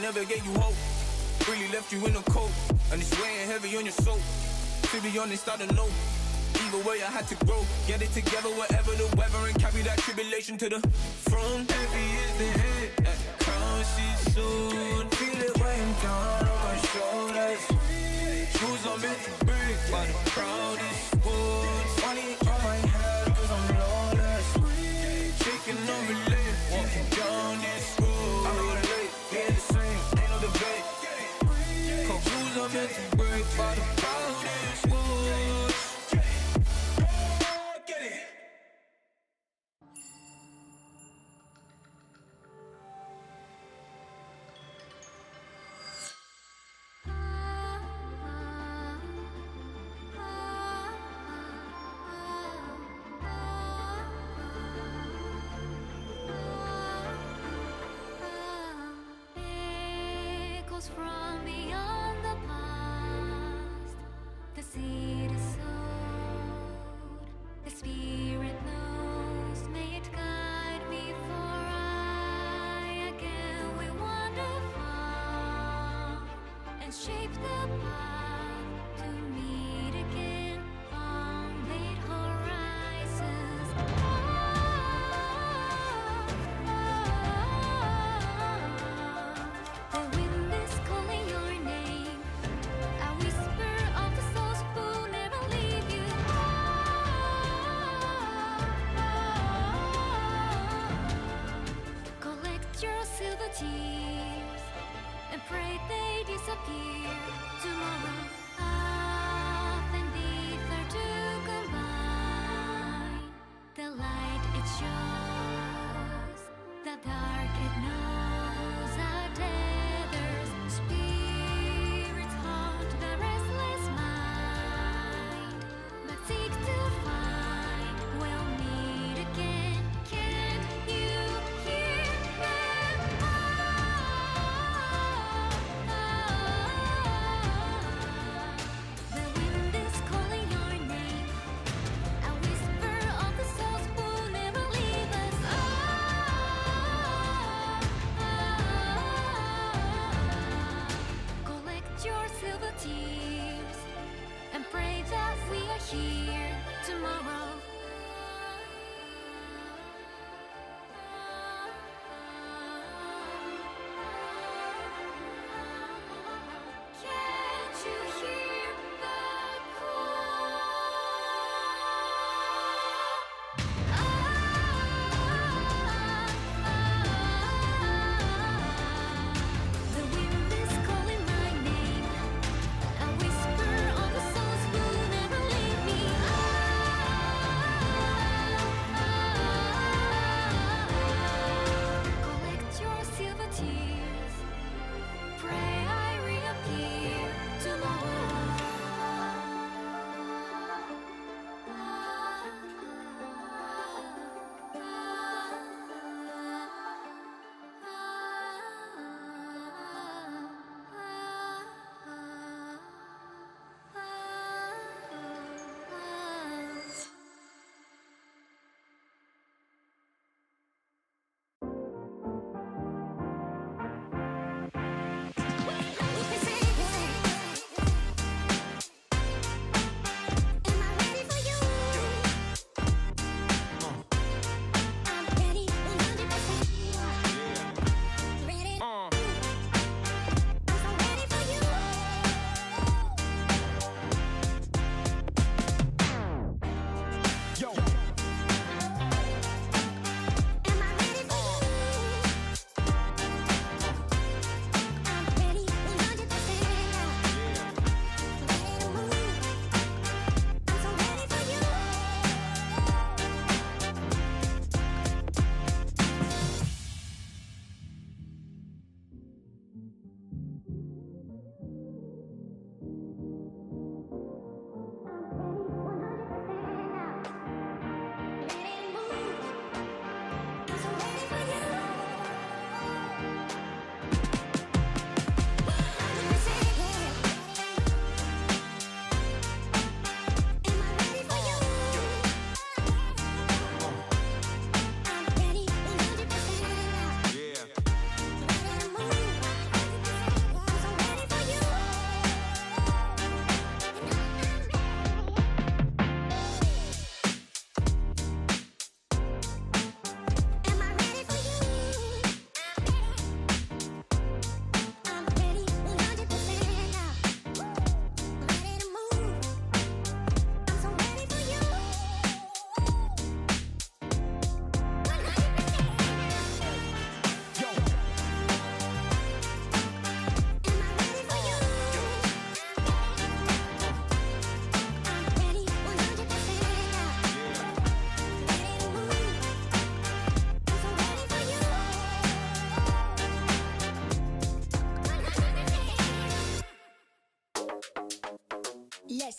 never gave you hope. Really left you in a cold, and it's weighing heavy on your soul. To be honest, I don't know. Either way, I had to grow. Get it together, whatever the weather, and carry that tribulation to the front. Heavy is the head, that crown she's soon. Feel it weighing down on my shoulders. Shoes are meant to break by the proudest ones. Money on my head, cause I'm lawless. Shaking on relay, walking down this road. I relate, yeah the same, ain't no debate. Cause shoes are meant to break by the proudest ones.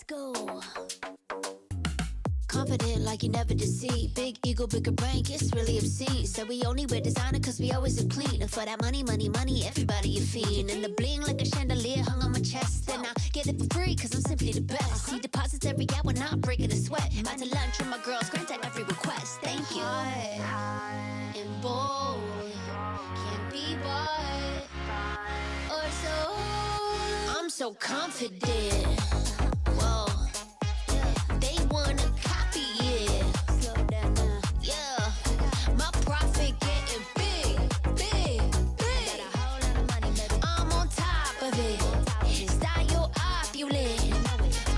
go. Confident like you never deceive. Big ego, bigger brain, it's really obscene. Said we only wear designer cause we always look clean. And for that money, money, money, everybody a fiend. And the bling like a chandelier hung on my chest. And I get it for free cause I'm simply the best. See deposits every hour, not breaking a sweat. Out to lunch with my girls, grant at every request. Thank you. High and bold, can't be bought or sold. I'm so confident. Whoa, they wanna copy it. Slow down now. Yeah, my profit getting big, big, big. Got a whole lot of money, baby. I'm on top of it. Style opulent.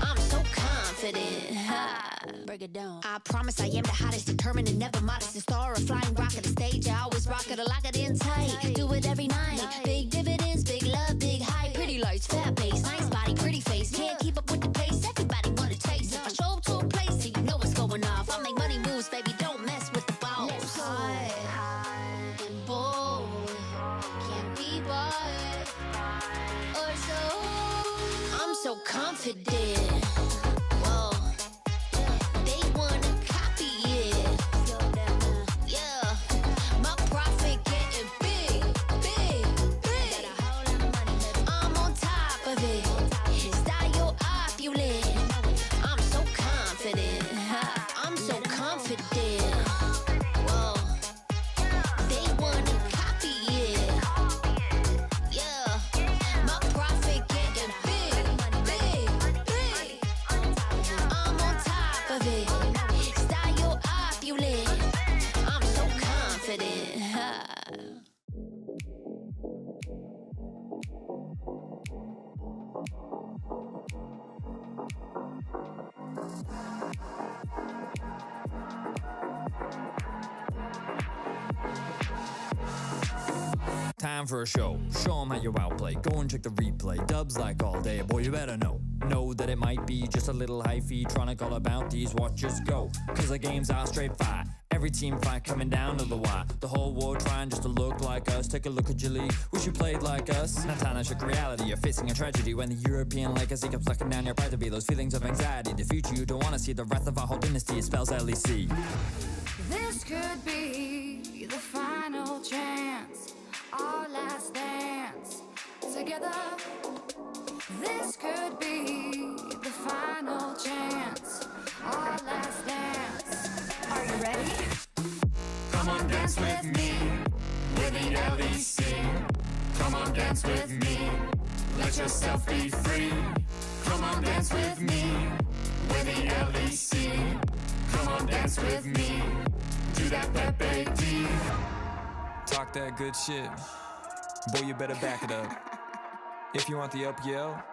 I'm so confident. Break it down. I promise I am the hottest, determined and never modest. A star, a flying rocket, a stage. I always rock it, I lock it in tight. Do it every night. Big dividends, big love, big hype. Pretty lights, fat base, nice body, pretty face. Can't keep up with the pace. Everybody wanna taste. If I show up to a place, you know what's going off. I make money moves, baby. Don't mess with the balls. High and bold, can't be bought or sold. I'm so confident. Whoa, they wanna copy it. Slow down now. Yeah, my profit getting big, big, big. Got a whole lot of money, baby. I'm on top of it. Style opulent. I'm so confident. I'm so confident. Whoa, they wanna copy it. Yeah, my profit getting big, big, big. I'm on top of it. Style opulent. I'm so confident. Time for a show. Show 'em how you outplay. Go and check the replay. Dubs like all day. Boy, you better know. Know that it might be just a little hyphy. Tronic all about these watches go. Cause the games are straight fight. Every team fight coming down to the wire. The whole world trying just to look like us. Take a look at your league. Wish you played like us. Now time to shook reality. You're facing a tragedy when the European legacy comes sucking down your pride to be those feelings of anxiety. The future you don't want to see. The wrath of our whole dynasty. It spells LEC. This could be the final chance, our last dance together. This could be the final chance, our last dance. Are you ready? Come on, dance with me, with the LEC. Come on, dance with me, let yourself be free. Come on, dance with me, with the LEC. Come on, dance with me, do that Pepe D. Talk that good shit. Boy, you better back it up. If you want the up yell,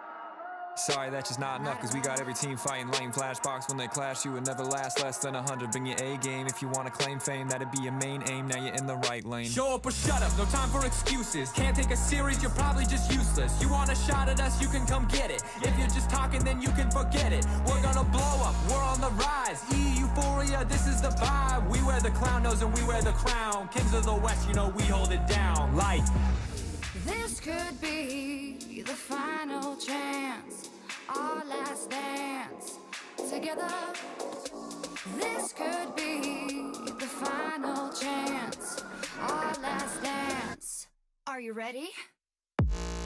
sorry, that's just not enough. Cause we got every team fighting lame flashbox. When they clash, you would never last less than 100. Bring your A game if you wanna claim fame. That'd be your main aim, now you're in the right lane. Show up or shut up, no time for excuses. Can't take a series, you're probably just useless. You want a shot at us, you can come get it. If you're just talking, then you can forget it. We're gonna blow up, we're on the rise. Euphoria, this is the vibe. We wear the clown nose and we wear the crown. Kings of the West, you know we hold it down. Like This could be the final chance, our last dance together. This could be the final chance, our last dance. Are you ready?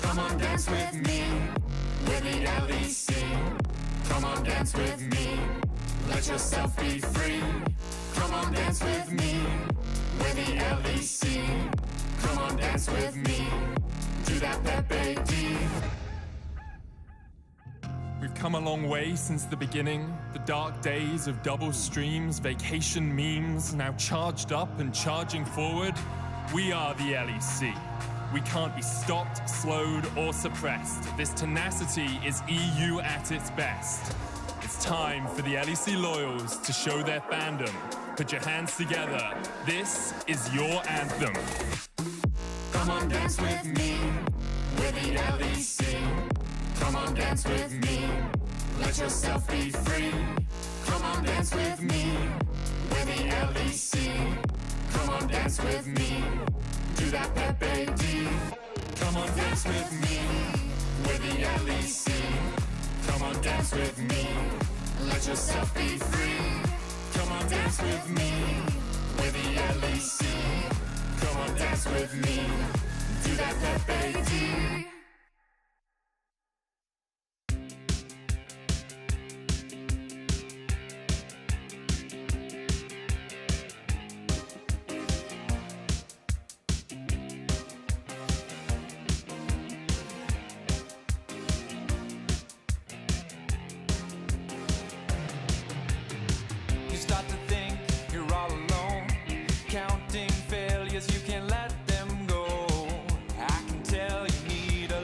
Come on, dance with me, with the LEC. Come on, dance with me, let yourself be free. Come on, dance with me, with the LEC. Come on, dance with me, do that Pepe D. We've come a long way since the beginning. The dark days of double streams, vacation memes, now charged up and charging forward. We are the LEC. We can't be stopped, slowed, or suppressed. This tenacity is EU at its best. It's time for the LEC loyals to show their fandom. Put your hands together. This is your anthem. Come on, dance with me, with the LEC. Come on, dance with me, let yourself be free. Come on, dance with me, with the LEC. Come on, dance with me, do that Pepe D. Come on, dance with me, with the LEC. Come on, dance with me. Let yourself be free. Come on, dance with me. We're the LEC. Come on, dance with me. Do that Pepe. You start to think you're all alone, counting failures, you can't let them go. I can tell you need a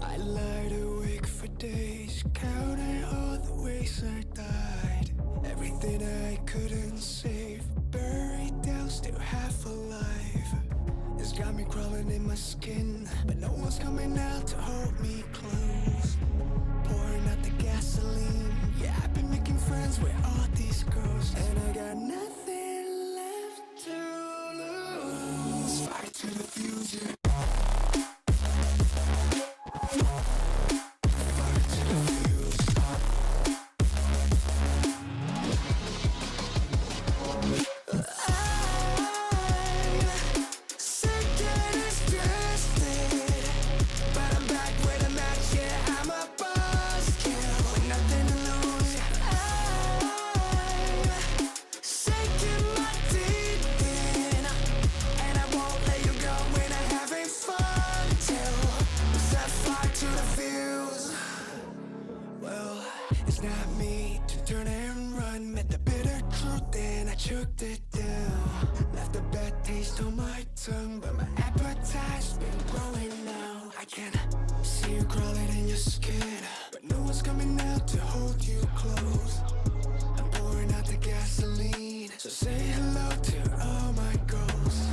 I lied awake for days, counting all the ways I died. Everything I couldn't save, buried down, still half alive. It's got me crawling in my skin, but no one's coming out to hold me close. Pouring out the gasoline, yeah, I've been making friends with all these girls, and I got nothing left to lose. Fight to the future. It's not me to turn and run. Met the bitter truth and I choked it down. Left a bad taste on my tongue, but my appetite's been growing now. I can see you crawling in your skin, but no one's coming out to hold you close. I'm pouring out the gasoline, so say hello to all my ghosts.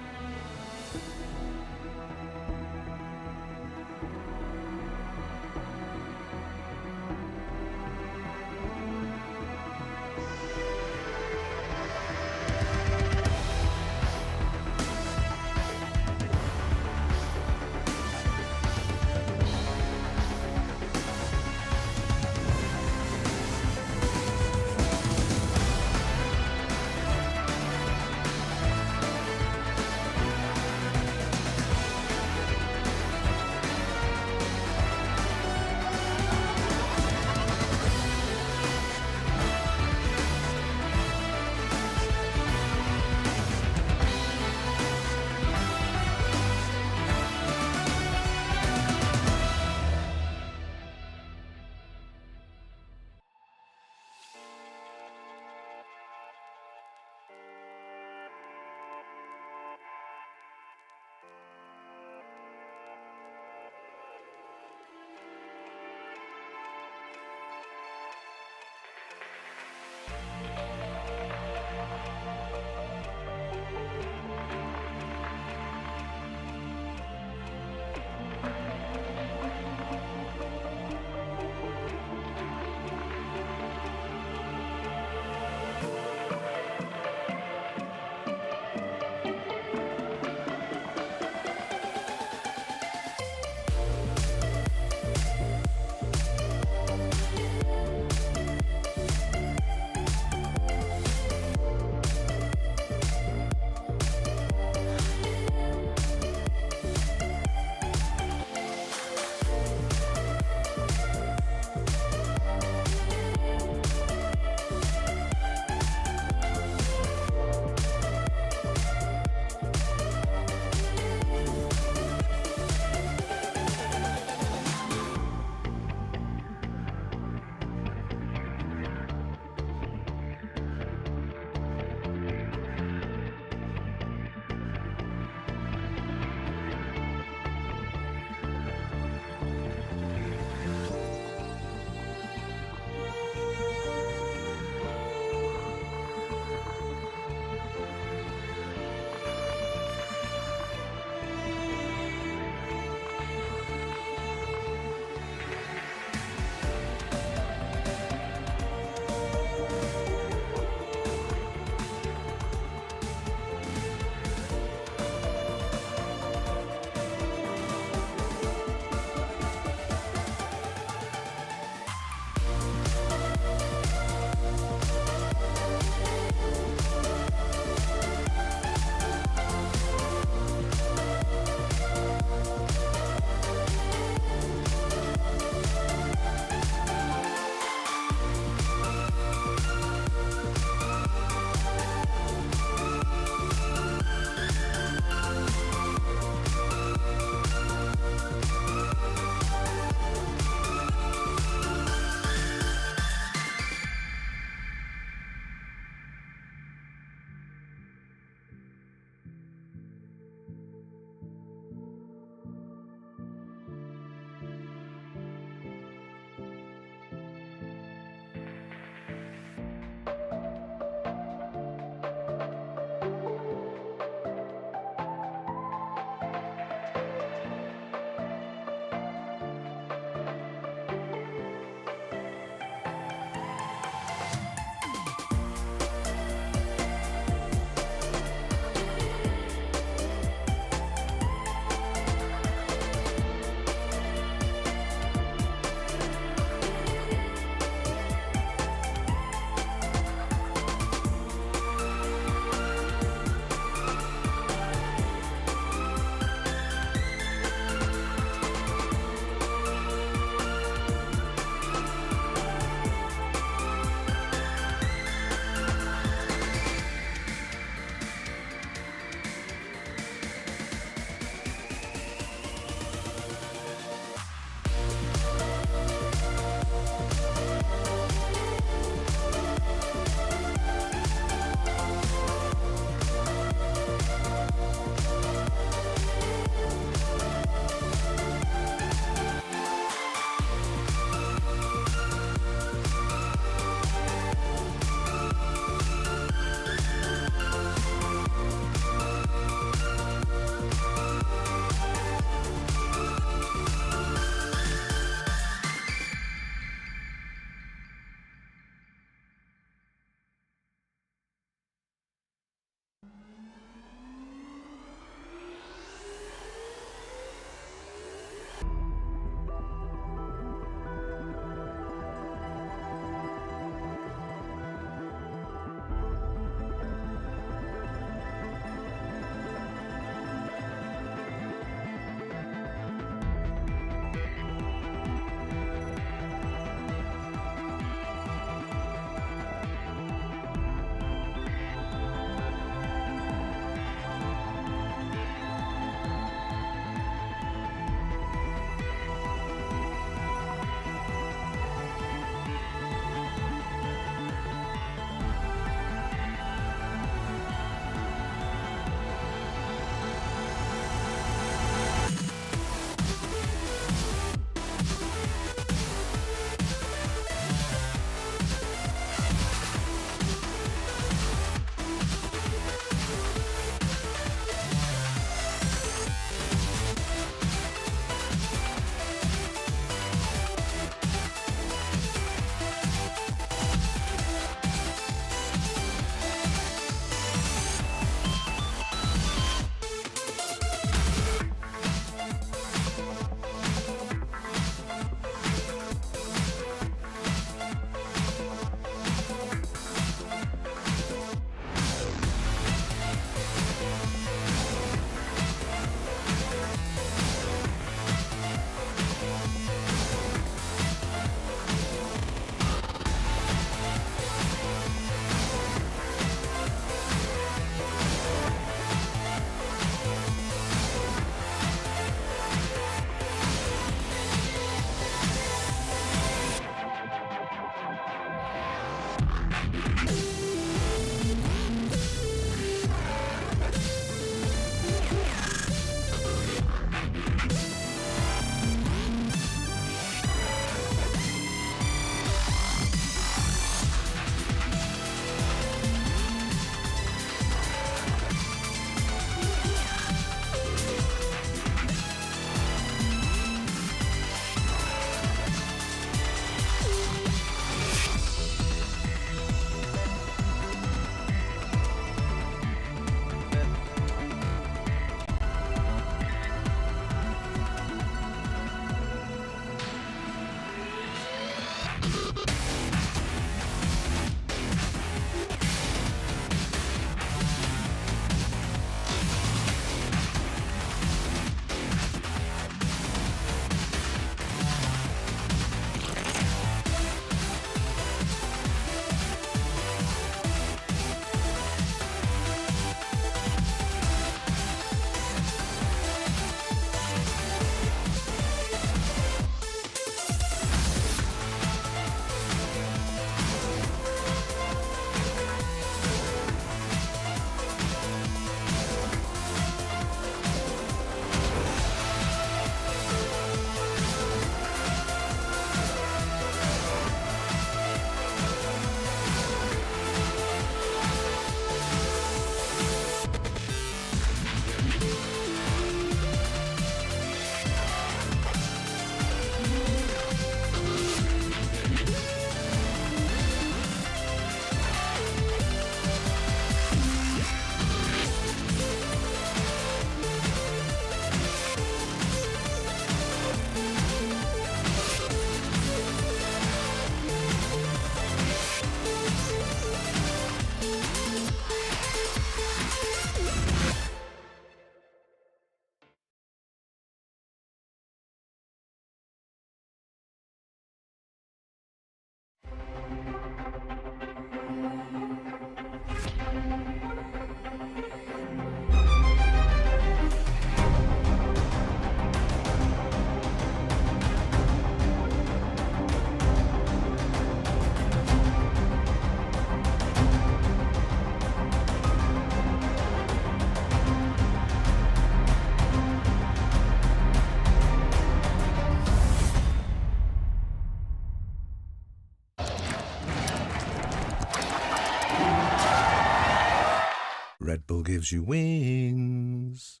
Red Bull gives you wings.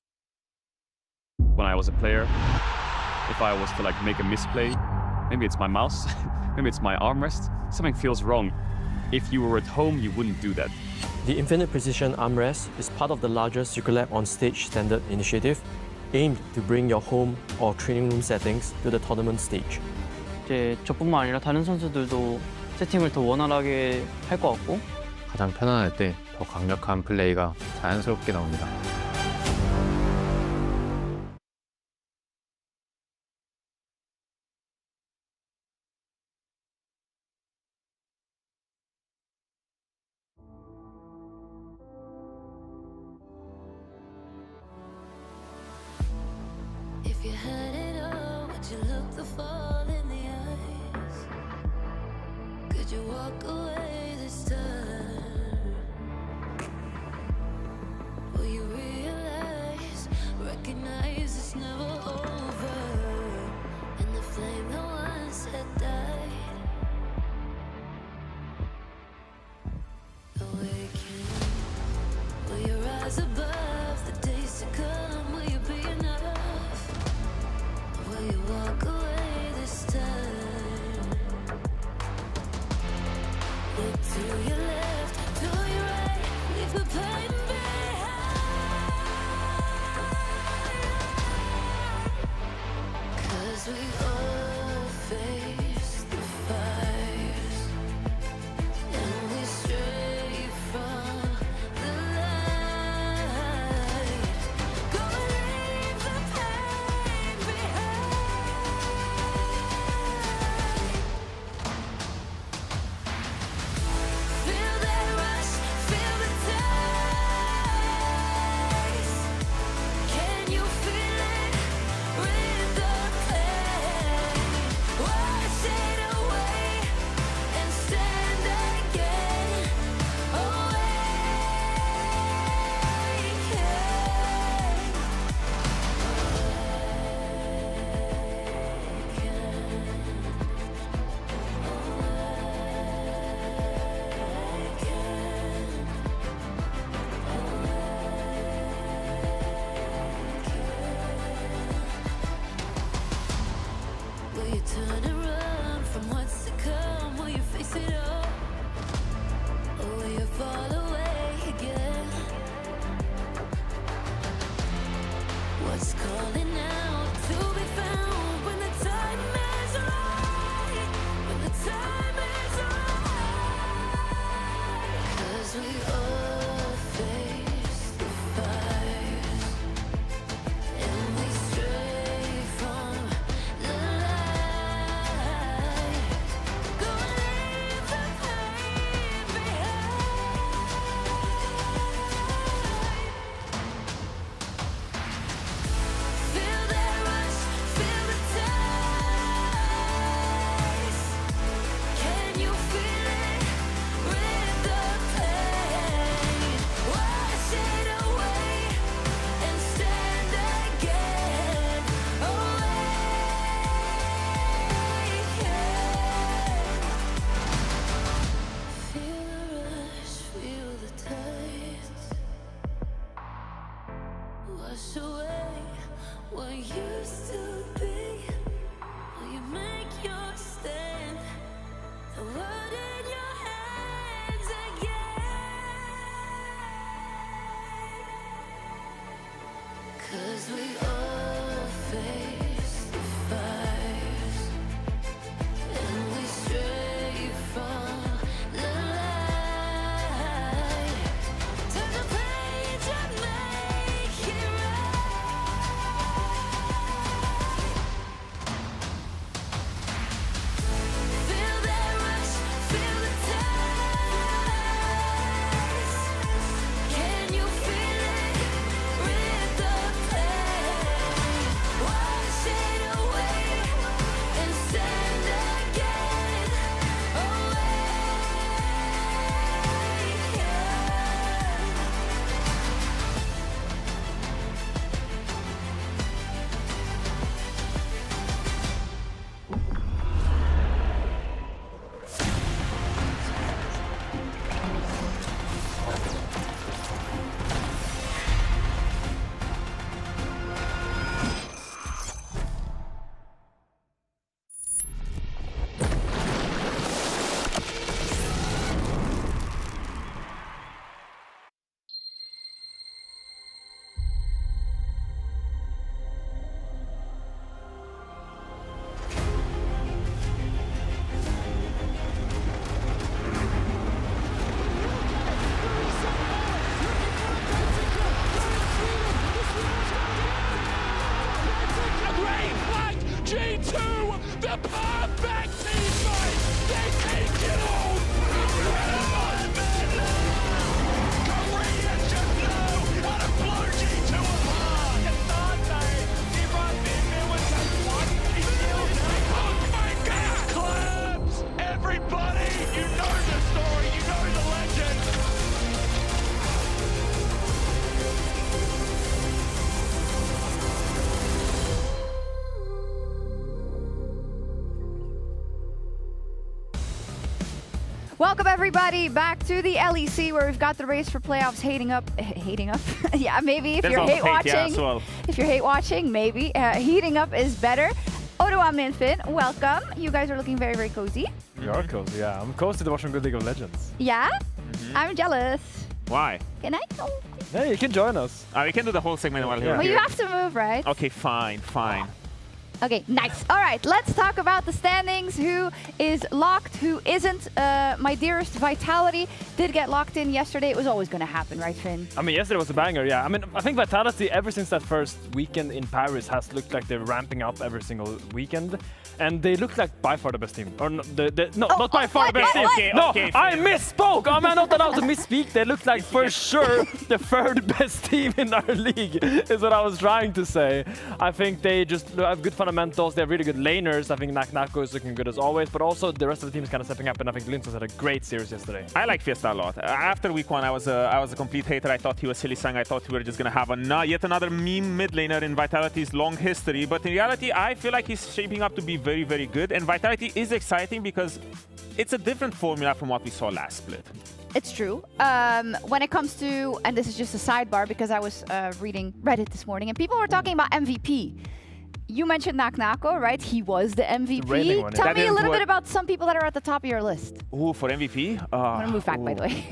When I was a player, if I was to like make a misplay, maybe it's my mouse, maybe it's my armrest, something feels wrong. If you were at home, you wouldn't do that. The Infinite Precision Armrest is part of the larger Circulab on Stage standard initiative, aimed to bring your home or training room settings to the tournament stage. 이제 저뿐만 아니라 다른 선수들도 세팅을 더 원활하게 할 것 같고 가장 편안할 때 더 강력한 플레이가 자연스럽게 나옵니다. If you had it all, would you look the fall in the eyes? Could you walk away this time? Will you realize, recognize it's never over? And the flame that once had died, awaken. Will you rise above the days to come? Will you be enough? Will you walk away this time? perfect teamfight! They take it all! Korea should know how to blow G2 apart! He runs in there with just one, he steals it. Oh my god! Claps! Everybody! You know the story, you know the legend! Welcome everybody back to the LEC where we've got the race for playoffs heating up. Yeah, maybe if you're hate watching. Well. If you're hate watching, maybe. Heating up is better. Odo, Amne, and Finn, welcome. You guys are looking very, very cozy. You are cozy, yeah. I'm cozy to watch some good League of Legends. Yeah? I'm jealous. Why? Can I go? Yeah, you can join us. We can do the whole segment while here. Well, you have to move, right? Okay, fine. Okay, nice. All right, let's talk about the standings. Who is locked, who isn't? My dearest Vitality did get locked in yesterday. It was always going to happen, right, Finn? I mean, yesterday was a banger, yeah. I mean, I think Vitality, ever since that first weekend in Paris, has looked like they're ramping up every single weekend. And they look like by far the best team. Or not by far the best team. Okay, I misspoke! I'm not allowed to misspeak. They look like, for sure, the third best team in our league, is what I was trying to say. I think they just have good fundamentals. They have really good laners. I think Nako is looking good as always, but also the rest of the team is kind of stepping up, and I think Lintos had a great series yesterday. I like Fiesta a lot. After week 1, I was a complete hater. I thought he was silly sang. I thought we were just going to have yet another meme mid laner in Vitality's long history, but in reality, I feel like he's shaping up to be very, very good, and Vitality is exciting because it's a different formula from what we saw last split. It's true. When it comes to, and this is just a sidebar because I was reading Reddit this morning, and people were talking about MVP. You mentioned Nako, right? He was the MVP. Tell me a little bit about some people that are at the top of your list. Ooh, for MVP? I'm going to move back, by the way.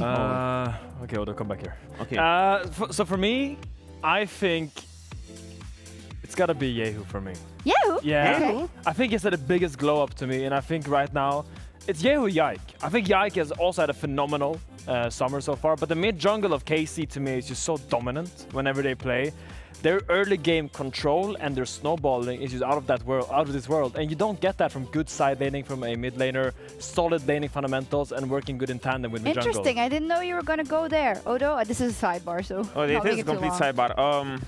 Okay, Odo, come back here. Okay. So for me, I think it's got to be Yehu for me. Yehu? Yeah. Okay. I think he's had the biggest glow up to me, and I think right now it's Yehu Yike. I think Yike has also had a phenomenal summer so far, but the mid jungle of KC to me is just so dominant whenever they play. Their early game control and their snowballing is just out of this world, and you don't get that from good side laning from a mid laner, solid laning fundamentals, and working good in tandem with mid jungle. Interesting. I didn't know you were going to go there, Odo. This is a sidebar, so. Oh, it is a complete sidebar.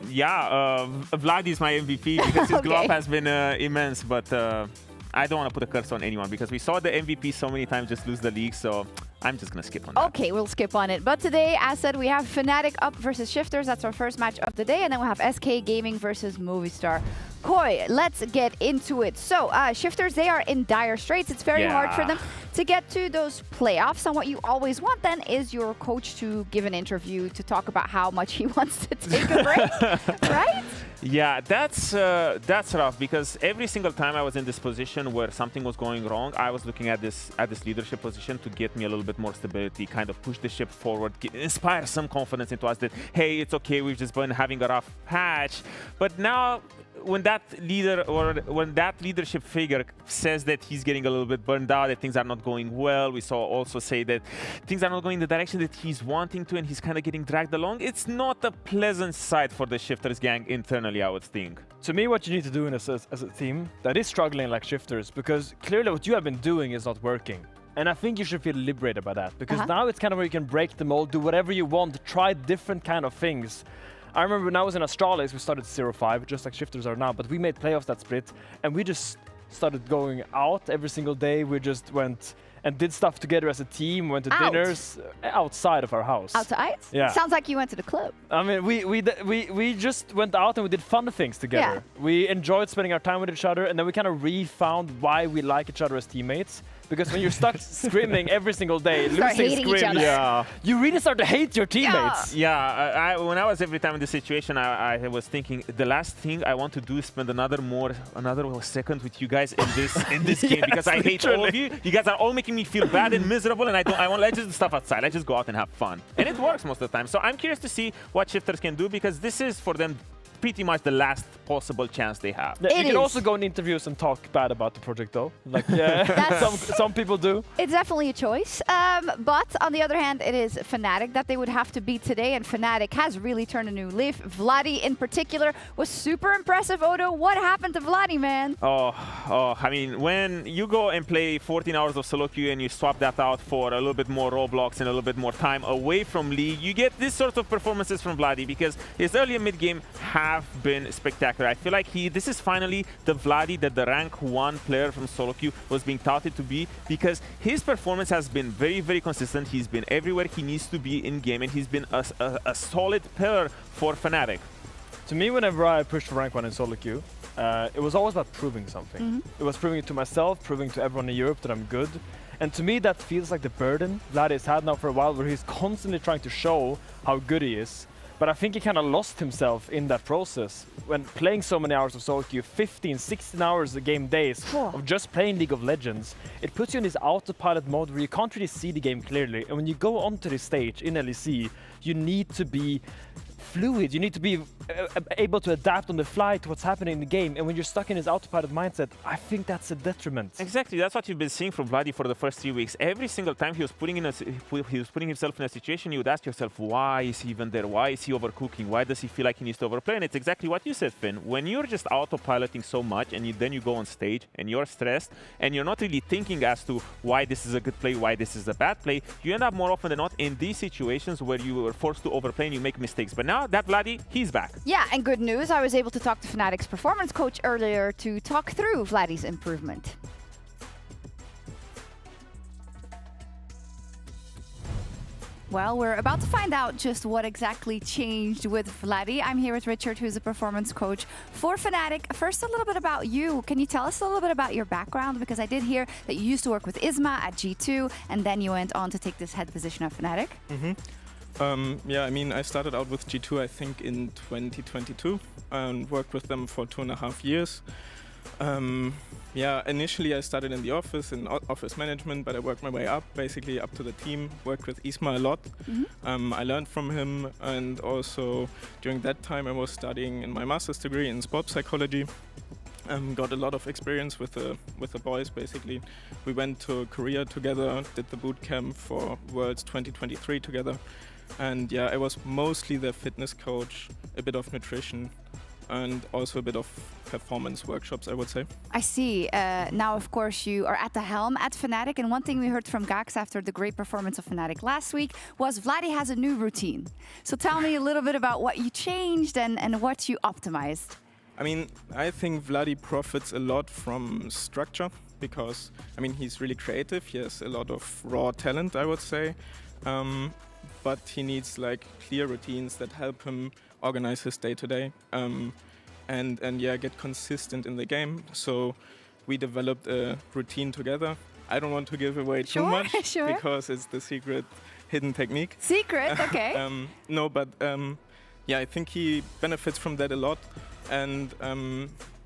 Yeah, Vlad is my MVP because his glow up has been immense, but I don't want to put a curse on anyone because we saw the MVP so many times just lose the league, so I'm just going to skip on that. Okay, we'll skip on it. But today, as said, we have Fnatic up versus Shifters. That's our first match of the day. And then we'll have SK Gaming versus Movistar. Koi, let's get into it. So, Shifters, they are in dire straits. It's very hard for them to get to those playoffs. And what you always want then is your coach to give an interview to talk about how much he wants to take a break, right? Yeah, that's rough because every single time I was in this position where something was going wrong, I was looking at this leadership position to get me a little bit more stability, kind of push the ship forward, inspire some confidence into us that, hey, it's okay, we've just been having a rough patch. But now, when that leader or when that leadership figure says that he's getting a little bit burned out, that things are not going well, we saw also say that things are not going in the direction that he's wanting to, and he's kind of getting dragged along. It's not a pleasant sight for the Shifters gang internally, I would think. To me, what you need to do as a team that is struggling like Shifters, because clearly what you have been doing is not working. And I think you should feel liberated by that, because now it's kind of where you can break the mold, do whatever you want, try different kind of things. I remember when I was in Astralis, we started 0-5, just like Shifters are now, but we made playoffs that split, and we just started going out every single day. We just went and did stuff together as a team, went to dinners outside of our house. Outside? Yeah. Sounds like you went to the club. I mean, we just went out and we did fun things together. Yeah. We enjoyed spending our time with each other, and then we kind of refound why we like each other as teammates. Because when you're stuck scrimming every single day, losing scrims, you really start to hate your teammates. Yeah, when I was every time in this situation, I was thinking the last thing I want to do is spend another second with you guys in this game, because I hate all of you. You guys are all making me feel bad and miserable, and I want to just do stuff outside. I just go out and have fun, and it works most of the time. So I'm curious to see what Shifters can do, because this is for them pretty much the last possible chance they have. Yeah, you can also go in interviews and talk bad about the project, though. Like some people do. It's definitely a choice. But on the other hand, it is Fnatic that they would have to beat today, and Fnatic has really turned a new leaf. Vladdy in particular was super impressive. Odo, what happened to Vladdy, man? I mean, when you go and play 14 hours of solo queue and you swap that out for a little bit more Roblox and a little bit more time away from League, you get this sort of performances from Vladdy, because his early and mid game have been spectacular. I feel like this is finally the Vladdy that the rank 1 player from solo queue was being touted to be, because his performance has been very, very consistent. He's been everywhere he needs to be in game, and he's been a solid pillar for Fnatic. To me, whenever I pushed for rank 1 in solo queue, it was always about proving something. It was proving it to myself, proving to everyone in Europe that I'm good. And to me, that feels like the burden Vladdy has had now for a while, where he's constantly trying to show how good he is. But I think he kind of lost himself in that process. When playing so many hours of solo queue, 15, 16 hours a game days of just playing League of Legends, it puts you in this autopilot mode where you can't really see the game clearly. And when you go onto this stage in LEC, you need to be fluid. You need to be able to adapt on the fly to what's happening in the game. And when you're stuck in his autopilot mindset, I think that's a detriment. Exactly, that's what you've been seeing from Vladdy for the first 3 weeks. Every single time he was putting himself in a situation, you would ask yourself, why is he even there? Why is he overcooking? Why does he feel like he needs to overplay? And it's exactly what you said, Finn. When you're just autopiloting so much, and then you go on stage and you're stressed and you're not really thinking as to why this is a good play, why this is a bad play, you end up more often than not in these situations where you were forced to overplay and you make mistakes. But now that Vladdy, he's back. Yeah, and good news, I was able to talk to Fnatic's performance coach earlier to talk through Vladdy's improvement. Well, we're about to find out just what exactly changed with Vladdy. I'm here with Richard, who's a performance coach for Fnatic. First, a little bit about you. Can you tell us a little bit about your background? Because I did hear that you used to work with Isma at G2, and then you went on to take this head position at Fnatic. Yeah, I mean, I started out with G2, I think, in 2022 and worked with them for 2.5 years. Yeah, initially I started in the office, in office management, but I worked my way up, basically up to the team, worked with Isma a lot. I learned from him, and also during that time I was studying in my master's degree in sports psychology. Got a lot of experience with the boys, basically. We went to Korea together, did the boot camp for Worlds 2023 together. And yeah, I was mostly the fitness coach, a bit of nutrition, and also a bit of performance workshops, I would say. I see. Now, of course, you are at the helm at Fnatic, and one thing we heard from Gax after the great performance of Fnatic last week was Vladdy has a new routine. So tell me a little bit about what you changed and what you optimized. I mean, I think Vladdy profits a lot from structure because, I mean, he's really creative. He has a lot of raw talent, I would say. But he needs like clear routines that help him organize his day-to-day and yeah, get consistent in the game. So we developed a routine together. I don't want to give away too much because it's the secret hidden technique. Secret, okay. No, but yeah, I think he benefits from that a lot. And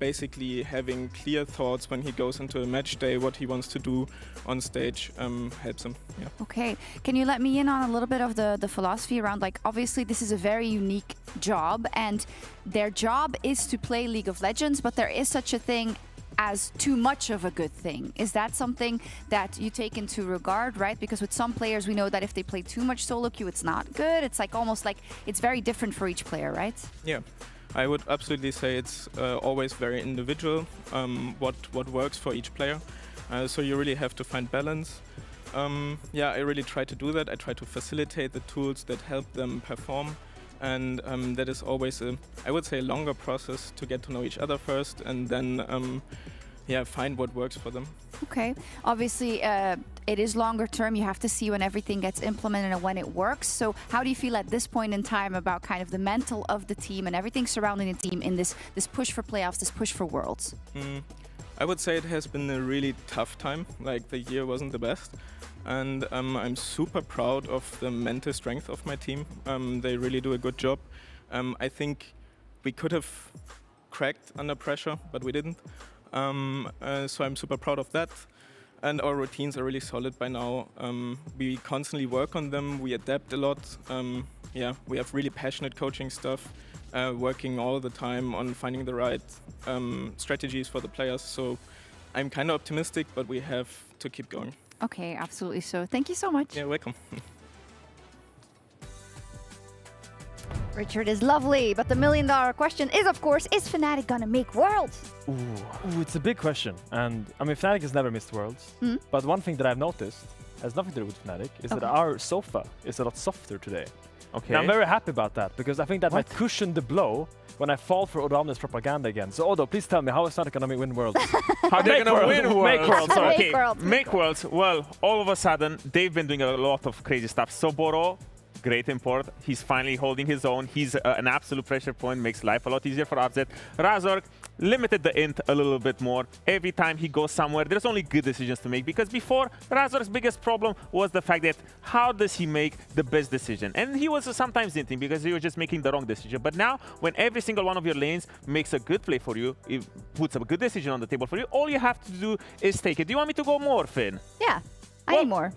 basically having clear thoughts when he goes into a match day, what he wants to do on stage helps him. Yeah. Okay, can you let me in on a little bit of the philosophy around, like, obviously this is a very unique job and their job is to play League of Legends, but there is such a thing as too much of a good thing. Is that something that you take into regard, right? Because with some players, we know that if they play too much solo queue, it's not good. It's like almost like it's very different for each player, right? Yeah. I would absolutely say it's always very individual, what works for each player. So you really have to find balance. Yeah, I really try to do that. I try to facilitate the tools that help them perform. And that is always, I would say, a longer process to get to know each other first and then yeah, find what works for them. Okay. Obviously, it is longer term. You have to see when everything gets implemented and when it works. So how do you feel at this point in time about kind of the mental of the team and everything surrounding the team in this push for playoffs, this push for Worlds? I would say it has been a really tough time. Like, the year wasn't the best. And I'm super proud of the mental strength of my team. They really do a good job. I think we could have cracked under pressure, but we didn't. So I'm super proud of that. And our routines are really solid by now. We constantly work on them. We adapt a lot. Yeah, we have really passionate coaching staff, working all the time on finding the right strategies for the players. So I'm kind of optimistic, but we have to keep going. Okay, absolutely. So thank you so much. Yeah, welcome. Richard is lovely, but the $1,000,000 question is, of course, is Fnatic gonna make Worlds? Ooh, it's a big question. And I mean, Fnatic has never missed Worlds. But one thing that I've noticed has nothing to do with Fnatic is that our sofa is a lot softer today. Okay. And I'm very happy about that because I think that might cushion the blow when I fall for Odoamne's propaganda again. So Odo, please tell me, how is Fnatic gonna win Worlds? How they're gonna win Worlds? Make Worlds, sorry. Make Worlds. Well, all of a sudden, they've been doing a lot of crazy stuff. Soboro, great import. He's finally holding his own. He's an absolute pressure point, makes life a lot easier for Upset. Razork limited the int a little bit more. Every time he goes somewhere, there's only good decisions to make, because before, Razork's biggest problem was the fact that how does he make the best decision? And he was sometimes inting because he was just making the wrong decision. But now, when every single one of your lanes makes a good play for you, it puts a good decision on the table for you, all you have to do is take it. Do you want me to go more, Finn? Yeah, I need more.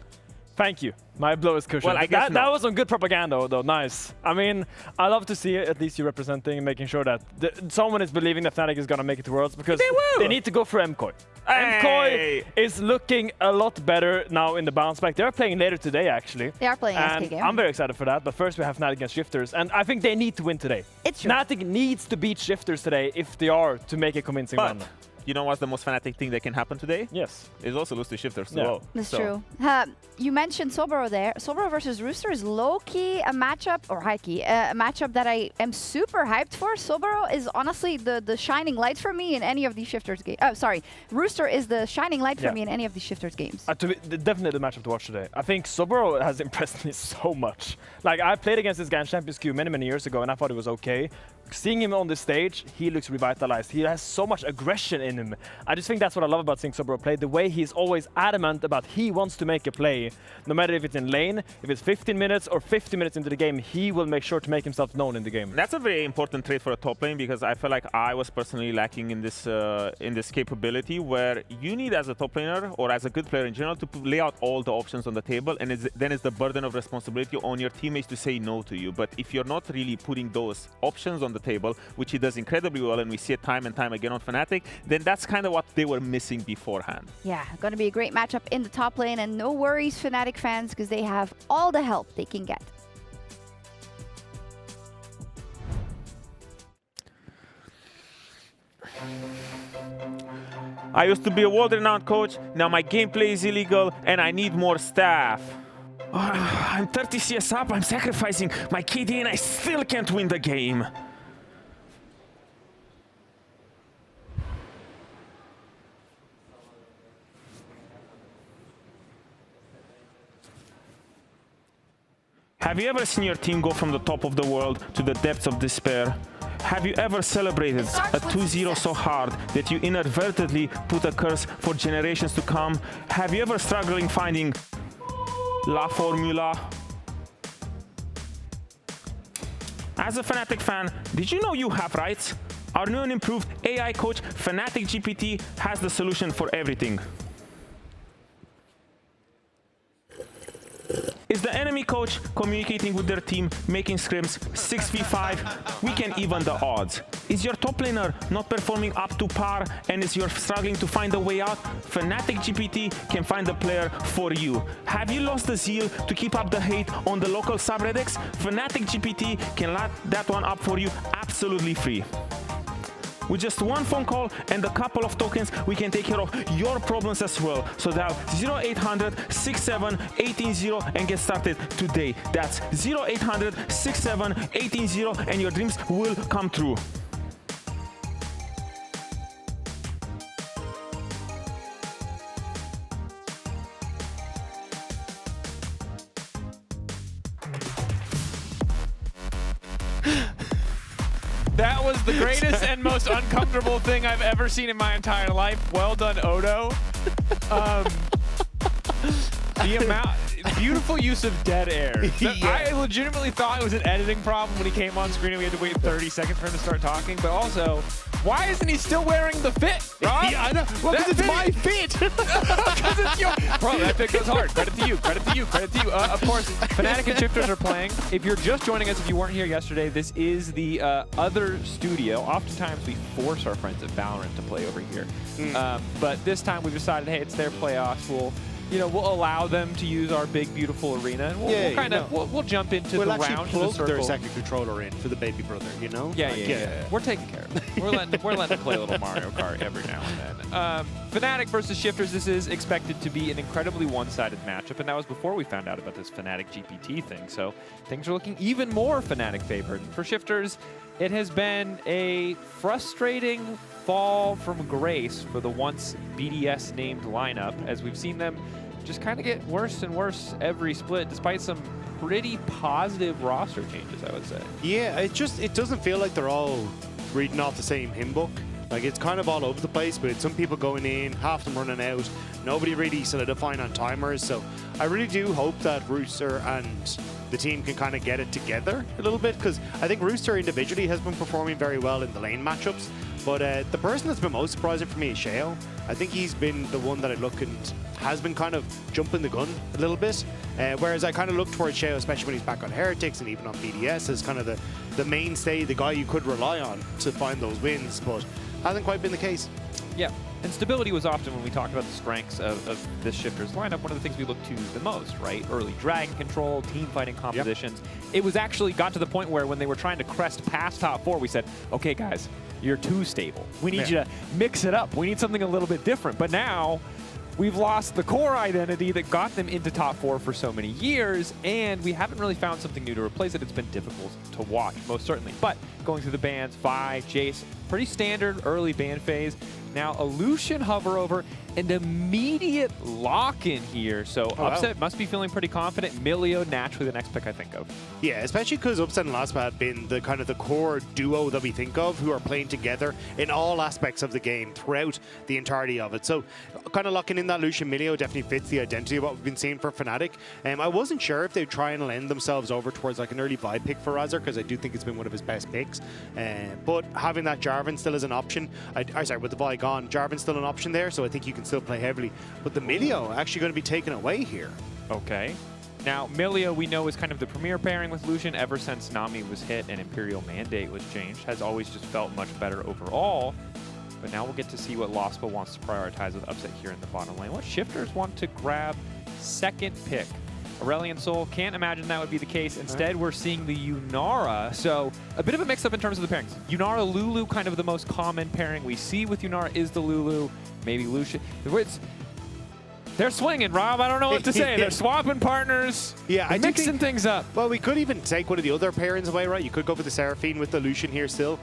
Thank you. My blow is cushioned. Well, I guess that was some good propaganda, though. Nice. I mean, I love to see at least you representing and making sure that someone is believing that Fnatic is going to make it to Worlds, because they need to go for MKOI. Hey! MKOI is looking a lot better now in the bounce back. They're playing later today, actually. They are playing and SK Game. I'm very excited for that. But first, we have Fnatic against Shifters, and I think they need to win today. It's true. Fnatic needs to beat Shifters today if they are to make a convincing run. You know what's the most Fnatic thing that can happen today? Yes. Is also lose to Shifters. Yeah. That's true. You mentioned Soboro there. Soboro versus Rooster is low-key a matchup, or high-key, a matchup that I am super hyped for. Soboro is honestly the shining light for me in any of these Shifters games. Oh, sorry. Rooster is the shining light for me in any of these Shifters games. Definitely the matchup to watch today. I think Soboro has impressed me so much. Like, I played against this guy in Champions Queue many, many years ago, and I thought it was okay. Seeing him on this stage, he looks revitalized. He has so much aggression in him. I just think that's what I love about seeing Soboro play. The way he's always adamant about he wants to make a play. No matter if it's in lane, if it's 15 minutes or 50 minutes into the game, he will make sure to make himself known in the game. That's a very important trait for a top lane, because I feel like I was personally lacking in this capability, where you need, as a top laner or as a good player in general, to lay out all the options on the table, and then it's the burden of responsibility on your teammates to say no to you. But if you're not really putting those options on the table, which he does incredibly well, and we see it time and time again on Fnatic, then that's kind of what they were missing beforehand. Yeah, going to be a great matchup in the top lane, and no worries, Fnatic fans, because they have all the help they can get. I used to be a world-renowned coach, now my gameplay is illegal, and I need more staff. I'm 30 CS up, I'm sacrificing my KD, and I still can't win the game. Have you ever seen your team go from the top of the world to the depths of despair? Have you ever celebrated a 2-0 so hard that you inadvertently put a curse for generations to come? Have you ever struggling finding La Formula? As a Fnatic fan, did you know you have rights? Our new and improved AI coach, Fnatic GPT, has the solution for everything. Is the enemy coach communicating with their team, making scrims 6v5? We can even the odds. Is your top laner not performing up to par, and is you're struggling to find a way out? Fnatic GPT can find a player for you. Have you lost the zeal to keep up the hate on the local subreddits? Fnatic GPT can light that one up for you absolutely free. With just one phone call and a couple of tokens, we can take care of your problems as well. So dial 0800 67 180 and get started today. That's 0800 67 180 and your dreams will come true. That was the greatest and most uncomfortable thing I've ever seen in my entire life. Well done, Odo. The amount, beautiful use of dead air. I legitimately thought it was an editing problem when he came on screen and we had to wait 30 seconds for him to start talking. But also, why isn't he still wearing the fit, Rob? Yeah, I know. Well, because it's my fit. Because it's your... Bro, that fit goes hard. Credit to you. Credit to you. Credit to you. Of course, Fnatic and Shifters are playing. If you're just joining us, if you weren't here yesterday, this is the other studio. Oftentimes, we force our friends at Valorant to play over here. But this time, we've decided, hey, it's their playoffs. We'll you know, we'll allow them to use our big, beautiful arena, and we'll kind of we'll jump into the round. We'll actually plug the their second controller in for the baby brother, you know? Yeah, yeah. We're taking care of it. We're letting them play a little Mario Kart every now and then. Fnatic versus Shifters. This is expected to be an incredibly one-sided matchup, and that was before we found out about this Fnatic GPT thing. So things are looking even more Fnatic favored. For Shifters, it has been a frustrating fall from grace for the once BDS named lineup, as we've seen them just kind of get worse and worse every split, despite some pretty positive roster changes, I would say. Yeah, it doesn't feel like they're all reading off the same hymn book. Like, it's kind of all over the place, but some people going in, half them running out, nobody really solidifying on timers. So I really do hope that Rooster and the team can kind of get it together a little bit, because I think Rooster individually has been performing very well in the lane matchups. But the person that's been most surprising for me is Sheo. I think he's been the one that I look and has been kind of jumping the gun a little bit. Whereas I kind of look towards Sheo, especially when he's back on Heretics and even on BDS, as kind of the mainstay, the guy you could rely on to find those wins, but hasn't quite been the case. Yeah, and stability was often, when we talked about the strengths of this Shifters lineup, one of the things we look to the most, right? Early dragon control, team fighting compositions. Yep. It was actually got to the point where when they were trying to crest past top 4, we said, okay, guys, you're too stable. We need you to mix it up. We need something a little bit different. But now we've lost the core identity that got them into top 4 for so many years, and we haven't really found something new to replace it. It's been difficult to watch, most certainly. But going through the bans, Vi, Jace, pretty standard early ban phase. Now a Lucian hover over and immediate lock-in here. So Upset must be feeling pretty confident. Milio, naturally the next pick I think of. Yeah, especially because Upset and Laspa have been the kind of the core duo that we think of, who are playing together in all aspects of the game throughout the entirety of it. So kind of locking in that Lucian Milio definitely fits the identity of what we've been seeing for Fnatic. I wasn't sure if they'd try and lend themselves over towards like an early Vi pick for Razor, because I do think it's been one of his best picks. But having that Jarvan still as an option, sorry, with the Vi gone, Jarvan's still an option there, so I think you can still play heavily. But the Milio actually going to be taken away here. Okay. Now, Milio, we know, is kind of the premier pairing with Lucian ever since Nami was hit and Imperial Mandate was changed. Has always just felt much better overall. But now we'll get to see what Laspa wants to prioritize with Upset here in the bottom lane. What Shifters want to grab second pick? Aurelion Sol, can't imagine that would be the case. Instead, we're seeing the Yunara. So a bit of a mix-up in terms of the pairings. Yunara, Lulu, kind of the most common pairing we see with Yunara is the Lulu. Maybe Lucian. They're swinging, Rob. I don't know what to say. They're swapping partners. Yeah, They're mixing things up. Well, we could even take one of the other pairings away, right? You could go for the Seraphine with the Lucian here still.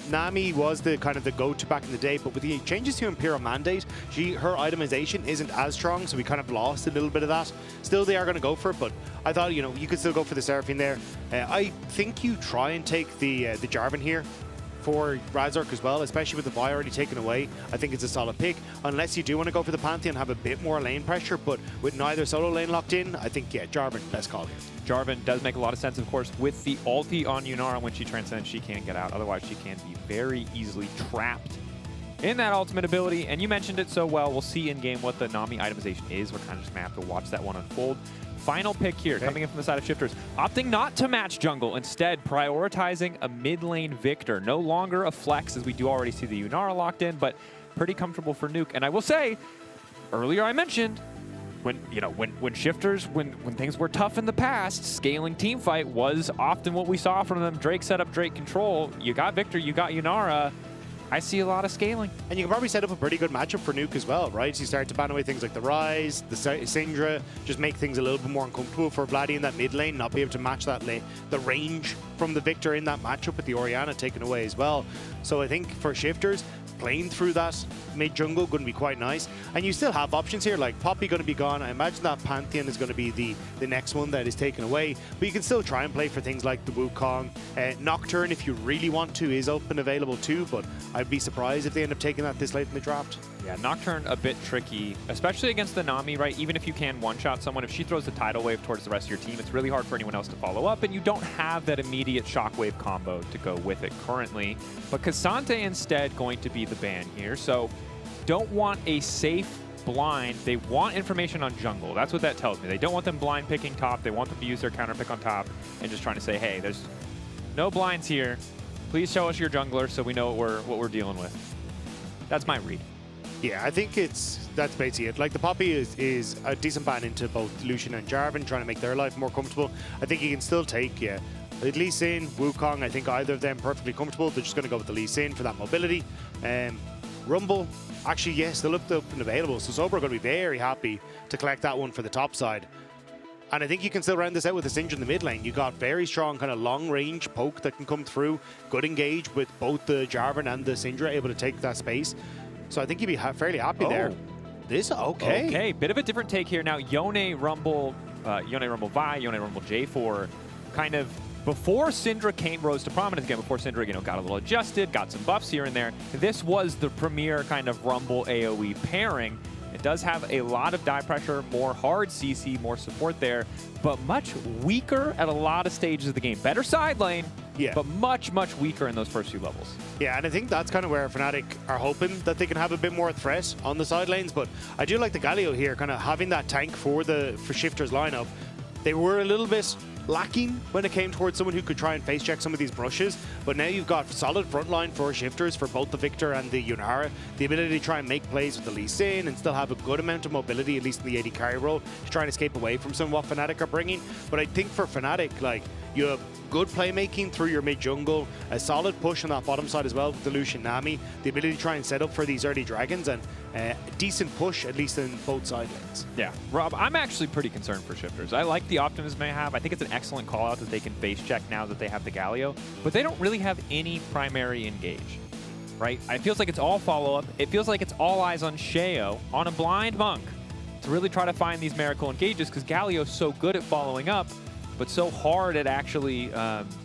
Nami was the kind of the go-to back in the day, but with the changes to Imperial Mandate, her itemization isn't as strong, so we kind of lost a little bit of that. Still, they are going to go for it, but I thought, you know, you could still go for the Seraphine there. I think you try and take the Jarvan here for Razork as well, especially with the Vi already taken away. I think it's a solid pick, unless you do want to go for the Pantheon, have a bit more lane pressure, but with neither solo lane locked in, I think, yeah, Jarvan, best call here. Jarvan does make a lot of sense, of course, with the ulti on Yunara. When she transcends, she can't get out. Otherwise, she can be very easily trapped in that ultimate ability. And you mentioned it so well. We'll see in-game what the Nami itemization is. We're kind of just going to have to watch that one unfold. Final pick here, coming in from the side of Shifters, opting not to match jungle, instead prioritizing a mid lane Victor. No longer a flex, as we do already see the Yunara locked in, but pretty comfortable for Nuke. And I will say, earlier I mentioned, when Shifters, when things were tough in the past, scaling team fight was often what we saw from them. Drake setup, Drake control. You got Victor, you got Yunara. I see a lot of scaling. And you can probably set up a pretty good matchup for Nuke as well, right? So you start to ban away things like the Ryze, the Syndra, just make things a little bit more uncomfortable for Vladdy in that mid lane, not be able to match that lane, the range from the Victor in that matchup with the Orianna taken away as well. So I think for Shifters, playing through that mid jungle going to be quite nice. And you still have options here, like Poppy going to be gone. I imagine that Pantheon is going to be the next one that is taken away, but you can still try and play for things like the Wukong. Nocturne, if you really want to, is up and available too, but I'd be surprised if they end up taking that this late in the draft. Yeah, Nocturne a bit tricky, especially against the Nami, right? Even if you can one-shot someone, if she throws the tidal wave towards the rest of your team, it's really hard for anyone else to follow up, and you don't have that immediate shockwave combo to go with it currently. But Cassante instead going to be the ban here, so don't want a safe blind. They want information on jungle. That's what that tells me. They don't want them blind picking top. They want them to use their counter pick on top and just trying to say, hey, there's no blinds here. Please show us your jungler so we know what we're dealing with. That's my read. Yeah, I think that's basically it. Like, the Poppy is a decent ban into both Lucian and Jarvan, trying to make their life more comfortable. I think he can still take, Lee Sin, Wukong, I think either of them perfectly comfortable. They're just going to go with the Lee Sin for that mobility. Rumble, actually, yes, still looked up and available. So Sober are going to be very happy to collect that one for the top side. And I think you can still round this out with a Syndra in the mid lane. You got very strong kind of long range poke that can come through. Good engage with both the Jarvan and the Syndra able to take that space. So I think you'd be fairly happy there. This, okay. Okay, bit of a different take here. Now, Yone Rumble Vi, Yone Rumble J4, kind of before Syndra rose to prominence again, before Syndra got a little adjusted, got some buffs here and there, this was the premier kind of Rumble AoE pairing. It does have a lot of die pressure, more hard CC, more support there, but much weaker at a lot of stages of the game. Better side lane, but much, much weaker in those first few levels. Yeah, and I think that's kind of where Fnatic are hoping that they can have a bit more threat on the side lanes, but I do like the Galio here, kind of having that tank for Shifter's lineup. They were a little bit lacking when it came towards someone who could try and face check some of these brushes, but now you've got solid front line for Shifters for both the Victor and the Yunara, the ability to try and make plays with the Lee Sin and still have a good amount of mobility, at least in the AD carry role, to try and escape away from some of what Fnatic are bringing. But I think for Fnatic, like, you have good playmaking through your mid jungle, a solid push on that bottom side as well with the Lucian Nami, the ability to try and set up for these early dragons, and a decent push, at least in both side lanes. Yeah, Rob, I'm actually pretty concerned for Shifters. I like the optimism they have. I think it's an excellent call out that they can face check now that they have the Galio, but they don't really have any primary engage, right? It feels like it's all follow-up. It feels like it's all eyes on Sheo, on a blind Monk, to really try to find these miracle engages, because Galio's so good at following up, but so hard at actually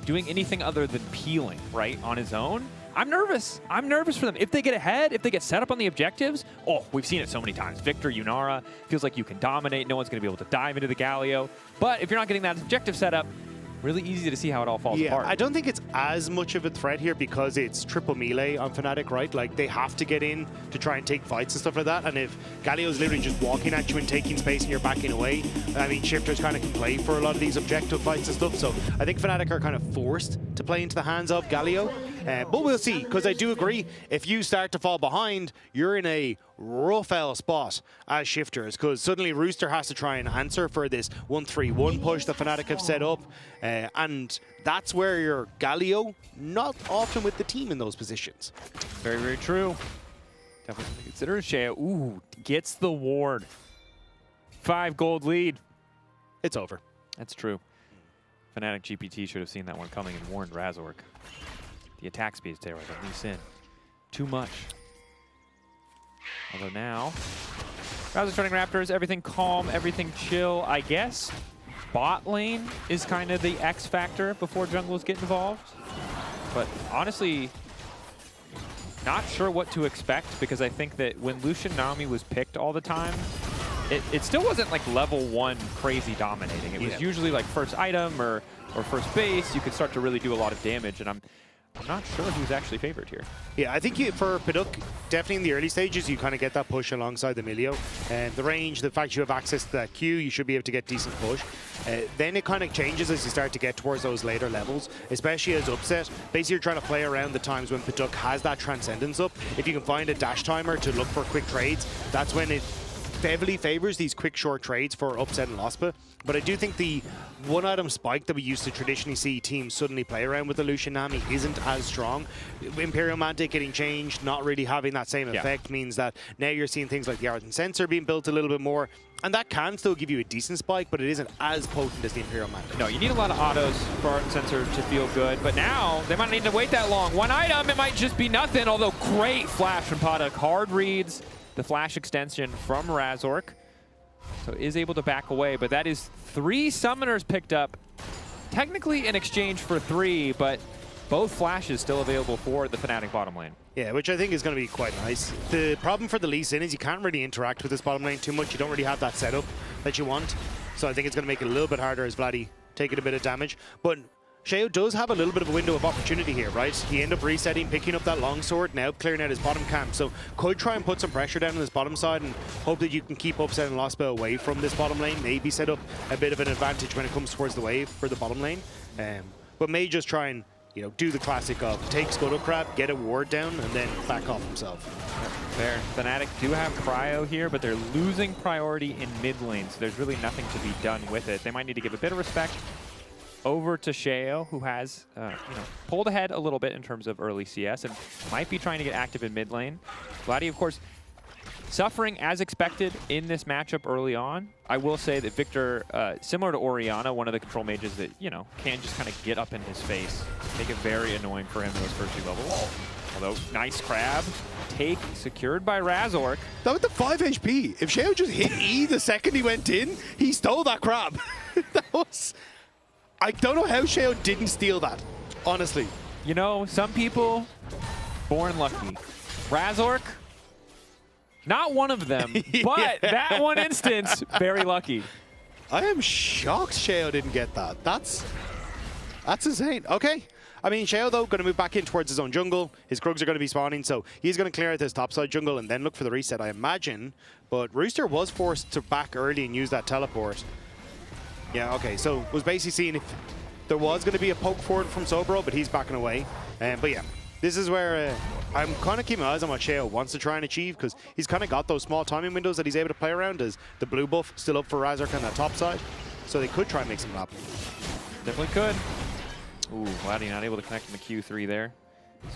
doing anything other than peeling, right, on his own. I'm nervous. I'm nervous for them. If they get ahead, if they get set up on the objectives, we've seen it so many times. Victor, Yunara, feels like you can dominate. No one's going to be able to dive into the Galio. But if you're not getting that objective set up, really easy to see how it all falls apart. I don't think it's as much of a threat here because it's triple melee on Fnatic, right? Like, they have to get in to try and take fights and stuff like that. And if Galio's literally just walking at you and taking space and you're backing away, I mean, Shifters kind of can play for a lot of these objective fights and stuff. So I think Fnatic are kind of forced to play into the hands of Galio. But we'll see, because I do agree, if you start to fall behind, you're in a rough L spot as Shifters, because suddenly Rooster has to try and answer for this 1-3-1 push that Fnatic have set up, and that's where your Galio not often with the team in those positions. Very, very true. Definitely consider Shea. Ooh, gets the ward. 5 gold lead. It's over. That's true. Fnatic GPT should have seen that one coming and warned Razork. The attack speed is terrible. Lee Sin. Too much. Although now, Razork starting Raptors, everything calm, everything chill, I guess. Bot lane is kind of the X factor before jungles get involved. But honestly, not sure what to expect, because I think that when Lucian Nami was picked all the time, it still wasn't like level 1 crazy dominating. It was usually like first item or first base. You could start to really do a lot of damage, and I'm not sure who's actually favored here. Yeah, I think for Piduk, definitely in the early stages, you kind of get that push alongside the Milio. And the range, the fact you have access to that Q, you should be able to get decent push. Then it kind of changes as you start to get towards those later levels, especially as upset. Basically, you're trying to play around the times when Piduk has that Transcendence up. If you can find a dash timer to look for quick trades, that's when it heavily favors these quick short trades for Upset and Lospa. But I do think the one item spike that we used to traditionally see teams suddenly play around with the Lucian Nami isn't as strong. Imperial Mantic getting changed, not really having that same effect, means that now you're seeing things like the Ardent Sensor being built a little bit more, and that can still give you a decent spike, but it isn't as potent as the Imperial Mantic. No, you need a lot of autos for Ardent Sensor to feel good, but now they might need to wait that long. One item, it might just be nothing, although great flash from Piduk. Hard reads the flash extension from Razork. So is able to back away, but that is 3 summoners picked up. Technically in exchange for 3, but both flashes still available for the Fnatic bottom lane. Yeah, which I think is going to be quite nice. The problem for the Lee Sin is you can't really interact with this bottom lane too much. You don't really have that setup that you want. So I think it's going to make it a little bit harder as Vladdy taking a bit of damage. But Sheo does have a little bit of a window of opportunity here, right? He ended up resetting, picking up that longsword, now clearing out his bottom camp. So could try and put some pressure down on this bottom side and hope that you can keep Upset and Lospa away from this bottom lane. Maybe set up a bit of an advantage when it comes towards the wave for the bottom lane. But may just try and you know, do the classic of take Scuttle Crab, get a ward down, and then back off himself. Fair. Fnatic do have Cryo here, but they're losing priority in mid lane, so there's really nothing to be done with it. They might need to give a bit of respect over to Sheo, who has you know, pulled ahead a little bit in terms of early CS and might be trying to get active in mid lane. Vladdy, of course, suffering as expected in this matchup early on. I will say that Victor, similar to Orianna, one of the control mages that, you know, can just kind of get up in his face, make it very annoying for him in those first 2 levels. Although, nice crab. Take secured by Razork. That was the 5 HP. If Sheo just hit E the second he went in, he stole that crab. That was... I don't know how Sheo didn't steal that, honestly. You know, some people, born lucky. Razork, not one of them, but that one instance, very lucky. I am shocked Sheo didn't get that. That's insane. Okay. I mean, Sheo, though, going to move back in towards his own jungle. His Krugs are going to be spawning, so he's going to clear out this topside jungle and then look for the reset, I imagine. But Rooster was forced to back early and use that teleport. Yeah, okay, so was basically seeing if there was going to be a poke forward from Sobro, but he's backing away. But yeah, this is where I'm kind of keeping my eyes on what Sheo wants to try and achieve, because he's kind of got those small timing windows that he's able to play around, as the blue buff still up for Razork on that top side. So they could try and make some happen. Definitely could. Ooh, Vladdy not able to connect in the Q3 there.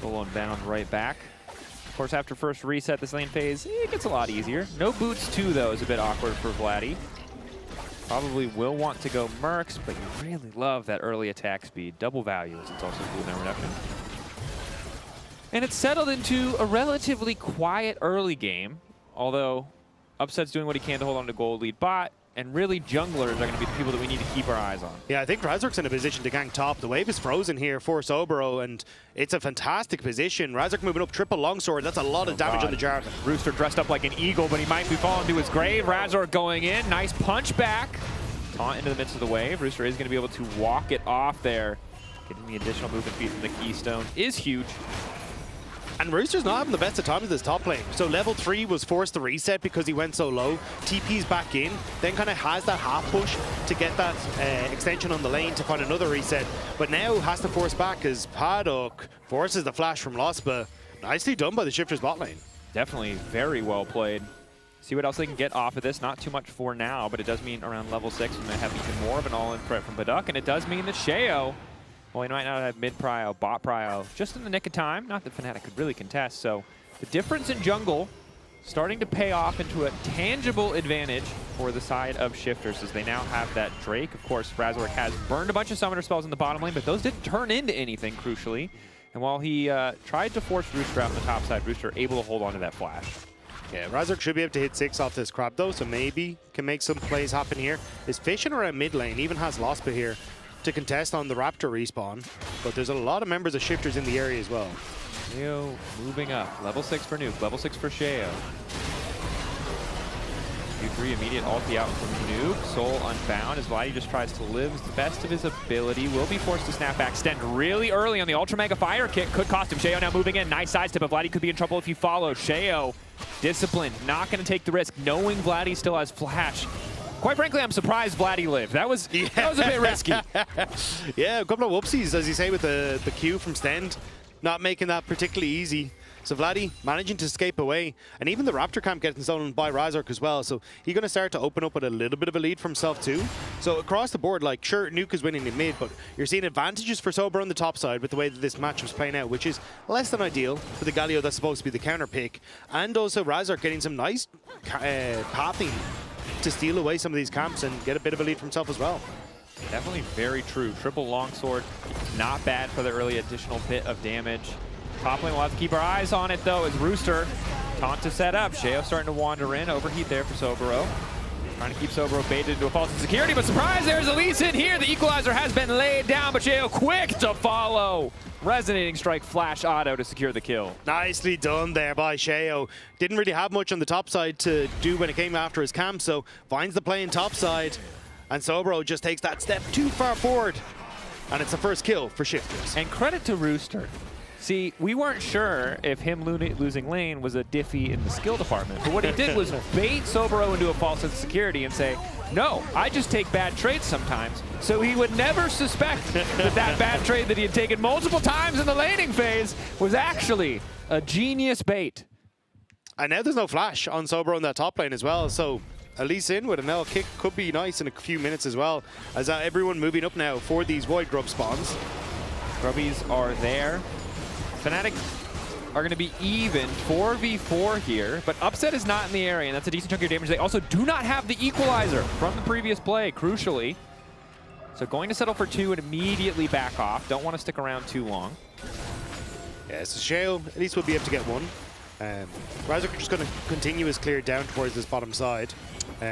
Solo and bound right back. Of course, after first reset this lane phase, it gets a lot easier. No boots too, though, is a bit awkward for Vladdy. Probably will want to go Mercs, but you really love that early attack speed. Double value as it's also cooldown reduction. And it's settled into a relatively quiet early game, although Upset's doing what he can to hold on to gold lead bot, and really junglers are going to be the people that we need to keep our eyes on. Yeah, I think Razork's in a position to gank top. The wave is frozen here for Sobro, and it's a fantastic position. Razork moving up, triple longsword. That's a lot of damage on the Jarvan. Rooster dressed up like an eagle, but he might be falling to his grave. Razork going in. Nice punch back. Taunt into the midst of the wave. Rooster is going to be able to walk it off there. Getting the additional movement speed from the Keystone is huge. And Rooster's not having the best of times with this top lane. So level 3 was forced to reset because he went so low. TP's back in, then kind of has that half push to get that extension on the lane to find another reset. But now has to force back as Paddock forces the flash from Lost, but nicely done by the Shifters bot lane. Definitely very well played. See what else they can get off of this. Not too much for now, but it does mean around level 6 we might have even more of an all-in threat from Paddock, and it does mean that Sheo, well, he might not have mid prio, bot prio, just in the nick of time. Not that Fnatic could really contest. So the difference in jungle starting to pay off into a tangible advantage for the side of Shifters, as they now have that Drake. Of course, Razork has burned a bunch of summoner spells in the bottom lane, but those didn't turn into anything, crucially. And while he tried to force Rooster out on the top side, Rooster able to hold on to that flash. Yeah, Razork should be able to hit 6 off this crab, though, so maybe can make some plays happen here. Is fishing around mid lane, even has Lospa here to contest on the Raptor respawn, but there's a lot of members of Shifters in the area as well. Sheo moving up. Level 6 for Nuke, level 6 for Sheo. Q3 immediate ulti out from Nuke. Soul unbound as Vladdy just tries to live to the best of his ability. Will be forced to snap back. Extend really early on the Ultra Mega Fire kick. Could cost him. Sheo now moving in. Nice sidestep, but Vladdy could be in trouble if he follows. Sheo, disciplined, not going to take the risk, knowing Vladdy still has flash. Quite frankly, I'm surprised Vladdy lived. That was a bit risky. Yeah, a couple of whoopsies, as you say, with the Q from Stend. Not making that particularly easy. So Vladdy managing to escape away. And even the Raptor camp getting stolen by Razork as well. So he's going to start to open up with a little bit of a lead for himself too. So across the board, like, sure, Nuke is winning in mid, but you're seeing advantages for Sober on the top side with the way that this match was playing out, which is less than ideal for the Galio that's supposed to be the counter pick. And also Razork getting some nice pathing to steal away some of these camps and get a bit of a lead for himself as well. Definitely very true. Triple longsword, not bad for the early additional bit of damage. Top lane, we'll have to keep our eyes on it though, as Rooster taunt to set up. Sheo starting to wander in, overheat there for Sobero. Trying to keep Sobero baited into a false insecurity, but surprise, there's Elise in here. The equalizer has been laid down, but Sheo quick to follow. Resonating strike, flash auto to secure the kill. Nicely done there by Sheo. Didn't really have much on the top side to do when it came after his camp, so finds the play in top side. And Sobro just takes that step too far forward. And it's the first kill for Shifters. And credit to Rooster. See, we weren't sure if him losing lane was a diffie in the skill department, but what he did was bait Sobero into a false insecurity and say, No, I just take bad trades sometimes. So he would never suspect that bad trade that he had taken multiple times in the laning phase was actually a genius bait. And now there's no flash on Sobro in that top lane as well, so Elise in with an L kick could be nice in a few minutes as well, as everyone moving up now for these Void Grub spawns. Grubbies are there. Fnatic are going to be even 4v4 here, but Upset is not in the area, and that's a decent chunk of damage. They also do not have the equalizer from the previous play, crucially. So going to settle for 2 and immediately back off. Don't want to stick around too long. Yeah, so Shale at least will be able to get one. Razork just going to continue his clear down towards this bottom side.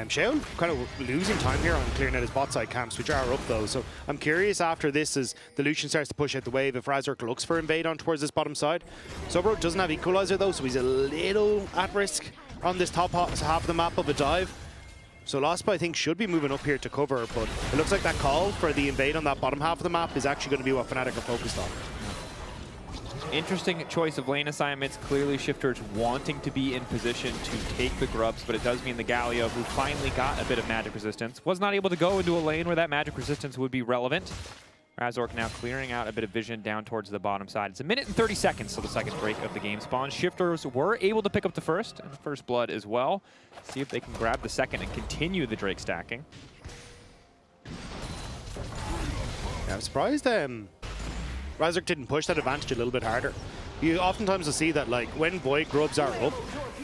Shale kind of losing time here on clearing out his bot side camps, which are up though. So I'm curious after this, as the Lucian starts to push out the wave, if Razork looks for invade on towards this bottom side. Sobro doesn't have equalizer though, so he's a little at risk on this top half of the map of a dive. So Lospa, I think, should be moving up here to cover, but it looks like that call for the invade on that bottom half of the map is actually going to be what Fnatic are focused on. Interesting choice of lane assignments. Clearly Shifters wanting to be in position to take the grubs, but it does mean the Galio, who finally got a bit of magic resistance, was not able to go into a lane where that magic resistance would be relevant. Razork now clearing out a bit of vision down towards the bottom side. It's a minute and 30 seconds till the second break of the game spawn. Shifters were able to pick up the first, and the first blood as well. See if they can grab the second and continue the Drake stacking. Yeah, I'm surprised Razork didn't push that advantage a little bit harder. You oftentimes will see that, like, when Void Grubs are up,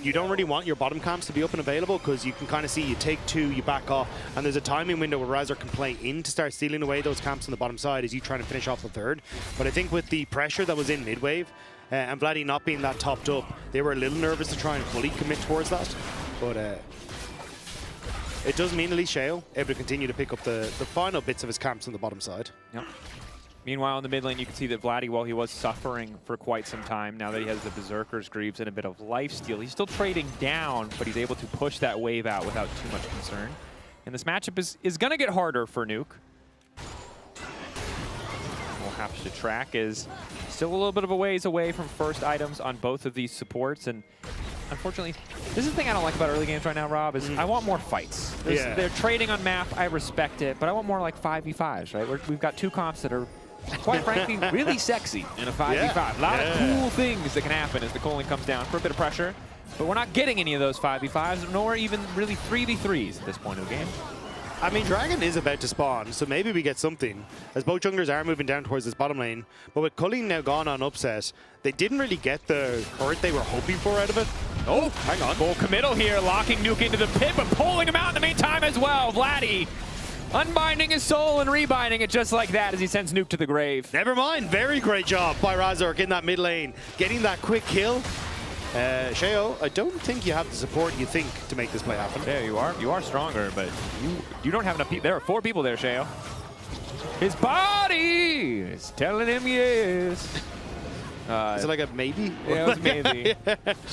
you don't really want your bottom camps to be up and available, because you can kind of see you take 2, you back off, and there's a timing window where Razork can play in to start stealing away those camps on the bottom side as you trying to finish off the third. But I think with the pressure that was in mid-wave, and Vladdy not being that topped up, they were a little nervous to try and fully commit towards that. But it does mean at least Shale able to continue to pick up the final bits of his camps on the bottom side. Yep. Meanwhile, in the mid lane, you can see that Vladdy, while he was suffering for quite some time, now that he has the Berserker's Greaves and a bit of lifesteal, he's still trading down, but he's able to push that wave out without too much concern. And this matchup is going to get harder for Nuke. We'll have to track is still a little bit of a ways away from first items on both of these supports, and unfortunately, this is the thing I don't like about early games right now, Rob, is I want more fights. They're trading on map, I respect it, but I want more like 5v5s, right? We've got 2 comps that are, quite frankly, really sexy in a 5v5. A lot of cool things that can happen as the Colin comes down for a bit of pressure, but we're not getting any of those 5v5s, nor even really 3v3s at this point of the game. I mean, Dragon is about to spawn, so maybe we get something, as both junglers are moving down towards this bottom lane. But with Culling now gone on upset, they didn't really get the hurt they were hoping for out of it. Oh, hang on. Full committal here, locking Nuke into the pit, but pulling him out in the meantime as well. Vladdy unbinding his soul and rebinding it just like that as he sends Nuke to the grave. Never mind, very great job by Razork in that mid lane, getting that quick kill. Sheo, I don't think you have the support you think to make this play happen. There you are. You are stronger, but you don't have enough people. There are 4 people there, Sheo. His body is telling him yes. Is it like a maybe? Yeah, it was maybe.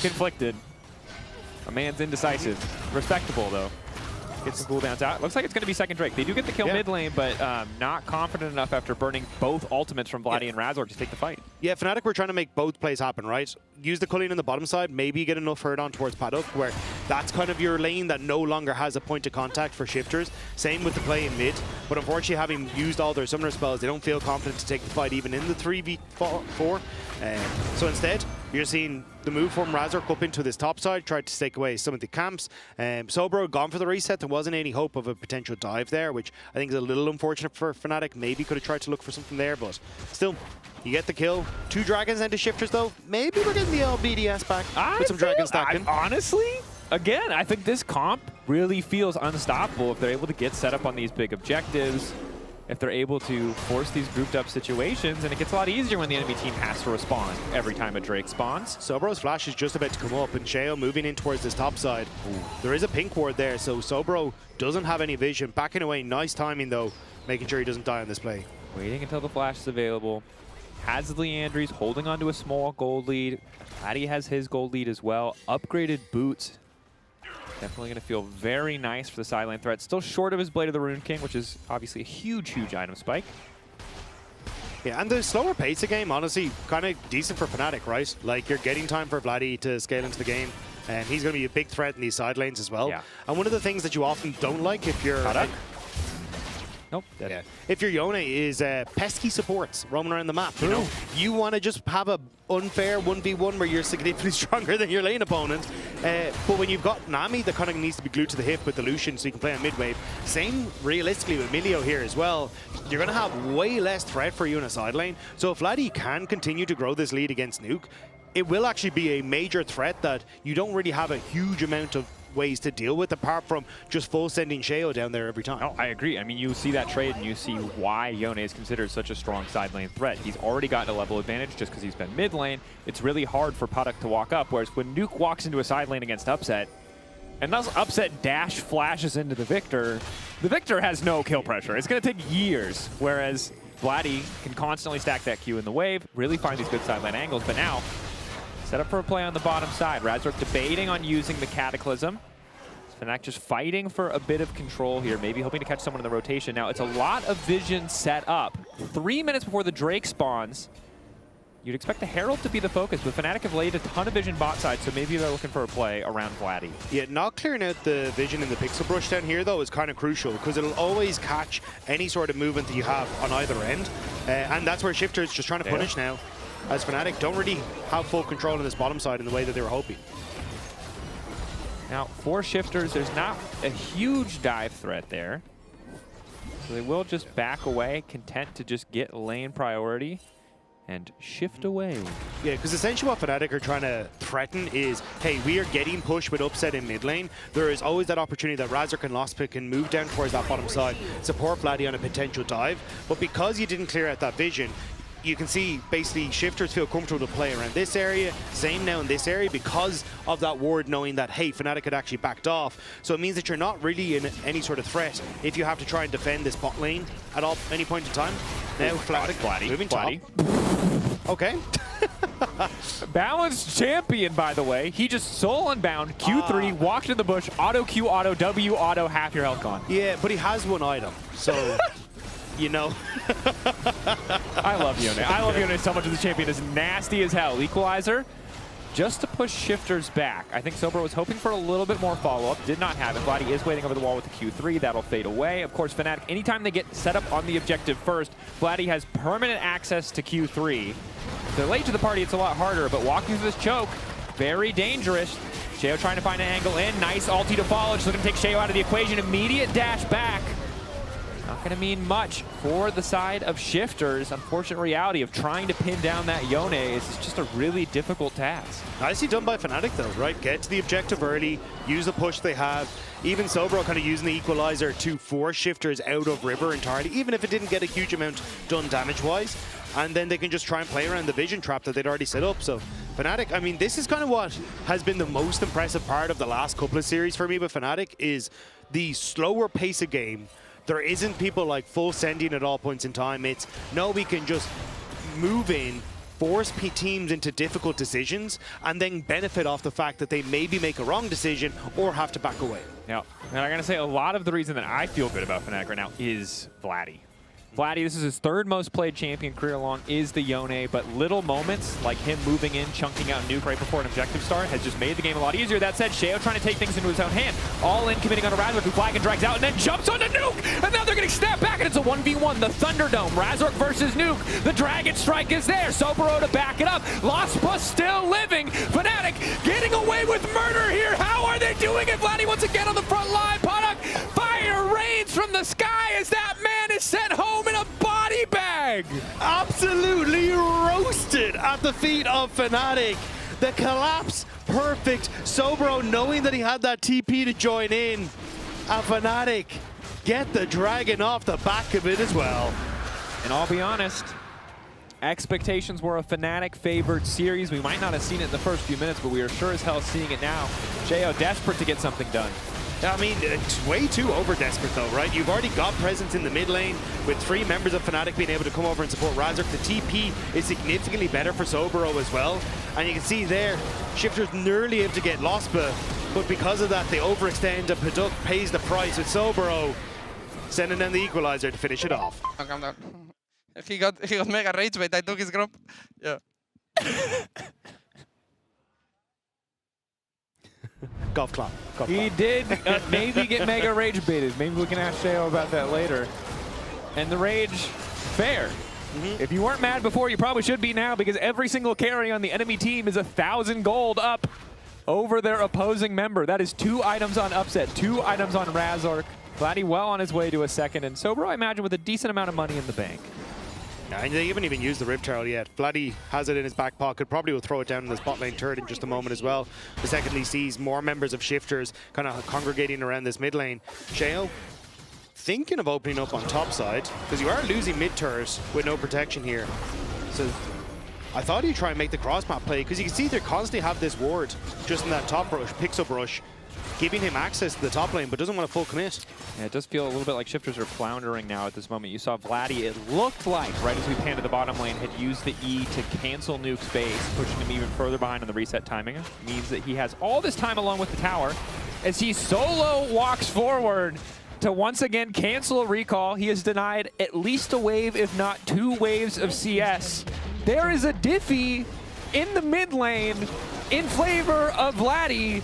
Conflicted. A man's indecisive. Respectable, though. Get some cooldowns out. Looks like it's going to be second Drake. They do get the kill mid lane, but not confident enough after burning both ultimates from Vladdy and Razork to take the fight. Yeah, Fnatic were trying to make both plays happen, right? Use the Culling on the bottom side, maybe get enough hurt on towards Paddock, where that's kind of your lane that no longer has a point of contact for Shifters. Same with the play in mid, but unfortunately having used all their summoner spells, they don't feel confident to take the fight even in the 3v4. So instead, you're seeing the move from Razork up into this top side, tried to take away some of the camps. Sobro gone for the reset. There wasn't any hope of a potential dive there, which I think is a little unfortunate for Fnatic. Maybe could have tried to look for something there, but still, you get the kill. 2 dragons into Shifters though. Maybe we're getting the LBDS back with some dragon stacking. Honestly, again, I think this comp really feels unstoppable if they're able to get set up on these big objectives, if they're able to force these grouped up situations, and it gets a lot easier when the enemy team has to respond every time a Drake spawns. Sobro's flash is just about to come up, and Sheo moving in towards this top side. There is a pink ward there, so Sobro doesn't have any vision. Backing away, nice timing though, making sure he doesn't die on this play. Waiting until the flash is available. Has the Leandries holding onto a small gold lead. Vladdy has his gold lead as well. Upgraded boots. Definitely going to feel very nice for the sideline threat. Still short of his Blade of the Rune King, which is obviously a huge, huge item spike. Yeah, and the slower pace of game, honestly, kind of decent for Fnatic, right? Like, you're getting time for Vladdy to scale into the game, and he's going to be a big threat in these side lanes as well. Yeah. And one of the things that you often don't like if you're... Nope. Yeah. If your Yone is pesky supports roaming around the map, you know, you want to just have a unfair 1v1 where you're significantly stronger than your lane opponent. But when you've got Nami that kind of needs to be glued to the hip with the Lucian so you can play on mid-wave, same realistically with Milio here as well, you're going to have way less threat for you in a side lane. So if Vladdy can continue to grow this lead against Nuke, it will actually be a major threat that you don't really have a huge amount of ways to deal with apart from just full sending Sheo down there every time. No, I agree. I mean, you see that trade and you see why Yone is considered such a strong side lane threat. He's already gotten a level advantage just because he's been mid lane. It's really hard for Paddock to walk up, whereas when Nuke walks into a side lane against Upset, and thus Upset dash flashes into the Victor has no kill pressure. It's going to take years, whereas Vladdy can constantly stack that Q in the wave, really find these good side lane angles, but now set up for a play on the bottom side. Razork debating on using the Cataclysm. Fnatic just fighting for a bit of control here, maybe hoping to catch someone in the rotation. Now, it's a lot of vision set up. 3 minutes before the Drake spawns, you'd expect the Herald to be the focus, but Fnatic have laid a ton of vision bot side, so maybe they're looking for a play around Vladdy. Yeah, not clearing out the vision in the pixel brush down here, though, is kind of crucial, because it'll always catch any sort of movement that you have on either end. And that's where Shifter's just trying to punish now, as Fnatic don't really have full control on this bottom side in the way that they were hoping. Now, for Shifters, there's not a huge dive threat there. So they will just back away, content to just get lane priority and shift away. Yeah, because essentially what Fnatic are trying to threaten is, hey, we are getting pushed with Upset in mid lane. There is always that opportunity that Razork and Lostpick can move down towards that bottom side, support Vladdy on a potential dive. But because you didn't clear out that vision, you can see basically Shifters feel comfortable to play around this area, same now in this area because of that ward knowing that, hey, Fnatic had actually backed off. So it means that you're not really in any sort of threat if you have to try and defend this bot lane at any point in time. Now Vladdy moving top. Okay. Balanced champion, by the way. He just soul unbound, Q3, walked in the bush, auto Q, auto W, auto, half your health gone. Yeah, but he has one item, so... You know. I love Yone. I love Yone so much as the champion. Is nasty as hell. Equalizer, just to push Shifters back. I think Sobro was hoping for a little bit more follow-up. Did not have it. Vladdy is waiting over the wall with the Q3. That'll fade away. Of course, Fnatic, anytime they get set up on the objective first, Vladdy has permanent access to Q3. If they're late to the party, it's a lot harder, but walking through this choke, very dangerous. Sheo trying to find an angle in. Nice ulti to follow. Just looking to take Sheo out of the equation. Immediate dash back. Not going to mean much for the side of Shifters. Unfortunate reality of trying to pin down that Yone is just a really difficult task. Nicely done by Fnatic though, right? Get to the objective early, use the push they have. Even Sobro kind of using the equalizer to force Shifters out of River entirely, even if it didn't get a huge amount done damage-wise. And then they can just try and play around the vision trap that they'd already set up. So Fnatic, I mean, this is kind of what has been the most impressive part of the last couple of series for me with Fnatic is the slower pace of game. There isn't people like full sending at all points in time. It's, no, we can just move in, force teams into difficult decisions, and then benefit off the fact that they maybe make a wrong decision or have to back away. Yeah, and I'm going to say a lot of the reason that I feel good about Fnatic right now is Vladdy. Vladdy, this is his third most played champion career long, is the Yone, but little moments like him moving in, chunking out Nuke right before an objective start has just made the game a lot easier. That said, Sheo trying to take things into his own hand. All in, committing on a Razork who flag and drags out and then jumps onto Nuke! And now they're getting snapped back and it's a 1v1. The Thunderdome, Razork versus Nuke. The Dragon Strike is there. Sobro to back it up. Lostpa still living. Fnatic getting away with murder here. How are they doing it? Vladdy once again on the front line. Paddock, fire rains from the sky as that man is sent home in a body bag. Absolutely roasted at the feet of Fnatic. The collapse, perfect. Sobro knowing that he had that TP to join in. And Fnatic get the dragon off the back of it as well. And I'll be honest, expectations were a Fnatic favored series. We might not have seen it in the first few minutes, but we are sure as hell seeing it now. Sheo desperate to get something done. I mean, it's way too over-desperate though, right? You've already got presence in the mid lane with 3 members of Fnatic being able to come over and support Razork. The TP is significantly better for Sobro as well. And you can see there, Shifter's nearly able to get Lostpa, but because of that, they overextend and Paduk pays the price with Sobro, sending down the equalizer to finish it off. He got mega rage bait. I took his grump. Yeah. Golf clap. He did maybe get mega rage baited. Maybe we can ask Sheo about that later. And the rage, fair. If you weren't mad before, you probably should be now, because every single carry on the enemy team is 1,000 gold up over their opposing member. That is 2 items on Upset, 2 items on Razork. Vladdy well on his way to a second, and Sobro, I imagine, with a decent amount of money in the bank. And they haven't even used the Rip Turtle yet. Vladdy has it in his back pocket, probably will throw it down in the spot lane turret in just a moment as well. The secondly sees more members of Shifters kind of congregating around this mid lane. Sheo thinking of opening up on top side, because you are losing mid turret with no protection here. So I thought he'd try and make the cross map play, because you can see they constantly have this ward just in that top rush, picks up rush, giving him access to the top lane, but doesn't want to full commit. Yeah, it does feel a little bit like Shifters are floundering now at this moment. You saw Vladdy, it looked like, right as we panned to the bottom lane, had used the E to cancel Nuke's base, pushing him even further behind on the reset timing. Means that he has all this time along with the tower as he solo walks forward to once again cancel a recall. He has denied at least a wave, if not 2 waves of CS. There is a Diffie in the mid lane in favor of Vladdy.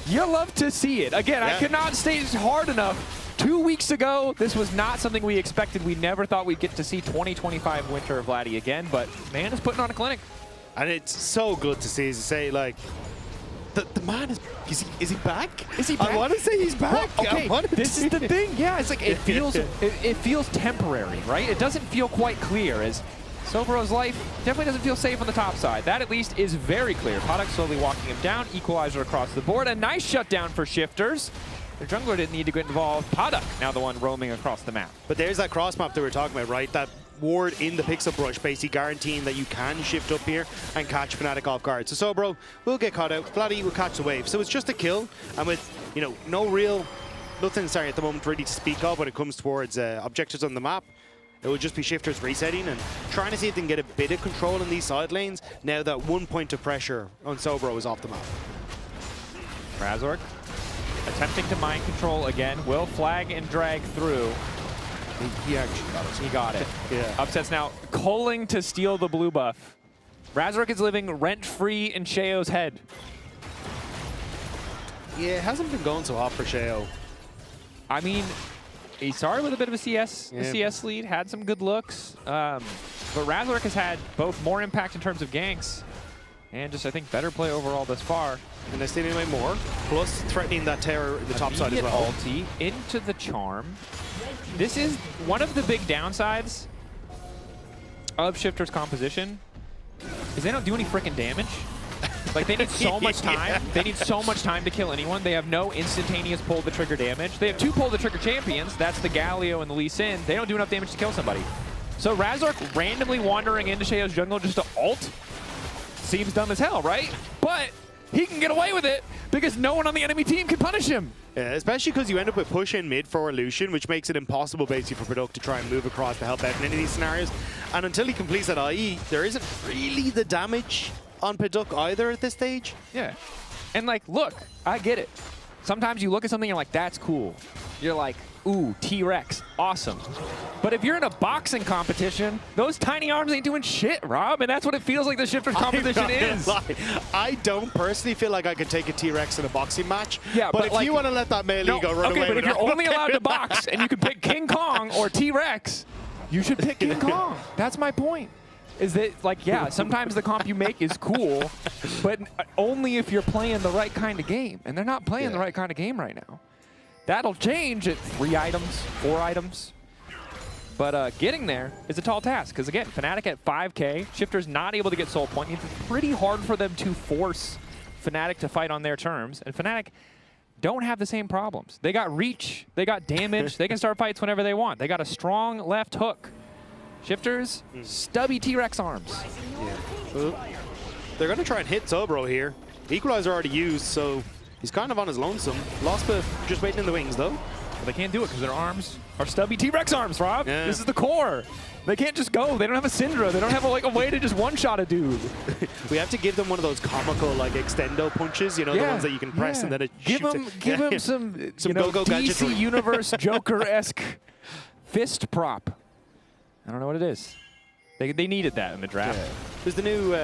You love to see it. Again, I could not state it hard enough. 2 weeks ago, this was not something we expected. We never thought we'd get to see 2025 winter of Vladdy again, but man is putting on a clinic. And it's so good to see, as you say, like, the man is he back? Is he back? I want to say he's back. Well, okay, this is the thing. Yeah, it's like it feels temporary, right? It doesn't feel quite clear as Sobro's life definitely doesn't feel safe on the top side. That at least is very clear. Podok slowly walking him down, equalizer across the board. A nice shutdown for Shifters. Their jungler didn't need to get involved. Podok now the one roaming across the map. But there's that cross map that we're talking about, right? That ward in the picks-up rush, basically guaranteeing that you can shift up here and catch Fnatic off guard. So Sobro will get caught out. Vladdy will catch the wave. So it's just a kill, and with, you know, nothing sorry at the moment really to speak of when it comes towards objectives on the map. It would just be Shifters resetting and trying to see if they can get a bit of control in these side lanes now that 1 point of pressure on Sobro is off the map. Razork attempting to mind control again. Will flag and drag through. He actually got it. He got it. Yeah. Upset's now calling to steal the blue buff. Razork is living rent-free in Sheo's head. Yeah, it hasn't been going so hot for Sheo. I mean, he started with a bit of a CS lead, had some good looks, but Razork has had both more impact in terms of ganks and just, I think, better play overall thus far. And they're stealing away more, plus threatening that tower in the top side as well. Ulti into the charm. This is one of the big downsides of Shifter's composition, is they don't do any freaking damage. Like, they need so much time. They need so much time to kill anyone. They have no instantaneous pull-the-trigger damage. They have 2 pull-the-trigger champions. That's the Galio and the Lee Sin. They don't do enough damage to kill somebody. So Razork randomly wandering into Sheo's jungle just to ult seems dumb as hell, right? But he can get away with it because no one on the enemy team can punish him. Yeah, especially because you end up with push in mid for Lucian, which makes it impossible basically for Podok to try and move across to help out in any of these scenarios. And until he completes that IE, there isn't really the damage on Podok either at this stage. Yeah. And like, look, I get it. Sometimes you look at something and you're like, that's cool. You're like, ooh, T-Rex, awesome. But if you're in a boxing competition, those tiny arms ain't doing shit, Rob, and that's what it feels like the Shifter's composition is. I don't personally feel like I could take a T-Rex in a boxing match. Yeah, but if like, you want to let that melee go run away but with if it, you're only allowed to box and you can pick King Kong or T-Rex, you should pick King Kong. That's my point. Is that, like, yeah, sometimes the comp you make is cool, but only if you're playing the right kind of game. And they're not playing the right kind of game right now. That'll change at 3 items, 4 items. But getting there is a tall task. Because, again, Fnatic at 5K, Shifter's not able to get Soul Point. It's pretty hard for them to force Fnatic to fight on their terms. And Fnatic don't have the same problems. They got reach. They got damage. They can start fights whenever they want. They got a strong left hook. Shifters, stubby T-Rex arms. Yeah. They're going to try and hit Sobro here. Equalizer already used, so he's kind of on his lonesome. Lospa just waiting in the wings, though. But they can't do it because their arms are stubby T-Rex arms, Rob. Yeah. This is the core. They can't just go. They don't have a Syndra. They don't have a way to just one-shot a dude. We have to give them one of those comical, like, extendo punches, you know, the ones that you can press and then it give him some go-go DC gadgetry. Universe Joker-esque fist prop. I don't know what it is. They needed that in the draft. Yeah. There's the new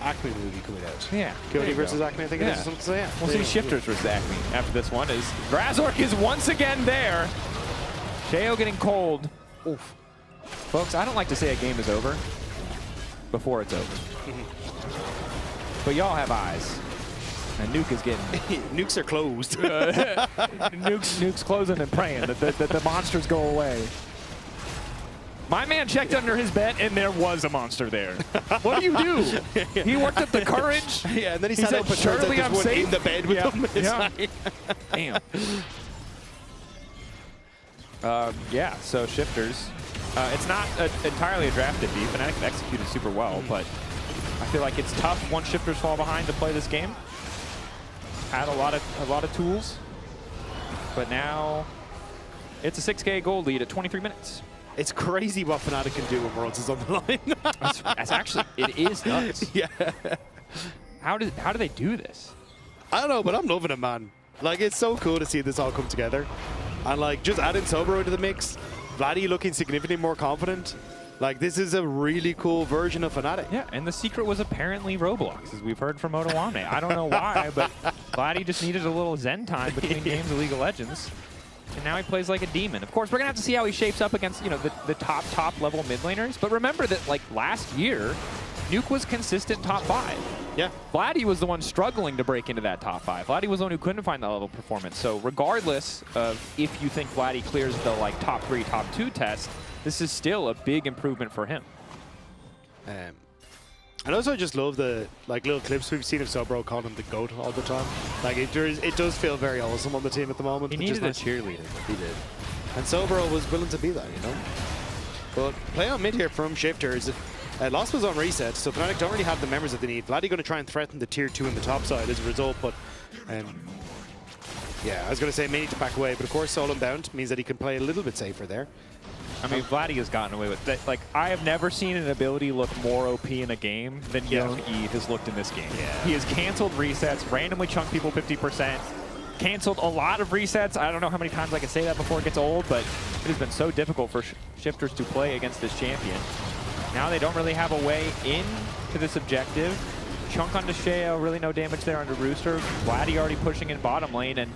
Acme movie coming out. Yeah. Cody versus Acme, I think it is. Or something. So yeah. We'll see Shifters versus Acme after this one. As Razork is once again there. Sheo getting cold. Oof. Folks, I don't like to say a game is over before it's over. But y'all have eyes. And Nuke is getting... Nukes are closed. Nuke's closing and praying that the monsters go away. My man checked under his bed, and there was a monster there. What do you do? He worked up the courage. Yeah, and then he said, up and "Surely I'm safe." in the bed with him. Damn. Yeah, so Shifters. It's not entirely a draft defeat. Fnatic executed super well, but I feel like it's tough once Shifters fall behind to play this game. Had a lot of tools, but now it's a 6K gold lead at 23 minutes. It's crazy what Fnatic can do when Worlds is on the line. That's actually, it is nuts. Yeah. How do they do this? I don't know, but I'm loving it, man. Like, it's so cool to see this all come together. And like, just adding Sobro into the mix, Vladdy looking significantly more confident. Like, this is a really cool version of Fnatic. Yeah, and the secret was apparently Roblox, as we've heard from Otowane. I don't know why, but Vladdy just needed a little zen time between games of League of Legends. And now he plays like a demon. Of course, we're going to have to see how he shapes up against, you know, the top level mid laners. But remember that, like, last year, Nuke was consistent top 5. Yeah. Vladdy was the one struggling to break into that top 5. Vladdy was the one who couldn't find that level of performance. So regardless of if you think Vladdy clears the, like, top 3, top 2 test, this is still a big improvement for him. And also, I just love the little clips we've seen of Sobro calling him the GOAT all the time. Like, it does feel very awesome on the team at the moment. He needed a cheerleader. He did. And Sobro was willing to be that, you know? But play on mid here from Shifters. Lost was on reset, so Fnatic don't really have the members that they need. Vladdy going to try and threaten the tier 2 in the top side as a result, but yeah, I was going to say may need to back away, but of course Soul Unbound means that he can play a little bit safer there. I mean, Vladdy has gotten away with that. Like, I have never seen an ability look more OP in a game than Young Eve has looked in this game. Yeah. He has canceled resets, randomly chunked people 50%, canceled a lot of resets. I don't know how many times I can say that before it gets old, but it has been so difficult for Shifters to play against this champion. Now they don't really have a way into this objective. Chunk onto Sheo, really no damage there under Rooster. Vladdy already pushing in bottom lane, and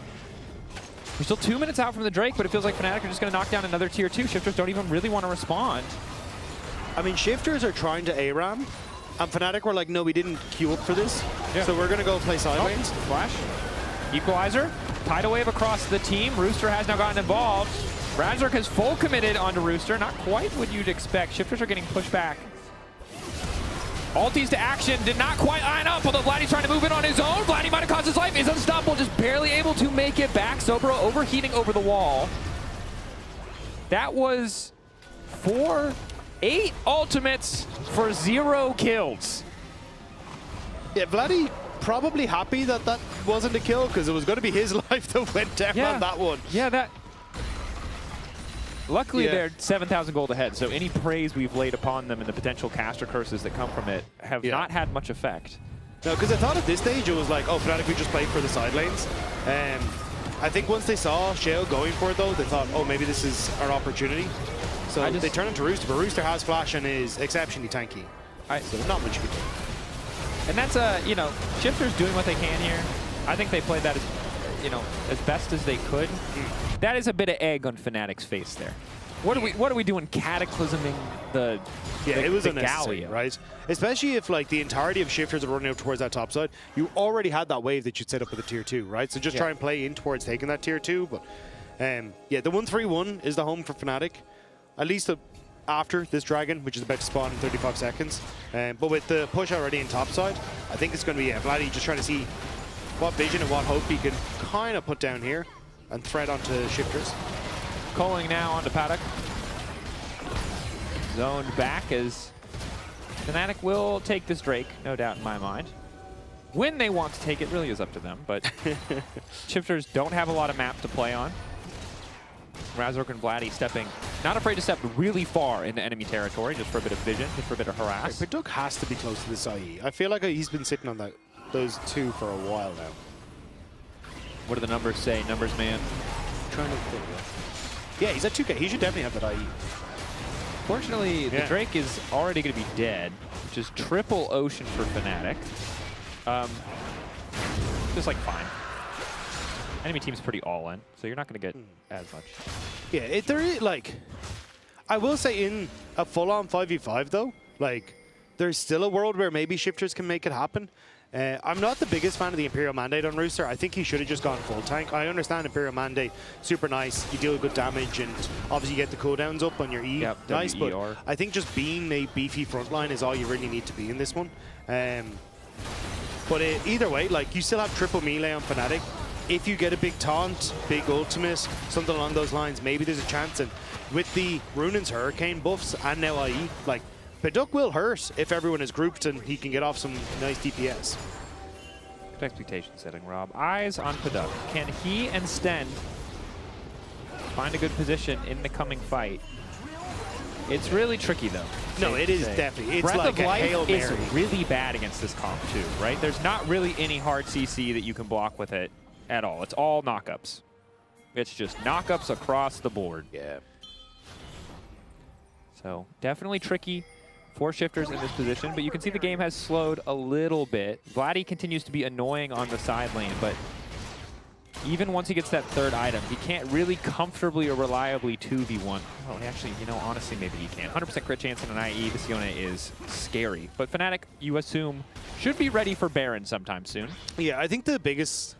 we're still 2 minutes out from the Drake, but it feels like Fnatic are just going to knock down another tier 2. Shifters don't even really want to respond. I mean, Shifters are trying to ARAM, and Fnatic were like, no, we didn't queue up for this, so we're going to go play side lanes. Flash. Equalizer. Tidal wave across the team. Rooster has now gotten involved. Razork has full committed onto Rooster. Not quite what you'd expect. Shifters are getting pushed back. Ultis to action, did not quite line up, although Vladdy's trying to move in on his own. Vladdy might have cost his life, is unstoppable, just barely able to make it back. Sobro overheating over the wall. That was 8 ultimates for 0 kills. Yeah, Vladdy probably happy that that wasn't a kill, because it was going to be his life that went down on that one. Yeah, that... Luckily, they're 7,000 gold ahead, so any praise we've laid upon them and the potential caster curses that come from it have not had much effect. No, because I thought at this stage it was like, oh, Fnatic, we just played for the side lanes. I think once they saw Sheo going for it, though, they thought, oh, maybe this is our opportunity. So they turn into Rooster, but Rooster has flash and is exceptionally tanky. So not much you can do. And that's, you know, Shifters doing what they can here. I think they played that as, you know, as best as they could. That is a bit of egg on Fnatic's face there. What are we doing cataclysming the it was the unnecessary, Gallia? right? Especially if like the entirety of Shifters are running out towards that top side. You already had that wave that you'd set up with the tier 2, right? So just try and play in towards taking that tier 2. But yeah, the 1-3-1 is the home for Fnatic. At least after this dragon, which is about to spawn in 35 seconds. But with the push already in top side, I think it's going to be Vladdy just trying to see what vision and what hope he can kind of put down here and thread onto Shifters. Calling now onto Paddock. Zoned back as Fnatic will take this Drake, no doubt in my mind. When they want to take it really is up to them, but Shifters don't have a lot of map to play on. Razork and Vladdy stepping, not afraid to step really far into enemy territory, just for a bit of vision, just for a bit of harass. But Duck has to be close to this IE. I feel like he's been sitting on those 2 for a while now. What do the numbers say, numbers man? Trying to think. Yeah, he's at 2K. He should definitely have that IE. Fortunately, the Drake is already going to be dead, which is triple ocean for Fnatic. Just like fine. Enemy team's pretty all in, so you're not going to get as much. Yeah, there is like, I will say in a full-on 5v5 though, like there's still a world where maybe Shifters can make it happen. I'm not the biggest fan of the Imperial Mandate on Rooster. I think he should have just gone full tank. I understand Imperial Mandate, super nice. You deal good damage and obviously you get the cooldowns up on your E. Yep, nice, but WER. I think just being a beefy frontline is all you really need to be in this one. But either way, like you still have triple melee on Fnatic. If you get a big taunt, big ultimate, something along those lines, maybe there's a chance. And with the Runin's Hurricane buffs and now IE, like Paduk will hurt if everyone is grouped and he can get off some nice DPS. Good expectation setting, Rob. Eyes on Paduk. Can he and Sten find a good position in the coming fight? It's really tricky though. No, it is definitely. It's Breath like of a Life Hail is Mary. really bad against this comp too, right? There's not really any hard CC that you can block with it at all. It's all knockups. It's just knockups across the board. Yeah. So definitely tricky for Shifters in this position, but you can see the game has slowed a little bit. Vladdy continues to be annoying on the side lane, but even once he gets that third item, he can't really comfortably or reliably 2v1. Oh, actually, you know, honestly, maybe he can. 100% crit chance in an IE. This Yone is scary. But Fnatic, you assume, should be ready for Baron sometime soon. Yeah, I think the biggest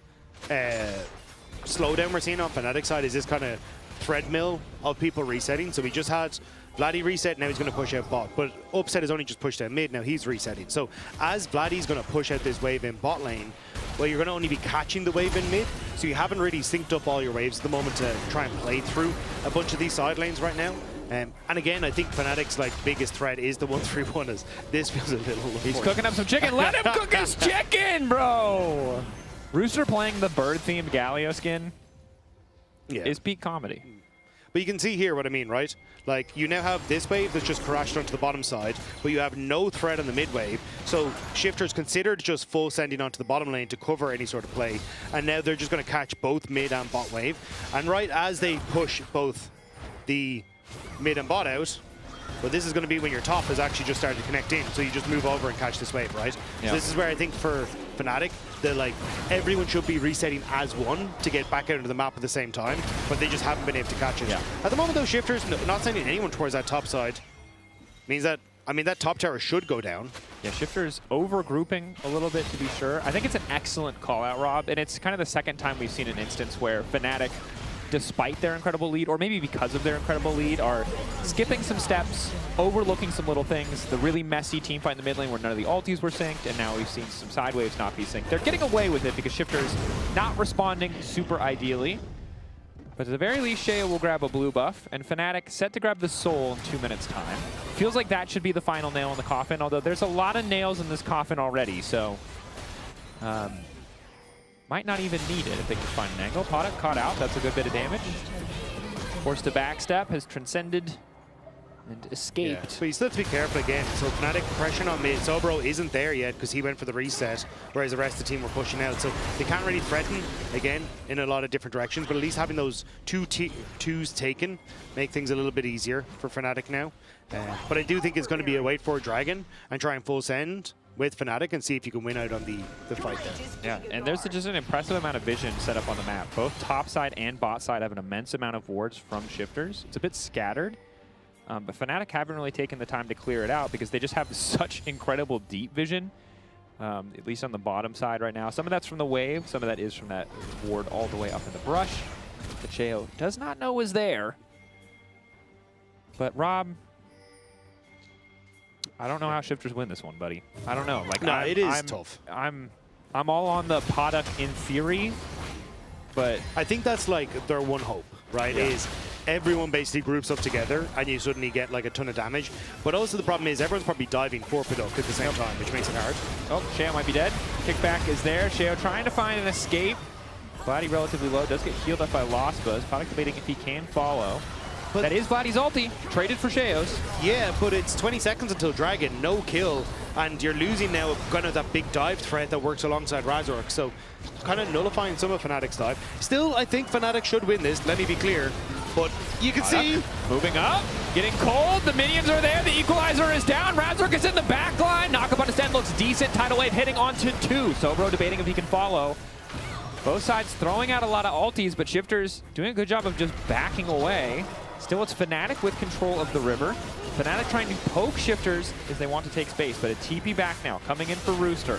slowdown we're seeing on Fnatic side is this kind of treadmill of people resetting. So we just had Vladdy reset, now he's going to push out bot. But Upset has only just pushed out mid, now he's resetting. So as Vladdy's going to push out this wave in bot lane, well, you're going to only be catching the wave in mid, so you haven't really synced up all your waves at the moment to try and play through a bunch of these side lanes right now. And again, I think Fnatic's like biggest threat is the 1-3-1 as this feels a little... He's cooking up some chicken. Let him cook his chicken, bro! Rooster playing the bird-themed Galio skin is peak comedy. But you can see here what I mean, right? Like, you now have this wave that's just crashed onto the bottom side, but you have no threat on the mid wave. So Shifters considered just full sending onto the bottom lane to cover any sort of play. And now they're just going to catch both mid and bot wave. And right as they push both the mid and bot out, well, this is going to be when your top has actually just started to connect in. So you just move over and catch this wave, right? Yeah. So this is where I think for Fnatic, that like everyone should be resetting as one to get back out of the map at the same time, but they just haven't been able to catch it. Yeah. At the moment, though, Shifters not sending anyone towards that top side means that, I mean, that top tower should go down. Yeah, Shifters over-grouping a little bit, to be sure. I think it's an excellent call-out, Rob, and it's kind of the second time we've seen an instance where Fnatic, despite their incredible lead, or maybe because of their incredible lead, are skipping some steps, overlooking some little things. The really messy team fight in the mid lane where none of the ultis were synced, and now we've seen some side waves not be synced. They're getting away with it because Shifters not responding super ideally. But at the very least, Shea will grab a blue buff, and Fnatic set to grab the soul in 2 minutes' time. Feels like that should be the final nail in the coffin, although there's a lot of nails in this coffin already, so might not even need it if they can find an angle. Product caught out, that's a good bit of damage. Forced to backstep, has transcended and escaped. Yeah. So you still have to be careful again. So Fnatic pressure on mid. Sobro isn't there yet because he went for the reset, whereas the rest of the team were pushing out. So they can't really threaten, again, in a lot of different directions, but at least having those twos taken make things a little bit easier for Fnatic now. But I do think it's going to be a wait for a dragon and try and full send with Fnatic and see if you can win out on the fight there. Yeah, and there's just an impressive amount of vision set up on the map. Both top side and bot side have an immense amount of wards from Shifters. It's a bit scattered, but Fnatic haven't really taken the time to clear it out because they just have such incredible deep vision, at least on the bottom side right now. Some of that's from the wave, some of that is from that ward all the way up in the brush that Cheo does not know is there. But Rob, I don't know how Shifters win this one, buddy. I don't know. Like, no, it is tough. I'm all on the product in theory, but I think that's like their one hope, right? Yeah. Is everyone basically groups up together and you suddenly get like a ton of damage. But also the problem is everyone's probably diving for Paduk at the same time, which makes it hard. Oh, Sheo might be dead. Kickback is there. Sheo trying to find an escape. Vladdy relatively low. Does get healed up by Lost Buzz. Product debating if he can follow. But that is Vladdy's ulti, traded for Sheo's. Yeah, but it's 20 seconds until Dragon, no kill, and you're losing now kind of that big dive threat that works alongside Razork, so kind of nullifying some of Fnatic's dive. Still, I think Fnatic should win this, let me be clear. But you can see... Moving up, getting cold, the minions are there, the equalizer is down, Razork is in the back line, knock up on his end looks decent, tidal wave hitting onto 2. Sobro debating if he can follow. Both sides throwing out a lot of ultis, but Shifters doing a good job of just backing away. Still, it's Fnatic with control of the river. Fnatic trying to poke Shifters as they want to take space, but a TP back now, coming in for Rooster.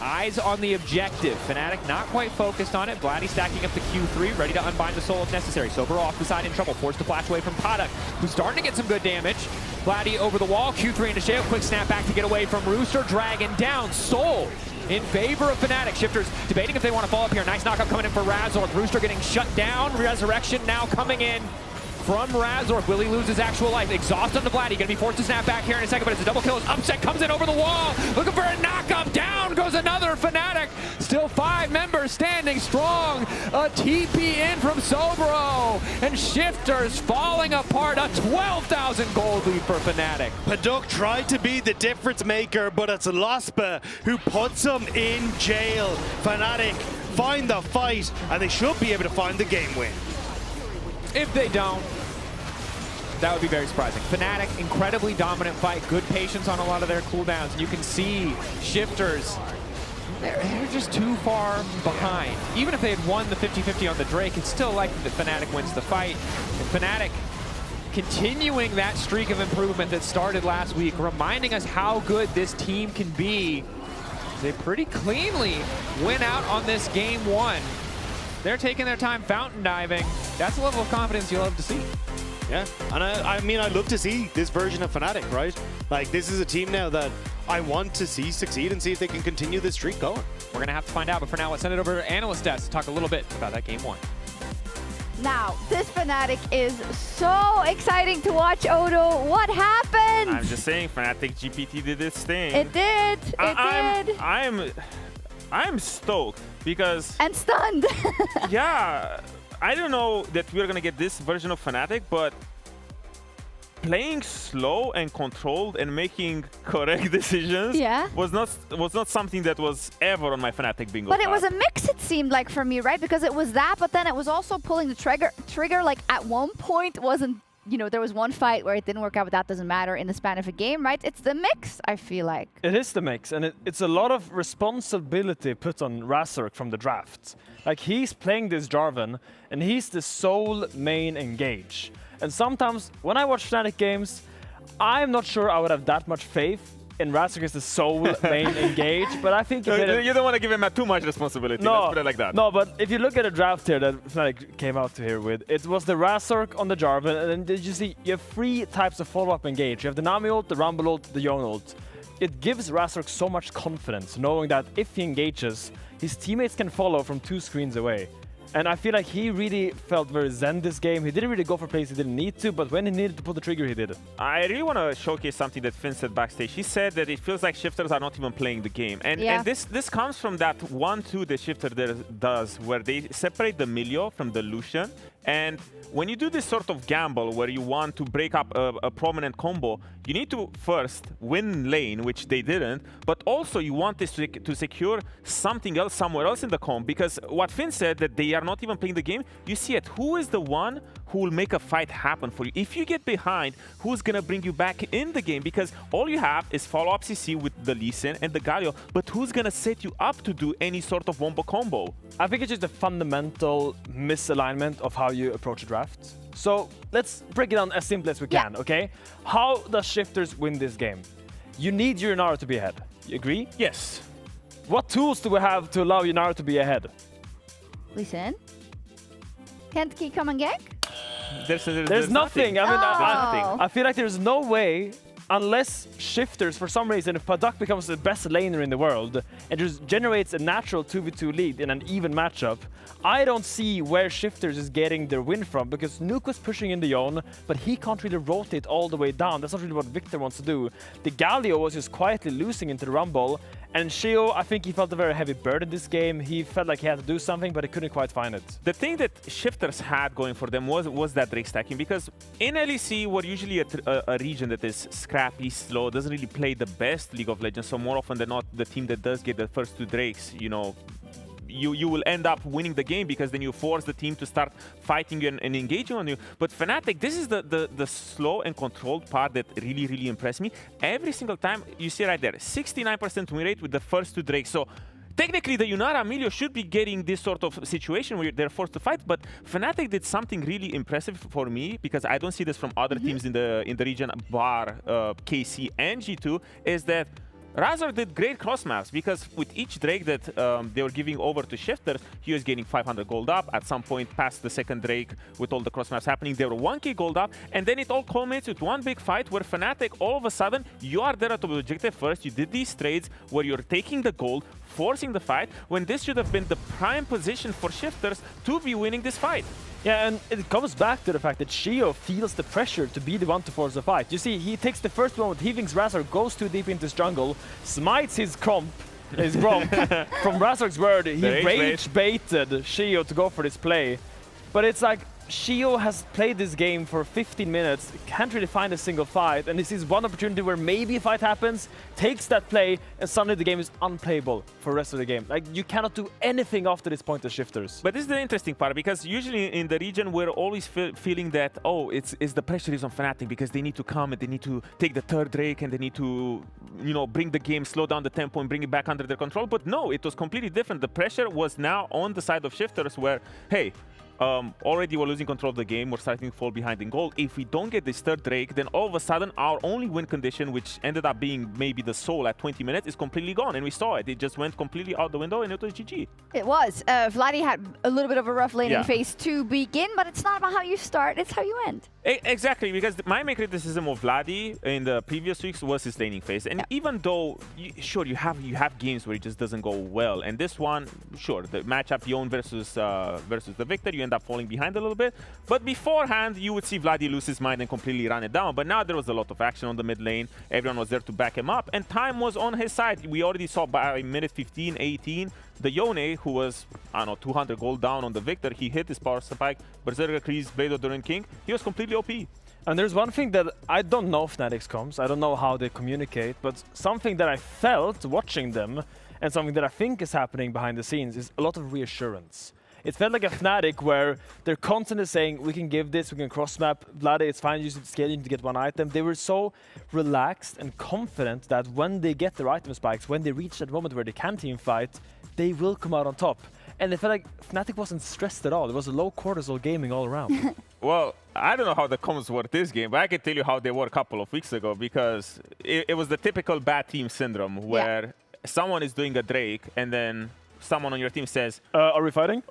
Eyes on the objective. Fnatic not quite focused on it. Vladdy stacking up the Q3, ready to unbind the soul if necessary. Sober off the side in trouble, forced to flash away from Padak, who's starting to get some good damage. Vladdy over the wall, Q3 into Sheo, quick snap back to get away from Rooster, dragging down Soul in favor of Fnatic. Shifters debating if they want to fall up here. Nice knockup coming in for Razork. Rooster getting shut down. Resurrection now coming in from Razork. Will he lose his actual life? Exhaust on the Vladdy. Gonna be forced to snap back here in a second, but it's a double kill. His upset comes in over the wall. Looking for a knockup. Down goes another Fnatic. Still 5 members standing strong. A TP in from Sobro. And Shifters falling apart. A 12,000 gold lead for Fnatic. Paduk tried to be the difference maker, but it's Lospa who puts him in jail. Fnatic find the fight, and they should be able to find the game win. If they don't, that would be very surprising. Fnatic, incredibly dominant fight, good patience on a lot of their cooldowns. And you can see Shifters, they're just too far behind. Even if they had won the 50-50 on the Drake, it's still likely that Fnatic wins the fight. And Fnatic continuing that streak of improvement that started last week, reminding us how good this team can be. They pretty cleanly win out on this game 1. They're taking their time fountain diving. That's a level of confidence you'll love to see. Yeah, and I mean, I'd love to see this version of Fnatic, right? Like, this is a team now that I want to see succeed and see if they can continue this streak going. We're going to have to find out, but for now, let's send it over to Analyst Desk to talk a little bit about that game 1. Now, this Fnatic is so exciting to watch, Odo. What happened? I'm just saying, Fnatic GPT did its thing. It did. I'm stoked because... And stunned. Yeah, I don't know that we're going to get this version of Fnatic, but playing slow and controlled and making correct decisions was not something that was ever on my Fnatic bingo But it card. was a mix, it seemed like, for me, right? Because it was that, but then it was also pulling the trigger like, at one point wasn't, you know, there was one fight where it didn't work out, but that doesn't matter in the span of a game, right? It's the mix, I feel like. It is the mix, and it's a lot of responsibility put on Razork from the draft. Like, he's playing this Jarvan, and he's the sole main engage. And sometimes, when I watch Fnatic games, I'm not sure I would have that much faith in Razork as the sole main engage, but I think... You don't want to give him too much responsibility, let's put it like that. No, but if you look at a draft here that Fnatic came out to here with, it was the Razork on the Jarvan, and then did you see, you have 3 types of follow-up engage. You have the Nami ult, the Rumble ult, the Yone ult. It gives Razork so much confidence, knowing that if he engages, his teammates can follow from 2 screens away. And I feel like he really felt very zen this game. He didn't really go for plays he didn't need to, but when he needed to pull the trigger, he did it. I really want to showcase something that Finn said backstage. He said that it feels like Shifters are not even playing the game. And this comes from that 1-2 the Shifter does, where they separate the Milio from the Lucian. And when you do this sort of gamble where you want to break up a prominent combo, you need to first win lane, which they didn't, but also you want this to secure something else somewhere else in the comp, because what Finn said, that they are not even playing the game, you see it. Who is the one who will make a fight happen for you? If you get behind, who's going to bring you back in the game? Because all you have is follow-up CC with the Lee Sin and the Galio, but who's going to set you up to do any sort of wombo combo? I think it's just a fundamental misalignment of how you approach a draft. So let's break it down as simple as we can, okay? How does Shifters win this game? You need Yunara to be ahead. You agree? Yes. What tools do we have to allow Yunara to be ahead? Listen. Can't he come and gank? There's nothing. I mean, I feel like there's no way, unless Shifters, for some reason, if Paduk becomes the best laner in the world and just generates a natural 2v2 lead in an even matchup, I don't see where Shifters is getting their win from, because Nuke was pushing in the Yone, but he can't really rotate all the way down. That's not really what Victor wants to do. The Galio was just quietly losing into the Rumble, and Sheo, I think he felt a very heavy burden this game. He felt like he had to do something, but he couldn't quite find it. The thing that Shifters had going for them was that Drake stacking, because in LEC, we're usually a region that is scrappy, slow, doesn't really play the best League of Legends, so more often than not, the team that does get the first 2 Drakes, you know, you will end up winning the game because then you force the team to start fighting and engaging on you. But Fnatic, this is the slow and controlled part that really impressed me. Every single time, you see right there, 69% win rate with the first 2 Drakes. So technically, the Yunara Emilio should be getting this sort of situation where they're forced to fight, but Fnatic did something really impressive for me, because I don't see this from other teams in the region, bar KC and G2, is that Razor did great cross maps, because with each Drake that they were giving over to Shifters, he was getting 500 gold up. At some point past the second Drake, with all the cross maps happening, they were 1k gold up, and then it all culminates with one big fight where Fnatic, all of a sudden, you are there at the objective first, you did these trades where you're taking the gold, forcing the fight, when this should have been the prime position for Shifters to be winning this fight. Yeah, and it comes back to the fact that Shio feels the pressure to be the one to force the fight. You see, he takes the first one with Heaving's Razor, goes too deep into his jungle, smites his Gromp, from Razor's word, he rage baited Shio to go for this play. But it's like, Shio has played this game for 15 minutes, can't really find a single fight, and this is one opportunity where maybe a fight happens, takes that play, and suddenly the game is unplayable for the rest of the game. Like, you cannot do anything after this point as Shifters. But this is the interesting part, because usually in the region we're always feeling that, oh, it's the pressure is on Fnatic because they need to come and they need to take the third Drake and they need to, you know, bring the game, slow down the tempo and bring it back under their control. But no, it was completely different. The pressure was now on the side of Shifters where, hey, already we're losing control of the game, we're starting to fall behind in gold. If we don't get this third Drake, then all of a sudden our only win condition, which ended up being maybe the soul at 20 minutes, is completely gone. And we saw it. It just went completely out the window and it was GG. It was. Vladdy had a little bit of a rough laning phase to begin, but it's not about how you start, it's how you end. Exactly, because my main criticism of Vladdy in the previous weeks was his laning phase. And even though, sure, you have games where it just doesn't go well. And this one, sure, the matchup Yone versus the Victor, you end up falling behind a little bit. But beforehand, you would see Vladdy lose his mind and completely run it down. But now there was a lot of action on the mid lane. Everyone was there to back him up. And time was on his side. We already saw by minute 15, 18, the Yone, who was, I don't know, 200 gold down on the Victor, he hit his power spike, Berserker Kreese, Blade of Durin King. He was completely OP. And there's one thing that I don't know if Fnatic's comms, I don't know how they communicate, but something that I felt watching them, and something that I think is happening behind the scenes, is a lot of reassurance. It felt like a Fnatic where they're constantly saying, we can give this, we can cross-map, Vladdy, it's fine, use scaling to get one item. They were so relaxed and confident that when they get their item spikes, when they reach that moment where they can team fight, they will come out on top. And it felt like Fnatic wasn't stressed at all. It was a low cortisol gaming all around. Well, I don't know how the comms were this game, but I can tell you how they were a couple of weeks ago, because it was the typical bad team syndrome where someone is doing a Drake and then someone on your team says, are we fighting?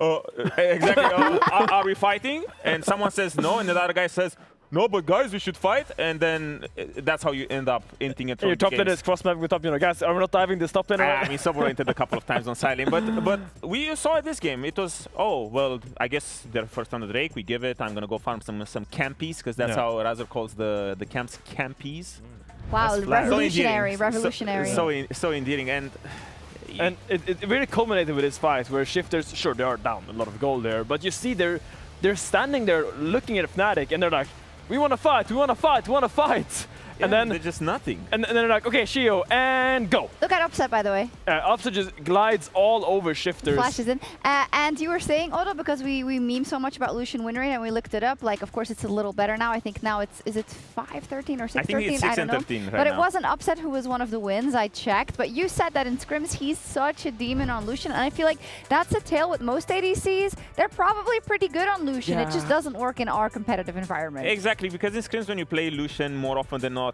Exactly. Are we fighting? And someone says no, and the other guy says, no, but guys, we should fight. And then that's how you end up inting it. Your top laner is cross-mapping with top laner. Guys, are we not diving this top laner? I mean, Sobro entered a couple of times on silent, but we saw it this game. It was, oh, well, I guess they're first on the Drake. We give it. I'm going to go farm some campies, because that's how Razor calls the camps campies. Wow, revolutionary, revolutionary. So endearing. And it really culminated with this fight where Shifters, sure, they are down a lot of gold there, but you see they're standing there looking at Fnatic and they're like, we want to fight, we want to fight, we want to fight. Yeah, and then they're just nothing. And then they're like, okay, Shio, and go. Look at Upset, by the way. Upset just glides all over Shifters. Flashes in. And you were saying, Odo, because we meme so much about Lucian win rate and we looked it up, like, of course, it's a little better now. I think now is it 5-13 or 6-13? I think it's 6 and 13 right But now. it wasn't Upset who was one of the wins, I checked. But you said that in scrims, he's such a demon on Lucian. And I feel like that's a tale with most ADCs. They're probably pretty good on Lucian. It just doesn't work in our competitive environment. Exactly, because in scrims, when you play Lucian, more often than not,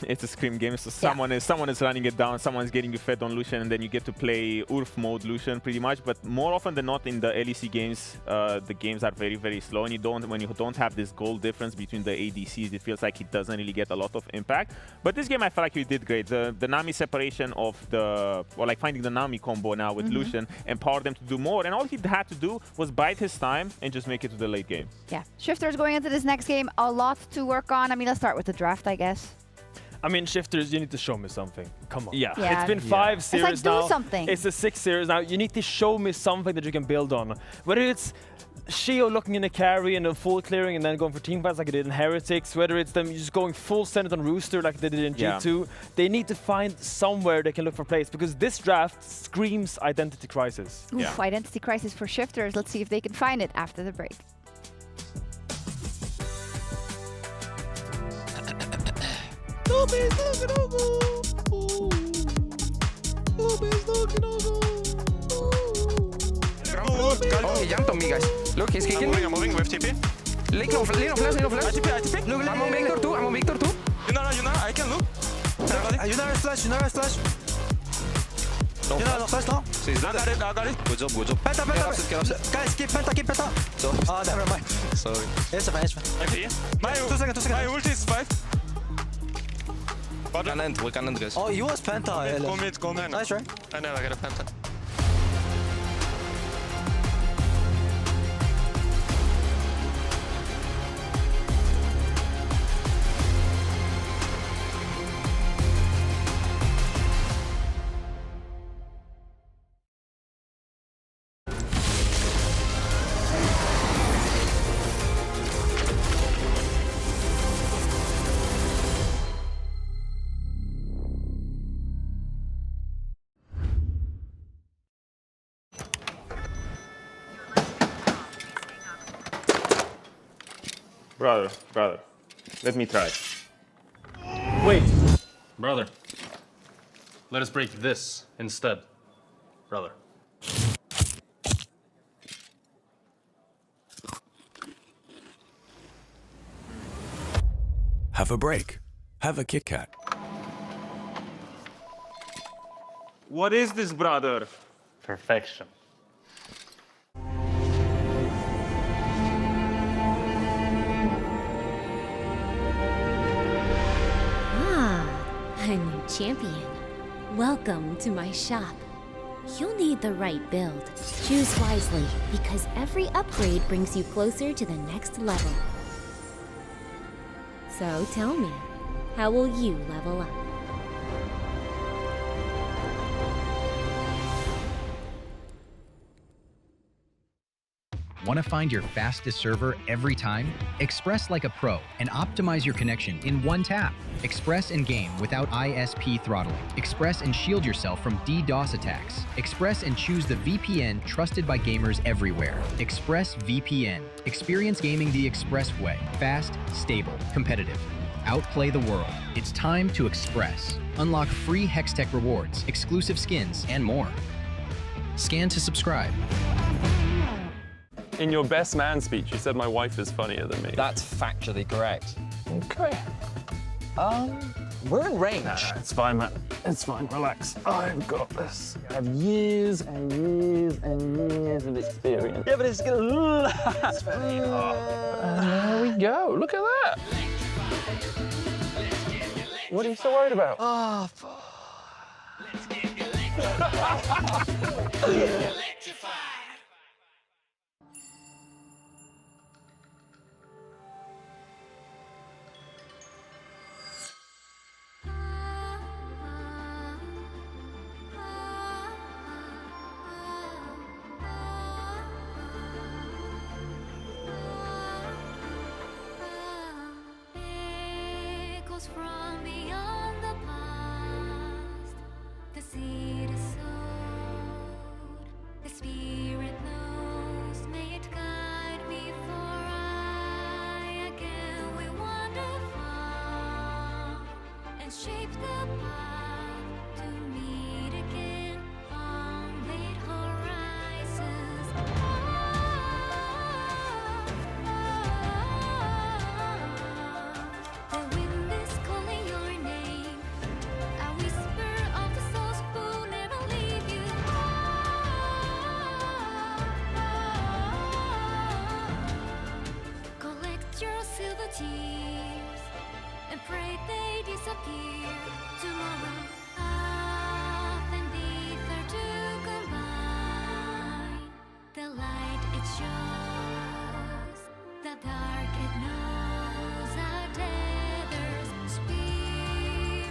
it's a scrim game, so someone is running it down, someone's getting you fed on Lucian, and then you get to play URF mode Lucian pretty much. But more often than not in the LEC games, the games are very, very slow, and when you don't have this goal difference between the ADCs, it feels like it doesn't really get a lot of impact. But this game I felt like we did great. The Nami separation of like finding the Nami combo now with Lucian empowered them to do more, and all he had to do was bide his time and just make it to the late game. Yeah, Shifters going into this next game, a lot to work on. I mean, let's start with the draft, I guess. I mean, Shifters, you need to show me something. Come on. Yeah. It's been 5 series it's like, now. do something. It's the 6th series now. You need to show me something that you can build on. Whether it's Shio looking in a carry and a full clearing and then going for team fights like they did in Heretics, whether it's them just going full Senate on Rooster like they did in G2, they need to find somewhere they can look for plays because this draft screams Identity Crisis. Oof, Identity Crisis for Shifters. Let's see if they can find it after the break. Okay, jumped on me, guys. Look, he's kicking. I'm moving with TP. Link no flash, link no flash. I TP. Look, I'm on Victor too, You know, I can look. You never flash. No flash now. So he's dead. I got it. Good job. Penta. Guys, keep Penta. So. Oh, never mind. Sorry. It's fine. My 2 seconds. My ult is 5. We can end, guys. Oh, you was Penta. Go mid. Nice try. I never get a Penta. Brother, let me try. Wait. Brother, let us break this instead. Brother. Have a break. Have a Kit Kat. What is this, brother? Perfection. A new champion. Welcome to my shop. You'll need the right build. Choose wisely, because every upgrade brings you closer to the next level. So tell me, how will you level up? Want to find your fastest server every time? Express like a pro and optimize your connection in one tap. Express and game without ISP throttling. Express and shield yourself from DDoS attacks. Express and choose the VPN trusted by gamers everywhere. Express VPN. Experience gaming the Express way. Fast, stable, competitive. Outplay the world. It's time to Express. Unlock free Hextech rewards, exclusive skins, and more. Scan to subscribe. In your best man speech, you said my wife is funnier than me. That's factually correct. Okay. We're in range. Nah, it's fine, man. It's fine. Relax. I've got this. I have years and years and years of experience. Yeah, but it's gonna. And there we go. Look at that. What are you so worried about? Oh, Echoes from beyond the past. The seed is sowed. The spirit knows. May it guide me, for I again will wander far and shape the path to meet again on late horizons. The wind is calling your name, a whisper of the souls who never leave you. Collect your silver tears and pray they disappear. Tomorrow, earth and ether to combine. The light it shows, the dark it knows. Our tethers speak.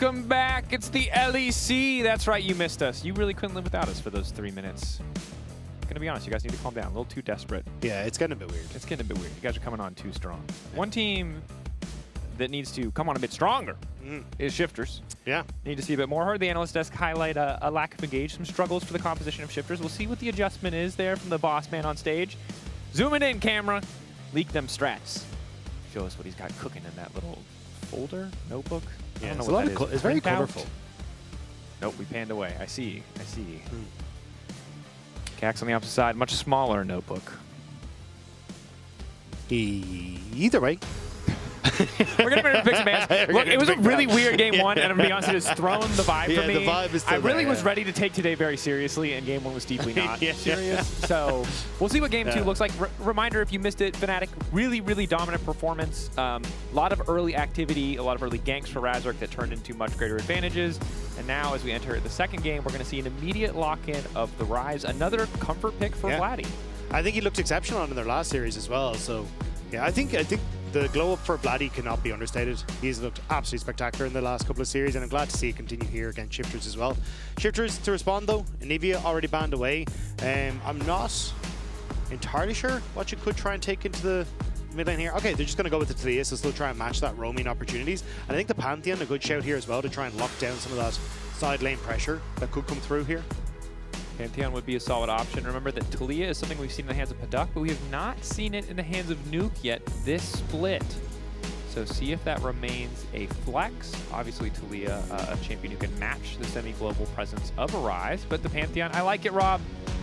Welcome back. It's the LEC. That's right, you missed us. You really couldn't live without us for those 3 minutes. Gonna be honest, you guys need to calm down. A little too desperate. Yeah, it's getting a bit weird. It's getting a bit weird. You guys are coming on too strong. One team that needs to come on a bit stronger is Shifters. Yeah. Need to see a bit more. Heard the analyst desk highlight a lack of engage, some struggles for the composition of Shifters. We'll see what the adjustment is there from the boss man on stage. Zooming in, camera. Leak them strats. Show us what he's got cooking in that little folder, notebook. Yeah, I don't it's know what a lot that of is. it's very Printout? colorful. Nope, we panned away. I see. Cax on the opposite side, much smaller notebook. Either way. We're going to pick some bands. Look, it was a really weird game one, and I'm going to be honest, it's thrown the vibe for me. the vibe is still I really there, was ready to take today very seriously, and game one was deeply not Yeah. serious. So we'll see what game two looks like. Reminder, if you missed it, Fnatic, really, really dominant performance. A lot of early activity, a lot of early ganks for Razork that turned into much greater advantages. And now, as we enter the second game, we're going to see an immediate lock-in of the Rise. Another comfort pick for Vladdy. I think he looked exceptional in their last series as well. So, yeah, I think the glow up for Vladdy cannot be understated. He's looked absolutely spectacular in the last couple of series, and I'm glad to see it continue here against Shifters as well. Shifters to respond though, Anivia already banned away. I'm not entirely sure what you could try and take into the mid lane here. Okay, they're just going to go with the Talia, so still try and match that roaming opportunities. And I think the Pantheon, a good shout here as well to try and lock down some of that side lane pressure that could come through here. Pantheon would be a solid option. Remember that Talia is something we've seen in the hands of Paduk, but we have not seen it in the hands of Nuke yet this split. So see if that remains a flex. Obviously Talia, a champion who can match the semi-global presence of Arise, but the Pantheon, I like it, Rob.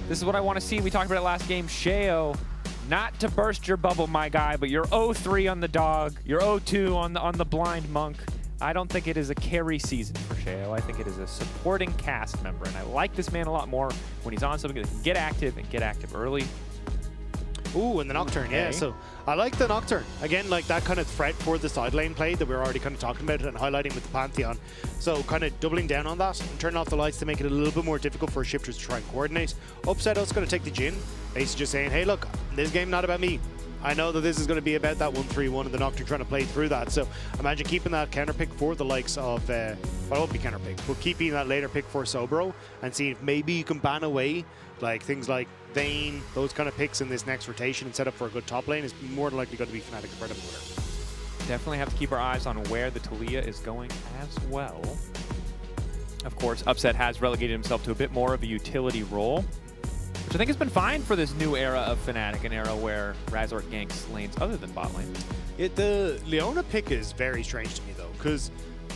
This is what I want to see. We talked about it last game. Sheo, not to burst your bubble, my guy, but you're 0-3 on the dog, you're 0-2 on the blind monk. I don't think it is a carry season for Sheo. I think it is a supporting cast member, and I like this man a lot more when he's on something that can get active and get active early. Ooh, and the Nocturne, yeah. So I like the Nocturne. Again, like that kind of threat for the side lane play that we were already kind of talking about and highlighting with the Pantheon. So kind of doubling down on that and turning off the lights to make it a little bit more difficult for Shifters to try and coordinate. Upside Us going to take the Jhin. Basically just saying, hey, look, this game not about me. I know that this is going to be about that 1-3-1 and the Nocturne trying to play through that. So imagine keeping that counter pick for the likes of, well, it won't be counter pick, but keeping that later pick for Sobro and seeing if maybe you can ban away like things like Vayne, those kind of picks in this next rotation and set up for a good top lane is more than likely going to be Fnatic's bread and butter. Definitely have to keep our eyes on where the Talia is going as well. Of course, Upset has relegated himself to a bit more of a utility role, which I think has been fine for this new era of Fnatic, an era where Razork ganks lanes other than bot lane. The Leona pick is very strange to me though, because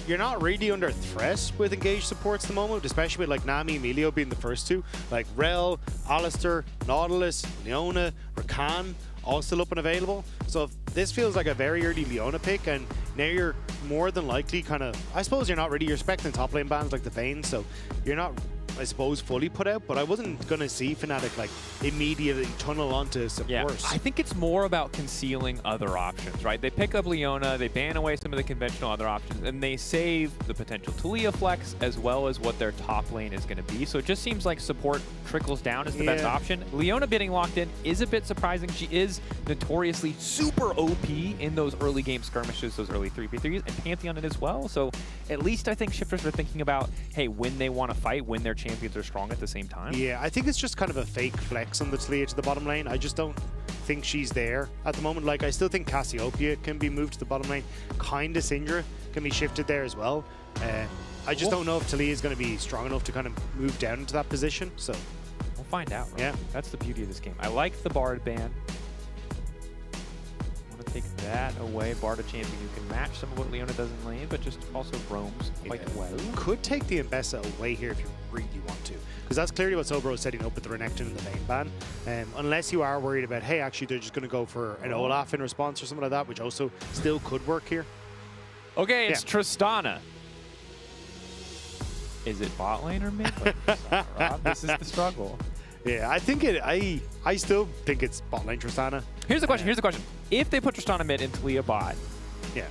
you're not really under threat with engaged supports at the moment, especially with like Nami and Emilio being the first two. Like Rel, Alistair, Nautilus, Leona, Rakan, all still up and available. So if this feels like a very early Leona pick, and now you're more than likely kind of, I suppose you're not really, you're expecting top lane bans like the Vayne, so you're not, I suppose, fully put out, but I wasn't going to see Fnatic like immediately tunnel onto support. Yeah, I think it's more about concealing other options, right? They pick up Leona, they ban away some of the conventional other options, and they save the potential Talia flex as well as what their top lane is going to be. So it just seems like support trickles down as the best option. Leona getting locked in is a bit surprising. She is notoriously super OP in those early game skirmishes, those early 3v3s, and Pantheon it as well. So at least I think Shifters are thinking about, hey, when they want to fight, when their champions are strong at the same time. Yeah, I think it's just kind of a fake flex on the Talia to the bottom lane. I just don't think she's there at the moment. Like, I still think Cassiopeia can be moved to the bottom lane. Kinda Syndra can be shifted there as well. I just don't know if Talia is going to be strong enough to kind of move down into that position. So we'll find out. Right? Yeah, that's the beauty of this game. I like the Bard ban. Want to take that away. Bard, a champion who can match some of what Leona does in lane, but just also roams quite well. Could take the Mbessa away here if you really want to, because that's clearly what Sobro is setting up with the Renekton and the Vayne ban. Unless you are worried about, hey, actually they're just going to go for an Olaf in response or something like that, which also still could work here. Okay, it's Tristana. Is it bot lane or mid lane? Rob? This is the struggle. Yeah, I think it. I still think it's bot lane Tristana. Here's the question. Here's the question. If they put Tristana mid and Talia bot, yeah,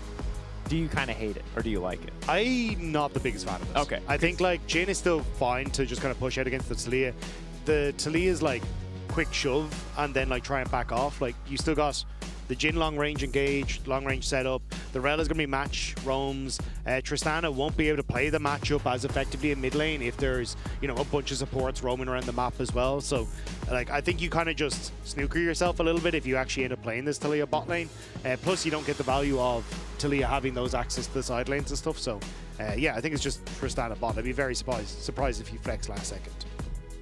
do you kind of hate it or do you like it? I'm not the biggest fan of this. Okay. I think like Jhin is still fine to just kind of push out against the Talia. The Talia is like quick shove and then like try and back off. Like you still got the Jhin long range engage, long range setup. The Rel is going to be match roams. Tristana won't be able to play the matchup as effectively in mid lane if there's, you know, a bunch of supports roaming around the map as well. So, like, I think you kind of just snooker yourself a little bit if you actually end up playing this Taliyah bot lane. Plus, you don't get the value of Taliyah having those access to the side lanes and stuff. So, yeah, I think it's just Tristana bot. I'd be very surprised if you flex last second.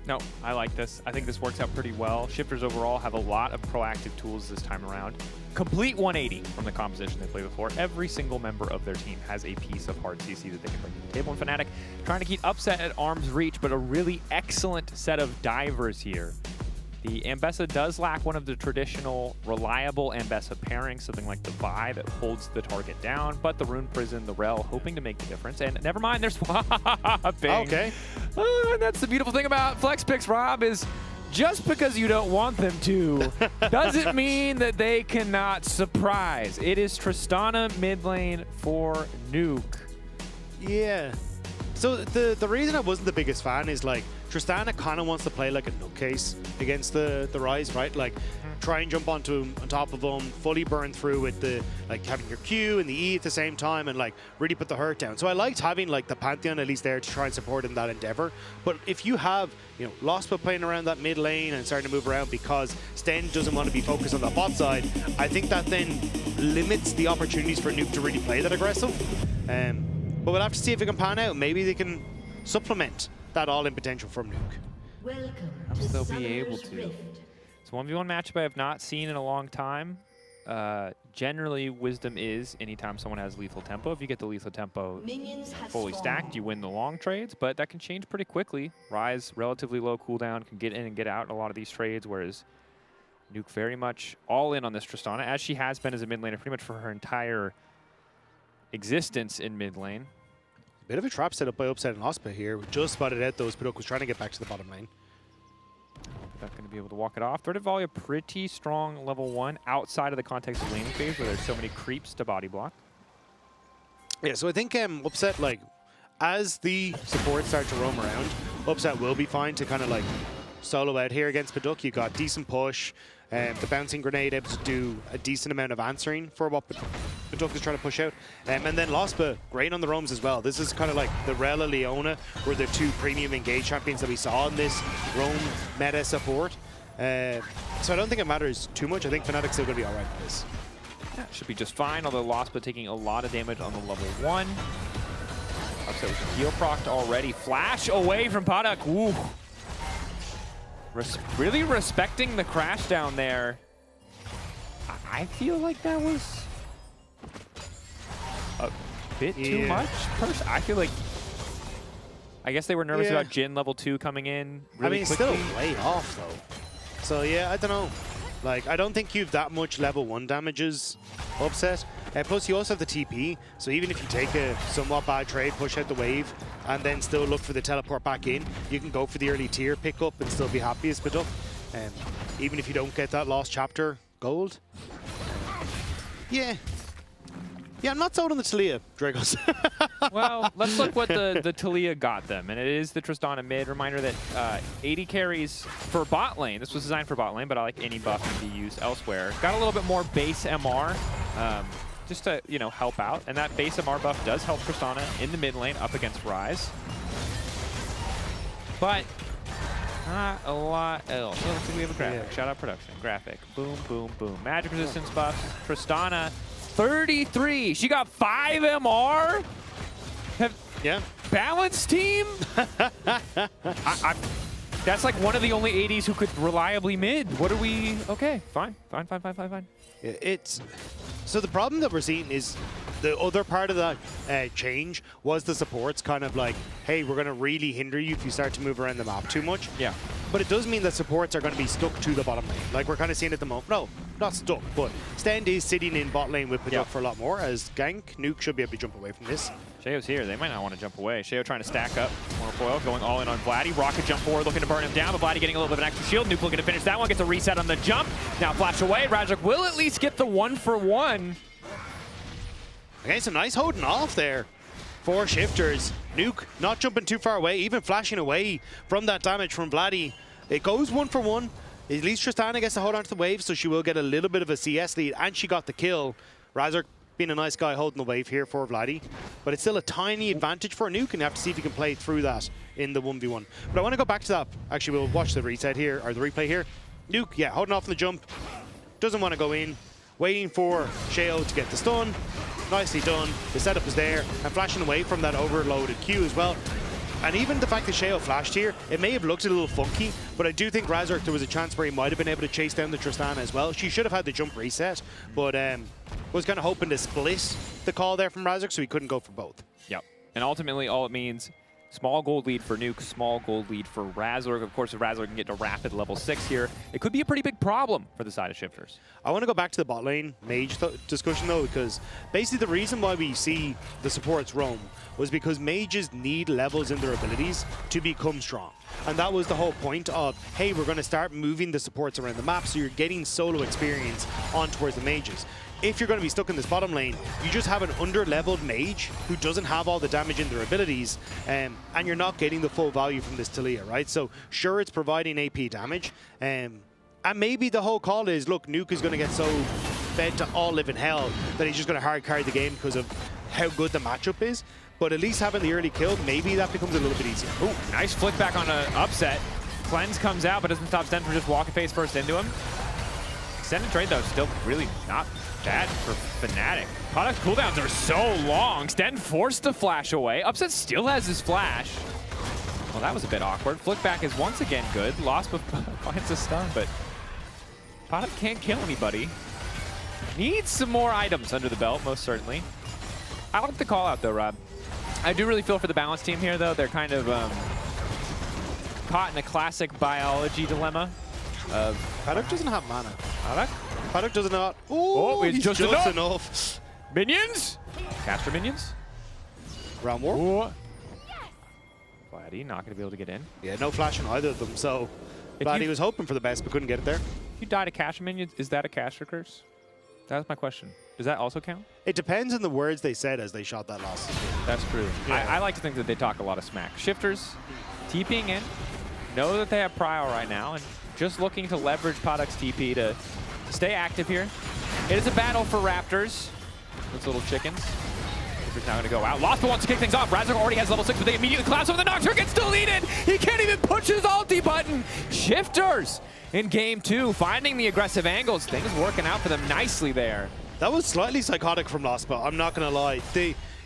No, I like this. I think this works out pretty well. Shifters overall have a lot of proactive tools this time around. Complete 180 from the composition they played before. Every single member of their team has a piece of hard CC that they can bring to the table. And Fnatic trying to keep Upset at arm's reach, but a really excellent set of divers here. The Ambessa does lack one of the traditional reliable Ambessa pairings, something like the Vi that holds the target down, but the Rune Prison, the Rel, hoping to make the difference. And never mind, they're swapping. Okay. And that's the beautiful thing about flex picks, Rob, is just because you don't want them to doesn't mean that they cannot surprise. It is Tristana mid lane for Nuke. Yeah. So the reason I wasn't the biggest fan is, like, Tristana kind of wants to play like a nutcase against the Ryze, right? Like, try and jump onto him, on top of him, fully burn through with the, like, having your Q and the E at the same time and, like, really put the hurt down. So I liked having, like, the Pantheon at least there to try and support in that endeavor. But if you have, you know, Lospa playing around that mid lane and starting to move around because Sten doesn't want to be focused on the bot side, I think that then limits the opportunities for Nuke to really play that aggressive. But we'll have to see if it can pan out. Maybe they can supplement that all-in potential from Nuke. Perhaps they'll be able to. It's a 1v1 matchup I have not seen in a long time. Generally, wisdom is anytime someone has lethal tempo. If you get the lethal tempo fully stacked, you win the long trades, but that can change pretty quickly. Ryze, relatively low cooldown, can get in and get out in a lot of these trades, whereas Nuke very much all in on this Tristana, as she has been as a mid laner pretty much for her entire existence in mid lane. Bit of a trap set up by Upset and Ospa here. We just spotted out those. Paduk was trying to get back to the bottom lane. Not going to be able to walk it off. Threat of Volley, a pretty strong level 1 outside of the context of laning phase where there's so many creeps to body block. Yeah, so I think Upset, like, as the supports start to roam around, Upset will be fine to kind of, like, solo out here against Paduk. You got decent push. The bouncing grenade able to do a decent amount of answering for what Paduk is trying to push out. And then Lospa, great on the roams as well. This is kind of like the Rela Leona were the two premium engage champions that we saw in this roam meta support. So I don't think it matters too much. I think Fnatic's still going to be all right with this. Yeah, should be just fine, although Lospa taking a lot of damage on the level 1. Upset with the heal procced already. Flash away from Paduk. Ooh. Really respecting the crash down there. I feel like that was a bit too much. I feel like, I guess they were nervous about Jhin level 2 coming in really it's quickly. still way off though. So yeah, I don't know. Like, I don't think you've that much level 1 damages Upset. Plus, you also have the TP, so even if you take a somewhat bad trade, push out the wave, and then still look for the teleport back in, you can go for the early tier pickup and still be happy as Paduk. Even if you don't get that lost chapter gold. Yeah, I'm not sold on the Taliyah, Dragos. Well, let's look what the Taliyah got them, and it is the Tristana mid. Reminder that 80 carries for bot lane. This was designed for bot lane, but I like any buff can be used elsewhere. Got a little bit more base MR, just to, you know, help out, and that base MR buff does help Tristana in the mid lane up against Ryze. But not a lot else. So let's see, we have a graphic. Shout out production. Graphic. Boom, boom, boom. Magic resistance buffs. Tristana, 33. She got 5 MR. Balanced team. That's like one of the only 80s who could reliably mid. What are we? Okay, fine. It's so the problem that we're seeing is the other part of that change was the supports kind of like, hey, we're going to really hinder you if you start to move around the map too much. Yeah. But it does mean that supports are going to be stuck to the bottom lane. Like we're kind of seeing at the moment. No, not stuck, but Stend is sitting in bot lane with Paduk for a lot more, as Gank, Nuke should be able to jump away from this. Shao's here. They might not want to jump away. Shao trying to stack up. Monofoil going all in on Vladdy. Rocket jump forward, looking to burn him down, but Vladdy getting a little bit of an extra shield. Nuke looking to finish that one. Gets a reset on the jump. Now flash away. Rajak will at least get the 1-for-1. Okay, so nice holding off there for Shifters. Nuke not jumping too far away, even flashing away from that damage from Vladdy. It goes 1-for-1. At least Tristana gets to hold on to the wave, so she will get a little bit of a CS lead, and she got the kill. Razork being a nice guy holding the wave here for Vladdy, but it's still a tiny advantage for Nuke, and you have to see if he can play through that in the 1v1. But I want to go back to that. Actually, we'll watch the reset here, or the replay here. Nuke, yeah, holding off on the jump, doesn't want to go in, waiting for Sheo to get the stun. Nicely done. The setup is there, and flashing away from that overloaded Q as well. And even the fact that Sheo flashed here, it may have looked a little funky, but I do think Razork, there was a chance where he might have been able to chase down the Tristana as well. She should have had the jump reset, but was kind of hoping to split the call there from Razork, so he couldn't go for both. Yep. And ultimately, all it means, small gold lead for Nuke, small gold lead for Razork. Of course, if Razork can get to rapid level 6 here, it could be a pretty big problem for the side of Shifters. I want to go back to the bot lane mage discussion though, because basically the reason why we see the supports roam was because mages need levels in their abilities to become strong. And that was the whole point of, hey, we're going to start moving the supports around the map so you're getting solo experience on towards the mages. If you're going to be stuck in this bottom lane, you just have an under-leveled mage who doesn't have all the damage in their abilities, and you're not getting the full value from this Talia, right? So sure, it's providing AP damage, and maybe the whole call is, look, Nuke is going to get so fed to all live in hell that he's just going to hard carry the game because of how good the matchup is. But at least having the early kill, maybe that becomes a little bit easier. Ooh, nice flick back on an upset. Cleanse comes out, but doesn't stop Sten from just walking face first into him. Extended trade, though, still really not bad for Fnatic. Product cooldowns are so long. Sten forced the flash away. Upset still has his flash. Well, that was a bit awkward. Flick back is once again good. Lost finds a stun, but Product can't kill anybody. Needs some more items under the belt, most certainly. I like the call out, though, Rob. I do really feel for the balance team here, though. They're kind of caught in a classic biology dilemma of... Paddock doesn't have mana. Paddock does not. Oh, he's just enough. Minions? Caster minions? Round war. Vladdy not going to be able to get in. Yeah, no flash on either of them, so Vladdy was hoping for the best but couldn't get it there. If you die to caster minions, is that a caster curse? That's my question. Does that also count? It depends on the words they said as they shot that last. That's true. Yeah. I like to think that they talk a lot of smack. Shifters, TPing in, know that they have prio right now, and just looking to leverage Paddock's TP to stay active here. It is a battle for Raptors. Those little chickens. Shifters now going to go out. Lost but wants to kick things off. Razork already has level 6, but they immediately collapse over the Nocturne. Gets deleted. He can't even push his ulti button. Shifters in game 2, finding the aggressive angles. Things working out for them nicely there. That was slightly psychotic from Lospa, I'm not going to lie.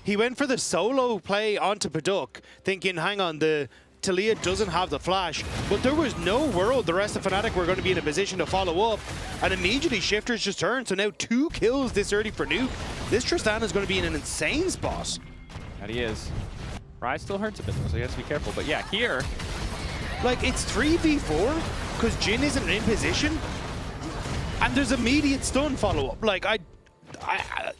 He went for the solo play onto Paduk, thinking, hang on, the Talia doesn't have the flash, but there was no world the rest of Fnatic were going to be in a position to follow up, and immediately Shifters just turned, so now 2 kills this early for Nuke. This Tristana is going to be in an insane spot. That he is. Rise still hurts a bit, so he has to be careful, but yeah, here... Like, it's 3v4, because Jhin isn't in position, and there's immediate stun follow-up. Like,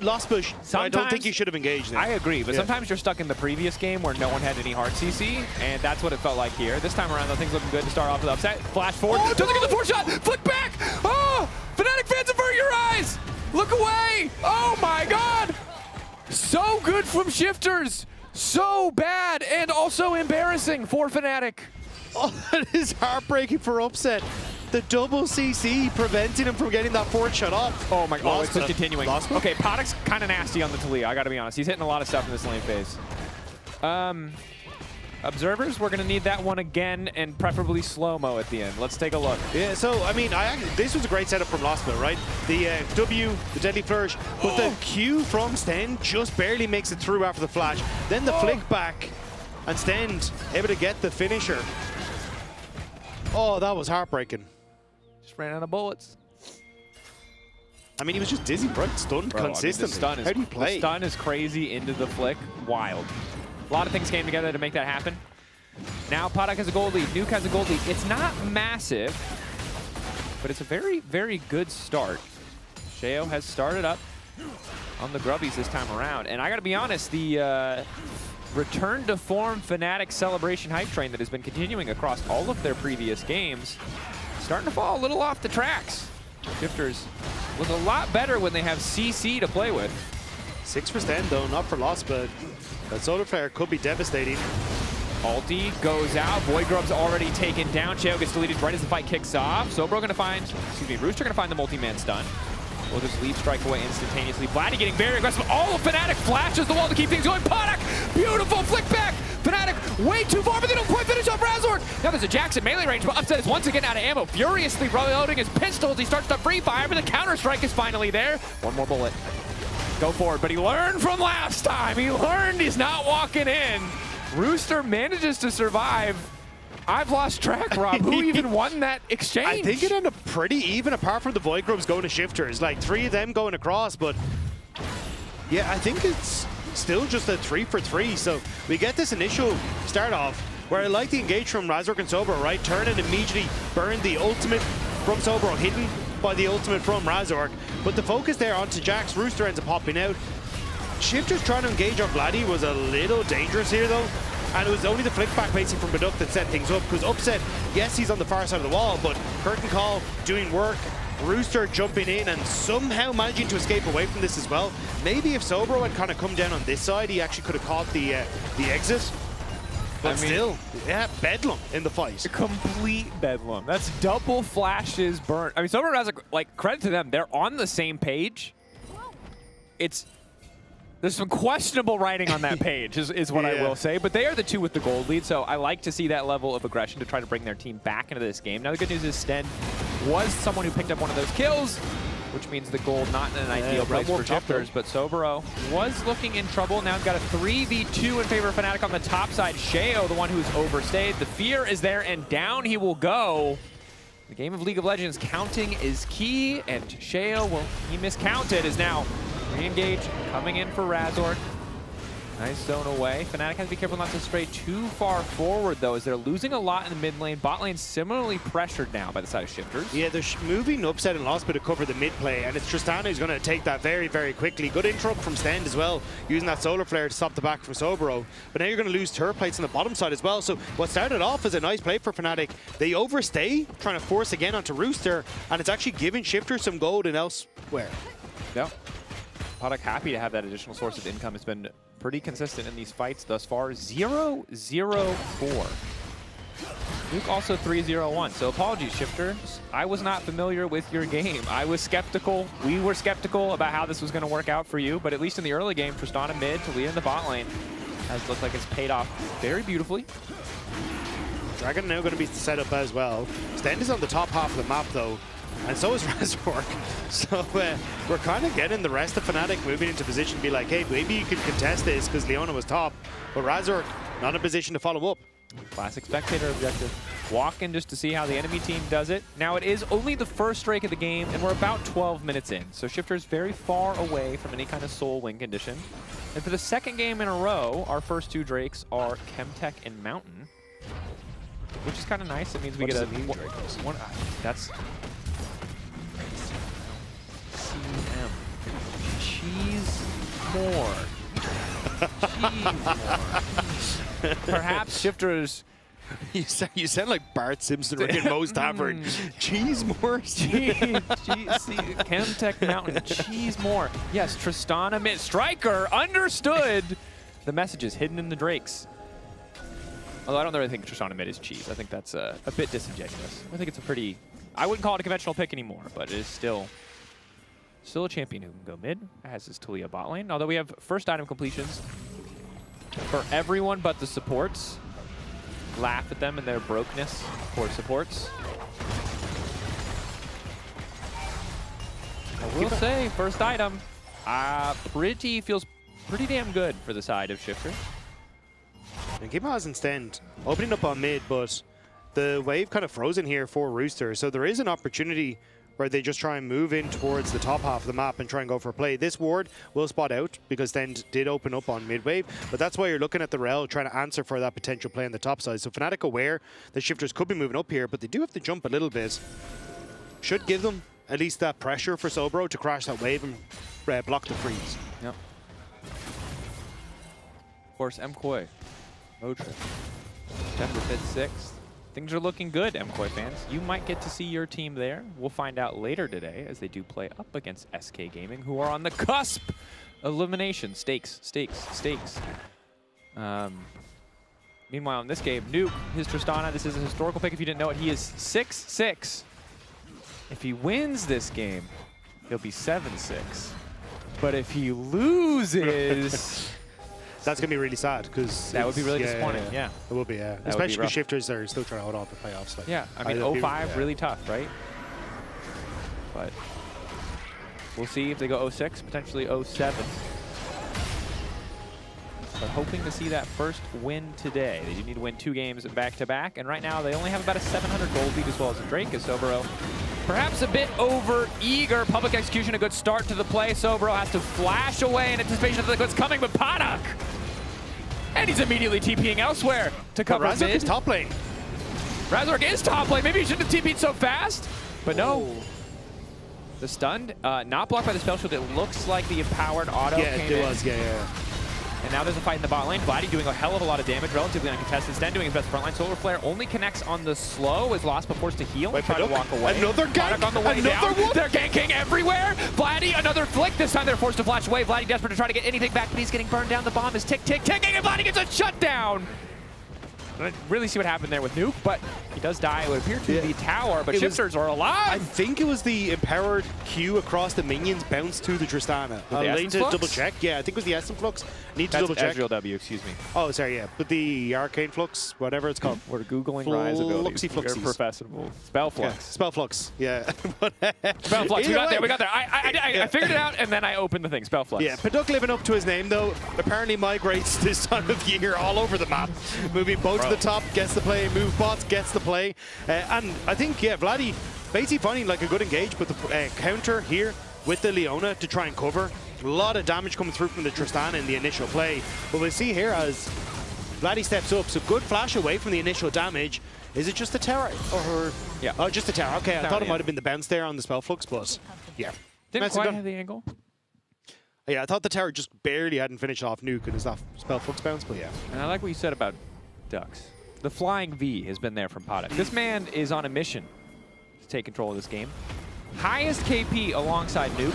Lost Bush, I don't think you should have engaged there. I agree, but sometimes you're stuck in the previous game where no one had any hard CC, and that's what it felt like here. This time around, though, things looking good to start off with upset. Flash forward, doesn't get the 4-shot, flick back! Oh! Fnatic fans, avert your eyes! Look away! Oh my god! So good from Shifters! So bad, and also embarrassing for Fnatic. Oh, that is heartbreaking for Upset. The double CC preventing him from getting that 4th shot off. Oh my god, it's just continuing. Okay, Paddock's kind of nasty on the Talia, I gotta be honest. He's hitting a lot of stuff in this lane phase. Observers, we're gonna need that one again, and preferably slow-mo at the end. Let's take a look. Yeah, so, I mean, this was a great setup from Lospa, right? The W, the Deadly Flourish, but the Q from Sten just barely makes it through after the flash. Then the flick back, and Sten able to get the finisher. Oh, that was heartbreaking. Just ran out of bullets. I mean, he was just dizzy, right? Stunned consistently. I mean, How do you play? The stun is crazy into the flick. Wild. A lot of things came together to make that happen. Now Paddock has a gold lead. Nuke has a gold lead. It's not massive, but it's a very, very good start. Sheo has started up on the Grubbies this time around. And I got to be honest, the return to form Fnatic celebration hype train that has been continuing across all of their previous games, starting to fall a little off the tracks. Shifters look a lot better when they have CC to play with. 6 for Sten though, not for Lost, but that solar flare could be devastating. Ulti goes out. Voidgrub's already taken down. Cheo gets deleted right as the fight kicks off. Sobro gonna find, Rooster gonna find the multi-man stun. We'll just leave strike away instantaneously. Vladdy getting very aggressive. Oh, Fnatic flashes the wall to keep things going. Podak, beautiful flick back. Fnatic way too far, but they don't quite finish off Razork. Now there's a Jackson melee range, but Upset is once again out of ammo. Furiously reloading his pistols. He starts to free fire, but the counter strike is finally there. One more bullet. Go forward, but he learned from last time. He learned he's not walking in. Rooster manages to survive. I've lost track, Rob. Who even won that exchange? I think it ended up pretty even, apart from the Void Grubs going to Shifters. Like 3 of them going across, but yeah, I think it's still just a 3 for 3. So we get this initial start off where I like the engage from Razork and Sobro, right? Turn and immediately burn the ultimate from Sobro, hidden by the ultimate from Razork. But the focus there onto Jax. Rooster ends up popping out. Shifters trying to engage on Vladdy was a little dangerous here though. And it was only the flick back basically from Baduk that set things up, because Upset, yes, he's on the far side of the wall, but Curtain Call doing work, Rooster jumping in and somehow managing to escape away from this as well. Maybe if Sobro had kind of come down on this side, he actually could have caught the exit. But still, yeah, bedlam in the fight. Complete bedlam. That's double flashes burnt. I mean, Sobro has like credit to them. They're on the same page. There's some questionable writing on that page, is what I will say. But they are the 2 with the gold lead, so I like to see that level of aggression to try to bring their team back into this game. Now, the good news is Sten was someone who picked up one of those kills, which means the gold not in an ideal place for Shifters. But Sobro was looking in trouble. Now he's got a 3v2 in favor of Fnatic on the top side. Sheo, the one who's overstayed. The fear is there, and down he will go. The game of League of Legends, counting is key, and Sheo, well, he miscounted, is now re-engage, coming in for Razork. Nice zone away. Fnatic has to be careful not to stray too far forward, though, as they're losing a lot in the mid lane. Bot lane similarly pressured now by the side of Shifters. Yeah, they're moving Upset and lost a bit of cover the mid play, and it's Tristana who's going to take that very, very quickly. Good interrupt from Stend as well, using that solar flare to stop the back from Sobro. But now you're going to lose turret plates on the bottom side as well. So what started off as a nice play for Fnatic, they overstay, trying to force again onto Rooster, and it's actually giving Shifters some gold and elsewhere. Yeah. Podak happy to have that additional source of income. It's been pretty consistent in these fights thus far. 0-0-4. Luke also 3-0-1. So apologies, Shifters. I was not familiar with your game. I was skeptical. We were skeptical about how this was going to work out for you. But at least in the early game, Tristana mid to lead in the bot lane has looked like it's paid off very beautifully. Dragon now going to be set up as well. Stend is on the top half of the map though, and so is Razork. So we're kind of getting the rest of Fnatic moving into position to be like, hey, maybe you can contest this because Leona was top, but Razork not in a position to follow up. Classic spectator objective. Walk in just to see how the enemy team does it. Now it is only the first Drake of the game, and we're about 12 minutes in, so Shifter's very far away from any kind of soul win condition. And for the second game in a row, our first 2 Drakes are Chemtech and Mountain, which is kind of nice. It means we get a one. That's CM. Cheese more. Cheese more. Perhaps Shifters. You sound like Bart Simpson in Moe's Tavern. Cheese more. Chemtech Mountain. Cheese more. Yes, Tristana mid striker understood. The message is hidden in the Drakes. Although I don't really think Tristana mid is cheese. I think that's a bit disingenuous. I think it's a pretty... I wouldn't call it a conventional pick anymore, but it is still a champion who can go mid, as is Talia bot lane. Although we have first item completions for everyone but the supports. Laugh at them and their brokenness for supports. I will say, first item, feels pretty damn good for the side of Shifter. And Game hasn't Stend opening up on mid, but the wave kind of frozen here for Rooster. So there is an opportunity where they just try and move in towards the top half of the map and try and go for a play. This ward will spot out because Stend did open up on mid wave, but that's why you're looking at the Rel trying to answer for that potential play on the top side. So Fnatic aware the Shifters could be moving up here, but they do have to jump a little bit. Should give them at least that pressure for Sobro to crash that wave and block the freeze. Yep. Of course, MKOI. Roadtrips. September 5th, 6th. Things are looking good, MKOI fans. You might get to see your team there. We'll find out later today as they do play up against SK Gaming, who are on the cusp of elimination. Stakes. Meanwhile, in this game, Nuke, his Tristana, this is a historical pick if you didn't know it. He is 6-6. If he wins this game, he'll be 7-6. But if he loses... That's going to be really sad because... That would be really disappointing, yeah. It will be, yeah. Especially because Shifters are still trying to hold on to playoffs. Like, yeah, I mean, 0-5, really tough, right? But we'll see if they go 0-6, potentially 0-7. But hoping to see that first win today. They do need to win 2 games back-to-back, and right now they only have about a 700 gold lead as well as a Drake, as Sobero perhaps a bit over-eager. Public execution, a good start to the play. Sobero has to flash away in anticipation of what's coming, but Paddock! And he's immediately TPing elsewhere to cover mid. Razork is top lane. Razork is top lane. Maybe he shouldn't have TP'd so fast, but no. The stunned, not blocked by the spell shield. It looks like the empowered auto came in. Yeah, it was, yeah. And now there's a fight in the bot lane. Vladdy doing a hell of a lot of damage, relatively uncontested. Sten doing his best frontline. Solar Flare only connects on the slow as Lost forced to heal and try to walk away. Another gank! On the way down. One. They're ganking everywhere! Vladdy, another flick. This time they're forced to flash away. Vladdy desperate to try to get anything back, but he's getting burned down. The bomb is ticking, and Vladdy gets a shutdown! I didn't really see what happened there with Nuke, but he does die. It would appear to the tower, but Shifters are alive! I think it was the empowered Q across the minions bounced to the Tristana. I'll need to double check. Yeah, I think it was the Essence Flux. Need to double check. Ezreal W, excuse me. Oh, sorry, yeah. But the Arcane Flux, whatever it's called. We're Googling Rise abilities. Fluxy. You're professional. Spell Flux. Yeah, Spell Flux, yeah. Spell Flux, we got there. I figured it out, and then I opened the thing. Spell Flux. Yeah, Paduk living up to his name, though, apparently migrates this time of year all over the map. Moving both to the top, gets the play, move bots, gets the play. And I think, yeah, Vladdy basically finding like a good engage, but the counter here with the Leona to try and cover. A lot of damage coming through from the Tristana in the initial play. But we'll see here as Vladdy steps up. So good flash away from the initial damage. Is it just the tower? Or yeah. Oh, just the tower. Okay, I thought it might have been the bounce there on the Spell Flux, but yeah. Didn't quite have the angle. Yeah, I thought the tower just barely hadn't finished off Nuke and his Spell Flux bounce, but yeah. And I like what you said about Ducks. The flying V has been there from Paddock. This man is on a mission to take control of this game. Highest KP alongside Nuke.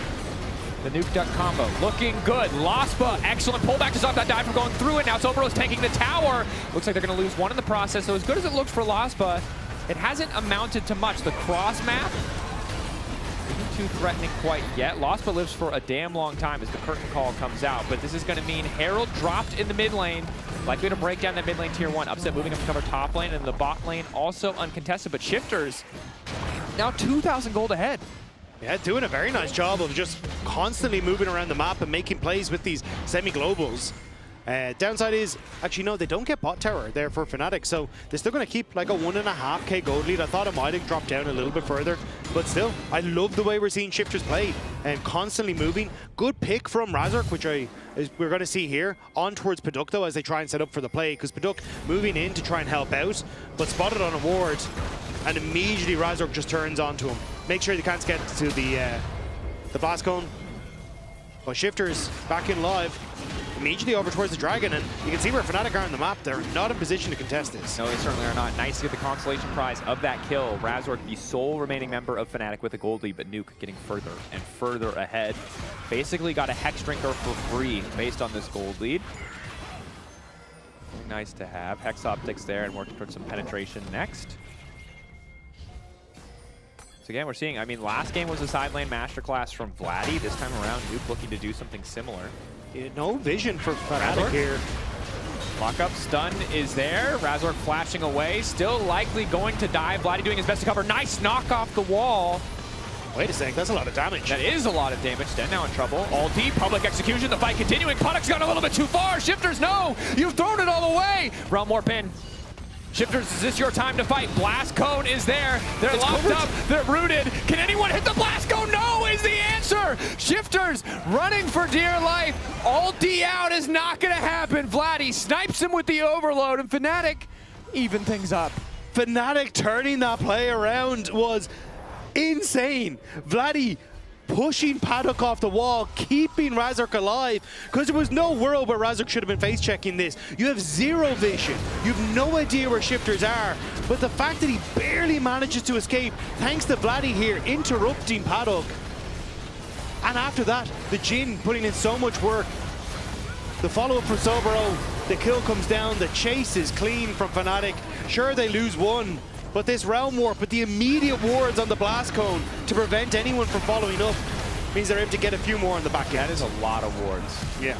The Nuke Duck combo looking good. Laspa, excellent pullback to stop that dive from going through it. Now Sobero's tanking the tower. Looks like they're going to lose one in the process. So as good as it looks for Laspa, it hasn't amounted to much. The cross map isn't too threatening quite yet. Laspa lives for a damn long time as the curtain call comes out. But this is going to mean Herald dropped in the mid lane. Likely to break down that mid lane tier 1. Upset moving up to cover top lane, and the bot lane also uncontested. But Shifters now 2,000 gold ahead. Yeah, doing a very nice job of just constantly moving around the map and making plays with these semi-globals. Downside is, actually, no, they don't get bot tower there for Fnatic, so they're still going to keep like a 1.5k gold lead. I thought it might have dropped down a little bit further, but still, I love the way we're seeing Shifters play and constantly moving. Good pick from Razork, which we're going to see here, on towards Paduk, though, as they try and set up for the play, because Paduk moving in to try and help out, but spotted on a ward, and immediately Razork just turns onto him. Make sure they can't get to the blast cone. But Shifters back in live, immediately over towards the dragon, and you can see where Fnatic are on the map. They're not in position to contest this. No, they certainly are not. Nice to get the consolation prize of that kill. Razork, the sole remaining member of Fnatic with a gold lead, but Nuke getting further and further ahead. Basically got a Hex Drinker for free based on this gold lead. Really nice to have. Hex Optics there and working towards some penetration next. So again, we're seeing, I mean, last game was a side lane masterclass from Vladdy. This time around, Nuke looking to do something similar. Yeah, no vision for Fnatic here. Lockup stun is there. Razork flashing away, still likely going to die. Vladdy doing his best to cover. Nice knock off the wall. Wait a sec, that's a lot of damage. That is a lot of damage. Sten now in trouble. All deep, public execution, the fight continuing. Paddock's gone a little bit too far. Shifters, no! You've thrown it all away! Realm Warp in. Shifters, is this your time to fight? Blast Cone is there. They're locked up. They're rooted. Can anyone hit the Blast Cone? No is the answer. Shifters running for dear life. All D out is not going to happen. Vladdy snipes him with the overload, and Fnatic even things up. Fnatic turning that play around was insane. Vladdy pushing Paddock off the wall, keeping Razork alive, because there was no world where Razork should have been face checking this. You have zero vision. You have no idea where Shifters are, but the fact that he barely manages to escape, thanks to Vladdy here, interrupting Paddock. And after that, the Jhin putting in so much work. The follow-up from Sobero The kill comes down. The chase is clean from Fnatic. Sure, they lose one, but this realm warp with the immediate wards on the blast cone to prevent anyone from following up means they're able to get a few more on the back end. That is a lot of wards. Yeah.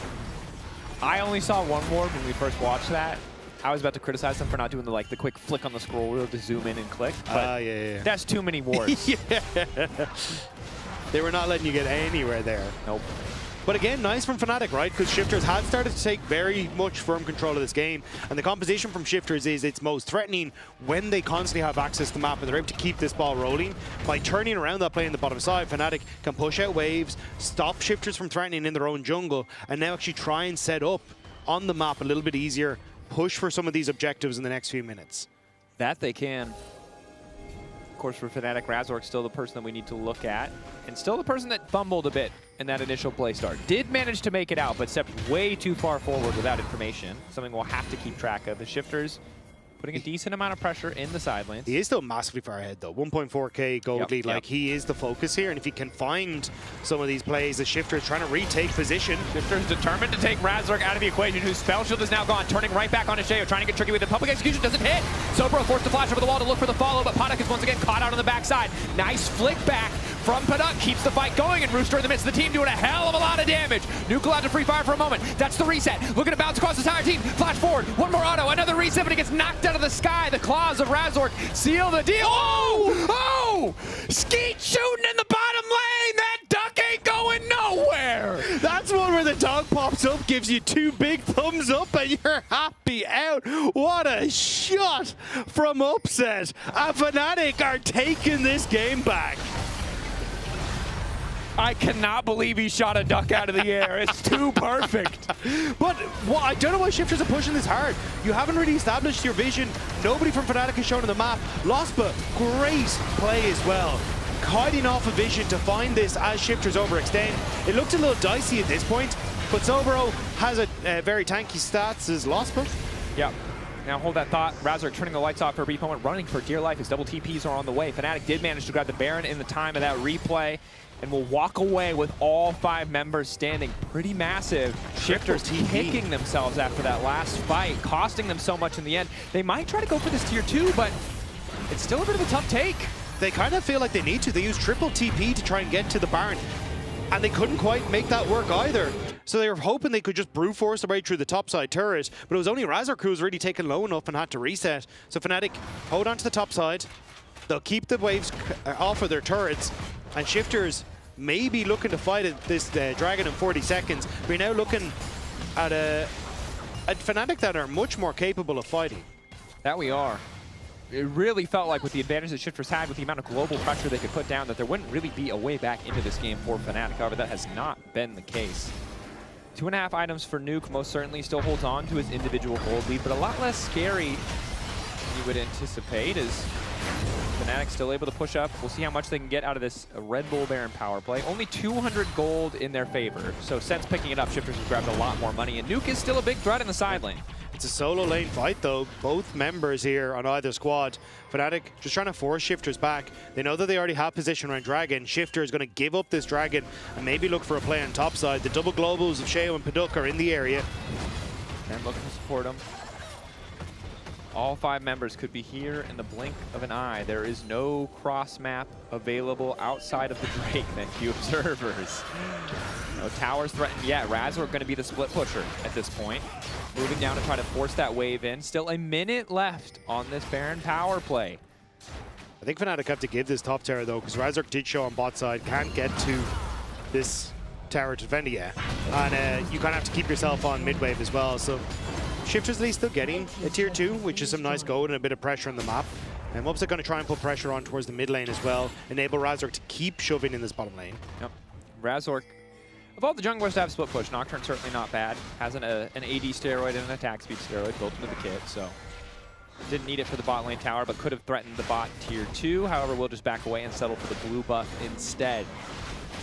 I only saw one ward when we first watched that. I was about to criticize them for not doing the quick flick on the scroll wheel to zoom in and click. But yeah. that's too many wards. Yeah. They were not letting you get anywhere there. Nope. But again, nice from Fnatic, right? Because Shifters had started to take very much firm control of this game. And the composition from Shifters is it's most threatening when they constantly have access to the map and they're able to keep this ball rolling. By turning around that play in the bottom side, Fnatic can push out waves, stop Shifters from threatening in their own jungle, and now actually try and set up on the map a little bit easier, push for some of these objectives in the next few minutes. That they can. Of course, for Fnatic, Razork's still the person that we need to look at, and still the person that fumbled a bit in that initial play start. Did manage to make it out, but stepped way too far forward without information. Something we'll have to keep track of. The Shifters putting a decent amount of pressure in the side lanes. He is still massively far ahead, though. 1.4k gold lead. Like, he is the focus here, and if he can find some of these plays, the Shifter is trying to retake position. Shifter is determined to take Razork out of the equation, whose spell shield is now gone, turning right back on his Shayo, trying to get tricky with it. Public execution doesn't hit. Sobro forced to flash over the wall to look for the follow, but Paddock is once again caught out on the backside. Nice flick back from Paddock, keeps the fight going, and Rooster in the midst of the team doing a hell of a lot of damage. Nuke allowed to free fire for a moment. That's the reset. Looking to bounce across the entire team. Flash forward, one more auto, another reset, but he gets knocked out of the sky. The claws of Razork seal the deal. Oh! Oh! Skeet shooting in the bottom lane! That duck ain't going nowhere! That's one where the dog pops up, gives you two big thumbs up, and you're happy out. What a shot from Upset. And Fnatic are taking this game back. I cannot believe he shot a duck out of the air. It's too perfect. But I don't know why Shifters are pushing this hard. You haven't really established your vision. Nobody from Fnatic has shown on the map. Lospa, great play as well. Hiding off a vision to find this as Shifters overextend. It looks a little dicey at this point, but Sobro has a very tanky stats as Lospa. Yep. Now hold that thought. Razork turning the lights off for a brief moment, running for dear life. His double TPs are on the way. Fnatic did manage to grab the Baron in the time of that replay, and will walk away with all 5 members standing pretty massive. Shifters kicking themselves after that last fight, costing them so much in the end. They might try to go for this tier 2, but it's still a bit of a tough take. They kind of feel like they need to. They use triple TP to try and get to the Baron, and they couldn't quite make that work either. So they were hoping they could just brute force their way through the topside turret, but it was only Razork who was really taken low enough and had to reset. So Fnatic hold on to the top side. They'll keep the waves off of their turrets, and Shifters may be looking to fight this Dragon in 40 seconds. We're now looking at Fnatic that are much more capable of fighting. That we are. It really felt like with the advantage that Shifters had, with the amount of global pressure they could put down, that there wouldn't really be a way back into this game for Fnatic. However, that has not been the case. 2.5 items for Nuke most certainly still holds on to his individual gold lead, but a lot less scary than you would anticipate, as Fnatic still able to push up. We'll see how much they can get out of this Red Bull Baron power play. Only 200 gold in their favor, so since picking it up, Shifters has grabbed a lot more money, and Nuke is still a big threat in the side lane. It's a solo lane fight, though. Both members here on either squad. Fnatic just trying to force Shifters back. They know that they already have position around Dragon. Shifter is going to give up this Dragon and maybe look for a play on top side. The double globals of Shayo and Paduk are in the area. And looking to support him. All 5 members could be here in the blink of an eye. There is no cross map available outside of the Drake, thank you, observers. No towers threatened yet. Razork going to be the split pusher at this point. Moving down to try to force that wave in. Still a minute left on this Baron power play. I think Fnatic have to give this top tower, though, because Razork did show on bot side, can't get to this tower to defend it yet. And you kind of have to keep yourself on mid wave as well. So Shifters at least still getting a tier 2, which is some nice gold and a bit of pressure on the map. And Upset going to try and put pressure on towards the mid lane as well, enable Razork to keep shoving in this bottom lane. Yep. Razork, of all the junglers to have split push, Nocturne certainly not bad. Has an AD steroid and an attack speed steroid built into the kit, so didn't need it for the bot lane tower, but could have threatened the bot tier 2. However, we'll just back away and settle for the blue buff instead.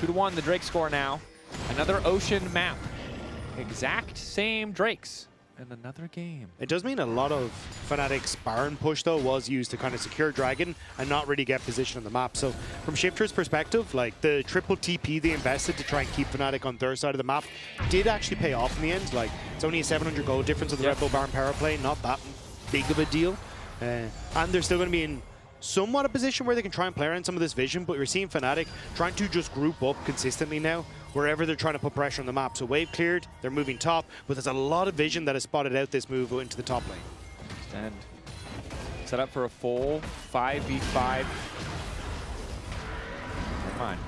2-1 the Drake score now. Another ocean map. Exact same Drakes And another game. It does mean a lot of Fnatic's Baron push, though, was used to kind of secure Dragon and not really get position on the map. So from Shifter's perspective, like the triple TP they invested to try and keep Fnatic on their side of the map did actually pay off in the end. Like, it's only a 700 gold difference with the Red Bull Baron power play, not that big of a deal. And they're still going to be in somewhat a position where they can try and play around some of this vision, but you're seeing Fnatic trying to just group up consistently now wherever they're trying to put pressure on the map. So wave cleared, they're moving top, but there's a lot of vision that has spotted out this move into the top lane. And set up for a full 5v5. Never mind.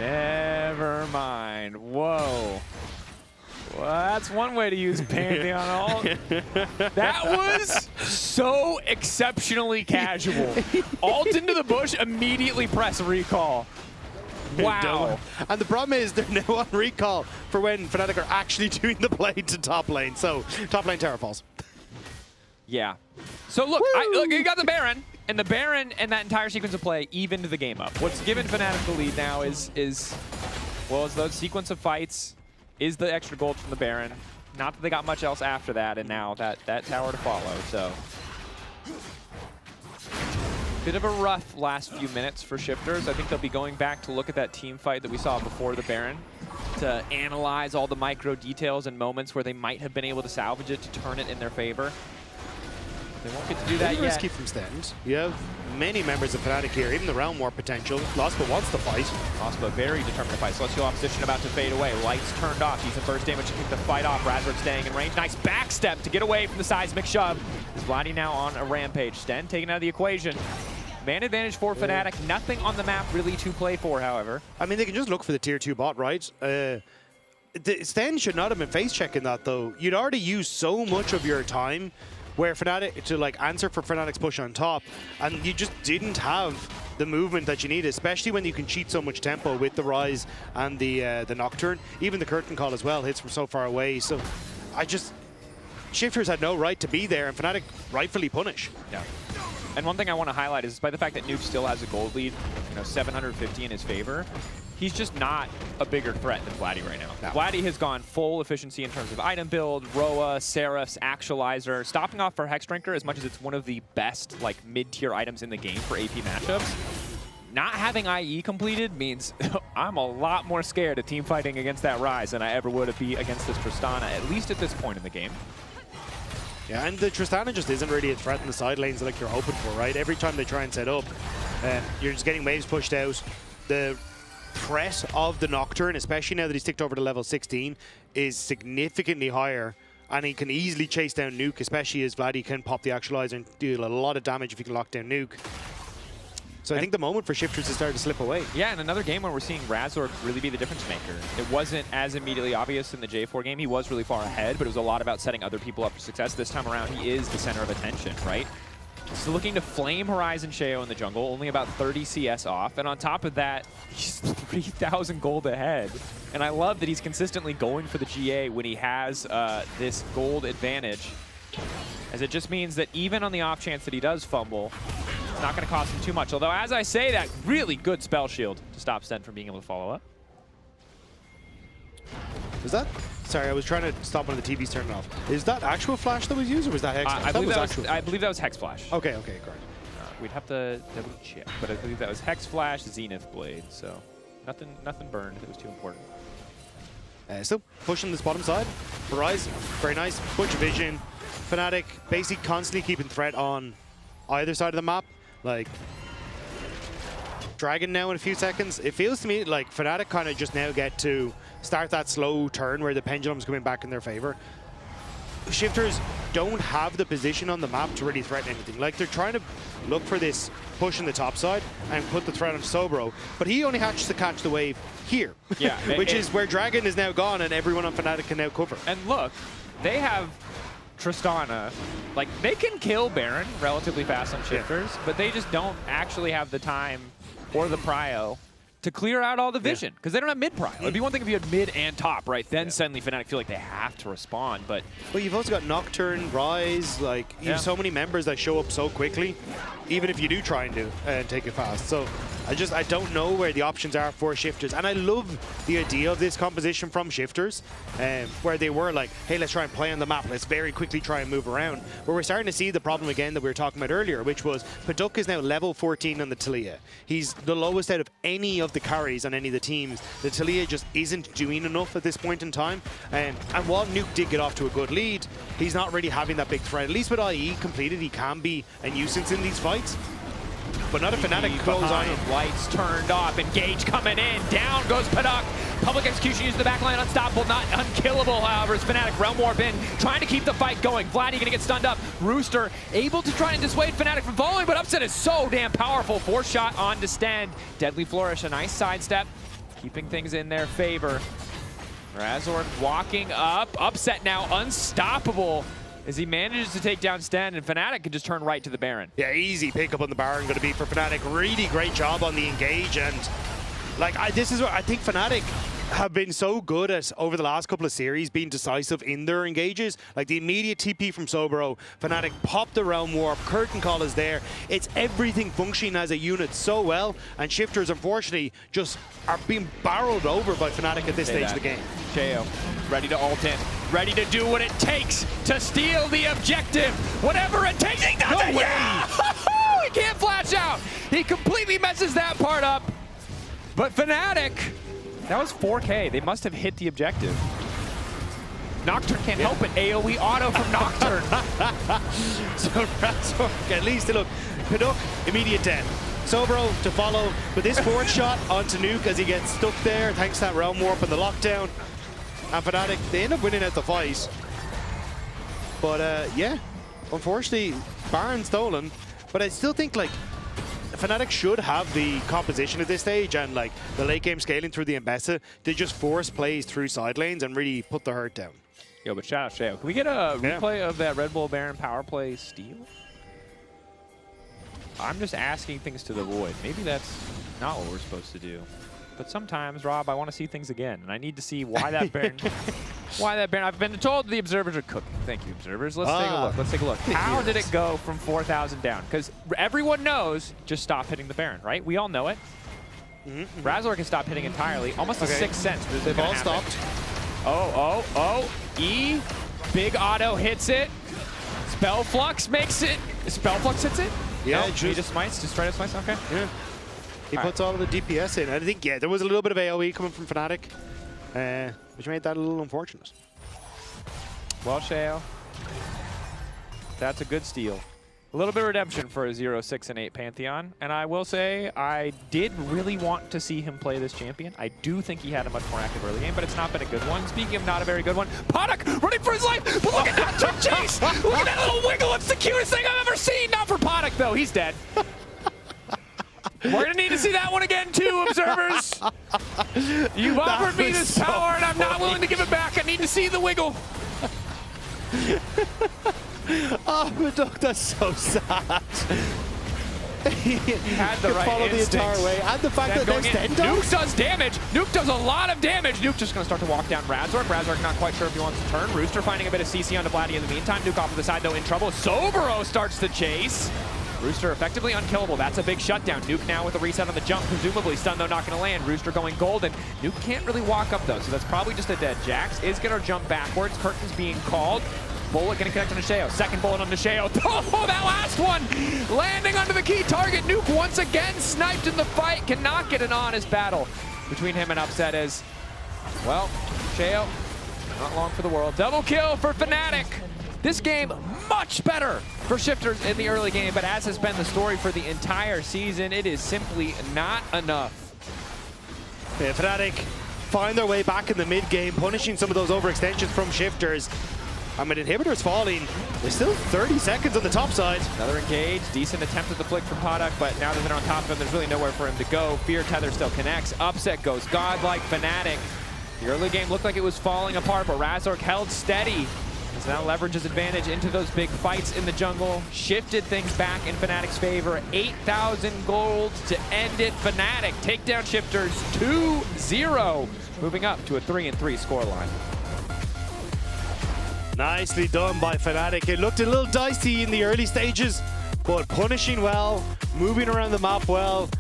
Never mind. Whoa. Well, that's one way to use Pantheon ult. That was so exceptionally casual. Ult into the bush, immediately press recall. Wow. And the problem is they're now on recall for when Fnatic are actually doing the play to top lane. So top lane Terra falls. Yeah. So look, look, you got the Baron, and the Baron and that entire sequence of play evened the game up. What's given Fnatic the lead now is those sequence of fights, is the extra gold from the Baron. Not that they got much else after that, and now that tower to follow. So bit of a rough last few minutes for Shifters. I think they'll be going back to look at that team fight that we saw before the Baron to analyze all the micro details and moments where they might have been able to salvage it to turn it in their favor. They won't get to do that yet. Risky from Stand. You have many members of Fnatic here, even the Realm War potential. Lospa wants to fight. Lospa very determined to fight. Celestial Opposition about to fade away. Lights turned off. He's the first damage to kick the fight off. Razork staying in range. Nice backstep to get away from the seismic shove. Is Vladdy now on a rampage. Sten taken out of the equation. Man advantage for Fnatic. Nothing on the map really to play for, however. I mean, they can just look for the tier 2 bot, right? Sten should not have been face checking that, though. You'd already used so much of your time where Fnatic to like answer for Fnatic's push on top, and you just didn't have the movement that you need, especially when you can cheat so much tempo with the Rise and the Nocturne. Even the Curtain Call as well hits from so far away. So Shifters had no right to be there, and Fnatic rightfully punish. Yeah. And one thing I want to highlight is, despite the fact that Nuke still has a gold lead, 750 in his favor, he's just not a bigger threat than Vladdy right now. No. Vladdy has gone full efficiency in terms of item build, Roa, Seraph's, Actualizer, stopping off for Hexdrinker as much as it's one of the best mid-tier items in the game for AP matchups. Not having IE completed means I'm a lot more scared of team fighting against that Rise than I ever would be against this Tristana, at least at this point in the game. Yeah, and the Tristana just isn't really a threat in the side lanes like you're hoping for, right? Every time they try and set up, you're just getting waves pushed out. The threat of the Nocturne, especially now that he's ticked over to level 16, is significantly higher, and he can easily chase down Nuke, especially as Vladdy can pop the Actualizer and deal a lot of damage if he can lock down Nuke. So I think the moment for Shifters is starting to slip away. Yeah, and another game where we're seeing Razork really be the difference maker. It wasn't as immediately obvious in the J4 game. He was really far ahead, but it was a lot about setting other people up for success. This time around, he is the center of attention, right? So looking to flame Horizon Sheo in the jungle, only about 30 CS off. And on top of that, he's 3,000 gold ahead. And I love that he's consistently going for the GA when he has this gold advantage, as it just means that even on the off chance that he does fumble, it's not going to cost him too much. Although, as I say that, really good spell shield to stop Sten from being able to follow up. Was that? Sorry, I was trying to stop one of the TVs turning off. Is that actual flash that was used, or was that Hex Flash? I believe that was Hex Flash. Okay, okay, great. We'd have to double check, but I believe that was Hex Flash, Zenith Blade. So nothing burned. It was too important. Still pushing this bottom side. Rise, very nice. Bunch of vision. Fnatic basically constantly keeping threat on either side of the map. Like Dragon now in a few seconds. It feels to me like Fnatic kind of just now get to start that slow turn where the pendulum's coming back in their favor. Shifters don't have the position on the map to really threaten anything. Like, they're trying to look for this push in the top side and put the threat on Sobro, but he only hatches to catch the wave here. Yeah, which is where Dragon is now gone and everyone on Fnatic can now cover. And look, they have Tristana. Like, they can kill Baron relatively fast on Shifters, but they just don't actually have the time or the prio to clear out all the vision, because they don't have mid-prio. It'd be one thing if you had mid and top, right? Then suddenly Fnatic feel like they have to respond, but... Well, you've also got Nocturne, Rise, like, you have so many members that show up so quickly, even if you do try and take it fast. So I don't know where the options are for Shifters. And I love the idea of this composition from Shifters, where they were like, hey, let's try and play on the map. Let's very quickly try and move around. But we're starting to see the problem again that we were talking about earlier, which was Paduk is now level 14 on the Talia. He's the lowest out of any of the carries on any of the teams. The Talia just isn't doing enough at this point in time. And while Nuke did get off to a good lead, he's not really having that big threat. At least with IE completed, he can be a nuisance in these fights. But not a Fnatic close on him. Lights turned off. Engage coming in. Down goes Paduk. Public execution uses the backline. Unstoppable, not unkillable, however, as Fnatic realm warp in, trying to keep the fight going. Vladdy gonna get stunned up. Rooster able to try and dissuade Fnatic from following, but Upset is so damn powerful. 4-shot on to stand. Deadly Flourish, a nice sidestep, keeping things in their favor. Razork walking up. Upset now unstoppable as he manages to take down Sten, and Fnatic can just turn right to the Baron. Yeah, easy pickup on the Baron going to be for Fnatic. Really great job on the engage, and like this is what I think Fnatic have been so good at over the last couple of series, being decisive in their engages. Like the immediate TP from Sobro, Fnatic popped the Realm Warp, Curtain Call is there. It's everything functioning as a unit so well, and Shifters unfortunately just are being barreled over by Fnatic at this stage of the game. Cheo ready to ult in, ready to do what it takes to steal the objective. Whatever it takes, he does it! way. Yeah! He can't flash out. He completely messes that part up. But Fnatic, that was 4K. They must have hit the objective. Nocturne can't help it. AoE auto from Nocturne. So Razork, at least look, Paduk, immediate death. Sobro to follow, but this forward shot onto Nuke as he gets stuck there thanks to that Realm Warp and the lockdown. And Fnatic, they end up winning out the fight. But yeah, unfortunately, Baron stolen. But I still think like Fnatic should have the composition at this stage, and like the late game scaling through the Mbessa, they just force plays through side lanes and really put the hurt down. Yo, but shout out Sheo. Can we get a replay of that Red Bull Baron power play steal? I'm just asking things to the void. Maybe that's not what we're supposed to do. But sometimes, Rob, I want to see things again, and I need to see why that Baron. Why that Baron? I've been told the observers are cooking. Thank you, observers. Let's take a look. Let's take a look. How did it go from 4,000 down? Because everyone knows, just stop hitting the Baron, right? We all know it. Razork can stop hitting entirely. Almost a sixth sense. They've all stopped. Oh. E. Big auto hits it. Spell Flux makes it. Spell Flux hits it? Yeah, no, he just smites. Just straight up smites? Okay. Yeah. He puts all of the DPS in. I think, yeah, there was a little bit of AoE coming from Fnatic, which made that a little unfortunate. Well, Sheo, that's a good steal. A little bit of redemption for a 0, 6, and 8 Pantheon. And I will say, I did really want to see him play this champion. I do think he had a much more active early game, but it's not been a good one. Speaking of not a very good one, Paduk running for his life. But look at that turn chase. Look at that little wiggle. It's the cutest thing I've ever seen. Not for Paduk, though. He's dead. We're going to need to see that one again, too, observers. You've offered me this power, and I'm not willing to give it back. I need to see the wiggle. Oh, Paduk, that's so sad. He had the right follow instinct. the entire way, and the fact that there's Nuke does damage. Nuke does a lot of damage. Nuke just going to start to walk down Razork. Razork not quite sure if he wants to turn. Rooster finding a bit of CC onto Vladdy in the meantime. Nuke off to the side, though, in trouble. Sobro starts to chase. Rooster effectively unkillable. That's a big shutdown. Nuke now with a reset on the jump, presumably. Stun, though, not going to land. Rooster going golden. Nuke can't really walk up, though, so that's probably just a dead. Jax is going to jump backwards. Curtain's being called. Bullet going to connect on Sheo. Second bullet on Sheo. Oh, that last one! Landing under the key target. Nuke once again sniped in the fight. Cannot get an honest battle between him and Upset as, well, Sheo, not long for the world. Double kill for Fnatic. This game, much better for Shifters in the early game, but as has been the story for the entire season, it is simply not enough. Yeah, Fnatic find their way back in the mid-game, punishing some of those overextensions from Shifters. I mean, inhibitors falling. There's still 30 seconds on the top side. Another engage. Decent attempt at the flick from Paduk, but now that they're on top of him, there's really nowhere for him to go. Fear Tether still connects. Upset goes godlike. Fnatic. The early game looked like it was falling apart, but Razork held steady. So now leverages advantage into those big fights in the jungle. Shifted things back in Fnatic's favor. 8,000 gold to end it. Fnatic take down Shifters 2-0. Moving up to a 3-3 scoreline. Nicely done by Fnatic. It looked a little dicey in the early stages, but punishing well, moving around the map well.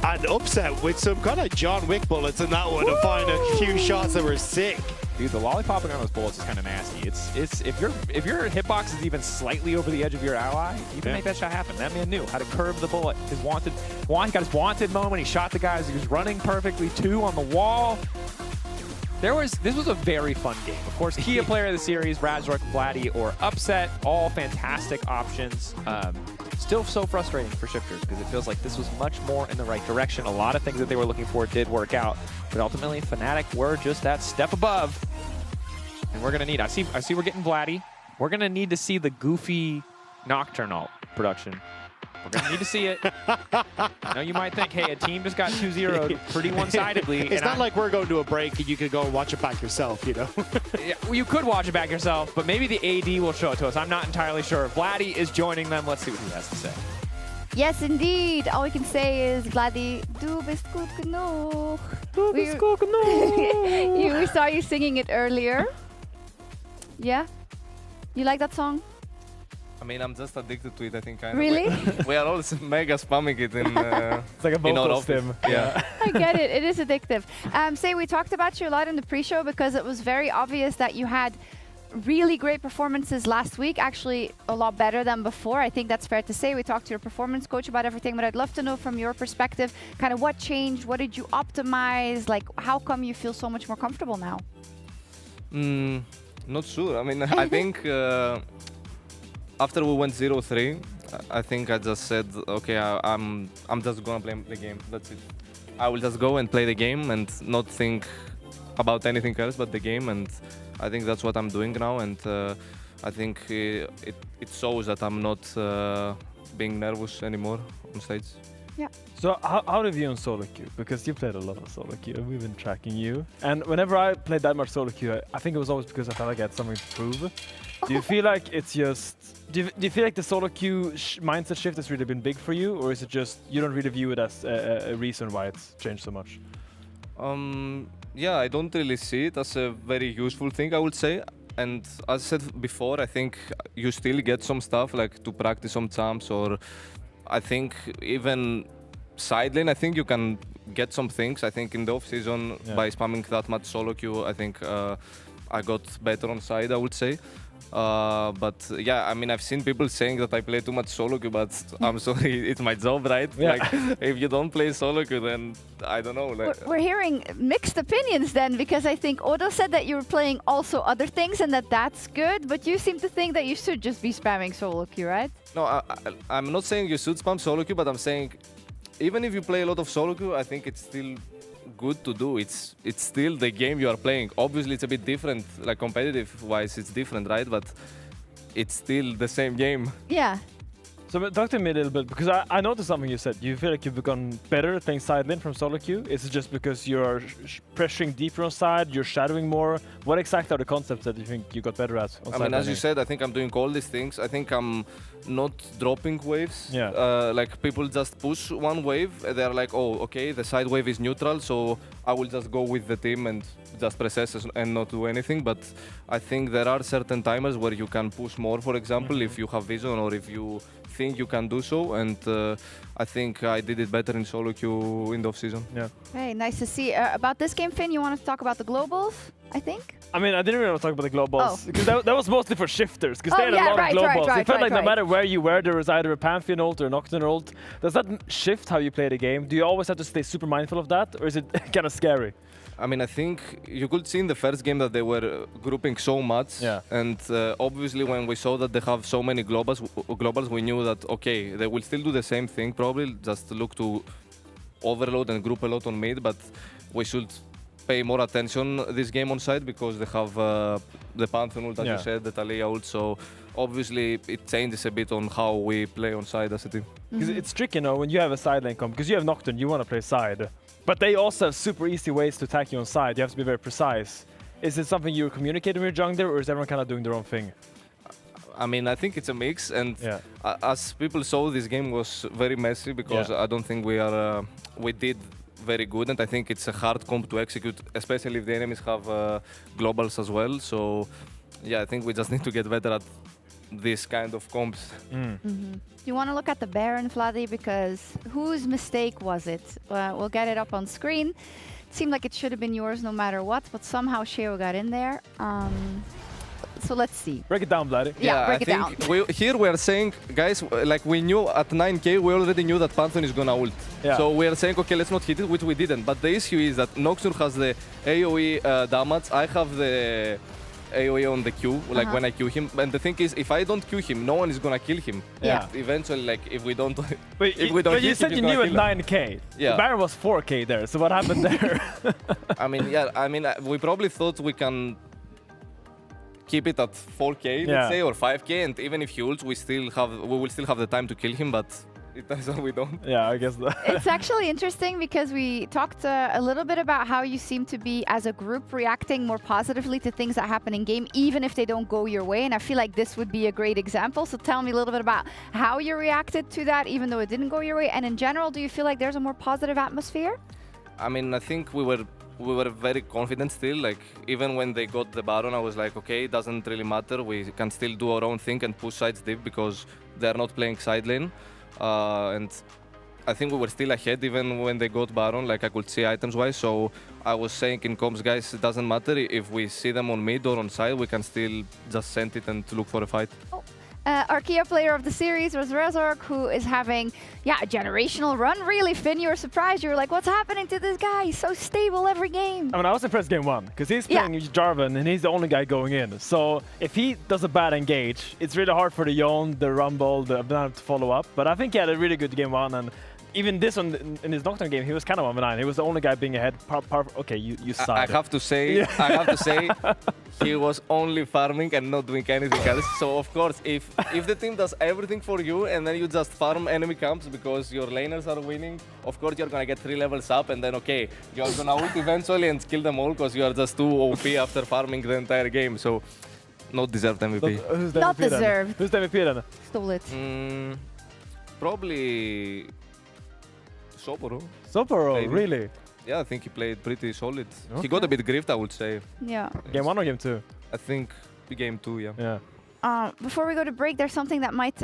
And upset with some kind of John Wick bullets in that one to find a few shots that were sick. Dude, the lollipopping on those bullets is kind of nasty. It's if your hitbox is even slightly over the edge of your ally, you can make that shot happen. That man knew how to curve the bullet. He got his wanted moment. He shot the guys. He was running perfectly. 2 on the wall. This was a very fun game. Of course, Kia player of the series, Razork, Vladdy, or Upset, all fantastic options. Still so frustrating for Shifters because it feels like this was much more in the right direction. A lot of things that they were looking for did work out, but ultimately Fnatic were just that step above. And we're gonna need, I see we're getting Vladdy. We're gonna need to see the goofy Nocturne ult production. We're gonna need to see it. I know you might think, hey, a team just got 2-0'd pretty one-sidedly. It's not like we're going to a break and you could go and watch it back yourself, you know? Yeah, well, you could watch it back yourself, but maybe the AD will show it to us. I'm not entirely sure. Vladdy is joining them. Let's see what he has to say. Yes, indeed. All we can say is, Vladdy, du bist gut genug. Du bist gut genug. We saw you singing it earlier. Yeah? You like that song? I mean, I'm just addicted to it, I think. Really? We are all mega spamming it in, it's like a vocal stim. Yeah. I get it. It is addictive. Say, we talked about you a lot in the pre-show because it was very obvious that you had really great performances last week, actually a lot better than before. I think that's fair to say. We talked to your performance coach about everything, but I'd love to know from your perspective, kind of what changed, what did you optimize, like how come you feel so much more comfortable now? Not sure. I mean, I think after we went 0-3, I think I just said, okay, I'm just gonna play the game. That's it. I will just go and play the game and not think about anything else but the game. And I think that's what I'm doing now. And I think it shows that I'm not being nervous anymore on stage. Yeah. So how do you view on solo queue? Because you played a lot of solo queue and we've been tracking you. And whenever I played that much solo queue, I think it was always because I felt like I had something to prove. Do you feel like it's just... Do you feel like the solo queue mindset shift has really been big for you? Or is it just you don't really view it as a reason why it's changed so much? Yeah, I don't really see it as a very useful thing, I would say. And as I said before, I think you still get some stuff like to practice some jumps, or I think even side lane, I think you can get some things. I think in the off season by spamming that much solo queue, I think I got better on side, I would say. But yeah, I mean, I've seen people saying that I play too much solo queue, but I'm sorry, it's my job, right? Yeah. Like, if you don't play solo queue, then I don't know. Like, We're hearing mixed opinions then, because I think Odo said that you were playing also other things and that's good, but you seem to think that you should just be spamming solo queue, right? No, I'm not saying you should spam solo queue, but I'm saying even if you play a lot of solo queue, I think it's still good to do. It's still the game you are playing. Obviously, it's a bit different, like competitive-wise, it's different, right? But it's still the same game. Yeah. So talk to me a little bit, because I noticed something you said. You feel like you've become better at playing side lane from solo queue? Is it just because you're pressuring deeper on side, you're shadowing more? What exactly are the concepts that you think you got better at on side I mean, as you laning? said, I think I'm doing all these things. I think I'm not dropping waves. Yeah. Like people just push one wave. They're like, oh, okay, the side wave is neutral, so I will just go with the team and just press S and not do anything. But I think there are certain timers where you can push more, for example, if you have vision or if you think you can do so. And I think I did it better in solo queue in the off-season. Yeah. Hey, nice to see. About this game, Finn, you want to talk about the globals, I think? I mean, I didn't really want to talk about the globals, because that was mostly for shifters, because they had a lot of globals. It felt like no matter where you were, there was either a Pantheon ult or a Nocturne ult. Does that shift how you play the game? Do you always have to stay super mindful of that, or is it kind of scary? I mean, I think you could see in the first game that they were grouping so much. Yeah. And obviously, when we saw that they have so many globals, we knew that, okay, they will still do the same thing, probably, just look to overload and group a lot on mid, but we should pay more attention this game on side because they have the Pantheon ult, as you said, the Talia ult, so obviously it changes a bit on how we play on side as a team. Because it's tricky, you know, when you have a side lane comp, because you have Nocturne, you want to play side, but they also have super easy ways to attack you on side. You have to be very precise. Is it something you're communicating with your jungler, or is everyone kind of doing their own thing? I mean, I think it's a mix, and as people saw, this game was very messy because I don't think we did very good, and I think it's a hard comp to execute, especially if the enemies have globals as well. So, yeah, I think we just need to get better at this kind of comps. Do you want to look at the Baron, Vladi? Because whose mistake was it? We'll get it up on screen. It seemed like it should have been yours no matter what, but somehow Sheo got in there. So let's see. Break it down, Vladi. Yeah, break it down. Here we are saying, guys, like we knew at 9k, we already knew that Pantheon is gonna ult. Yeah. So we are saying, okay, let's not hit it, which we didn't. But the issue is that Noxur has the AoE damage. I have the AoE on the Q, like when I Q him. And the thing is, if I don't Q him, no one is gonna kill him. Yeah. Eventually, like if we don't, But you said you knew at 9k. Yeah. The Baron was 4k there. So what happened there? I mean, we probably thought we can keep it at 4k, let's say, or 5k, and even if he ults, we will still have the time to kill him, but it turns out we don't. Yeah, I guess that. It's actually interesting because we talked a little bit about how you seem to be, as a group, reacting more positively to things that happen in game, even if they don't go your way. And I feel like this would be a great example. So tell me a little bit about how you reacted to that, even though it didn't go your way. And in general, do you feel like there's a more positive atmosphere? I mean, I think we were very confident still. Like even when they got the Baron, I was like, okay, it doesn't really matter. We can still do our own thing and push sides deep because they're not playing side lane. And I think we were still ahead even when they got Baron. Like I could see items wise. So I was saying in comms, guys, it doesn't matter if we see them on mid or on side. We can still just send it and look for a fight. Archaea player of the series was Razork, who is having, a generational run. Really, Finn, you were surprised. You were like, what's happening to this guy? He's so stable every game. I mean, I was impressed game 1, because he's playing Jarvan, and he's the only guy going in. So if he does a bad engage, it's really hard for the Yone, the Rumble, the Banana to follow up. But I think he had a really good game 1, and even this one, in his Nocturne game, he was kind of on the 9. He was the only guy being ahead. Okay, you side. I have to say, he was only farming and not doing anything else. So of course, if the team does everything for you and then you just farm enemy camps because your laners are winning, of course you're gonna get 3 levels up and then okay, you're gonna ult eventually and kill them all because you are just too OP after farming the entire game. So not deserved MVP. Who's the Not MVP deserved. Then? Who's the MVP then? Stole it. Probably Soporo. Soporo, really? Yeah, I think he played pretty solid. Okay. He got a bit griefed, I would say. Yeah. Game 1 or game 2? I think game 2, yeah. Yeah. Before we go to break, there's something that might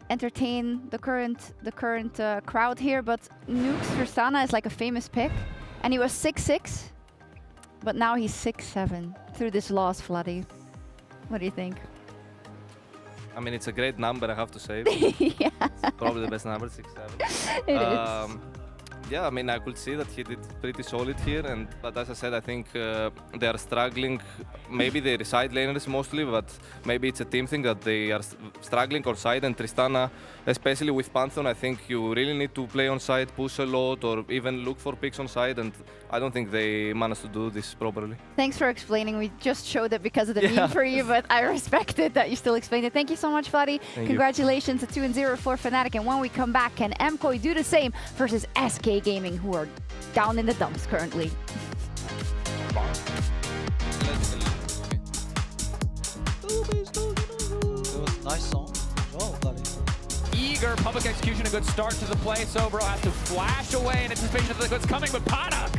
entertain the current crowd here. But Nuke's Tristana is like a famous pick, and he was 6'6", but now he's 6'7" through this loss, Vladi. What do you think? I mean, it's a great number, I have to say. Yeah. It's probably the best number, 6'7". It is. Yeah, I mean, I could see that he did pretty solid here, but as I said, I think they are struggling. Maybe the side laners mostly, but maybe it's a team thing that they are struggling on side. And Tristana, especially with Pantheon, I think you really need to play on side, push a lot, or even look for picks on side. And I don't think they managed to do this properly. Thanks for explaining. We just showed it because of the meme for you, but I respected that you still explained it. Thank you so much, Vladi. Congratulations, a 2-0 for Fnatic. And when we come back, can MKOI do the same versus SK Gaming, who are down in the dumps currently? Nice song. Oh, buddy. Eager public execution, a good start to the play. Sobro has to flash away in anticipation of what's coming, but Paddock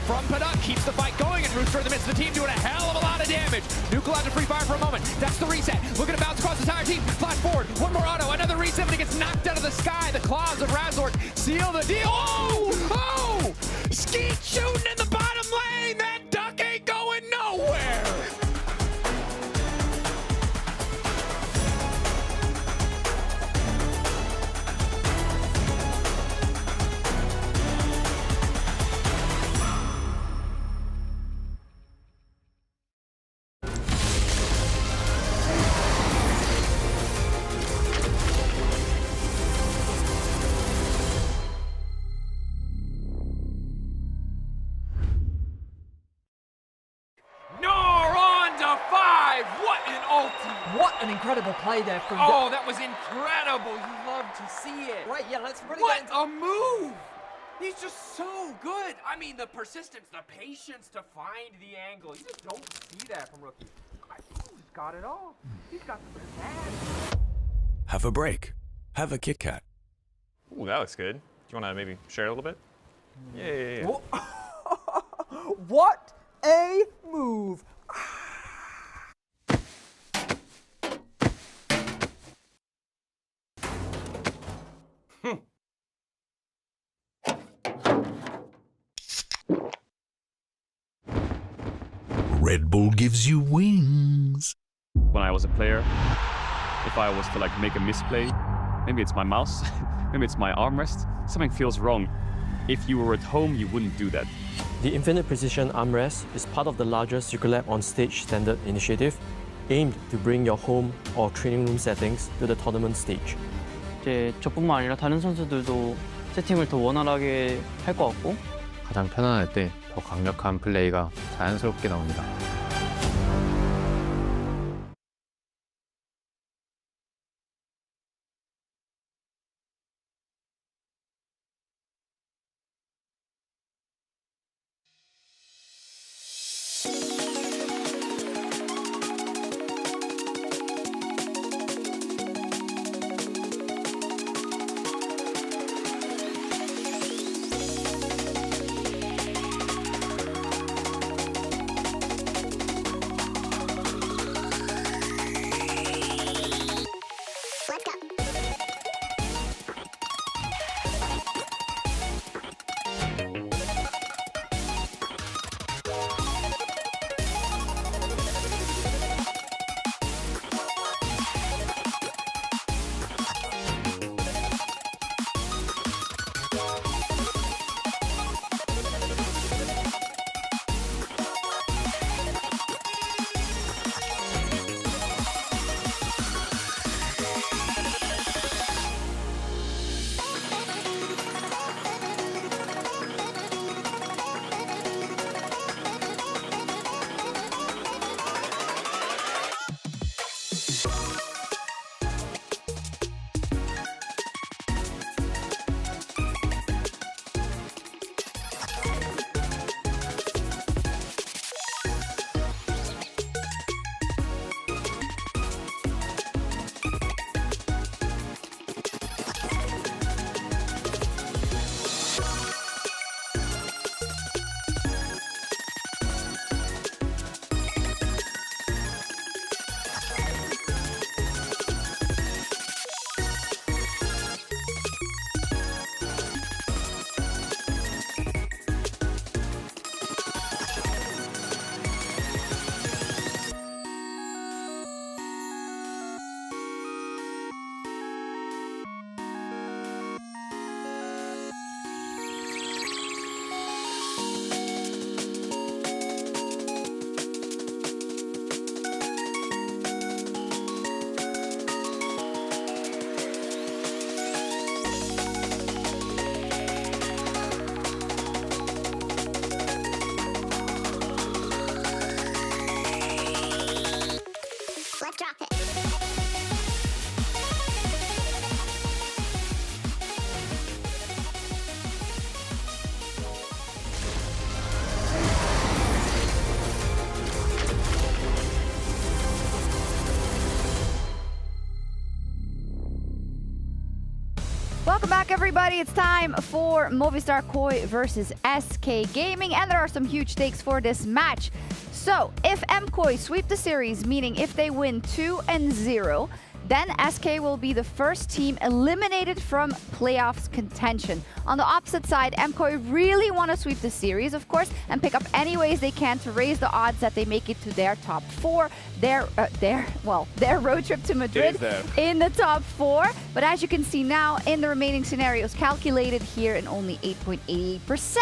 from Paddock keeps the fight going, and Rooster in the midst of the team doing a hell of a lot of damage. Nuke allowed to free fire for a moment. That's the reset. Looking to bounce across the entire team. Flash forward. One more auto. Another reset, but he gets knocked out of the sky. The claws of Razork seal the deal. Oh! Oh! Skeet shooting in the bottom lane. That duck ain't going nowhere. What an incredible play there from... Oh, that was incredible. You love to see it. Right, yeah, let's really What get into... a move! He's just so good. I mean, the persistence, the patience to find the angle. You just don't see that from rookies. He's got it all. He's got the pizzazz. Have a break. Have a Kit Kat. Ooh, that looks good. Do you want to maybe share a little bit? Yeah. What a move! Red Bull gives you wings. When I was a player, if I was to like make a misplay, maybe it's my mouse, maybe it's my armrest, something feels wrong. If you were at home, you wouldn't do that. The Infinite Precision Armrest is part of the larger Circulab on Stage standard initiative, aimed to bring your home or training room settings to the tournament stage. 이제 저뿐만 아니라 다른 선수들도 세팅을 더 원활하게 할 것 같고 가장 편안할 때 더 강력한 플레이가 자연스럽게 나옵니다. Welcome back, everybody. It's time for Movistar Koi versus SK Gaming, and there are some huge stakes for this match. So, if MKoi sweep the series, meaning if they win 2-0, then SK will be the first team eliminated from playoffs contention. On the opposite side, MKoi really want to sweep the series, of course, and pick up any ways they can to raise the odds that they make it to their top four, their road trip to Madrid in the top four. But as you can see now, in the remaining scenarios calculated here, in only 8.88%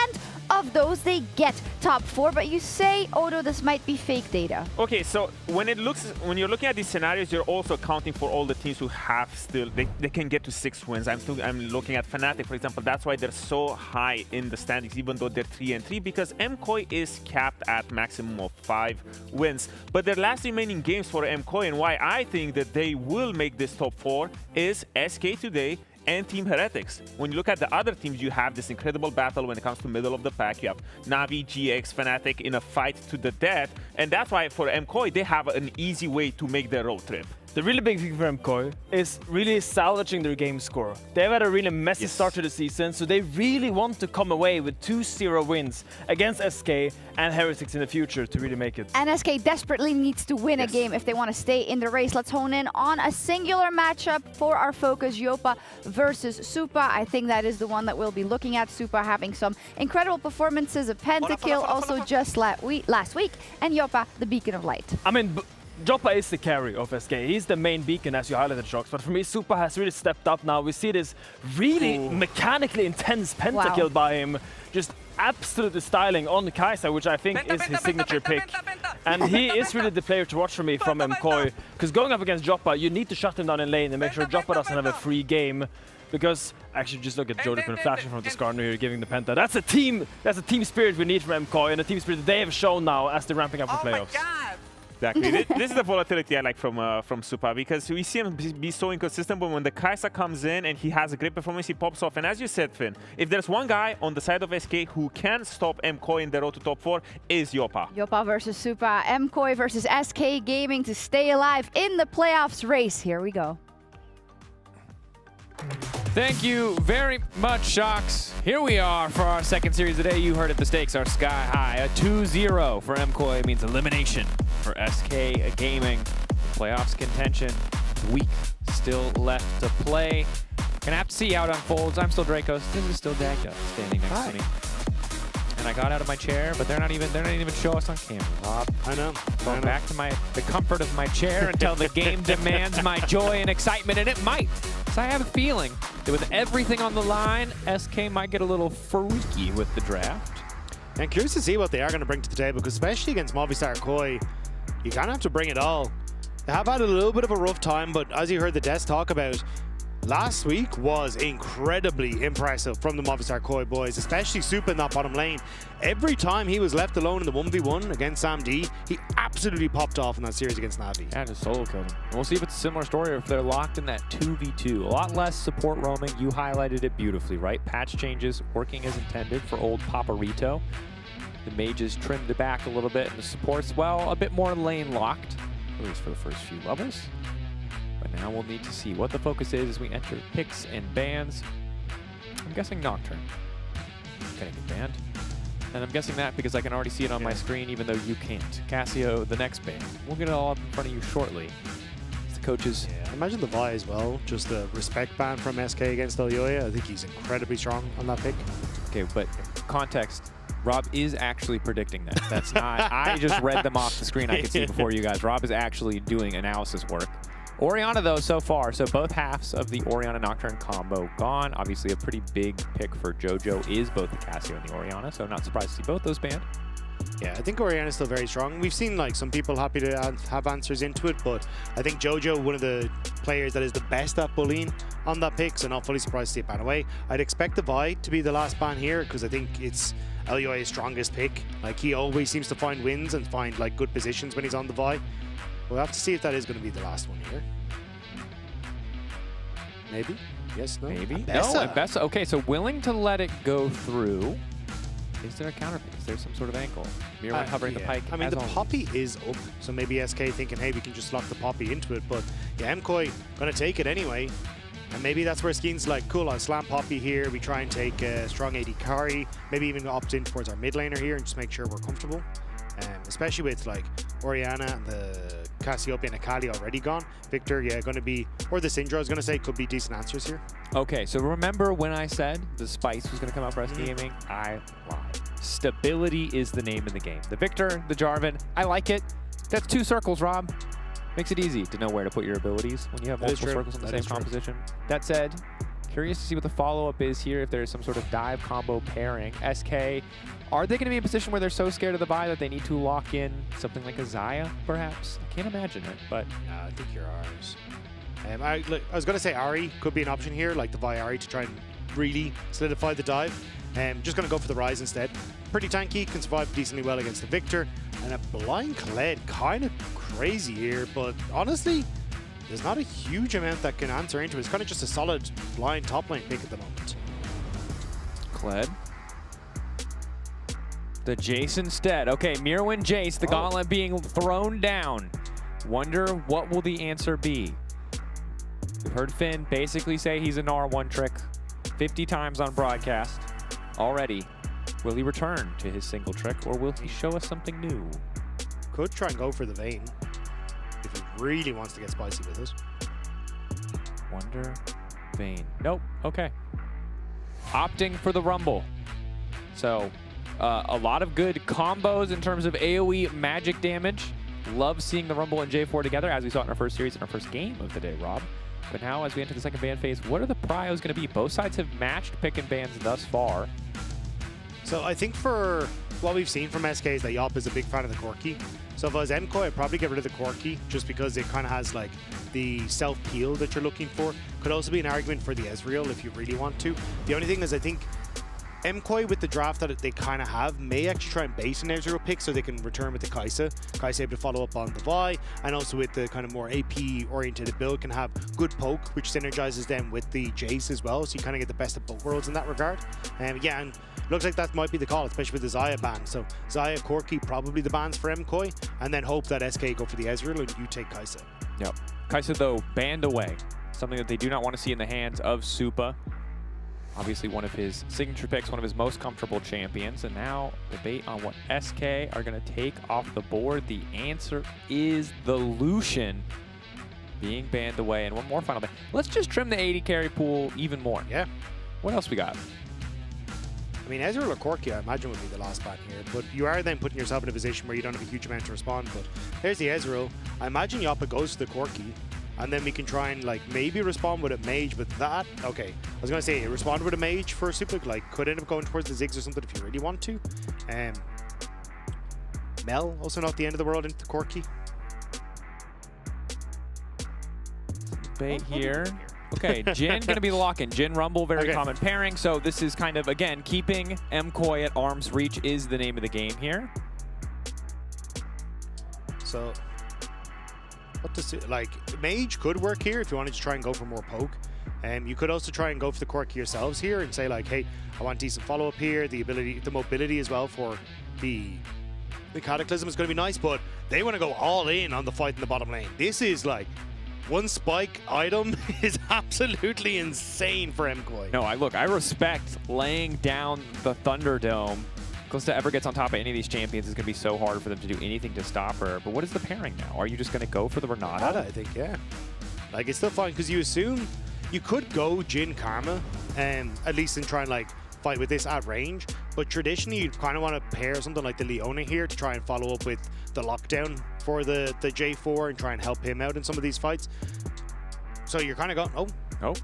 of those they get top four. But you say, Odo, this might be fake data. Okay, so when you're looking at these scenarios, you're also accounting for all the teams who have still they can get to 6 wins. I'm looking at Fnatic, for example. That's why they're so high in the standings, even though they're 3-3, because MKoi is capped at maximum of 5 wins. But their last remaining games for MKoi, and why I think that they will make this top 4, is SK today and Team Heretics. When you look at the other teams, you have this incredible battle when it comes to middle of the pack. You have Navi, GX, Fnatic in a fight to the death, and that's why for MKoi, they have an easy way to make their road trip. The really big thing for MKOI is really salvaging their game score. They've had a really messy start to the season, so they really want to come away with 2-0 wins against SK and Heretics in the future to really make it. And SK desperately needs to win a game if they want to stay in the race. Let's hone in on a singular matchup for our focus, Yopa versus Supa. I think that is the one that we'll be looking at. Supa having some incredible performances, a pentakill also just last week, and Yopa, the beacon of light. I mean, Joppa is the carry of SK. He's the main beacon, as you highlighted, Shox. But for me, Supa has really stepped up now. We see this really mechanically intense pentakill by him. Just absolutely styling on Kai'Sa, which I think is his signature pick. And he is really the player to watch for me from MKOI. Because going up against Joppa, you need to shut him down in lane and make sure Joppa doesn't have a free game. Because actually, just look at Jodipin flashing from the Skarner here, giving the Penta. That's a team spirit we need from MKOI, and a team spirit that they have shown now as they're ramping up for playoffs. Exactly. This is the volatility I like from Supa, because we see him be so inconsistent, but when the Kai'Sa comes in and he has a great performance, he pops off. And as you said, Finn, if there's one guy on the side of SK who can stop MKOI in the road to top 4, is Yopa. Yopa versus Supa, MKOI versus SK Gaming to stay alive in the playoffs race. Here we go. Thank you very much, Shox. Here we are for our second series today. You heard it, the stakes are sky high. A 2-0 for MKOI means elimination for SK Gaming. Playoffs contention, week still left to play. Gonna have to see how it unfolds. I'm still Dracos. This is still Dagda standing next to me. And I got out of my chair, but they're not even show us on camera, Rob. I know. Going back to the comfort of my chair until the game demands my joy and excitement, and it might. So I have a feeling that with everything on the line, SK might get a little freaky with the draft. And curious to see what they are going to bring to the table, because especially against Movistar Koi, you kind of have to bring it all. They have had a little bit of a rough time, but as you heard the Des talk about, last week was incredibly impressive from the Movistar Koi boys, especially Supa in that bottom lane. Every time he was left alone in the 1v1 against Sam D, he absolutely popped off in that series against Navi. Yeah, just solo killed him. And we'll see if it's a similar story or if they're locked in that 2v2. A lot less support roaming. You highlighted it beautifully, right? Patch changes working as intended for old Paparito. The mages trimmed it back a little bit, and the support's, well, a bit more lane locked, at least for the first few levels. But now we'll need to see what the focus is as we enter picks and bans. I'm guessing Nocturne. Gonna get banned. And I'm guessing that because I can already see it on my screen, even though you can't. Cassio, the next ban. We'll get it all up in front of you shortly. It's the coaches. Yeah, imagine the Vi as well. Just the respect ban from SK against Elyoya. I think he's incredibly strong on that pick. Okay, but context. Rob is actually predicting that. That's not, I just read them off the screen I could see before you guys. Rob is actually doing analysis work. Orianna, though, so far. So both halves of the Orianna Nocturne combo gone. Obviously, a pretty big pick for JoJo is both the Cassio and the Orianna, so not surprised to see both those banned. Yeah, I think Orianna is still very strong. We've seen like some people happy to have answers into it, but I think JoJo, one of the players that is the best at bullying on that pick, so not fully surprised to see it ban away. I'd expect the Vi to be the last ban here, because I think it's Elyoya's strongest pick. Like, he always seems to find wins and find like good positions when he's on the Vi. We'll have to see if that is going to be the last one here. Maybe? Yes, no? Maybe? No, Bessa. Okay, so willing to let it go through. Is there a counter pick? Is there some sort of ankle? Mirror hovering the pike. I mean, the Poppy is up, so maybe SK thinking, hey, we can just lock the Poppy into it. But yeah, MKOI going to take it anyway. And maybe that's where Skeen's like, cool, I'll slam Poppy here. We try and take a strong AD carry. Maybe even opt in towards our mid laner here and just make sure we're comfortable. Especially with like Orianna and the Cassiopeia and Akali already gone. Victor, yeah, going to be, or the Syndra, I was going to say, could be decent answers here. Okay, so remember when I said the Spice was going to come out for SK Gaming? I lied. Stability is the name in the game. The Victor, the Jarvan, I like it. That's 2 circles, Rob. Makes it easy to know where to put your abilities when you have multiple circles in the same composition. That said, curious to see what the follow-up is here, if there's some sort of dive combo pairing. SK, are they going to be in a position where they're so scared of the buy that they need to lock in something like a Xayah, perhaps? I can't imagine it, but... I think you're ours. I was going to say Ahri could be an option here, like the Vi Ahri, to try and really solidify the dive. Just going to go for the Rise instead. Pretty tanky, can survive decently well against the Victor. And a blind Kled, kind of crazy here, but honestly, there's not a huge amount that can answer into it. It's kind of just a solid blind top lane pick at the moment. Kled. The Jace instead. Okay, Mirwin Jace, the gauntlet being thrown down. Wonder what will the answer be? We've heard Finn basically say he's a Gnar one trick 50 times on broadcast already. Will he return to his single trick, or will he show us something new? Could try and go for the Vayne if he really wants to get spicy with it. Wonder, Vayne. Nope. Okay. Opting for the Rumble. So a lot of good combos in terms of AoE magic damage. Love seeing the Rumble and J4 together, as we saw in our first series, in our first game of the day, Rob. But now, as we enter the second ban phase, what are the prios going to be? Both sides have matched pick and bans thus far. So I think for what we've seen from SK is that Yop is a big fan of the Corki. So if I was MKoi, I'd probably get rid of the Corki just because it kind of has like the self-peel that you're looking for. Could also be an argument for the Ezreal if you really want to. The only thing is I think MKoi with the draft that they kind of have may actually try and base an Ezreal pick so they can return with the Kai'Sa. Kai'Sa able to follow up on the Vi, and also with the kind of more AP-oriented build can have good poke, which synergizes them with the Jace as well, so you kind of get the best of both worlds in that regard. Yeah, and looks like that might be the call, especially with the Xayah ban. So Xayah, Corki, probably the bans for MKoi, and then hope that SK go for the Ezreal and you take Kai'Sa. Yep. Kai'Sa, though, banned away. Something that they do not want to see in the hands of Supa. Obviously one of his signature picks, one of his most comfortable champions. And now debate on what SK are going to take off the board. The answer is the Lucian being banned away. And one more final ban. Let's just trim the 80 carry pool even more. Yeah. What else we got? I mean, Ezreal or Corki, I imagine, would be the last ban here. But you are then putting yourself in a position where you don't have a huge amount to respond. But there's the Ezreal. I imagine Yoppa goes to the Corki. And then we can try and like maybe respond with a mage, but that, okay. I was gonna say respond with a mage for Super, like could end up going towards the Ziggs or something if you really want to. Mel, also not the end of the world into the Corki. Debate here. Okay, Jhin going to be the lock-in. Jhin Rumble, very common pairing. So this is kind of, again, keeping MKoi at arm's reach is the name of the game here. So what does it, like, mage could work here if you wanted to try and go for more poke. You could also try and go for the Corki yourselves here and say like, hey, I want decent follow-up here. The ability, the mobility as well for the Cataclysm is going to be nice, but they want to go all in on the fight in the bottom lane. This is like, one spike item is absolutely insane for MKoi. No, I respect laying down the Thunderdome. Kalista ever gets on top of any of these champions, it's going to be so hard for them to do anything to stop her. But what is the pairing now? Are you just going to go for the Renata? I think, yeah. Like, it's still fine, because you assume you could go Jhin Karma, at least and try and, like, fight with this at range. But traditionally, you'd kind of want to pair something like the Leona here to try and follow up with the lockdown for the J4 and try and help him out in some of these fights. So you're kind of going, oh.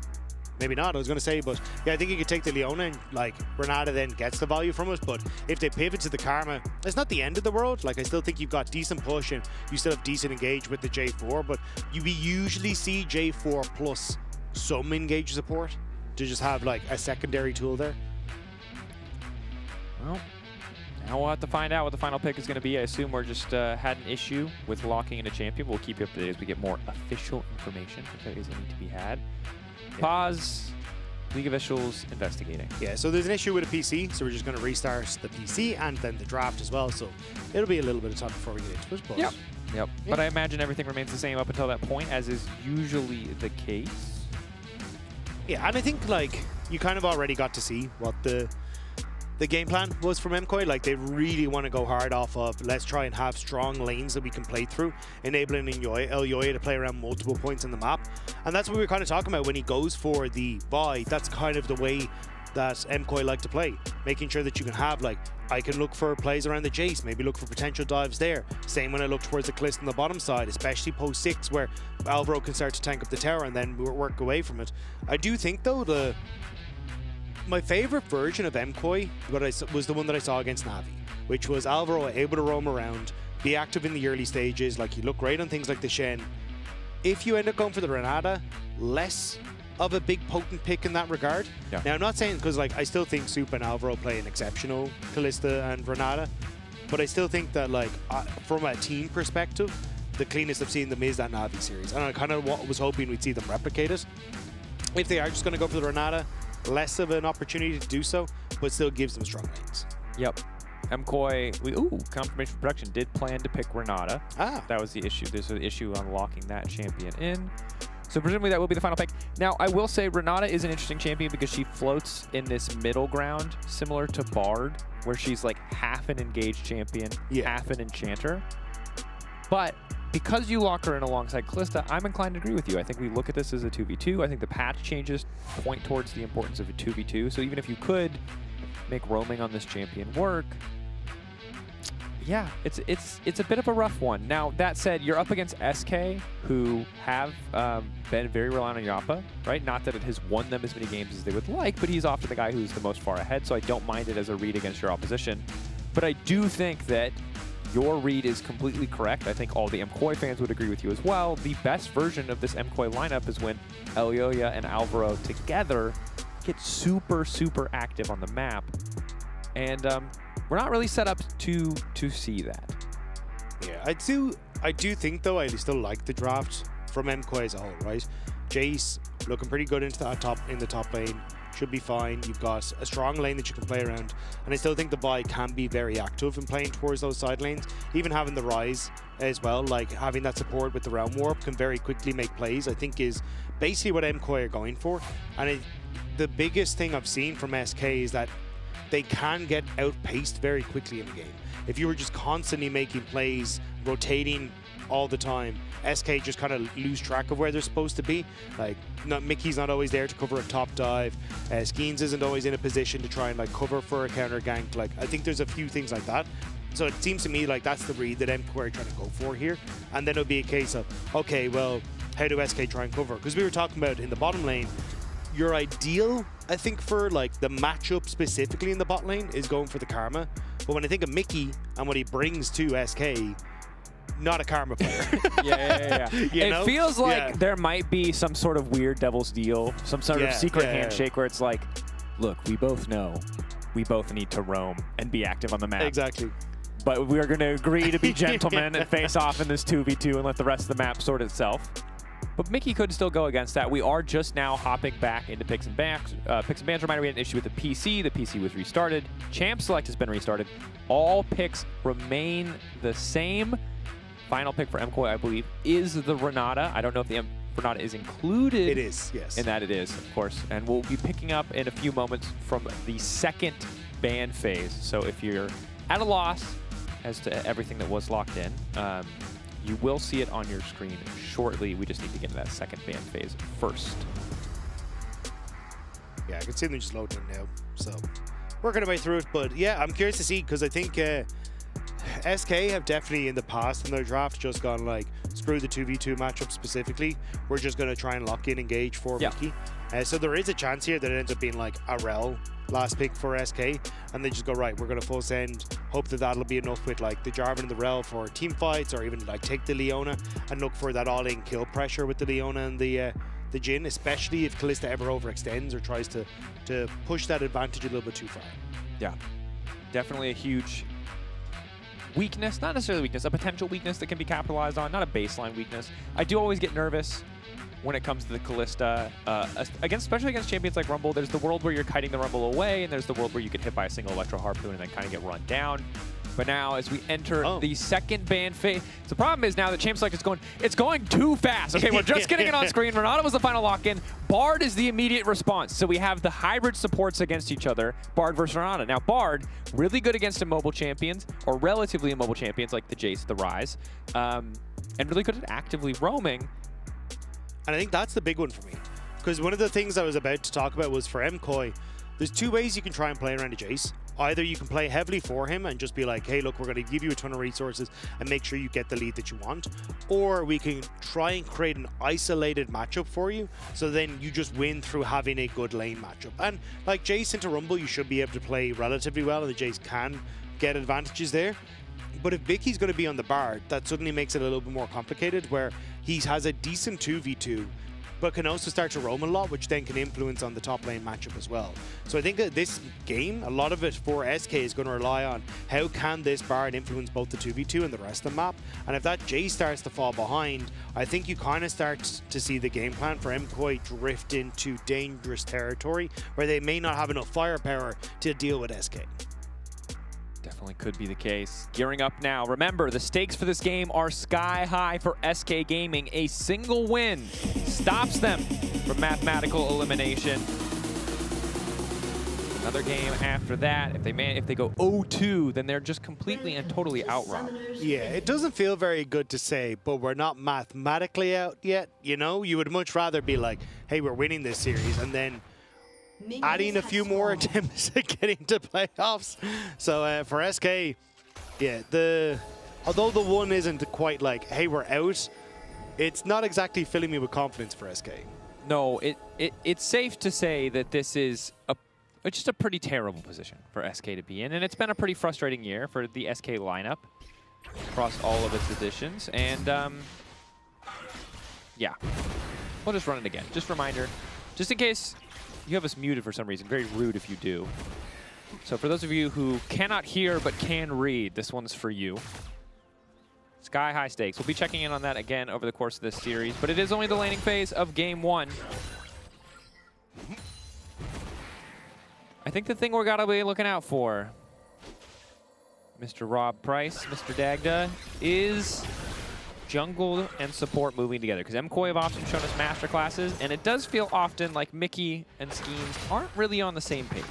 Maybe not, I was going to say, but yeah, I think you could take the Leona and like Renata then gets the value from it. But if they pivot to the Karma, it's not the end of the world. Like, I still think you've got decent push and you still have decent engage with the J4, but we usually see J4 plus some engage support to just have like a secondary tool there. Well, now we'll have to find out what the final pick is going to be. I assume we're just had an issue with locking in a champion. We'll keep you up to date as we get more official information if there is any to be had. Pause. League officials investigating. Yeah, so there's an issue with a PC, so we're just going to restart the PC and then the draft as well. So it'll be a little bit of time before we get into it. But Yep. But I imagine everything remains the same up until that point, as is usually the case. Yeah, and I think like you kind of already got to see what the game plan was from MKoi. Like, they really want to go hard off of, let's try and have strong lanes that we can play through, enabling Elyoya to play around multiple points on the map. And that's what we were kind of talking about when he goes for the Vi. That's kind of the way that MKoi like to play, making sure that you can have, like, I can look for plays around the Jace, maybe look for potential dives there. Same when I look towards the Kalista on the bottom side, especially post 6, where Alvaro can start to tank up the tower and then work away from it. I do think, though, my favorite version of MKoi was the one that I saw against Na'Vi, which was Alvaro able to roam around, be active in the early stages, like he looked great on things like the Shen. If you end up going for the Renata, less of a big potent pick in that regard. Yeah. Now, I'm not saying, because like I still think Supa and Alvaro play an exceptional Kalista and Renata, but I still think that like from a team perspective, the cleanest I've seen them is that Na'Vi series, and I kind of was hoping we'd see them replicate it. If they are just going to go for the Renata, less of an opportunity to do so, but still gives them strong lanes. Yep. MKOI, confirmation for production did plan to pick Renata. That was the issue. There's an issue on locking that champion in. So presumably that will be the final pick. Now, I will say Renata is an interesting champion because she floats in this middle ground, similar to Bard, where she's like half an engaged champion, half an enchanter. But because you lock her in alongside Kalista, I'm inclined to agree with you. I think we look at this as a 2v2. I think the patch changes point towards the importance of a 2v2. So even if you could make roaming on this champion work, yeah, it's a bit of a rough one. Now, that said, you're up against SK, who have been very reliant on Yappa, right? Not that it has won them as many games as they would like, but he's often the guy who's the most far ahead, so I don't mind it as a read against your opposition. But I do think that your read is completely correct. I think all the MKOI fans would agree with you as well. The best version of this MKOI lineup is when Elyoya and Alvaro together get super, super active on the map. And we're not really set up to see that. Yeah, I do think though, I still like the draft from MKOI as a whole, right? Jace looking pretty good into that in the top lane. Should be fine. You've got a strong lane that you can play around, and I still think the Vi can be very active in playing towards those side lanes. Even having the Rise as well, like having that support with the Realm Warp can very quickly make plays, I think is basically what MKOI are going for. And the biggest thing I've seen from SK is that they can get outpaced very quickly in the game. If you were just constantly making plays, rotating all the time, SK just kind of lose track of where they're supposed to be. Like, Mickey's not always there to cover a top dive. Skeens isn't always in a position to try and like cover for a counter gank. Like, I think there's a few things like that. So it seems to me like that's the read that MKOI are trying to go for here. And then it'll be a case of, okay, well, how do SK try and cover? Because we were talking about in the bottom lane, your ideal, I think, for like the matchup specifically in the bot lane is going for the Karma. But when I think of Mickey and what he brings to SK, not a Karma player. Yeah. It feels like there might be some sort of weird devil's deal, some sort of secret handshake where it's like, look, we both know we both need to roam and be active on the map. Exactly. But we are going to agree to be gentlemen and face off in this 2v2 and let the rest of the map sort itself. But Mickey could still go against that. We are just now hopping back into Picks and Bans. Picks and Bans, reminder, we had an issue with the PC. The PC was restarted. Champ Select has been restarted. All picks remain the same. Final pick for MKOI, I believe, is the Renata. I don't know if the Renata is included. It is, yes. And that it is, of course. And we'll be picking up in a few moments from the second ban phase. So if you're at a loss as to everything that was locked in, you will see it on your screen shortly. We just need to get to that second ban phase first. Yeah, I can see them just loading it now. So working our way through it. But yeah, I'm curious to see because I think SK have definitely in the past in their draft just gone like, screw the 2v2 matchup specifically. We're just going to try and lock in engage for Mickey. So there is a chance here that it ends up being like a Rel last pick for SK, and they just go, right, we're going to full send, hope that that'll be enough with like the Jarvan and the Rel for team fights, or even like take the Leona and look for that all-in kill pressure with the Leona and the Jhin, especially if Kalista ever overextends or tries to push that advantage a little bit too far. Yeah, definitely a huge weakness, not necessarily weakness, a potential weakness that can be capitalized on, not a baseline weakness. I do always get nervous when it comes to the Kalista, especially against champions like Rumble. There's the world where you're kiting the Rumble away, and there's the world where you get hit by a single Electro Harpoon and then kind of get run down. But now, as we enter the second ban phase, the problem is now that Champ Select is going too fast. Okay, we're just getting it on screen. Renata was the final lock-in. Bard is the immediate response. So we have the hybrid supports against each other, Bard versus Renata. Now, Bard, really good against immobile champions, or relatively immobile champions like the Jace, the Rise, and really good at actively roaming. And I think that's the big one for me. Because one of the things I was about to talk about was for MKOI, there's two ways you can try and play around a Jace. Either you can play heavily for him and just be like, hey, look, we're going to give you a ton of resources and make sure you get the lead that you want. Or we can try and create an isolated matchup for you, so then you just win through having a good lane matchup. And like Jace into Rumble, you should be able to play relatively well, and the Jace can get advantages there. But if Vicky's going to be on the Bard, that suddenly makes it a little bit more complicated, where he has a decent 2v2, but can also start to roam a lot, which then can influence on the top lane matchup as well. So I think that this game, a lot of it for SK is going to rely on how can this Bard influence both the 2v2 and the rest of the map. And if that J starts to fall behind, I think you kind of start to see the game plan for MKOI drift into dangerous territory where they may not have enough firepower to deal with SK. Definitely could be the case. Gearing up now. Remember, the stakes for this game are sky high for SK Gaming. A single win stops them from mathematical elimination. Another game after that. If they go 0-2, then they're just completely and totally out-robbed. Yeah, it doesn't feel very good to say, but we're not mathematically out yet. You know, you would much rather be like, hey, we're winning this series, and then adding a few more attempts at getting to playoffs. So for SK, yeah, although the one isn't quite like, hey, we're out, it's not exactly filling me with confidence for SK. No, it's safe to say that this is just a pretty terrible position for SK to be in, and it's been a pretty frustrating year for the SK lineup across all of its additions. And yeah, we'll just run it again. Just a reminder, just in case you have us muted for some reason. Very rude if you do. So for those of you who cannot hear but can read, this one's for you. Sky high stakes. We'll be checking in on that again over the course of this series, but it is only the laning phase of game 1. I think the thing we're gotta be looking out for, Mr. Rob Price, Mr. Dagda, is jungle and support moving together, because MKOI have often shown us master classes, and it does feel often like Mickey and Skeens aren't really on the same page.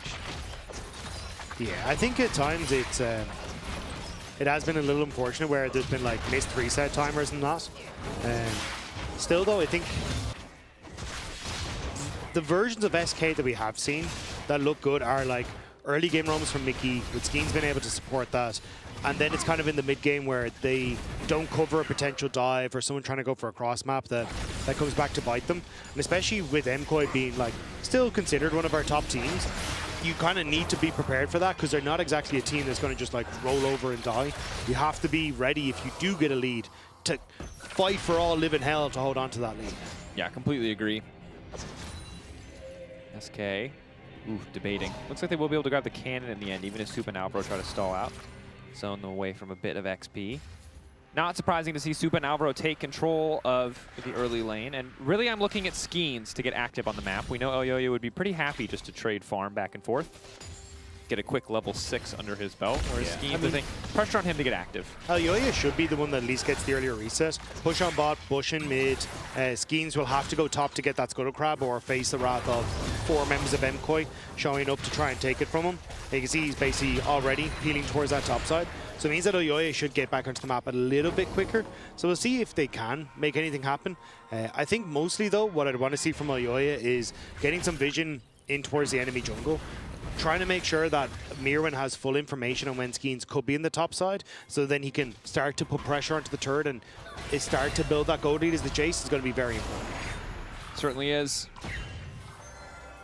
Yeah, I think at times it has been a little unfortunate where there's been like missed reset timers and that. Still though, I think the versions of SK that we have seen that look good are like early game roams from Mickey, with Skeens been able to support that. And then it's kind of in the mid game where they don't cover a potential dive or someone trying to go for a cross map that comes back to bite them. And especially with MKOI being like still considered one of our top teams, you kind of need to be prepared for that, because they're not exactly a team that's going to just like roll over and die. You have to be ready if you do get a lead to fight for all living hell to hold on to that lead. Yeah, completely agree. SK, debating. Looks like they will be able to grab the cannon in the end, even if Supa and Alvaro try to stall out. Zone them away from a bit of XP. Not surprising to see Supa and Alvaro take control of the early lane, and really I'm looking at Skeens to get active on the map. We know Elyoya would be pretty happy just to trade farm back and forth. Get a quick level 6 under his belt, whereas Skeens, I think, pressure on him to get active. Elyoya should be the one that at least gets the earlier reset. Push on bot, push in mid. Skeens will have to go top to get that Scuttle Crab or face the wrath of 4 members of MKOI showing up to try and take it from him. You can see he's basically already peeling towards that top side. So it means that Elyoya should get back onto the map a little bit quicker. So we'll see if they can make anything happen. I think mostly though, what I'd want to see from Elyoya is getting some vision in towards the enemy jungle. Trying to make sure that Mirwin has full information on when Skeens could be in the top side, so then he can start to put pressure onto the turret and start to build that gold lead as the Jace is going to be very important. Certainly is.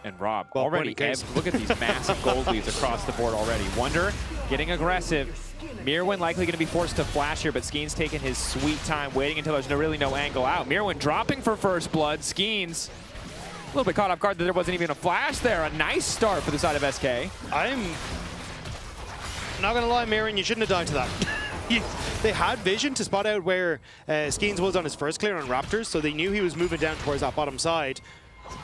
And Rob, already, look at these massive gold leads across the board already. Wonder getting aggressive. Mirwin likely going to be forced to flash here, but Skeens taking his sweet time, waiting until there's really no angle out. Mirwin dropping for first blood. Skeens a little bit caught off guard that there wasn't even a flash there. A nice start for the side of SK. I'm not going to lie, Mirwin, you shouldn't have died to that. They had vision to spot out where Skeens was on his first clear on Raptors, so they knew he was moving down towards that bottom side.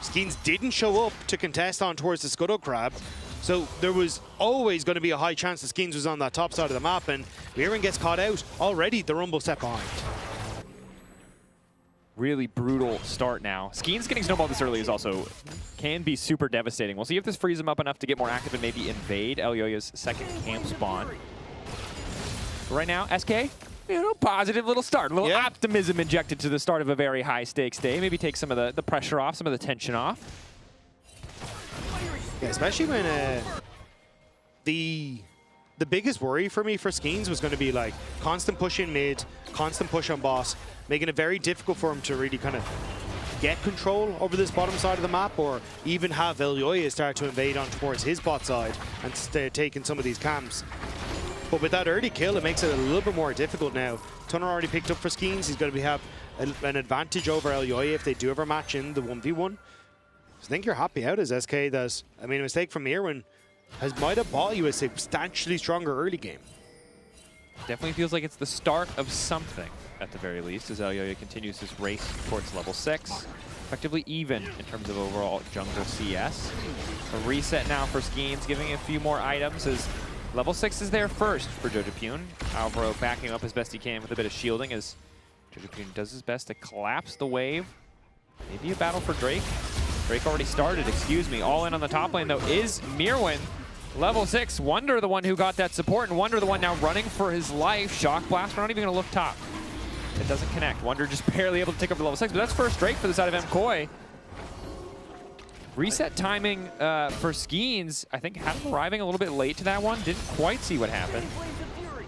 Skeens didn't show up to contest on towards the Scuttle Crab, so there was always going to be a high chance that Skeens was on that top side of the map, and Mirwin gets caught out. Already the Rumble set behind. Really brutal start now. Skeens getting snowballed this early is also can be super devastating. We'll see if this frees him up enough to get more active and maybe invade Elyoya's second camp spawn. But right now, SK, positive little start. A little optimism injected to the start of a very high stakes day. Maybe take some of the pressure off, some of the tension off. Yeah, especially when the biggest worry for me for Skeens was going to be like constant push in mid, constant push on boss, making it very difficult for him to really kind of get control over this bottom side of the map, or even have Elyoya start to invade on towards his bot side and taking some of these camps. But with that early kill, it makes it a little bit more difficult now. Tunner already picked up for Skeens. He's going to have an advantage over Elyoya if they do ever match in the 1v1. So I think you're happy out as SK. That, I mean, a mistake from Mirwin might have bought you a substantially stronger early game. Definitely feels like it's the start of something, at the very least, as Elyoya continues his race towards level 6. Effectively even in terms of overall jungle CS. A reset now for Skeens, giving a few more items as Level 6 is there first for Jojopyun. Alvaro backing up as best he can with a bit of shielding as Jojopyun does his best to collapse the wave. Maybe a battle for Drake. Drake already started, excuse me. All in on the top lane, though, is Mirwin. Level 6, Wonder the one who got that support, and Wonder the one now running for his life. Shock Blast, we're not even going to look top. It doesn't connect. Wonder just barely able to take over level 6, but that's first Drake for the side of MKOI. Reset timing for Skeens, I think, had him arriving a little bit late to that one. Didn't quite see what happened.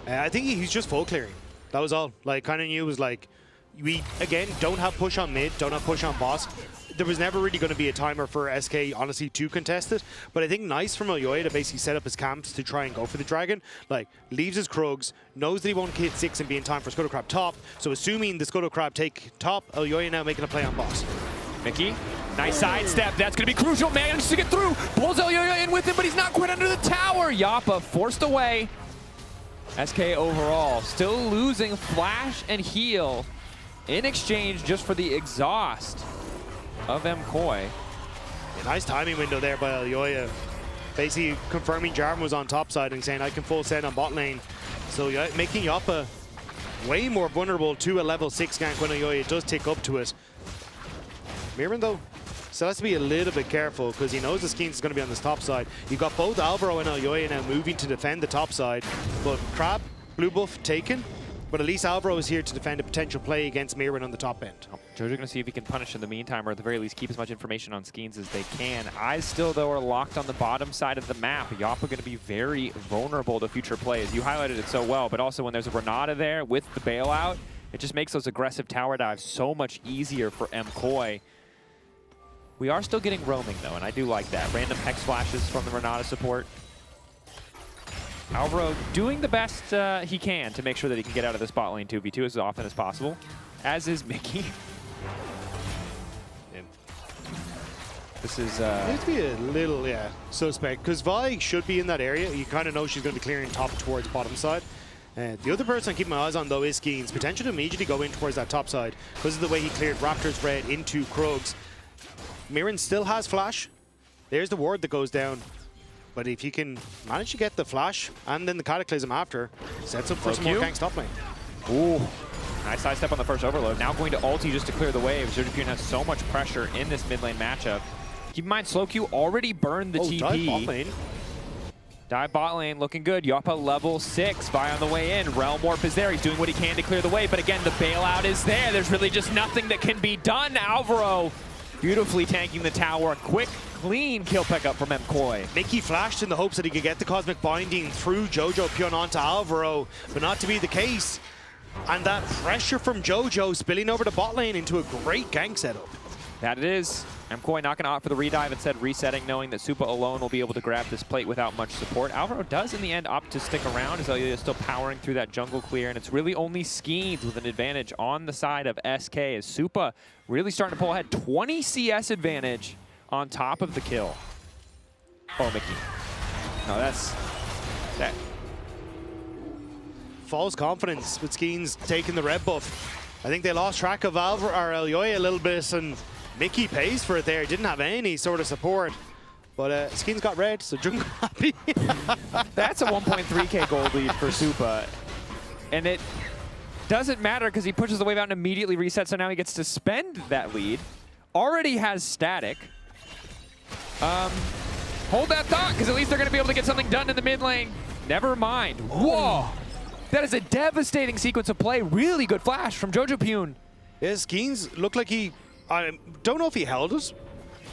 I think he's just full clearing. That was all. Like, kind of knew it was like, we, again, don't have push on mid, don't have push on boss. There was never really going to be a timer for SK, honestly, to contest it. But I think nice from Elyoya to basically set up his camps to try and go for the dragon. Like, leaves his Krugs, knows that he won't hit 6 and be in time for Scuttlecrab top. So assuming the Scuttlecrab take top, Elyoya now making a play on boss. Mickey, nice sidestep. That's going to be crucial. Manages to get through. Pulls Elyoya in with him, but he's not quite under the tower. Yappa forced away. SK overall still losing flash and heal in exchange just for the exhaust of MKOI. A nice timing window there by Elyoya. Basically confirming Jarvan was on top side and saying I can full send on bot lane. So making Yappa way more vulnerable to a level 6 gank when Elyoya does tick up to it. Mirren though still has to be a little bit careful because he knows the Skeens is going to be on this top side. You've got both Alvaro and Elyoya now moving to defend the top side, but Crab, blue buff taken. But at least Alvaro is here to defend a potential play against Mirren on the top end. Jojo going to see if he can punish in the meantime, or at the very least keep as much information on Skeens as they can. Eyes still, though, are locked on the bottom side of the map. Yappa going to be very vulnerable to future plays. You highlighted it so well, but also when there's a Renata there with the bailout, it just makes those aggressive tower dives so much easier for MKOI. We are still getting roaming, though, and I do like that. Random Hex flashes from the Renata support. Alvaro doing the best he can to make sure that he can get out of this bot lane 2v2 as often as possible, as is Mickey. Yeah. This is... Needs to be a little, suspect, because Vi should be in that area. You kind of know she's going to be clearing top towards bottom side. The other person I'm keeping my eyes on, though, is Skeens. Potential to immediately go in towards that top side because of the way he cleared Raptor's Red into Krugs. Mirren still has flash. There's the ward that goes down. But if you can manage to get the flash and then the Cataclysm after, sets up for some more ganks top lane. Ooh, nice sidestep on the first overload. Now going to ulti just to clear the wave. Jojopyun has so much pressure in this mid lane matchup. Keep in mind, Slowq already burned the TP. Dive bot lane. Dive bot lane, looking good. Yappa level 6, Vi on the way in. Realm Warp is there. He's doing what he can to clear the wave. But again, the bailout is there. There's really just nothing that can be done. Alvaro beautifully tanking the tower. Quick, clean kill pickup from MKOI. Mickey flashed in the hopes that he could get the Cosmic Binding through Jojopyun onto Alvaro, but not to be the case. And that pressure from Jojo spilling over the bot lane into a great gank setup. That it is. MKOI not going to opt for the redive, instead resetting, knowing that Supa alone will be able to grab this plate without much support. Alvaro does, in the end, opt to stick around as Elyoya is still powering through that jungle clear, and it's really only Skeens with an advantage on the side of SK as Supa really starting to pull ahead. 20 CS advantage on top of the kill. Oh, Mickey. No, that's... that. False confidence with Skeens taking the red buff. I think they lost track of Elyoya a little bit, and Mickey pays for it there. Didn't have any sort of support. But Skeens got red, so Jungle happy. That's a 1.3k gold lead for Supa. And it doesn't matter because he pushes the wave out and immediately resets, so now he gets to spend that lead. Already has static. Hold that thought, because at least they're going to be able to get something done in the mid lane. Never mind. Whoa! That is a devastating sequence of play. Really good flash from Jojopyun. Yeah, Skeens looked like he... I don't know if he held it,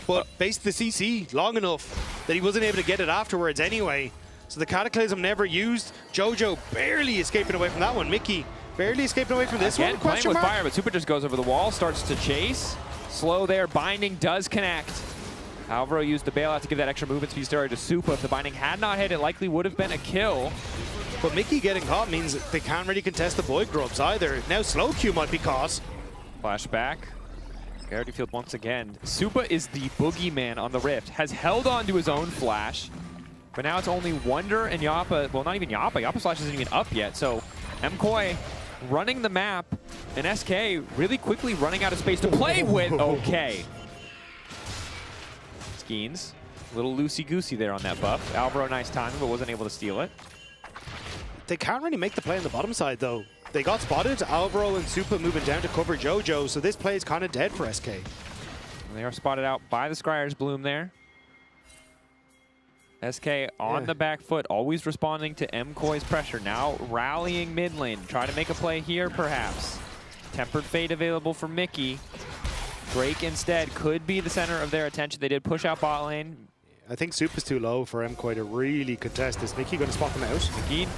but based the CC long enough that he wasn't able to get it afterwards anyway. So the Cataclysm never used. Jojo barely escaping away from that one. Mickey barely escaping away from this Again, one. Playing with fire, but Supa just goes over the wall, starts to chase. Slow there, binding does connect. Alvaro used the bailout to give that extra movement speed story to Supa. If the binding had not hit, it likely would have been a kill. But Mickey getting caught means they can't really contest the Void Grubs either. Now Slowq might be caught. Flashback. Garrity Field once again. Supa is the boogeyman on the Rift. Has held on to his own flash. But now it's only Wonder and Yappa. Well, not even Yappa. Yappa's flash isn't even up yet. So MKOI running the map. And SK really quickly running out of space to play with. Okay. Skeens. A little loosey-goosey there on that buff. Alvaro, nice timing, but wasn't able to steal it. They can't really make the play on the bottom side, though. They got spotted. Alvaro and Supa moving down to cover Jojo, so this play is kind of dead for SK. They are spotted out by the Scryer's Bloom there. SK on the back foot, always responding to MKOI's pressure. Now rallying mid lane. Try to make a play here, perhaps. Tempered Fate available for Mickey. Drake instead could be the center of their attention. They did push out bot lane. I think Supa's too low for MKOI to really contest this. Mickey going to spot them out. Mickey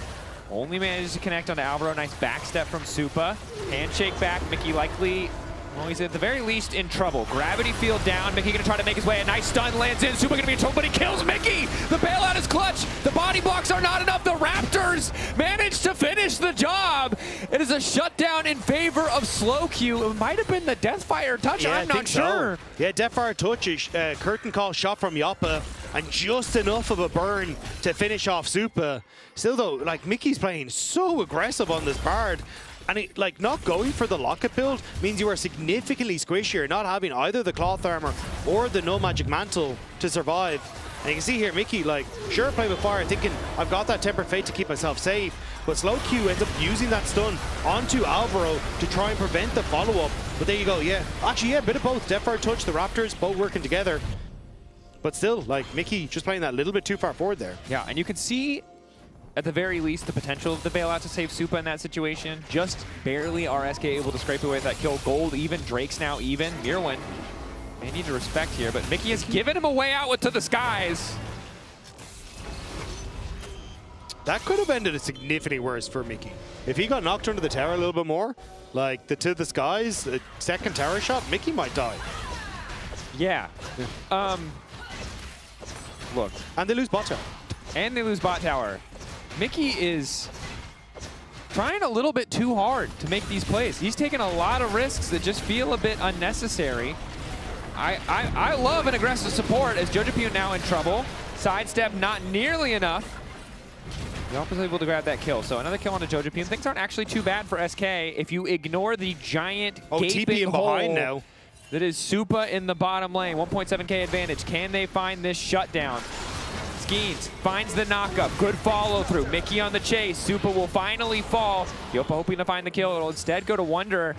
only manages to connect onto Alvaro. Nice backstep from Supa. Handshake back. Mickey likely, well, he's at the very least in trouble. Gravity field down. Mickey going to try to make his way. A nice stun lands in. Supa going to be in trouble, but he kills Mickey. The bailout is clutch. The body blocks are not enough. The Raptors manage to finish the job. It is a shutdown in favor of slowQ. It might have been the Deathfire touch. Yeah, I'm not sure. So. Yeah, Deathfire touch is curtain call shot from Yoppa, and just enough of a burn to finish off Supa. Still though, like Mickey's playing so aggressive on this Bard. And it, like, not going for the Locket build means you are significantly squishier, not having either the Cloth Armor or the No Magic Mantle to survive. And you can see here, Mickey, like, sure, playing with fire, thinking, I've got that Tempered Fate to keep myself safe. But slowQ ends up using that stun onto Alvaro to try and prevent the follow-up. But there you go, yeah. Actually, yeah, a bit of both. Deathfire touch, the Raptors, both working together. But still, like, Mickey just playing that little bit too far forward there. Yeah, and you can see at the very least the potential of the bailout to save Supa in that situation. Just barely are SK able to scrape away with that kill. Gold even, Drake's now even. Mirwin may need to respect here, but Mickey has given him a way out to the skies. That could have ended it significantly worse for Mickey. If he got knocked under the tower a little bit more, like the to the skies, a second tower shot, Mickey might die. Yeah. Look. And they lose bot tower. And they lose bot tower. Mickey is trying a little bit too hard to make these plays. He's taking a lot of risks that just feel a bit unnecessary. I love an aggressive support as JoJoPew now in trouble. Sidestep not nearly enough. Yop is able to grab that kill. So another kill on the JoJoPew. Things aren't actually too bad for SK if you ignore the giant gaping hole behind now. That is Supa in the bottom lane. 1.7k advantage. Can they find this shutdown? Skeens finds the knockup. Good follow through. Mickey on the chase. Supa will finally fall. Yopa hoping to find the kill. It'll instead go to Wonder.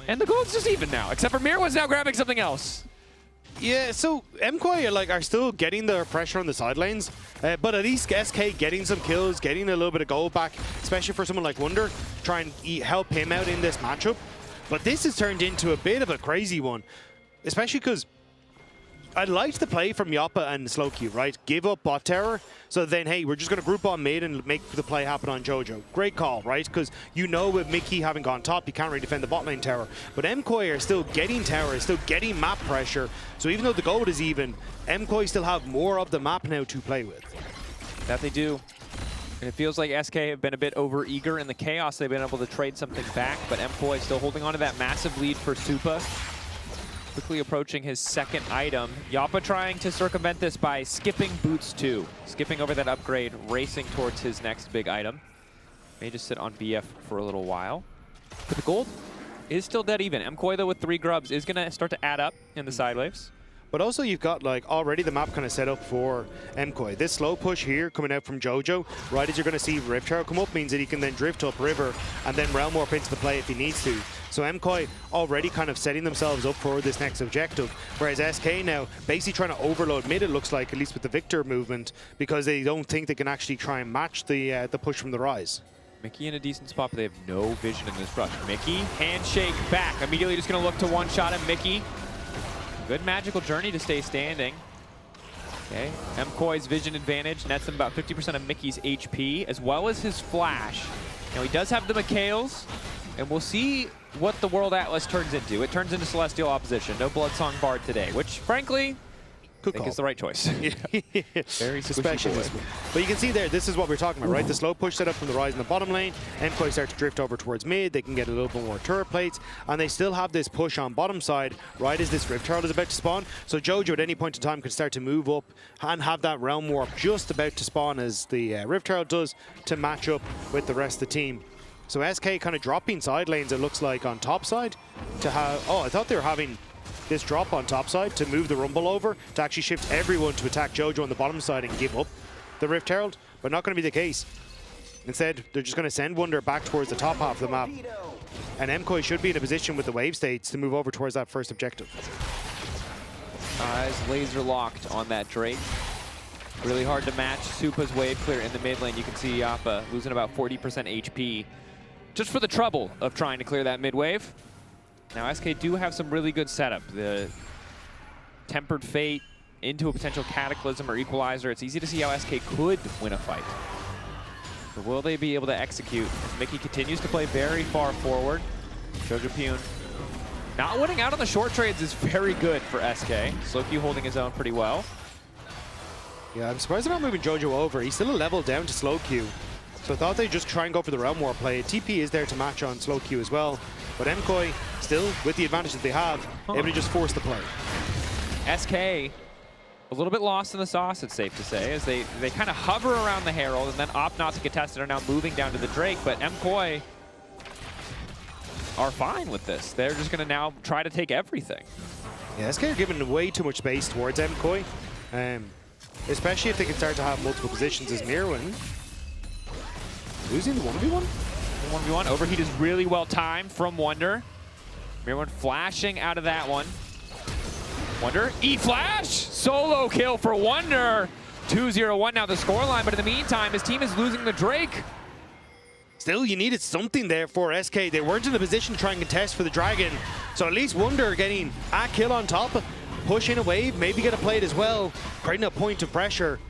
And the gold's just even now, except for Mirwin's now grabbing something else. Yeah, so MKOI are still getting the pressure on the side lanes, but at least SK getting some kills, getting a little bit of gold back, especially for someone like Wonder, try and help him out in this matchup. But this has turned into a bit of a crazy one, especially because I liked the play from Yoppa and slowQ, right? Give up bot tower, so then, hey, we're just going to group on mid and make the play happen on JoJo. Great call, right? Because you know with Mickey having gone top, you can't really defend the bot lane tower. But MKOI are still getting towers, still getting map pressure. So even though the gold is even, MKOI still have more of the map now to play with. That they do. And it feels like SK have been a bit over-eager in the chaos. They've been able to trade something back, but MKOI still holding on to that massive lead for Supa. Quickly approaching his second item. Yoppa trying to circumvent this by skipping Boots 2. Skipping over that upgrade, racing towards his next big item. May just sit on BF for a little while. But the gold is still dead even. MKOI, though, with 3 grubs is going to start to add up in the side waves. But also you've got like already the map kind of set up for MKOI. This slow push here coming out from JoJo, right as you're going to see Rift Tower come up, means that he can then drift up river and then Realm Warp into the play if he needs to. So MKOI already kind of setting themselves up for this next objective, whereas SK now basically trying to overload mid, it looks like, at least with the Victor movement, because they don't think they can actually try and match the push from the Rise. Mickey in a decent spot, but they have no vision in this rush. Mickey, handshake back. Immediately just going to look to one-shot him. Mickey, good magical journey to stay standing. Okay, MKOI's vision advantage nets him about 50% of Mickey's HP, as well as his flash. Now he does have the Mikhails, and we'll see what the World Atlas turns into. It turns into Celestial Opposition. No Bloodsong Bard today, which, frankly, I think is the right choice. Very Especially this one. But you can see there, this is what we're talking about, right? The slow push set up from the Rise in the bottom lane. MKOI start to drift over towards mid. They can get a little bit more turret plates. And they still have this push on bottom side, right as this Rift Herald is about to spawn. So JoJo at any point in time could start to move up and have that Realm Warp just about to spawn as the Rift Herald does to match up with the rest of the team. So SK kind of dropping side lanes, it looks like, on top side to have... Oh, I thought they were having this drop on top side to move the Rumble over to actually shift everyone to attack JoJo on the bottom side and give up. the Rift Herald, but not going to be the case. Instead, they're just going to send Wunder back towards the top half of the map. And MKOI should be in a position with the wave states to move over towards that first objective. Eyes laser locked on that Drake. Really hard to match. Supa's wave clear in the mid lane. You can see Yappa losing about 40% HP just for the trouble of trying to clear that mid wave. Now SK do have some really good setup. The Tempered Fate into a potential Cataclysm or Equalizer. It's easy to see how SK could win a fight. But will they be able to execute? Mickey continues to play very far forward. Jojopyun not winning out on the short trades is very good for SK. Slowq holding his own pretty well. Yeah, I'm surprised they're not moving Jojo over. He's still a level down to Slowq. So I thought they'd just try and go for the Realm War play. TP is there to match on Slowq as well. But MKOI, still, with the advantage that they have, able to just force the play. SK, a little bit lost in the sauce, it's safe to say, as they kind of hover around the Herald and then opt not to contest it, are now moving down to the Drake. But MKOI are fine with this. They're just going to now try to take everything. Yeah, SK are giving way too much space towards MKOI. Especially if they can start to have multiple positions as Mirwin. Losing the 1v1? The 1v1. Overheat is really well timed from Wunder. Mirwin flashing out of that one. Wunder, E-flash! Solo kill for Wunder. 2-0-1 now the scoreline, but in the meantime, his team is losing the Drake. Still, you needed something there for SK. They weren't in a position to try and contest for the Dragon. So at least Wunder getting a kill on top, push in a wave, maybe get a plate as well, creating a point of pressure,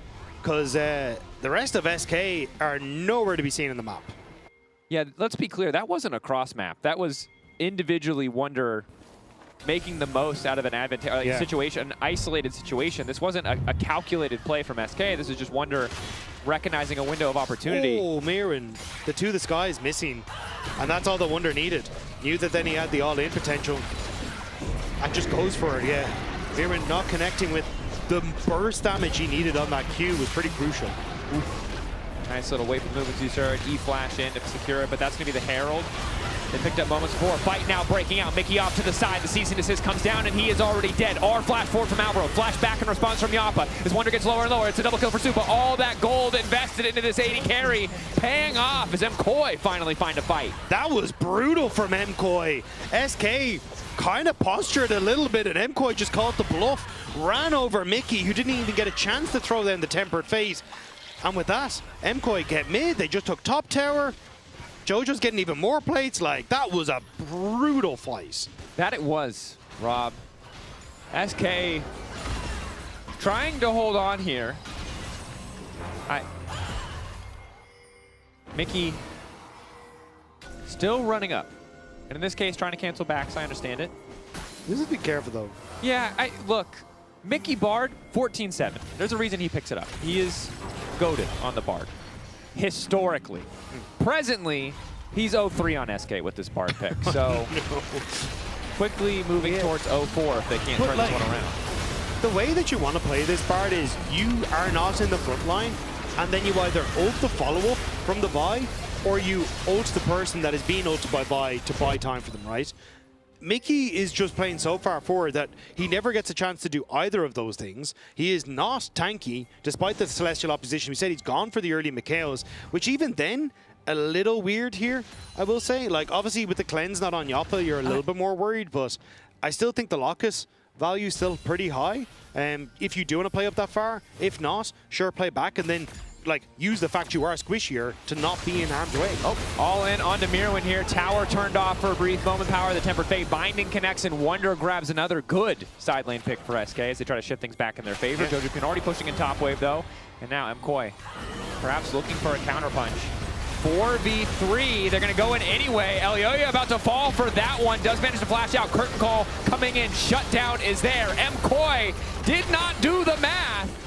because the rest of SK are nowhere to be seen in the map. Yeah, let's be clear, that wasn't a cross map. That was individually Wunder making the most out of an situation, an isolated situation. This wasn't a calculated play from SK. This is just Wunder recognizing a window of opportunity. Oh, Mirren, the two the sky is missing, and that's all that Wunder needed. Knew that then he had the all-in potential, and just goes for it. Yeah, Mirren not connecting with the burst damage he needed on that Q was pretty crucial. Oof. Nice little wait for movement to E-flash in to secure it, but that's going to be the Herald. They picked up moments before. Fight now breaking out. Mickey off to the side. The cease and desist comes down, and he is already dead. R flash forward from Alvaro. Flash back in response from Yappa. As Wunder gets lower and lower. It's a double kill for Supa. All that gold invested into this 80 carry paying off as MKOI finally find a fight. That was brutal from MKOI. SK kind of postured a little bit, and MKOI just called the bluff. Ran over Mickey, who didn't even get a chance to throw down the Tempered Fate. And with that, MKOI get mid. They just took top tower. Jojo's getting even more plates. Like, that was a brutal fight. That it was, Rob. SK trying to hold on here. Mickey still running up. And in this case, trying to cancel backs. I understand it. This is be careful, though. Yeah, look, Mickey Bard, 14-7. There's a reason he picks it up. He is goated on the Bard. Historically. Presently, he's 0-3 on SK with this Bard pick. So quickly moving towards 0-4 if they can't turn this one around. The way that you want to play this Bard is you are not in the front line, and then you either ult the follow-up from the buy, or you ult the person that is being ulted by buy to buy time for them, right? Mickey is just playing so far forward that he never gets a chance to do either of those things. He is not tanky, despite the Celestial opposition. We said he's gone for the early Mikaels, which even then, a little weird here, I will say. Like, obviously with the cleanse not on Yappa, you're a little bit more worried, but I still think the Locus value is still pretty high. If you do want to play up that far, if not, sure, play back, and then like use the fact you are squishier to not be in harm's way. Oh, all in onto Mirwin here. Tower turned off for a brief moment. Power, the Tempered Fate binding connects, and Wunder grabs another good side lane pick for SK as they try to shift things back in their favor. Jojopyun already pushing in top wave though, and now MKOI perhaps looking for a counter punch. 4v3, they're gonna go in anyway. Elioya about to fall for that one, does manage to flash out. Curtain call coming in, shutdown is there. MKOI did not do the math.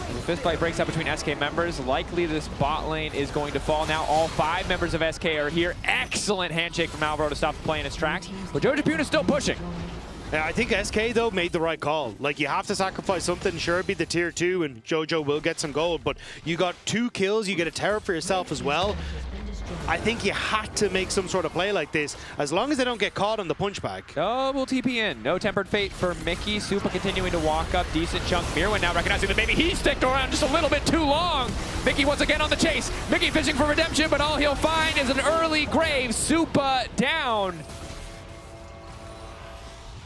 The fist fight breaks out between SK members. Likely this bot lane is going to fall now. All 5 members of SK are here. Excellent handshake from Alvaro to stop the play in its tracks. But Jojopyun is still pushing. Yeah, I think SK, though, made the right call. Like, you have to sacrifice something. Sure, it'd be the tier 2, and Jojo will get some gold. But you got 2 kills. You get a tower for yourself as well. I think you had to make some sort of play like this, as long as they don't get caught on the punchback. Double TP in. No Tempered Fate for Mickey. Supa continuing to walk up. Decent chunk. Mirwin now recognizing that maybe he sticked around just a little bit too long. Mickey once again on the chase. Mickey fishing for redemption, but all he'll find is an early grave. Supa down.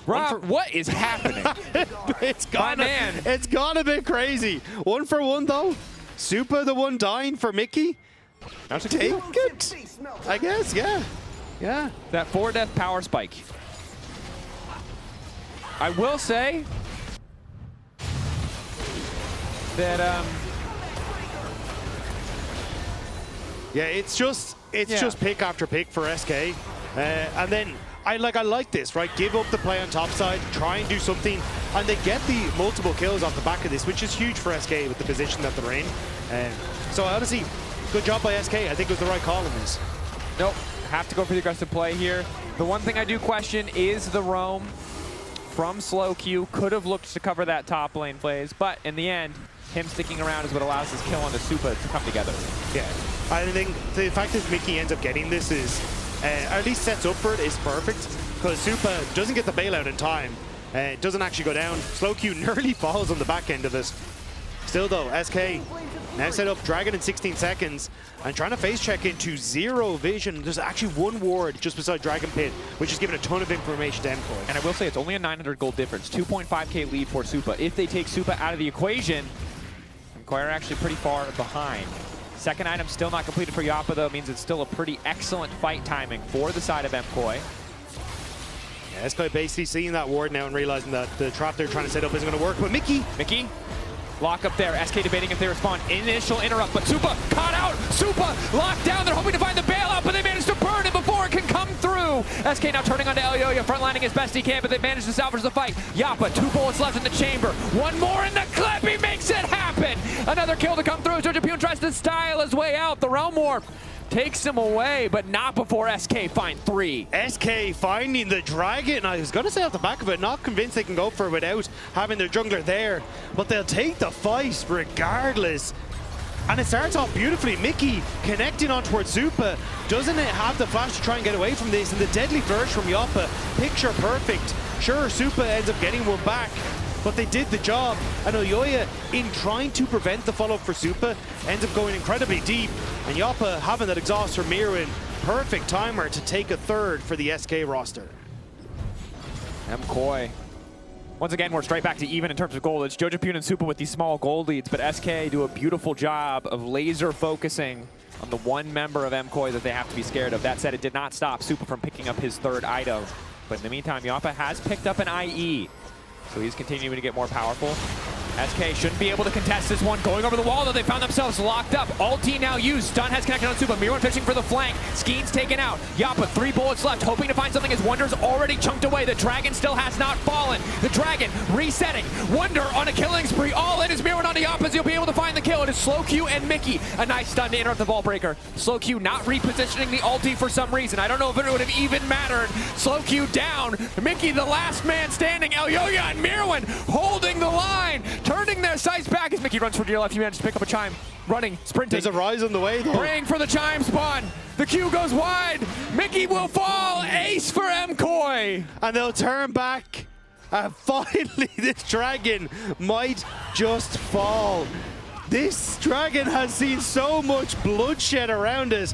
Rob, what is happening? It's gone a bit crazy. 1 for 1 though. Supa the one dying for Mickey. That's a take it, I guess, yeah. Yeah. That 4-death power spike. I will say that yeah, it's just pick after pick for SK. And then I like this, right? Give up the play on top side, try and do something, and they get the multiple kills off the back of this, which is huge for SK with the position that they're in. So honestly, good job by SK. I think it was the right call in this. Nope, have to go for the aggressive play here. The one thing I do question is the roam from Slow Q. Could have looked to cover that top lane plays, but in the end, him sticking around is what allows his kill on the Supa to come together. Yeah, I think the fact that Mickey ends up getting this is, at least sets up for it, is perfect, because Supa doesn't get the bailout in time. It doesn't actually go down. Slow Q nearly falls on the back end of it. Still though, SK now set up Dragon in 16 seconds and trying to face check into 0 vision. There's actually 1 ward just beside Dragon Pit, which is giving a ton of information to MKOI. And I will say it's only a 900 gold difference, 2.5k lead for Supa. If they take Supa out of the equation, MKOI are actually pretty far behind. Second item still not completed for Yappa though, means it's still a pretty excellent fight timing for the side of MKOI. Yeah, SK basically seeing that ward now and realizing that the trap they're trying to set up isn't going to work. But Mickey, lock up there. SK debating if they respond. Initial interrupt, but Supa caught out. Supa locked down. They're hoping to find the bailout, but they managed to burn it before it can come through. SK now turning onto Elyoya, frontlining as best he can, but they managed to salvage the fight. Yappa, 2 bullets left in the chamber. 1 more in the clip. He makes it happen. Another kill to come through. Jojapune tries to style his way out. The Realm Warp takes him away, but not before SK find 3. SK finding the Dragon. I was going to say off the back of it, not convinced they can go for it without having their jungler there, but they'll take the fight regardless. And it starts off beautifully. Mickey connecting on towards Supa. Doesn't it have the flash to try and get away from this? And the deadly flourish from Yappa, picture perfect. Sure, Supa ends up getting one back, but they did the job. And Elyoya, in trying to prevent the follow-up for Supa, ends up going incredibly deep. And Yappa having that exhaust from Mirwin. Perfect timer to take a 3rd for the SK roster. MKOI. Once again, we're straight back to even in terms of gold. It's Jojapune and Supa with these small gold leads, but SK do a beautiful job of laser focusing on the one member of MKOI that they have to be scared of. That said, it did not stop Supa from picking up his 3rd item. But in the meantime, Yappa has picked up an IE. So he's continuing to get more powerful. SK shouldn't be able to contest this one. Going over the wall, though, they found themselves locked up. Ulti now used. Stun has connected on Supa. Mirwin fishing for the flank. Skeen's taken out. Yappa, 3 bullets left, hoping to find something as Wonder's already chunked away. The Dragon still has not fallen. The Dragon resetting. Wonder on a killing spree. All in is Mirwin onto Yappa. He'll be able to find the kill. It is Slow Q and Mickey. A nice stun to interrupt the Vault Breaker. Slow Q not repositioning the ulti for some reason. I don't know if it would have even mattered. Slow Q down. Mickey, the last man standing. Elyoya and Mirwin holding the line. Turning their sights back as Mickey runs for dear life. He managed to pick up a chime. Running, sprinting. There's a rise on the way, though. Praying for the chime spawn. The Q goes wide. Mickey will fall. Ace for MKOI. And they'll turn back. And finally, this Dragon might just fall. This Dragon has seen so much bloodshed around it.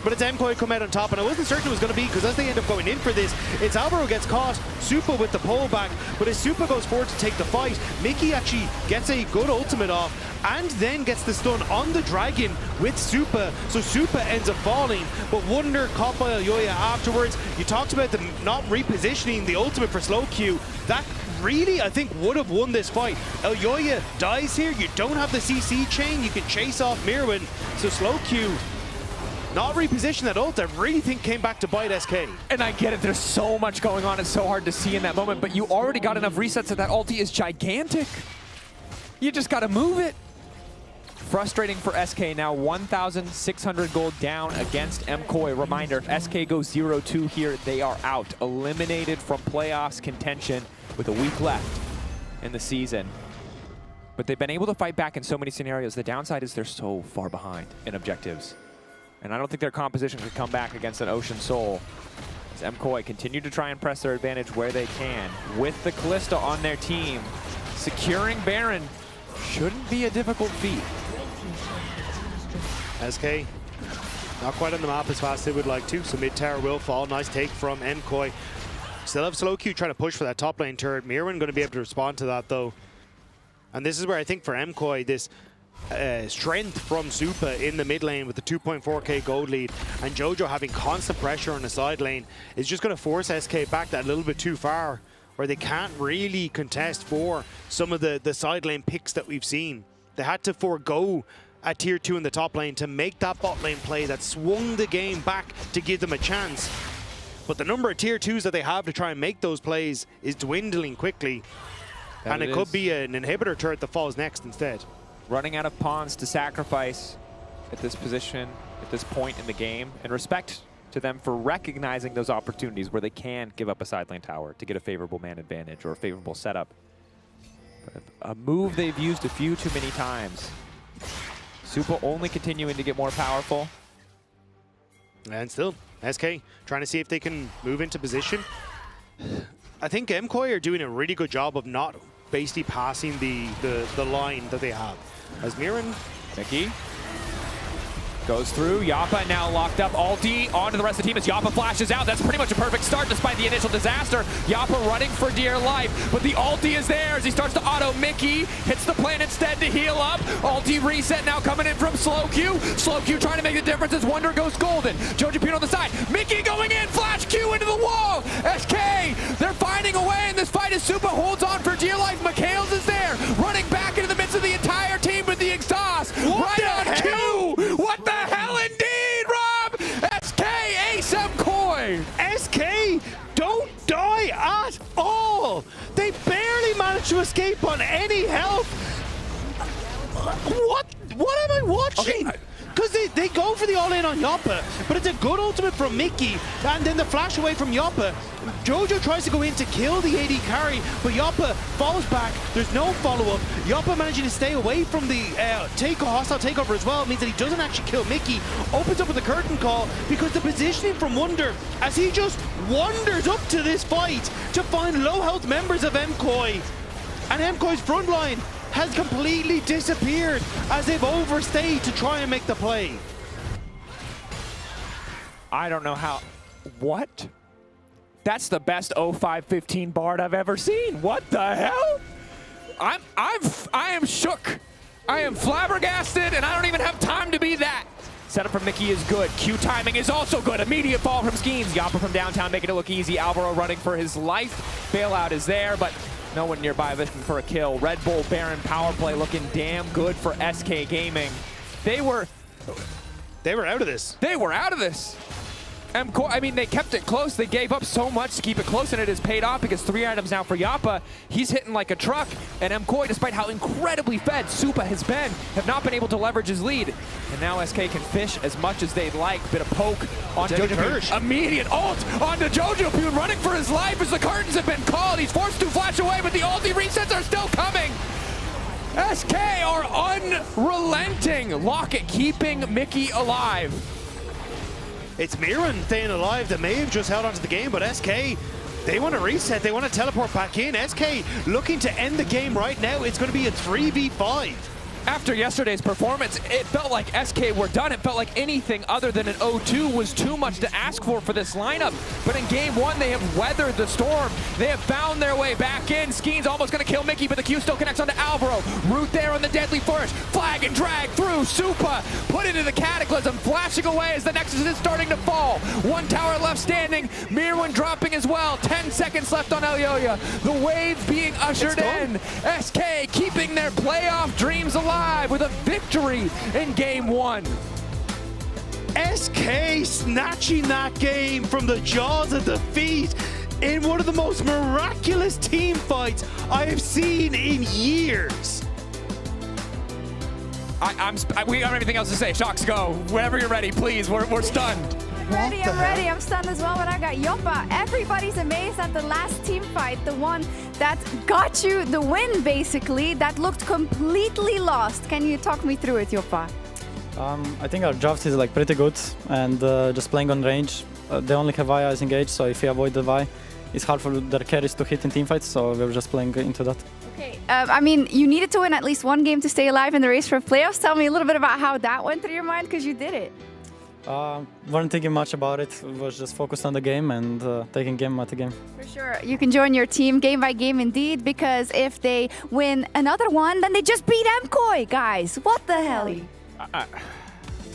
But it's MKOI come out on top, and I wasn't certain it was going to be, because as they end up going in for this, it's Alvaro gets caught, Supa with the pullback, but as Supa goes forward to take the fight, Mickey actually gets a good ultimate off, and then gets the stun on the Dragon with Supa, so Supa ends up falling, but Wonder caught by Elyoya afterwards. You talked about them not repositioning the ultimate for Slow Q. That really, I think, would have won this fight. Elyoya dies here, you don't have the CC chain, you can chase off Mirwin, so Slow Q not reposition that ult, I really think came back to bite SK. And I get it, there's so much going on, it's so hard to see in that moment, but you already got enough resets that ulti is gigantic. You just gotta move it. Frustrating for SK now, 1,600 gold down against MKOI. Reminder, if SK goes 0-2 here, they are out. Eliminated from playoffs contention with a week left in the season. But they've been able to fight back in so many scenarios. The downside is they're so far behind in objectives. And I don't think their composition could come back against an Ocean Soul. As MKOI continue to try and press their advantage where they can. With the Callista on their team, securing Baron shouldn't be a difficult feat. SK not quite on the map as fast as they would like to, so mid tower will fall. Nice take from MKOI. Still have slow Q trying to push for that top lane turret. Mirwin going to be able to respond to that though. And this is where I think for MKOI, this strength from Supa in the mid lane with the 2.4k gold lead and Jojo having constant pressure on the side lane is just going to force SK back that a little bit too far, where they can't really contest for some of the side lane picks that we've seen. They had to forego a tier 2 in the top lane to make that bot lane play that swung the game back to give them a chance. But the number of tier 2s that they have to try and make those plays is dwindling quickly. And it could be an inhibitor turret that falls next instead. Running out of pawns to sacrifice at this position, at this point in the game, and respect to them for recognizing those opportunities where they can give up a side lane tower to get a favorable man advantage or a favorable setup. But a move they've used a few too many times. Supa only continuing to get more powerful. And still, SK trying to see if they can move into position. I think MKOI are doing a really good job of not basically passing the line that they have. As Mirren, Mickey goes through. Yappa now locked up. Ulti onto the rest of the team as Yappa flashes out. That's pretty much a perfect start despite the initial disaster. Yappa running for dear life, but the ulti is there as he starts to auto Mickey. Hits the plane instead to heal up. Ulti reset now coming in from slowQ. slowQ trying to make the difference as Wonder goes golden. Jojo Pune on the side. Mickey going in. Flash Q into the wall. SK, they're finding a way in this fight as Supa holds on for dear life. Mikhails is there, running back into the midst of the entire team with the exhaust. Right on Q. What the hell indeed, Rob? SK ace MKOI. SK don't die at all. They barely managed to escape on any health. What am I watching? Because they go for the all-in on Yappa, but it's a good ultimate from Mickey, and then the flash away from Yappa. Jojo tries to go in to kill the AD carry, but Yappa falls back. There's no follow-up. Yappa managing to stay away from the hostile takeover as well. It means that he doesn't actually kill Mickey. Opens up with a curtain call because the positioning from Wonder, as he just wanders up to this fight to find low-health members of MKOI. And MKOI's front line has completely disappeared as they've overstayed to try and make the play. I don't know how. What? That's the best 05-15 Bard I've ever seen. What the hell? I am shook. I am flabbergasted, and I don't even have time to be that. Setup from Mickey is good. Q timing is also good. Immediate fall from Schemes. Yappa from downtown making it look easy. Alvaro running for his life. Bailout is there, but no one nearby looking for a kill. Red Bull Baron power play looking damn good for SK Gaming. They were out of this. They were out of this. MKOI, I mean, they kept it close. They gave up so much to keep it close, and it has paid off because 3 items now for Yappa. He's hitting like a truck, and MKOI, despite how incredibly fed Supa has been, have not been able to leverage his lead. And now SK can fish as much as they'd like. Bit of poke on Jojo Pune. Immediate ult onto Jojo Pune, running for his life as the curtains have been called. He's forced to flash away, but the ulti resets are still coming. SK are unrelenting. Lockett keeping Mickey alive. It's Mirren staying alive that may have just held onto the game, but SK, they want to reset. They want to teleport back in. SK looking to end the game right now. It's going to be a 3v5. After yesterday's performance, it felt like SK were done. It felt like anything other than an 0-2 was too much to ask for this lineup. But in game 1, they have weathered the storm. They have found their way back in. Skeen's almost going to kill Mickey, but the Q still connects onto Alvaro. Root there on the deadly flourish. Flag and drag through. Supa put into the Cataclysm, flashing away as the Nexus is starting to fall. 1 tower left standing. Mirwin dropping as well. 10 seconds left on Elyoya. The wave being ushered in. SK keeping their playoff dreams alive with a victory in game 1. SK snatching that game from the jaws of defeat in one of the most miraculous team fights I have seen in years. We don't have anything else to say. Shocks, go. Whenever you're ready, please. We're stunned. I'm ready. I'm stunned as well, but I got Yappa. Everybody's amazed at the last team fight, the one that got you the win, basically, that looked completely lost. Can you talk me through it, Yappa? I think our draft is like pretty good, and just playing on range. They only have Vi as engaged, so if we avoid the Vi, it's hard for their carries to hit in teamfights, so we're just playing into that. Okay, I mean, you needed to win at least one game to stay alive in the race for playoffs. Tell me a little bit about how that went through your mind, because you did it. Weren't thinking much about it. Was just focused on the game and taking game at a game. For sure. You can join your team game by game indeed, because if they win another one, then they just beat MKOI, guys. What the hell?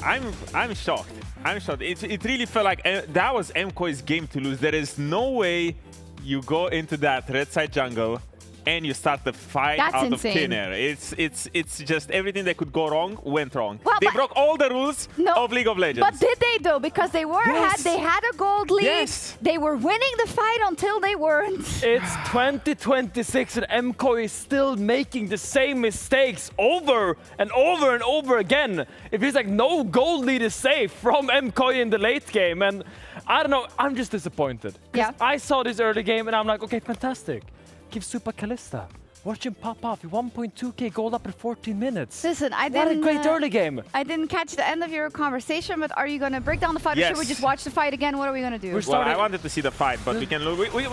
I'm shocked. I'm shocked. It really felt like that was MKOI's game to lose. There is no way you go into that red side jungle and you start the fight out of thin air. It's just everything that could go wrong went wrong. Well, they broke all the rules of League of Legends. But did they though? Because they were they had a gold lead. Yes. They were winning the fight until they weren't. It's 2026 and MKOI is still making the same mistakes over and over and over again. It feels like no gold lead is safe from MKOI in the late game, and I don't know, I'm just disappointed. Yeah. I saw this early game and I'm like, okay, fantastic. Give Super Kalista. Watch him pop off. 1.2k gold up in 14 minutes. Listen, What a great early game. I didn't catch the end of your conversation, but are you going to break down the fight, or should we just watch the fight again? What are we going to do? Well, I wanted to see the fight, but we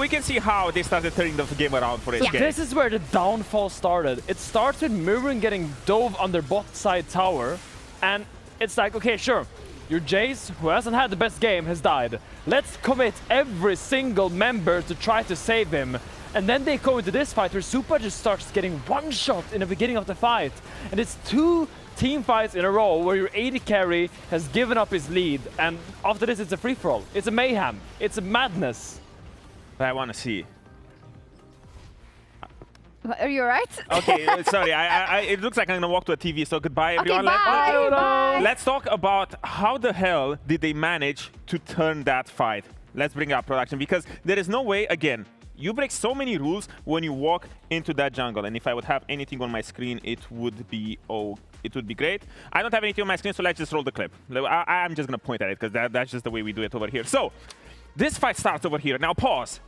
can see how they started turning the game around for SK. This is where the downfall started. It started Mirren getting dove on their bot side tower, and it's like, okay, sure. Your Jace, who hasn't had the best game, has died. Let's commit every single member to try to save him. And then they go into this fight where Supa just starts getting one shot in the beginning of the fight. And it's 2 team fights in a row where your AD carry has given up his lead. And after this, it's a free-for-all. It's a mayhem. It's a madness. I want to see. Are you alright? Okay, sorry. It looks like I'm going to walk to a TV, so goodbye, everyone. Okay, bye. Let's talk about how the hell did they manage to turn that fight. Let's bring up production, because there is no way, again, you break so many rules when you walk into that jungle, and if I would have anything on my screen, it would be great. I don't have anything on my screen, so let's just roll the clip. I'm just gonna point at it because that's just the way we do it over here. So this fight starts over here. Now pause.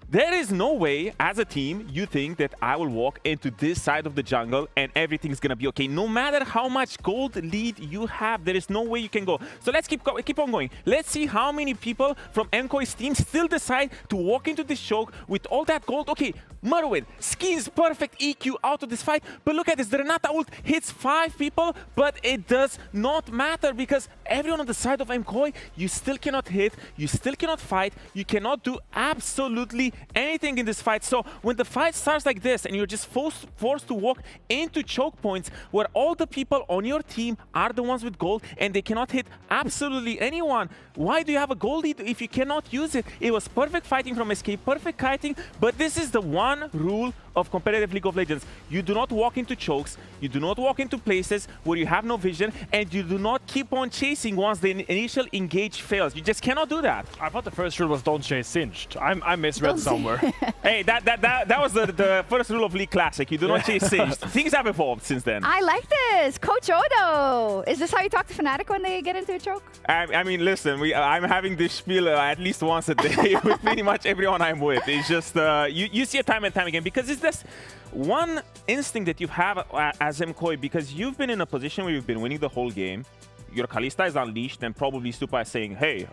There is no way, as a team, you think that I will walk into this side of the jungle and everything's gonna be okay. No matter how much gold lead you have, there is no way you can go. So let's keep on going. Let's see how many people from MKOI's team still decide to walk into this choke with all that gold. Okay, Merwin skins perfect EQ out of this fight, but look at this. The Renata ult hits 5 people, but it does not matter because everyone on the side of MKOI, you still cannot hit, you still cannot fight, you cannot do absolutely anything in this fight. So when the fight starts like this and you're just forced to walk into choke points where all the people on your team are the ones with gold and they cannot hit absolutely anyone, why do you have a gold lead if you cannot use it? It was perfect fighting from SK, perfect kiting, but this is the one rule of competitive League of Legends. You do not walk into chokes, you do not walk into places where you have no vision, and you do not keep on chasing once the initial engage fails. You just cannot do that. I thought the first rule was don't chase Singed. I misread somewhere. Hey, that was the first rule of League Classic. You do not chase Singed. Things have evolved since then. I like this. Coach Odo. Is this how you talk to Fnatic when they get into a choke? I mean, listen, I'm having this spiel at least once a day with pretty much everyone I'm with. It's just, you see it time and time again, because it's this one instinct that you have as MKOI, because you've been in a position where you've been winning the whole game. Your Kalista is unleashed, and probably Supa is saying, hey,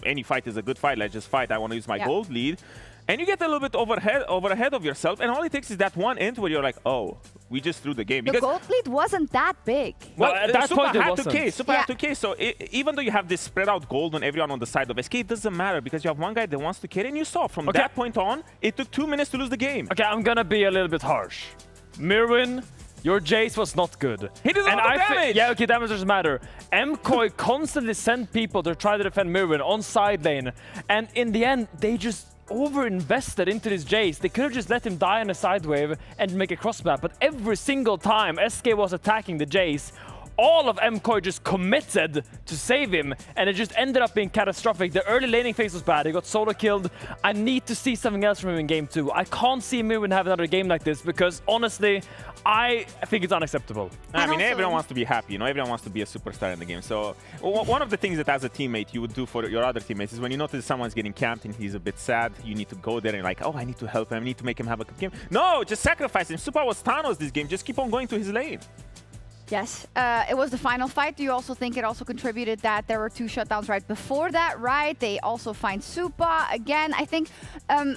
any fight is a good fight, let's just fight, I want to use my gold lead. And you get a little bit over ahead of yourself, and all it takes is that one int where you're like, oh, we just threw the game. The gold lead wasn't that big. Well, at that point had 2k. Supa had 2k, so even though you have this spread out gold on everyone on the side of SK, it doesn't matter because you have one guy that wants to carry, and you saw from that point on, it took 2 minutes to lose the game. Okay, I'm gonna be a little bit harsh. Mirwin, your Jace was not good. He did a lot of damage! Yeah, okay, damage doesn't matter. MKOI constantly sent people to try to defend Mirwin on side lane, and in the end, they just over-invested into this Jace. They could have just let him die on a side wave and make a cross map, but every single time SK was attacking the Jace, all of MKOI just committed to save him, and it just ended up being catastrophic. The early laning phase was bad. He got solo killed. I need to see something else from him in game 2. I can't see Mirwin have another game like this because, honestly, I think it's unacceptable. I mean, everyone wants to be happy, you know? Everyone wants to be a superstar in the game. So one of the things that as a teammate you would do for your other teammates is when you notice someone's getting camped and he's a bit sad, you need to go there and like, oh, I need to help him. I need to make him have a good game. No, just sacrifice him. Supa was Thanos this game. Just keep on going to his lane. Yes, it was the final fight. Do you also think it also contributed that there were 2 shutdowns right before that, right? They also find Supa. Again, I think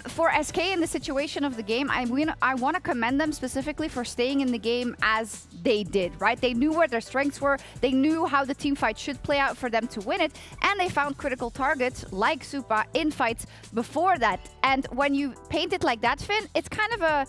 for SK in the situation of the game, I want to commend them specifically for staying in the game as they did, right? They knew where their strengths were. They knew how the team fight should play out for them to win it. And they found critical targets like Supa in fights before that. And when you paint it like that, Finn, it's kind of a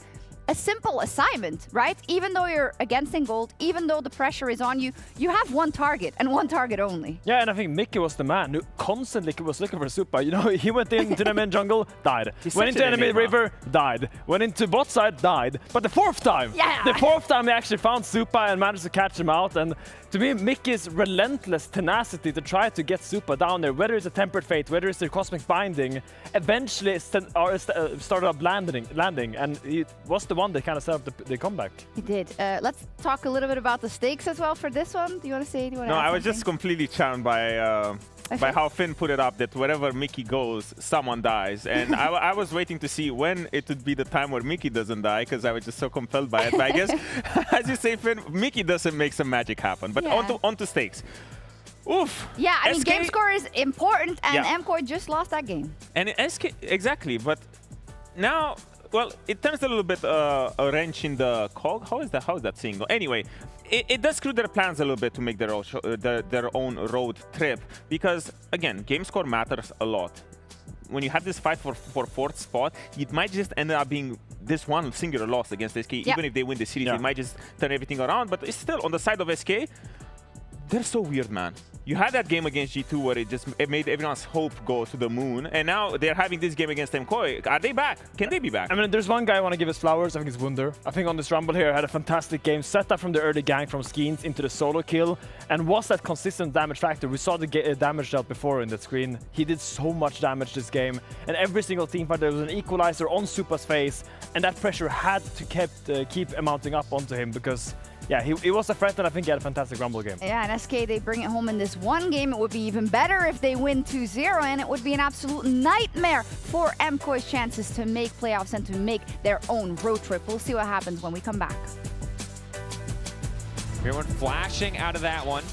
simple assignment, right? Even though you're against in gold, even though the pressure is on you, you have one target and one target only. Yeah, and I think Mickey was the man who constantly was looking for Supa. You know, he went into the main jungle, died. Went into enemy river, died. Went into bot side, died. But the 4th time, they actually found Supa and managed to catch him out. And to me, Mickey's relentless tenacity to try to get Supa down there, whether it's a Tempered Fate, whether it's the Cosmic Binding, eventually started up landing, and he was the one that kind of set up the comeback. He did. Let's talk a little bit about the stakes as well for this one. Do you want to say? No, I was just completely charmed by how Finn put it up, that wherever Mickey goes, someone dies. And I was waiting to see when it would be the time where Mickey doesn't die, because I was just so compelled by it. But I guess, as you say, Finn, Mickey doesn't make some magic happen. But onto stakes. Oof. Yeah, I mean, game score is important, and MKOI just lost that game. And SK, exactly, but now, well, it turns a little bit a wrench in the cog. How is that saying? Anyway, it does screw their plans a little bit to make their own road trip, because, again, game score matters a lot. When you have this fight for 4th spot, it might just end up being this one singular loss against SK. Even if they win the series, it might just turn everything around. But it's still, on the side of SK, they're so weird, man. You had that game against G2 where it made everyone's hope go to the moon, and now they're having this game against MKOI. Are they back? Can they be back? I mean, there's one guy I want to give his flowers. I think it's Wunder. I think on this Rumble here, had a fantastic game, set up from the early gang from Skeens into the solo kill, and was that consistent damage factor. We saw the damage dealt before in that screen. He did so much damage this game, and every single team fight, there was an equalizer on Supa's face, and that pressure had to keep mounting up onto him, because yeah, he was a threat, and I think he had a fantastic Rumble game. Yeah, and SK, they bring it home in this one game. It would be even better if they win 2-0, and it would be an absolute nightmare for MKOI's chances to make playoffs and to make their own road trip. We'll see what happens when we come back. Everyone flashing out of that one.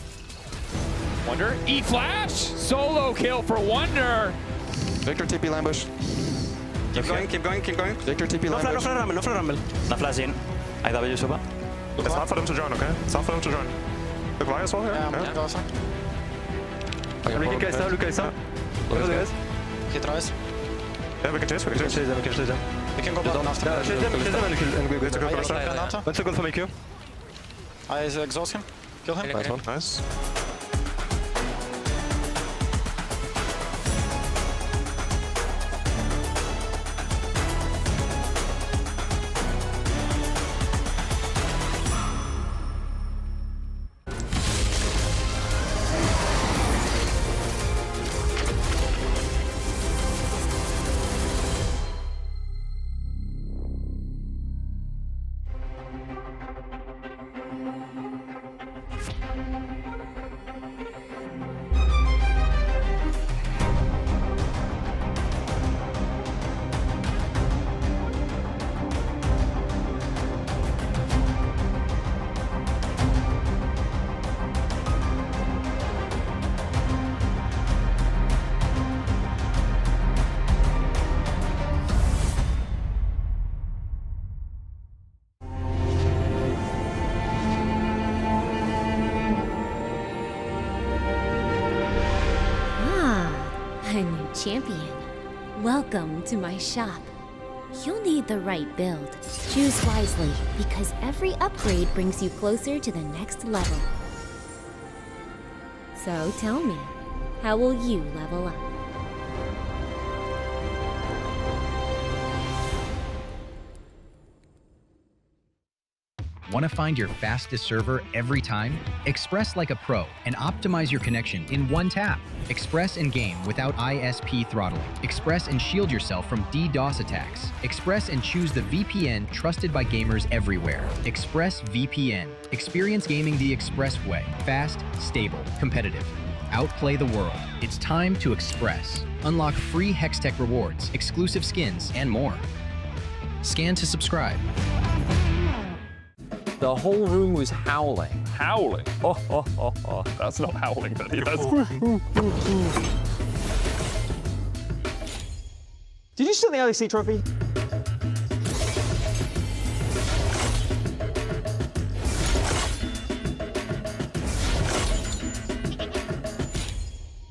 Wunder, E-flash! Solo kill for Wunder! Victor TP ambush. Keep going, keep going, keep going. Victor TP ambush. No flash rumble, no flash rumble. No flash in. IW Supa. It's hard for them to join, okay? It's hard for them to join. Look why as well here? Yeah. Also. Look at Kajsa. Hit rise. Yeah, we can chase, we can chase. We can go down after. Yeah, chase them and we go to go. Let's go for me Q. I exhaust him. Kill him. Nice one, nice. A new champion. Welcome to my shop. You'll need the right build. Choose wisely, because every upgrade brings you closer to the next level. So tell me, how will you level up? Want to find your fastest server every time? Express like a pro and optimize your connection in one tap. Express in game without ISP throttling. Express and shield yourself from DDoS attacks. Express and choose the VPN trusted by gamers everywhere. Express VPN. Experience gaming the Express way. Fast, stable, competitive. Outplay the world. It's time to Express. Unlock free Hextech rewards, exclusive skins, and more. Scan to subscribe. The whole room was howling. Howling? Oh. That's not howling, buddy. That's... Did you steal the LEC trophy?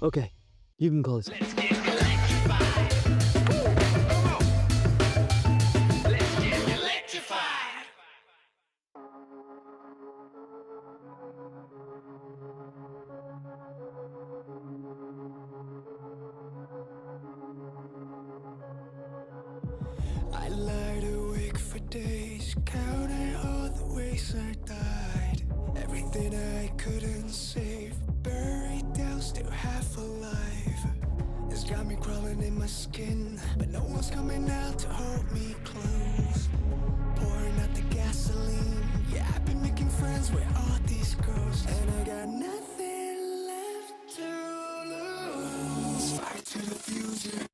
Okay, you can call this. I lied awake for days, counting all the ways I died. Everything I couldn't save, buried down, still half alive. It's got me crawling in my skin, but no one's coming out to hold me close. Pouring out the gasoline, yeah, I've been making friends with all these girls, and I got nothing left to lose. Fight to the future.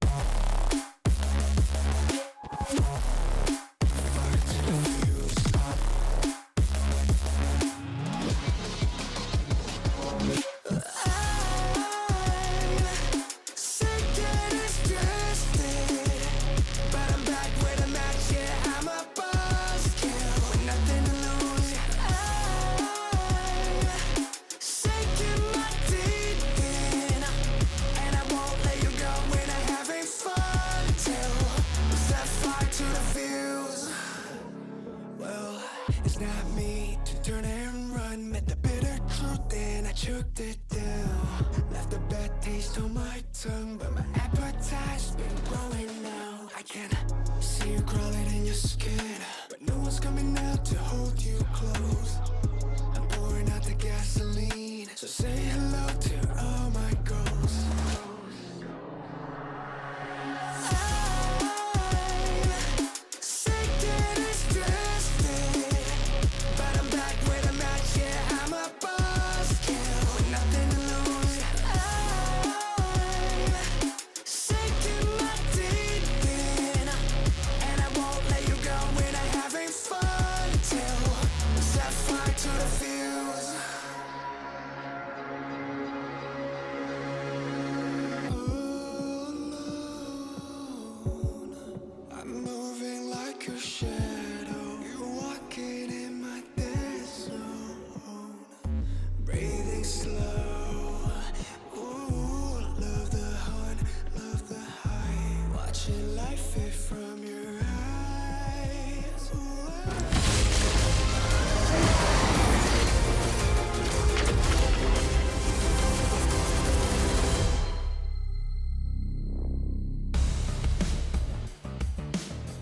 Choked it down, left a bad taste on my tongue, but my appetite's been growing now. I can see you crawling in your skin, but no one's coming out to hold you close. I'm pouring out the gasoline, so say hello to all my ghosts.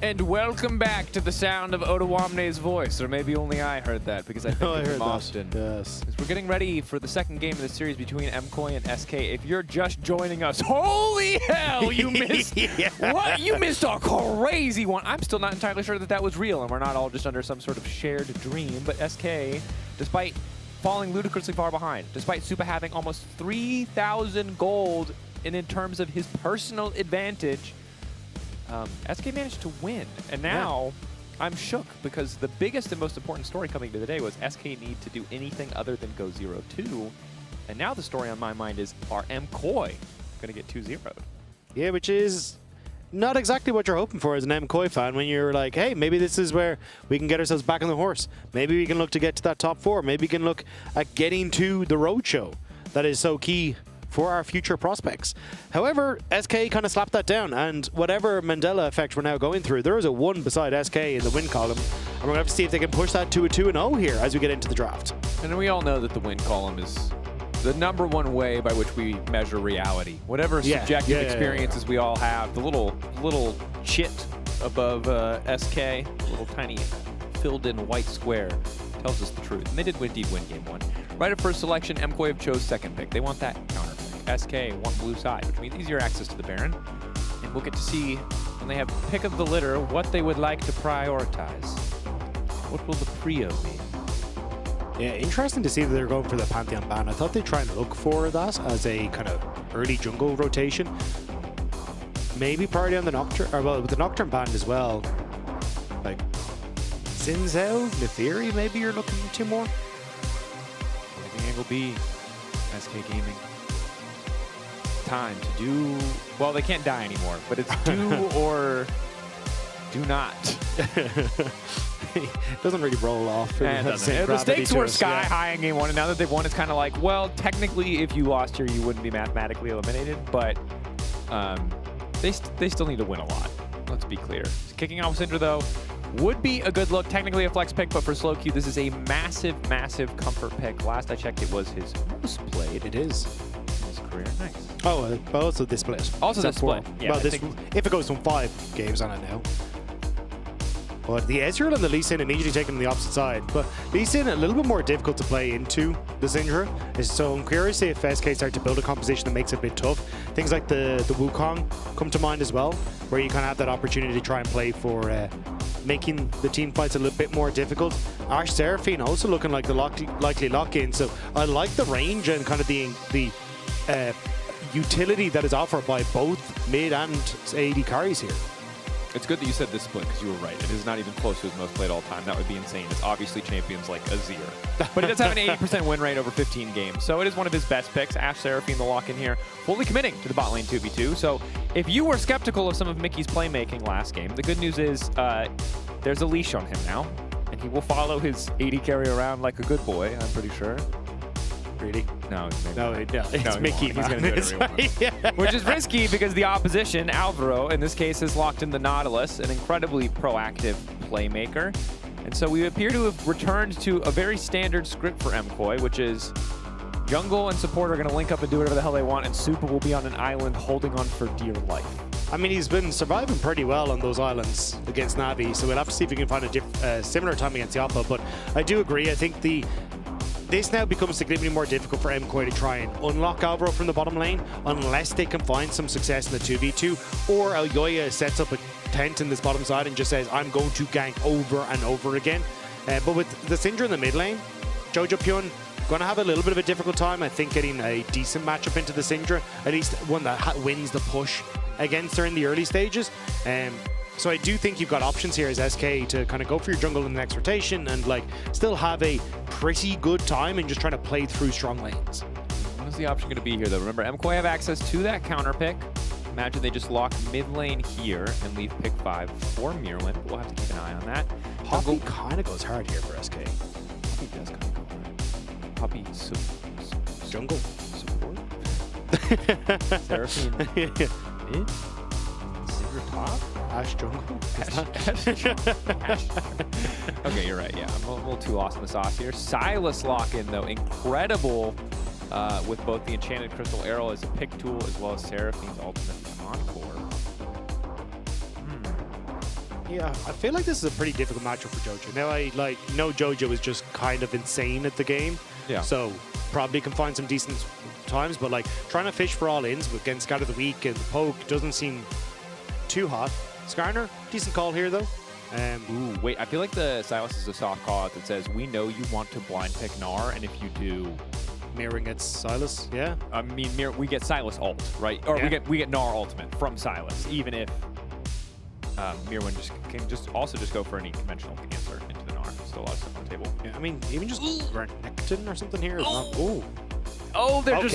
And welcome back to the sound of Ottawamne's voice, or maybe only I heard that because I think it's from Austin. Yes. As we're getting ready for the second game of the series between MCoy and SK. If you're just joining us, holy hell, you missed what? You missed a crazy one. I'm still not entirely sure that that was real, and we're not all just under some sort of shared dream. But SK, despite falling ludicrously far behind, despite Supa having almost 3,000 gold in terms of his personal advantage, SK managed to win, and now I'm shook because the biggest and most important story coming to the day was SK need to do anything other than go 0-2, and now the story on my mind is, are MCoy going to get 2-0'd? Yeah, which is not exactly what you're hoping for as an MCoy fan when you're like, hey, maybe this is where we can get ourselves back on the horse. Maybe we can look to get to that top 4. Maybe we can look at getting to the roadshow that is so key for our future prospects. However, SK kind of slapped that down, and whatever Mandela effect we're now going through, there is a 1 beside SK in the win column, and we're going to have to see if they can push that to a 2-0 here as we get into the draft. And we all know that the win column is the #1 way by which we measure reality. Whatever subjective experiences we all have, the little chit above SK, little tiny filled-in white square, tells us the truth. And they did indeed win game 1. Right at first selection, MCoy have chose second pick. They want that counter pick. SK want blue side, which means easier access to the Baron. And we'll get to see, when they have pick of the litter, what they would like to prioritize. What will the Prio be? Yeah, interesting to see that they're going for the Pantheon ban. I thought they'd try and look for that as a kind of early jungle rotation. Maybe priority on the Nocturne, or well, with the Nocturne banned as well. Like, Sinzhou, Nefiri, maybe you're looking two more? I think angle B, SK Gaming. Time to do, well, they can't die anymore, but it's do or do not. It doesn't really roll off. The stakes were sky high in game one, and now that they've won, it's kind of like, well, technically, if you lost here, you wouldn't be mathematically eliminated, but they still need to win a lot. Let's be clear. Kicking off Syndra, though, would be a good look. Technically a flex pick, but for Slowq, this is a massive, massive comfort pick. Last I checked, it was his most played. It is. In his career. Nice. Oh, but also this split. Also this split. Yeah, well, if it goes from 5 games on it now. But the Ezreal and the Lee Sin immediately taken on the opposite side. But Lee Sin a little bit more difficult to play into the Syndra. So I'm curious if SK start to build a composition that makes it a bit tough. Things like the Wukong come to mind as well, where you kind of have that opportunity to try and play for making the team fights a little bit more difficult. Ashe Seraphine also looking like the likely lock-in. So I like the range and kind of the utility that is offered by both mid and AD carries here. It's good that you said this split, because you were right. It is not even close to his most played all time. That would be insane. It's obviously champions like Azir. But he does have an 80% win rate over 15 games. So it is one of his best picks. Ashe Seraphine, the lock-in here, fully committing to the bot lane 2v2. So if you were skeptical of some of Mickey's playmaking last game, the good news is there's a leash on him now. And he will follow his AD carry around like a good boy, I'm pretty sure. Really? No, it's Mickey. He's going to do whatever he wants. Which is risky because the opposition, Alvaro, in this case, has locked in the Nautilus, an incredibly proactive playmaker. And so we appear to have returned to a very standard script for MKOI, which is jungle and support are going to link up and do whatever the hell they want, and Super will be on an island holding on for dear life. I mean, he's been surviving pretty well on those islands against Navi, so we'll have to see if we can find a similar time against the Oppo. But I do agree. I think this now becomes significantly more difficult for MKOI to try and unlock Alvaro from the bottom lane unless they can find some success in the 2v2, or Elyoya sets up a tent in this bottom side and just says, I'm going to gank over and over again. But with the Syndra in the mid lane, Jojo Pyun going to have a little bit of a difficult time, I think, getting a decent matchup into the Syndra, at least one that wins the push against her in the early stages. So I do think you've got options here as SK to kind of go for your jungle in the next rotation and like still have a pretty good time and just trying to play through strong lanes. What is the option going to be here, though? Remember, MKOI have access to that counter pick. Imagine they just lock mid lane here and leave pick 5 for Mirwin. We'll have to keep an eye on that. Poppy kind of goes hard here for SK. Poppy does kind of go hard. Poppy jungle support. Seraphine mid. Syndra top. Ashe jungle? Ashe. Okay, you're right. Yeah, I'm a little too lost in the sauce here. Silas lock-in, though, incredible with both the Enchanted Crystal Arrow as a pick tool as well as Seraphine's ultimate encore. Yeah, I feel like this is a pretty difficult matchup for Jojo. Now, I know Jojo is just kind of insane at the game. Yeah. So probably can find some decent times, but like trying to fish for all ins against Scout of the Week and the poke doesn't seem too hot. Skarner, decent call here though. Ooh, wait, I feel like the Silas is a soft call out that says, we know you want to blind pick Gnar, and if you do... Mirroring gets Silas, yeah? I mean, we get Silas ult, right? Or yeah. we get Gnar ultimate from Silas, even if Mirwin can just go for any conventional answer into the Gnar. Still a lot of stuff on the table. Yeah, I mean, even just Renekton or something here is not... Ooh. Oh, they're just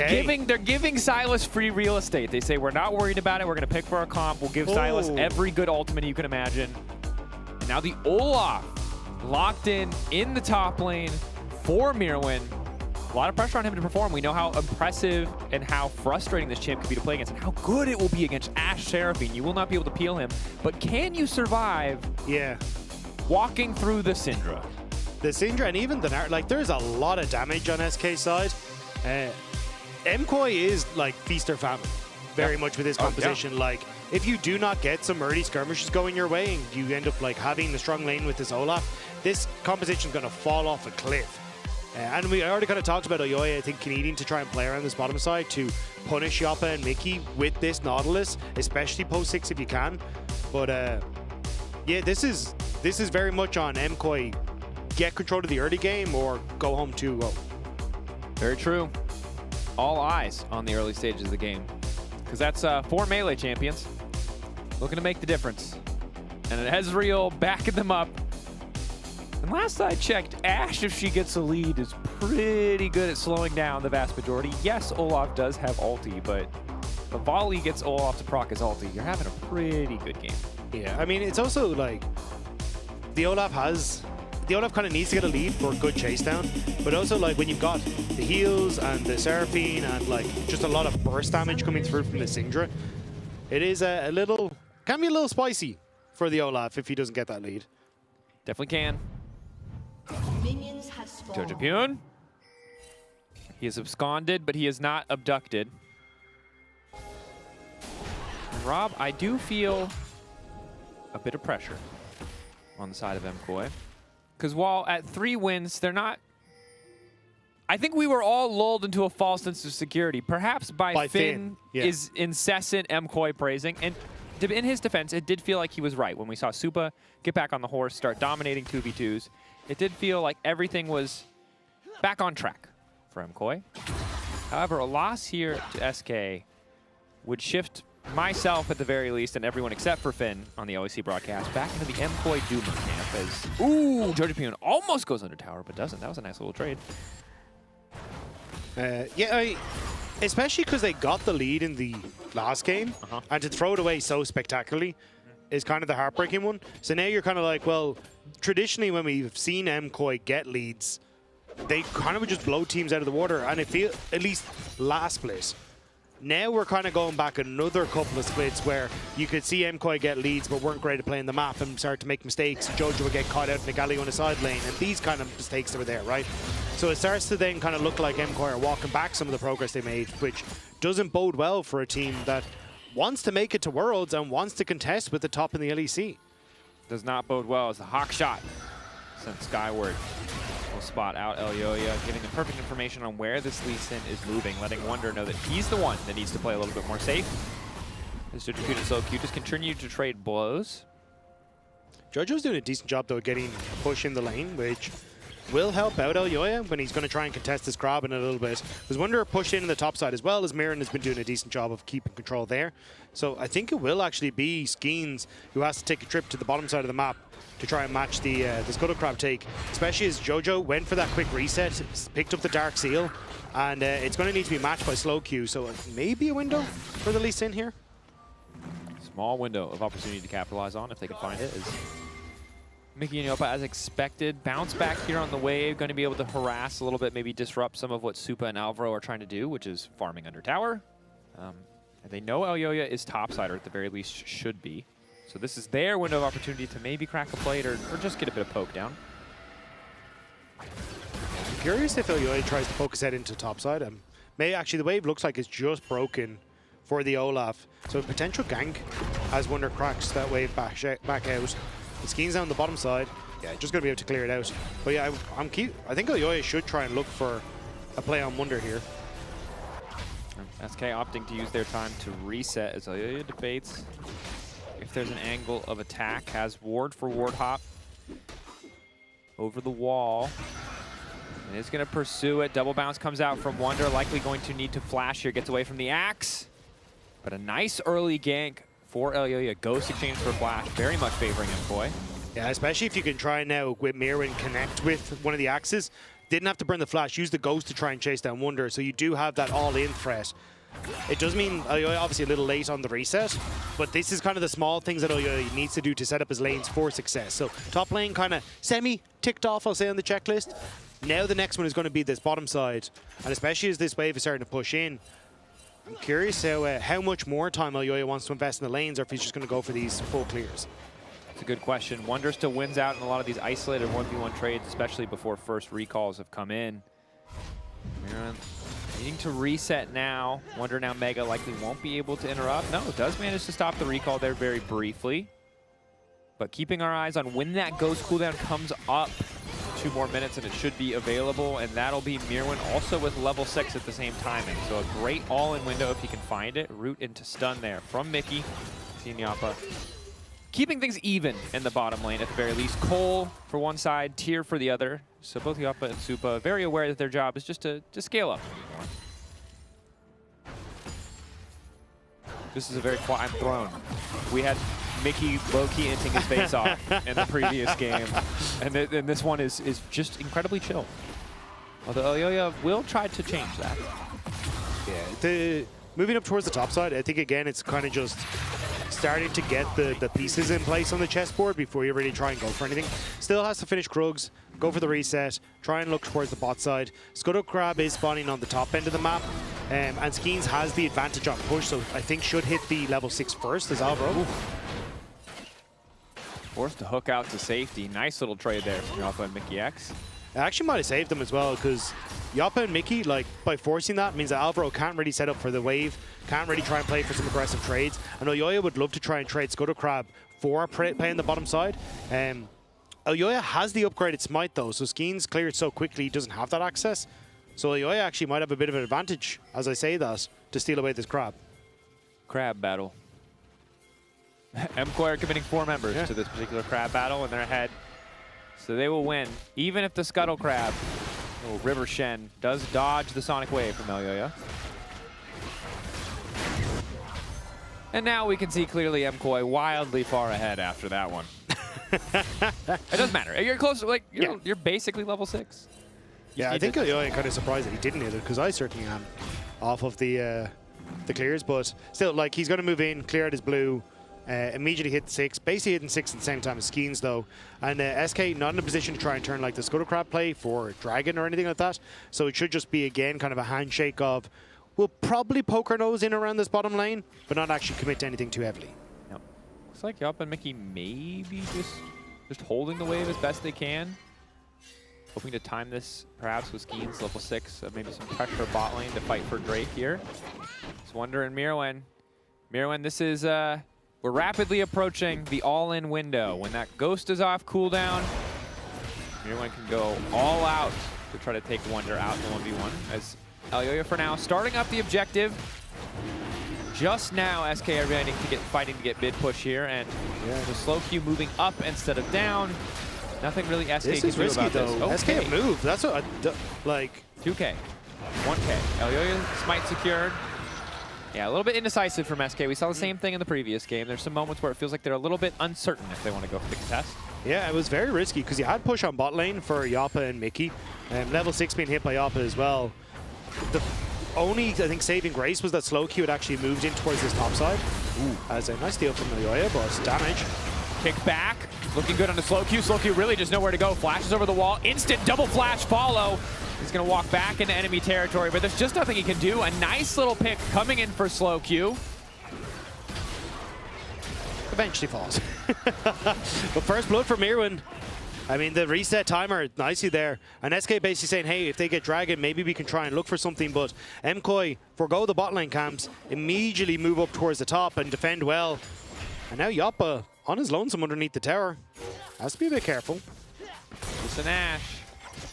giving Silas free real estate. They say, we're not worried about it. We're going to pick for our comp. We'll give Silas every good ultimate you can imagine. And now the Olaf locked in the top lane for Mirwin. A lot of pressure on him to perform. We know how impressive and how frustrating this champ could be to play against and how good it will be against Ashe Seraphine. You will not be able to peel him. But can you survive walking through the Syndra? The Syndra and even the Gnar, like there's a lot of damage on SK side. MKOI is like feast or famine very much with this composition. Like if you do not get some early skirmishes going your way and you end up like having the strong lane with this Olaf, this composition is going to fall off a cliff. And we already kind of talked about Elyoya, I think, needing to try and play around this bottom side to punish Yoppa and Mickey with this Nautilus, especially post 6 if you can. But yeah, this is very much on MKOI. Get control of the early game or go home 2-0. Very true. All eyes on the early stages of the game. Because that's 4 melee champions looking to make the difference. And an Ezreal backing them up. And last I checked, Ashe, if she gets a lead, is pretty good at slowing down the vast majority. Yes, Olaf does have ulti, but the volley gets Olaf to proc his ulti. You're having a pretty good game. Yeah, I mean, it's also like the Olaf kind of needs to get a lead for a good chase down, but also like when you've got the heals and the Seraphine and like just a lot of burst damage coming through from the Syndra, it is can be a little spicy for the Olaf if he doesn't get that lead. Definitely can. Minions have spawned. Jojapyun. He is absconded, but he is not abducted. And Rob, I do feel a bit of pressure on the side of MKOI. Because while at 3 wins, they're not... I think we were all lulled into a false sense of security. Perhaps by Finn yeah. is incessant MKOI praising. And in his defense, it did feel like he was right. When we saw Supa get back on the horse, start dominating 2v2s, it did feel like everything was back on track for MKOI. However, a loss here to SK would shift myself at the very least, and everyone except for Finn on the LEC broadcast, back into the MKOI Doomer camp as, ooh, Jojapyun almost goes under tower, but doesn't. That was a nice little trade. Yeah, especially because they got the lead in the last game, and to throw it away so spectacularly is kind of the heartbreaking one. So now you're kind of like, well, traditionally when we've seen MKOI get leads, they kind of would just blow teams out of the water, and it feels, at least last split. Now we're kind of going back another couple of splits where you could see MKOI get leads but weren't great at playing the map and start to make mistakes. Jojo would get caught out in the galley on the side lane, and these kind of mistakes that were there, right? So it starts to then kind of look like MKOI are walking back some of the progress they made, which doesn't bode well for a team that wants to make it to Worlds and wants to contest with the top in the LEC. Does not bode well as the hawk shot sent skyward. Will spot out Elyoya, giving them perfect information on where this Lee Sin is moving, letting Wonder know that he's the one that needs to play a little bit more safe. As Jojapyun and SoloQ just continue to trade blows. Jojo's doing a decent job though getting a push in the lane, which will help out Elyoya when he's going to try and contest this grab in a little bit. Because Wonder pushed in the top side as well, as Mirren has been doing a decent job of keeping control there. So I think it will actually be Skeens who has to take a trip to the bottom side of the map to try and match the Scuttle Crab take, especially as Jojo went for that quick reset, picked up the Dark Seal, and it's going to need to be matched by SoloQ, so maybe a window for the Lee Sin here. Small window of opportunity to capitalize on if they can find it. Is Mickey and Yopa, as expected, bounce back here on the wave, going to be able to harass a little bit, maybe disrupt some of what Supa and Alvaro are trying to do, which is farming under tower. And they know Elyoya is topside, or at the very least should be. So this is their window of opportunity to maybe crack a plate or just get a bit of poke down. I'm curious if Elyoya tries to focus that into topside. Maybe actually the wave looks like it's just broken for the Olaf. So a potential gank as Wonder cracks that wave back out. The Skeens down the bottom side. Yeah, just going to be able to clear it out. But yeah, I think Elyoya should try and look for a play on Wonder here. SK opting to use their time to reset as Elyoya debates if there's an angle of attack. Has ward for ward hop over the wall. And is going to pursue it. Double bounce comes out from Wonder. Likely going to need to flash here. Gets away from the axe. But a nice early gank for Elyoya. Ghost exchange for flash. Very much favoring MKOI. Yeah, especially if you can try now with Mirren connect with one of the axes. Didn't have to burn the flash. Use the Ghost to try and chase down Wonder. So you do have that all-in threat. It does mean Elyoya obviously a little late on the reset, but this is kind of the small things that Elyoya needs to do to set up his lanes for success. So top lane kind of semi-ticked off, I'll say, on the checklist. Now the next one is going to be this bottom side, and especially as this wave is starting to push in, I'm curious how much more time Elyoya wants to invest in the lanes, or if he's just going to go for these full clears. It's a good question. Wonder still wins out in a lot of these isolated 1v1 trades, especially before first recalls have come in. Mirren needing to reset now. Wonder now Mega likely won't be able to interrupt. No, does manage to stop the recall there very briefly. But keeping our eyes on when that Ghost cooldown comes up. 2 more minutes and it should be available, and that'll be Mirwin also with level 6 at the same timing. So a great all-in window if he can find it. Root into stun there from Mickey. Team Yappa keeping things even in the bottom lane at the very least. Cole for one side, Tyr for the other. So both Yappa and Supa very aware that their job is just to scale up. This is a very quiet throne. We had Mickey low-key inting his face off in the previous game. And this one is just incredibly chill. Although Elyoya will try to change that. Yeah, moving up towards the top side, I think again it's kind of just starting to get the pieces in place on the chessboard before you really try and go for anything. Still has to finish Krugs, go for the reset, try and look towards the bot side. Scuttle Crab is spawning on the top end of the map, and Skeens has the advantage on push, so I think should hit the level 6 first as Alvaro. Forced to hook out to safety. Nice little trade there from Yappa and Mickey X. I actually might have saved them as well, because Yappa and Mickey, like, by forcing that means that Alvaro can't really set up for the wave, can't really try and play for some aggressive trades. I know Elyoya would love to try and trade Scuttle Crab for playing the bottom side. Elyoya has the upgraded smite though, so Skeens cleared so quickly he doesn't have that access. So Elyoya actually might have a bit of an advantage, as I say that, to steal away this crab. Crab battle. MKOI are committing 4 members to this particular crab battle in their head. So they will win, even if the Scuttle Crab, little River Shen, does dodge the Sonic Wave from Elyoya. And now we can see clearly MKOI wildly far ahead after that one. It doesn't matter. You're close, like, you're basically level 6. Yeah, I think Elyoya kind of surprised that he didn't hit it, because I certainly am off of the clears, but still, like, he's going to move in, clear out his blue, immediately hit 6, basically hitting 6 at the same time as Skeens though. And SK not in a position to try and turn like the Scuttle Crab play for Dragon or anything like that. So it should just be again kind of a handshake of, we'll probably poke our nose in around this bottom lane, but not actually commit to anything too heavily. Yep. Looks like Yappa and Mickey maybe just holding the wave as best they can. Hoping to time this perhaps with Skeens level 6, maybe some pressure bot lane to fight for Drake here. Just wondering Mirwen. Mirwen, this is we're rapidly approaching the all-in window. When that Ghost is off cooldown, Mirwen can go all out to try to take Wonder out in the 1v1. As Elyoya for now starting up the objective. Just now, SK are fighting to get mid push here, and the slow Q moving up instead of down. Nothing really SK this can is do risky about though. this. SK have moved. That's what like 2K, 1K. Elyoya smite secured. Yeah, a little bit indecisive from SK. We saw the same thing in the previous game. There's some moments where it feels like they're a little bit uncertain if they want to go for the contest. Yeah, it was very risky because you had push on bot lane for Yappa and Mickey. Level 6 being hit by Yappa as well. The only, I think, saving grace was that slow Q had actually moved in towards this top side. As a nice deal from Elyoya, but damage. Kick back, looking good on the slow Q. Slow Q really just nowhere to go. Flashes over the wall, instant double flash follow. He's gonna walk back into enemy territory, but there's just nothing he can do. A nice little pick coming in for slow Q. Eventually falls. But first blood for Mirwen. I mean, the reset timer, nicely there. And SK basically saying, hey, if they get Dragon, maybe we can try and look for something. But MKOI forgo the bot lane camps, immediately move up towards the top and defend well. And now Yappa on his lonesome underneath the tower. Has to be a bit careful. It's an Ash.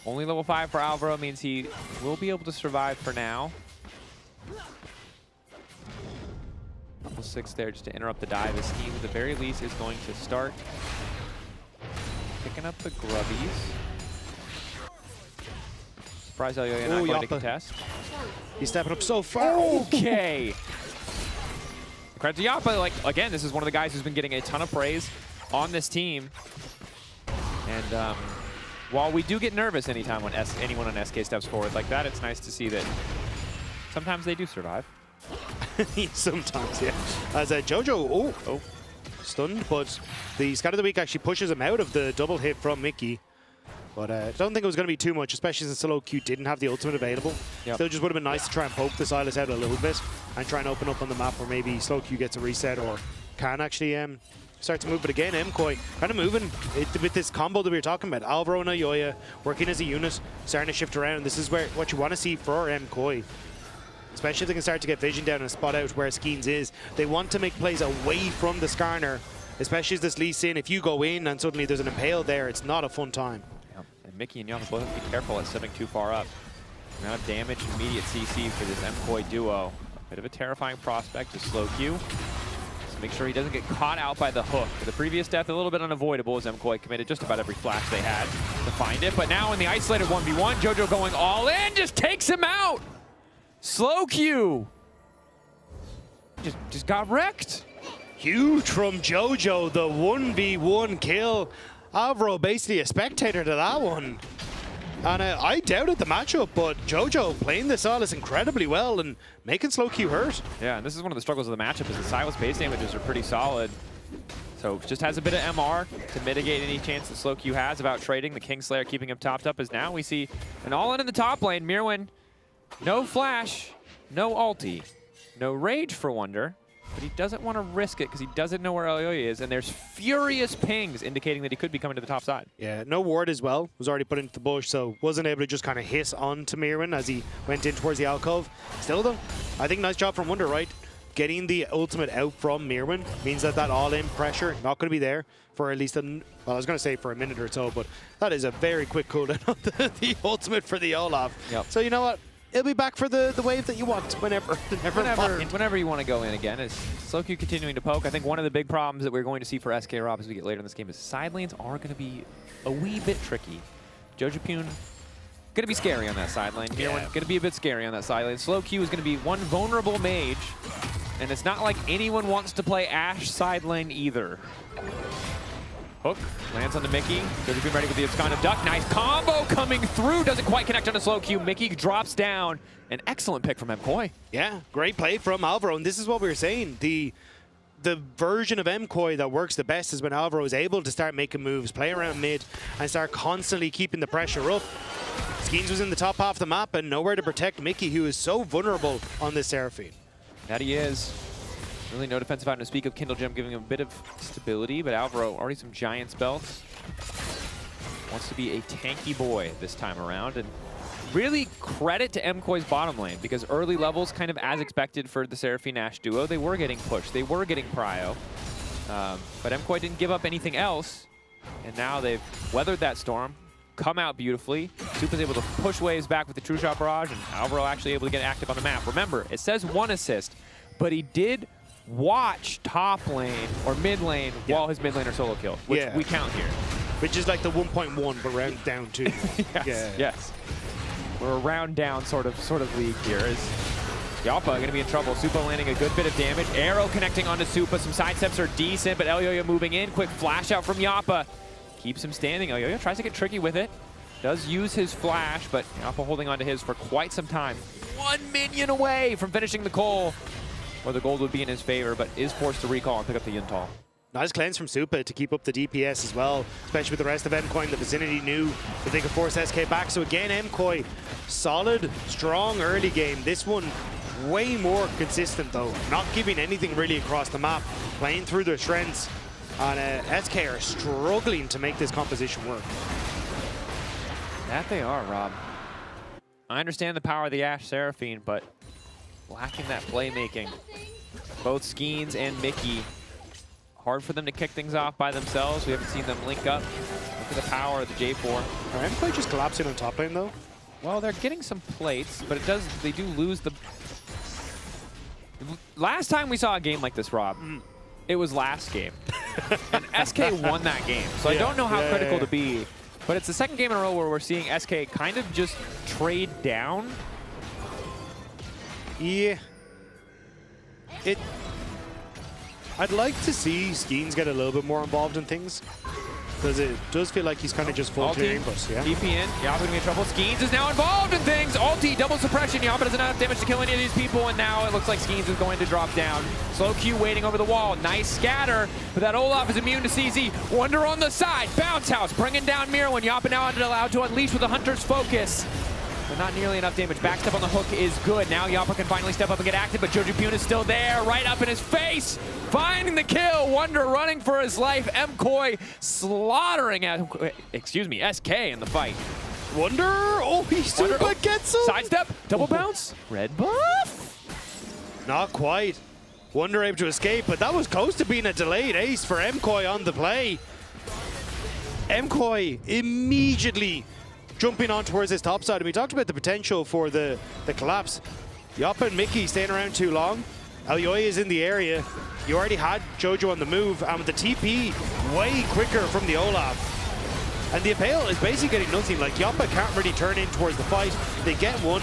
Only level 5 for Alvaro means he will be able to survive for now. Level 6 there just to interrupt the dive. His team at the very least is going to start picking up the grubbies. Surprise Elyoya not going to contest. He's stepping up so far. Okay. Credit to Yappa. Like, again, this is one of the guys who's been getting a ton of praise on this team. And while we do get nervous anytime when anyone on SK steps forward like that, it's nice to see that sometimes they do survive. Sometimes, yeah. As Jojo, stunned, but the Scout of the Week actually pushes him out of the double hit from Mickey. But I don't think it was going to be too much, especially since Slow Q didn't have the ultimate available. Still just would have been nice to try and poke the Silas out a little bit and try and open up on the map where maybe Slow Q gets a reset or can actually start to move. But again, MKOI kind of moving with this combo that we were talking about. Alvaro and Elyoya working as a unit, starting to shift around. This is what you want to see for MKOI. Especially if they can start to get vision down and spot out where Skeens is. They want to make plays away from the Skarner, especially as this Lee Sin. If you go in and suddenly there's an Impale there, it's not a fun time. Yep. And Mickey and Young both have to be careful at stepping too far up. Amount of damage, immediate CC for this MKOI duo. A bit of a terrifying prospect to slow Q. So make sure he doesn't get caught out by the hook. For the previous death, a little bit unavoidable as MKOI committed just about every flash they had to find it. But now in the isolated 1v1, Jojo going all in, just takes him out. Slow Q just got wrecked. Huge from Jojo, the 1v1 kill. Alvaro basically a spectator to that one. And I doubted the matchup, but Jojo playing this Sylas incredibly well and making slow Q hurt. Yeah, and this is one of the struggles of the matchup is the Sylas base damages are pretty solid. So just has a bit of MR to mitigate any chance that slow Q has about trading. The Kingslayer keeping him topped up as now we see an all-in the top lane. Mirwin, no flash, no ulti, no rage for Wonder, but he doesn't want to risk it because he doesn't know where Elyoya is, and there's furious pings indicating that he could be coming to the top side. Yeah, no ward as well. Was already put into the bush, so wasn't able to just kind of hit on to Mirwin as he went in towards the alcove. Still though, I think nice job from Wonder, right? Getting the ultimate out from Mirwin means that all-in pressure not going to be there for at least well, I was going to say for a minute or so, but that is a very quick cooldown of the ultimate for the Olaf. Yep. So you know what? It'll be back for the wave that you want whenever you want to go in again. Is slow Q continuing to poke. I think one of the big problems that we're going to see for SK Rob as we get later in this game is side lanes are going to be a wee bit tricky. Jojapune going to be scary on that side lane. Mirwin going to be a bit scary on that side lane. Slow Q is going to be one vulnerable mage. And it's not like anyone wants to play Ashe side lane either. Hook lands on the Mickey. Jojapune ready with the Abscond Duck. Nice combo coming through. Doesn't quite connect on a slow Q. Mickey drops down. An excellent pick from MKoi. Yeah, great play from Alvaro. And this is what we were saying. The version of MKoi that works the best is when Alvaro is able to start making moves, play around mid, and start constantly keeping the pressure up. Skeens was in the top half of the map and nowhere to protect Mickey, who is so vulnerable on this Seraphine. That he is. Really no defensive item to speak of. Kindle Gem giving him a bit of stability, but Alvaro already some giant spells. Wants to be a tanky boy this time around, and really credit to MKoi's bottom lane, because early levels, kind of as expected for the Seraphine Ashe duo, they were getting pushed, they were getting prio. But MKoi didn't give up anything else, and now they've weathered that storm, come out beautifully. Supa's able to push waves back with the True Shot Barrage, and Alvaro actually able to get active on the map. Remember, it says 1 assist, but he did watch top lane or mid lane while his mid laner solo killed, which we count here. Which is like the 1.1, but round down to. Yes. We're a round down sort of league here. Is Yappa going to be in trouble? Supa landing a good bit of damage. Arrow connecting onto Supa. Some sidesteps are decent, but Elyoya moving in. Quick flash out from Yappa. Keeps him standing. Elyoya tries to get tricky with it. Does use his flash, but Yappa holding onto his for quite some time. 1 minion away from finishing the Cole, where the gold would be in his favor, but is forced to recall and pick up the Yuntal. Nice cleanse from Supa to keep up the DPS as well, especially with the rest of MKoi in the vicinity. Knew that they could force SK back. So again, MKoi, solid, strong early game. This one, way more consistent though. Not giving anything really across the map, playing through their strengths. And SK are struggling to make this composition work. That they are, Rob. I understand the power of the Ashe Seraphine, but lacking that playmaking. Both Skeens and Mickey, hard for them to kick things off by themselves. We haven't seen them link up. Look at the power of the J4. Are MKoi just collapsing on top lane though? Well, they're getting some plates, but they do lose the... Last time we saw a game like this, Rob, it was last game. And SK won that game, so I don't know how critical to be. But it's the second game in a row where we're seeing SK kind of just trade down. Yeah. I'd like to see Skeens get a little bit more involved in things, because it does feel like he's kind of just full clearing, but yeah. DP in, Yappa gonna be in trouble. Skeens is now involved in things. Ulti, double suppression. Yappa doesn't have damage to kill any of these people, and now it looks like Skeens is going to drop down. Slow Q waiting over the wall. Nice scatter, but that Olaf is immune to CZ. Wonder on the side. Bounce House bringing down Mirwin. Yappa now allowed to unleash with a Hunter's Focus. But not nearly enough damage. Backstep on the hook is good. Now Yappa can finally step up and get active, but Jojapune is still there, right up in his face. Finding the kill. Wonder running for his life. MKoi slaughtering SK in the fight. Wonder, oh, he super gets him. Sidestep, double bounce, red buff. Not quite. Wonder able to escape, but that was close to being a delayed ace for MKoi on the play. MKoi immediately jumping on towards his top side. And we talked about the potential for the collapse. Yappa and Mickey staying around too long. Elyoya is in the area. You already had Jojo on the move, and with the TP way quicker from the Olaf. And the Impale is basically getting nothing. Like, Yappa can't really turn in towards the fight. They get one,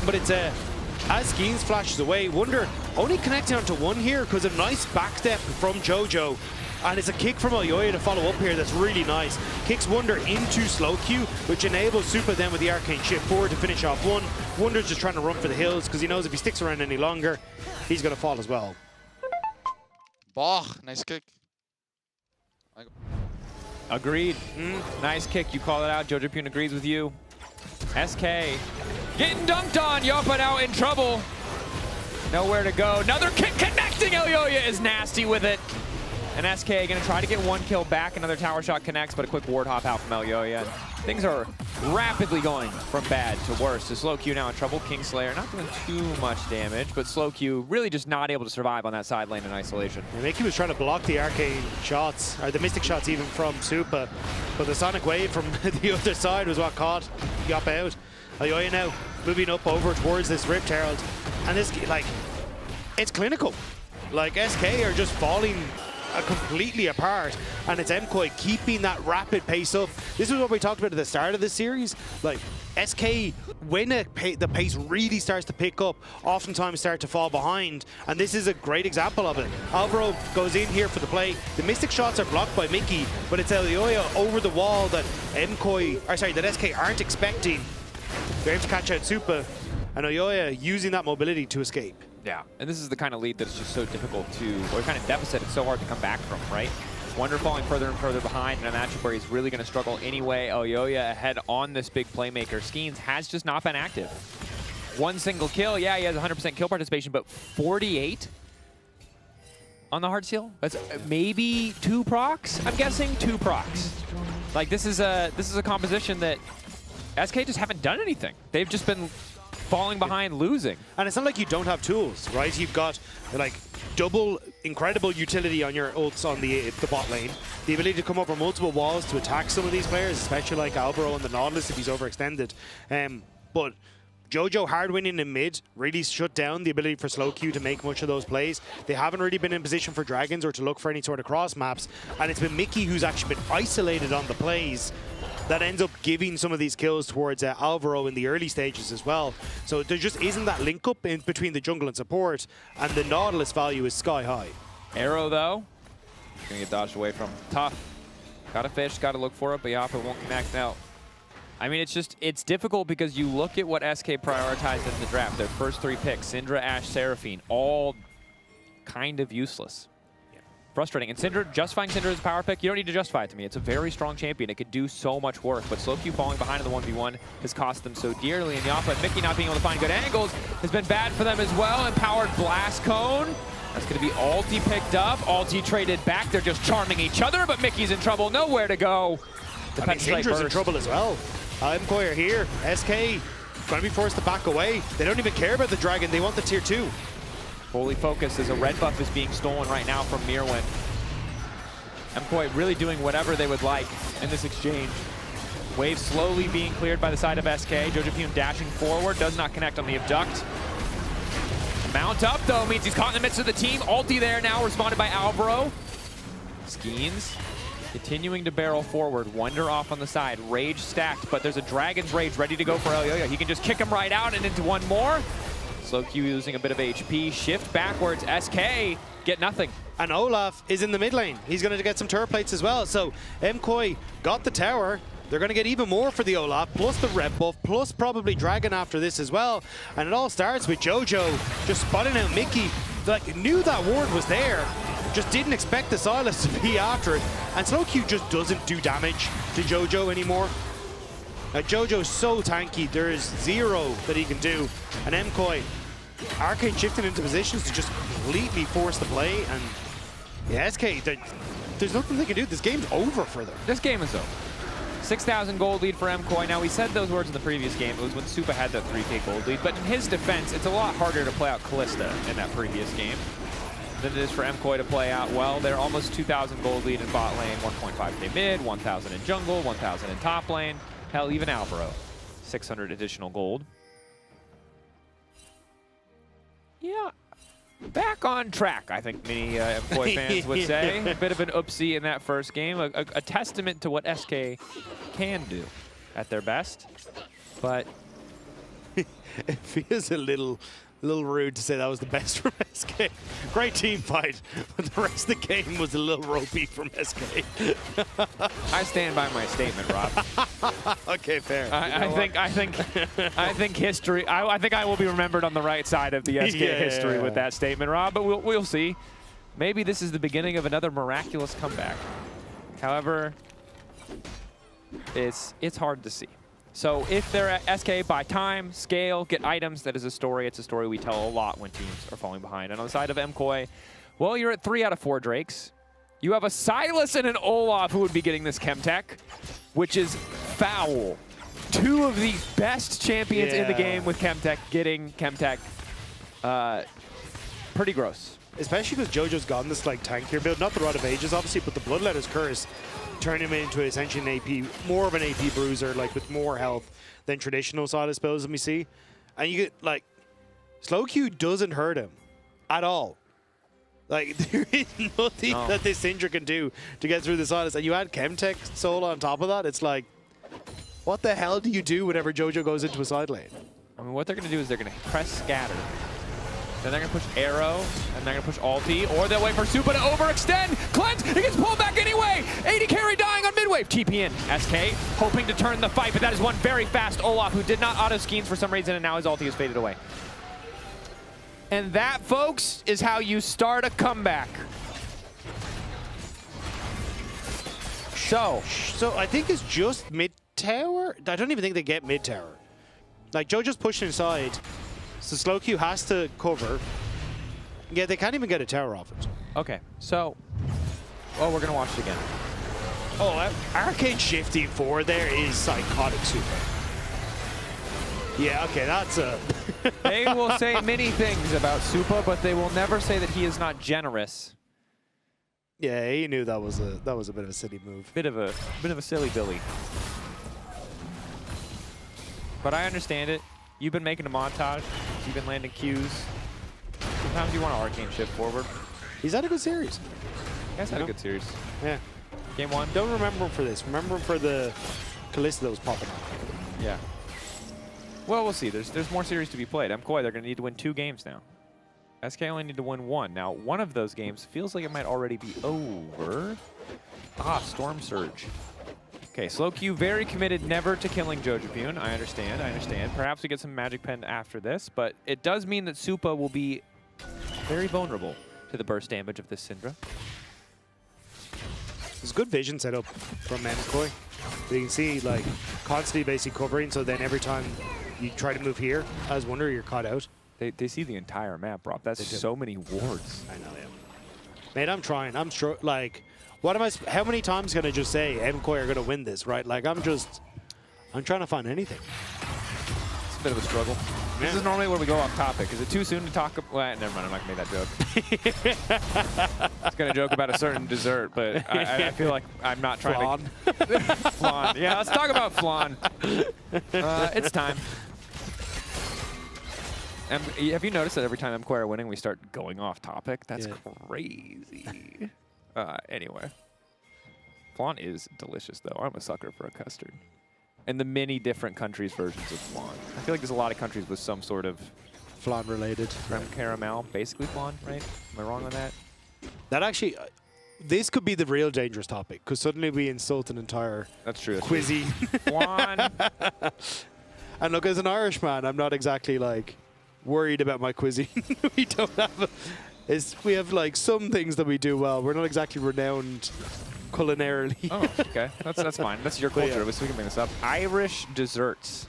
but it's as Skeens flashes away, Wonder only connecting onto one here because of a nice backstep from Jojo. And it's a kick from Oyoya to follow up here that's really nice. Kicks Wonder into slow Q, which enables Super then with the arcane shift forward to finish off one. Wonder's just trying to run for the hills because he knows if he sticks around any longer, he's going to fall as well. Nice kick. Agreed. Nice kick. You call it out. Jojapune agrees with you. SK getting dunked on. Yopa now in trouble. Nowhere to go. Another kick connecting. Oyoya is nasty with it. And SK going to try to get one kill back. Another tower shot connects, but a quick ward hop out from Oyoya. Things are rapidly going from bad to worse. So Slow Q now in trouble. Kingslayer not doing too much damage, but Slow Q really just not able to survive on that side lane in isolation. Mickey was trying to block the arcane shots, or the mystic shots even from Supa, but the sonic wave from the other side was what caught Yop out. Oyoya now moving up over towards this Rift Herald, and this, like, it's clinical. Like, SK are just falling completely apart, and it's MKoi keeping that rapid pace up. This is what we talked about at the start of this series. Like, SK, when the pace really starts to pick up, oftentimes start to fall behind, and this is a great example of it. Alvaro goes in here for the play. The mystic shots are blocked by Mickey, but it's Oyoya over the wall that that SK aren't expecting. They're able to catch out Supa, and Oyoya using that mobility to escape. Yeah, and this is the kind of lead that's just so difficult to, or kind of deficit it's so hard to come back from, right? Wonder falling further and further behind in a matchup where he's really going to struggle anyway. Oyoya ahead on this big playmaker. Skeens has just not been active. One single kill, yeah, he has 100% kill participation, but 48 on the hard seal? That's maybe 2 procs, I'm guessing? 2 procs. Like, this is a composition that SK just haven't done anything. They've just been falling behind, losing. And it's not like you don't have tools, right? You've got like double incredible utility on your ults on the bot lane, the ability to come over multiple walls to attack some of these players, especially like Alvaro and the Nautilus if he's overextended. But Jojo hard winning in mid really shut down the ability for Slow Q to make much of those plays. They haven't really been in position for Dragons or to look for any sort of cross maps, and it's been Mickey who's actually been isolated on the plays that ends up giving some of these kills towards Alvaro in the early stages as well. So there just isn't that link up in between the jungle and support, and the Nautilus value is sky high. Arrow though, gonna get dodged away from. Tough. Gotta fish, gotta look for it, but Yapa won't connect now. I mean, it's difficult because you look at what SK prioritized in the draft. Their first 3 picks, Syndra, Ashe, Seraphine, all kind of useless. Frustrating. And Syndra, justifying Syndra as a power pick, you don't need to justify it to me. It's a very strong champion. It could do so much work, but Slow Q falling behind in the 1v1 has cost them so dearly. And Yapa and Mickey not being able to find good angles has been bad for them as well. Empowered Blast Cone. That's going to be Alti picked up. Alti traded back. They're just charming each other, but Mickey's in trouble. Nowhere to go. I mean, Syndra's in trouble as well. MKoi are here. SK going to be forced to back away. They don't even care about the dragon. They want the tier 2. Fully focused as a red buff is being stolen right now from Mirwin. MKoi really doing whatever they would like in this exchange. Wave slowly being cleared by the side of SK. Jojapune dashing forward, does not connect on the abduct. Mount up though means he's caught in the midst of the team. Ulti there now, responded by Alvaro. Skeens continuing to barrel forward. Wonder off on the side. Rage stacked, but there's a Dragon's Rage ready to go for Oyoya. He can just kick him right out and into one more. Slow Q using a bit of HP. Shift backwards. SK get nothing. And Olaf is in the mid lane. He's going to get some turret plates as well. So MKoi got the tower. They're going to get even more for the Olaf, plus the red buff, plus probably Dragon after this as well. And it all starts with Jojo just spotting out Mickey. Like, knew that ward was there, just didn't expect the Silas to be after it. And Slow Q just doesn't do damage to Jojo anymore. Jojo's so tanky, there is 0 that he can do. And MKoi, Arcane shifting into positions to just completely force the play. And yeah, SK, there's nothing they can do. This game's over for them. This game is over. 6,000 gold lead for MKoi. Now, we said those words in the previous game. It was when Supa had that 3K gold lead. But in his defense, it's a lot harder to play out Kalista in that previous game than it is for MKoi to play out well. They're almost 2,000 gold lead in bot lane, 1.5K mid, 1,000 in jungle, 1,000 in top lane. Hell, even Alvaro, 600 additional gold. Yeah, back on track, I think many MKoi fans would say. A bit of an oopsie in that first game. A testament to what SK can do at their best. But it feels a little A little rude to say that was the best from SK. Great team fight, but the rest of the game was a little ropey from SK. I stand by my statement, Rob. Okay, fair. I think history. I think I will be remembered on the right side of the SK history with that statement, Rob. But we'll see. Maybe this is the beginning of another miraculous comeback. However, it's hard to see. So if they're at SK by time, scale, get items, that is a story. It's a story we tell a lot when teams are falling behind. And on the side of MKOI, well, you're at 3 out of 4 Drakes. You have a Silas and an Olaf who would be getting this Chemtech, which is foul. 2 of the best champions in the game with Chemtech getting Chemtech. Pretty gross. Especially because JoJo's gotten this like tankier build, not the Rod of Ages obviously, but the Bloodletter's Curse turned him into essentially an AP, more of an AP bruiser, like with more health than traditional side spells that we see. And you get like, slow Q doesn't hurt him at all. Like there is nothing that this Syndra can do to get through the Silas. And you add Chemtech Soul on top of that, it's like, what the hell do you do whenever JoJo goes into a side lane? I mean, what they're going to do is they're going to press Scatter. Then they're going to push Arrow, and they're going to push Ulti, or they'll wait for Supa to overextend. Cleanse, he gets pulled back anyway. 80 carry dying on mid-wave. TP in. SK hoping to turn the fight, but that is one very fast Olaf who did not auto-skeins for some reason, and now his ulti has faded away. And that, folks, is how you start a comeback. So I think it's just mid-tower. I don't even think they get mid-tower. Like, JoJo's pushing inside. So slow Q has to cover. Yeah, they can't even get a tower off it. Okay, so, well, we're gonna watch it again. Oh, Arcane shifting forward there is psychotic super. Yeah, okay, that's a... They will say many things about Supa, but they will never say that he is not generous. Yeah, he knew that was a bit of a silly move. Bit of a silly Billy. But I understand it. You've been making a montage. You've been landing Qs. Sometimes you want to arcane shift forward. He's had a good series. He has had a good series. Yeah. Game 1. Don't remember him for this. Remember him for the Callisto that was popping up. Yeah. Well, we'll see. There's more series to be played. MKOI, they're going to need to win 2 games now. SK only need to win 1. Now, one of those games feels like it might already be over. Ah, Storm Surge. Okay, slow Q very committed never to killing Jojopyun. I understand. Perhaps we get some Magic Pen after this, but it does mean that Supa will be very vulnerable to the burst damage of this Syndra. There's good vision set up from MKOI. You can see, like, constantly basically covering, so then every time you try to move here, as Wonder, you're caught out. They see the entire map, Rob. That's so many wards. I know, yeah. Mate, I'm trying. I'm like... What am I? How many times can I just say MKOI are going to win this, right? Like, I'm trying to find anything. It's a bit of a struggle. Yeah. This is normally where we go off topic. Is it too soon to talk about... Well, never mind, I'm not going to make that joke. I was going to joke about a certain dessert, but I feel like I'm not trying to... Flan. Yeah, let's talk about flan. It's time. And have you noticed that every time MKOI are winning, we start going off topic? That's crazy. Anyway. Flan is delicious, though. I'm a sucker for a custard. And the many different countries' versions of flan. I feel like there's a lot of countries with some sort of... Flan-related. Creme caramel. Basically flan, right? Am I wrong on that? That actually... this could be the real dangerous topic, because suddenly we insult an entire cuisine. Flan. And look, as an Irishman, I'm not exactly, like, worried about my cuisine. We don't have... we have like some things that we do well. We're not exactly renowned culinarily. Oh, okay. That's fine. That's your culture. Yeah. We can bring this up. Irish desserts.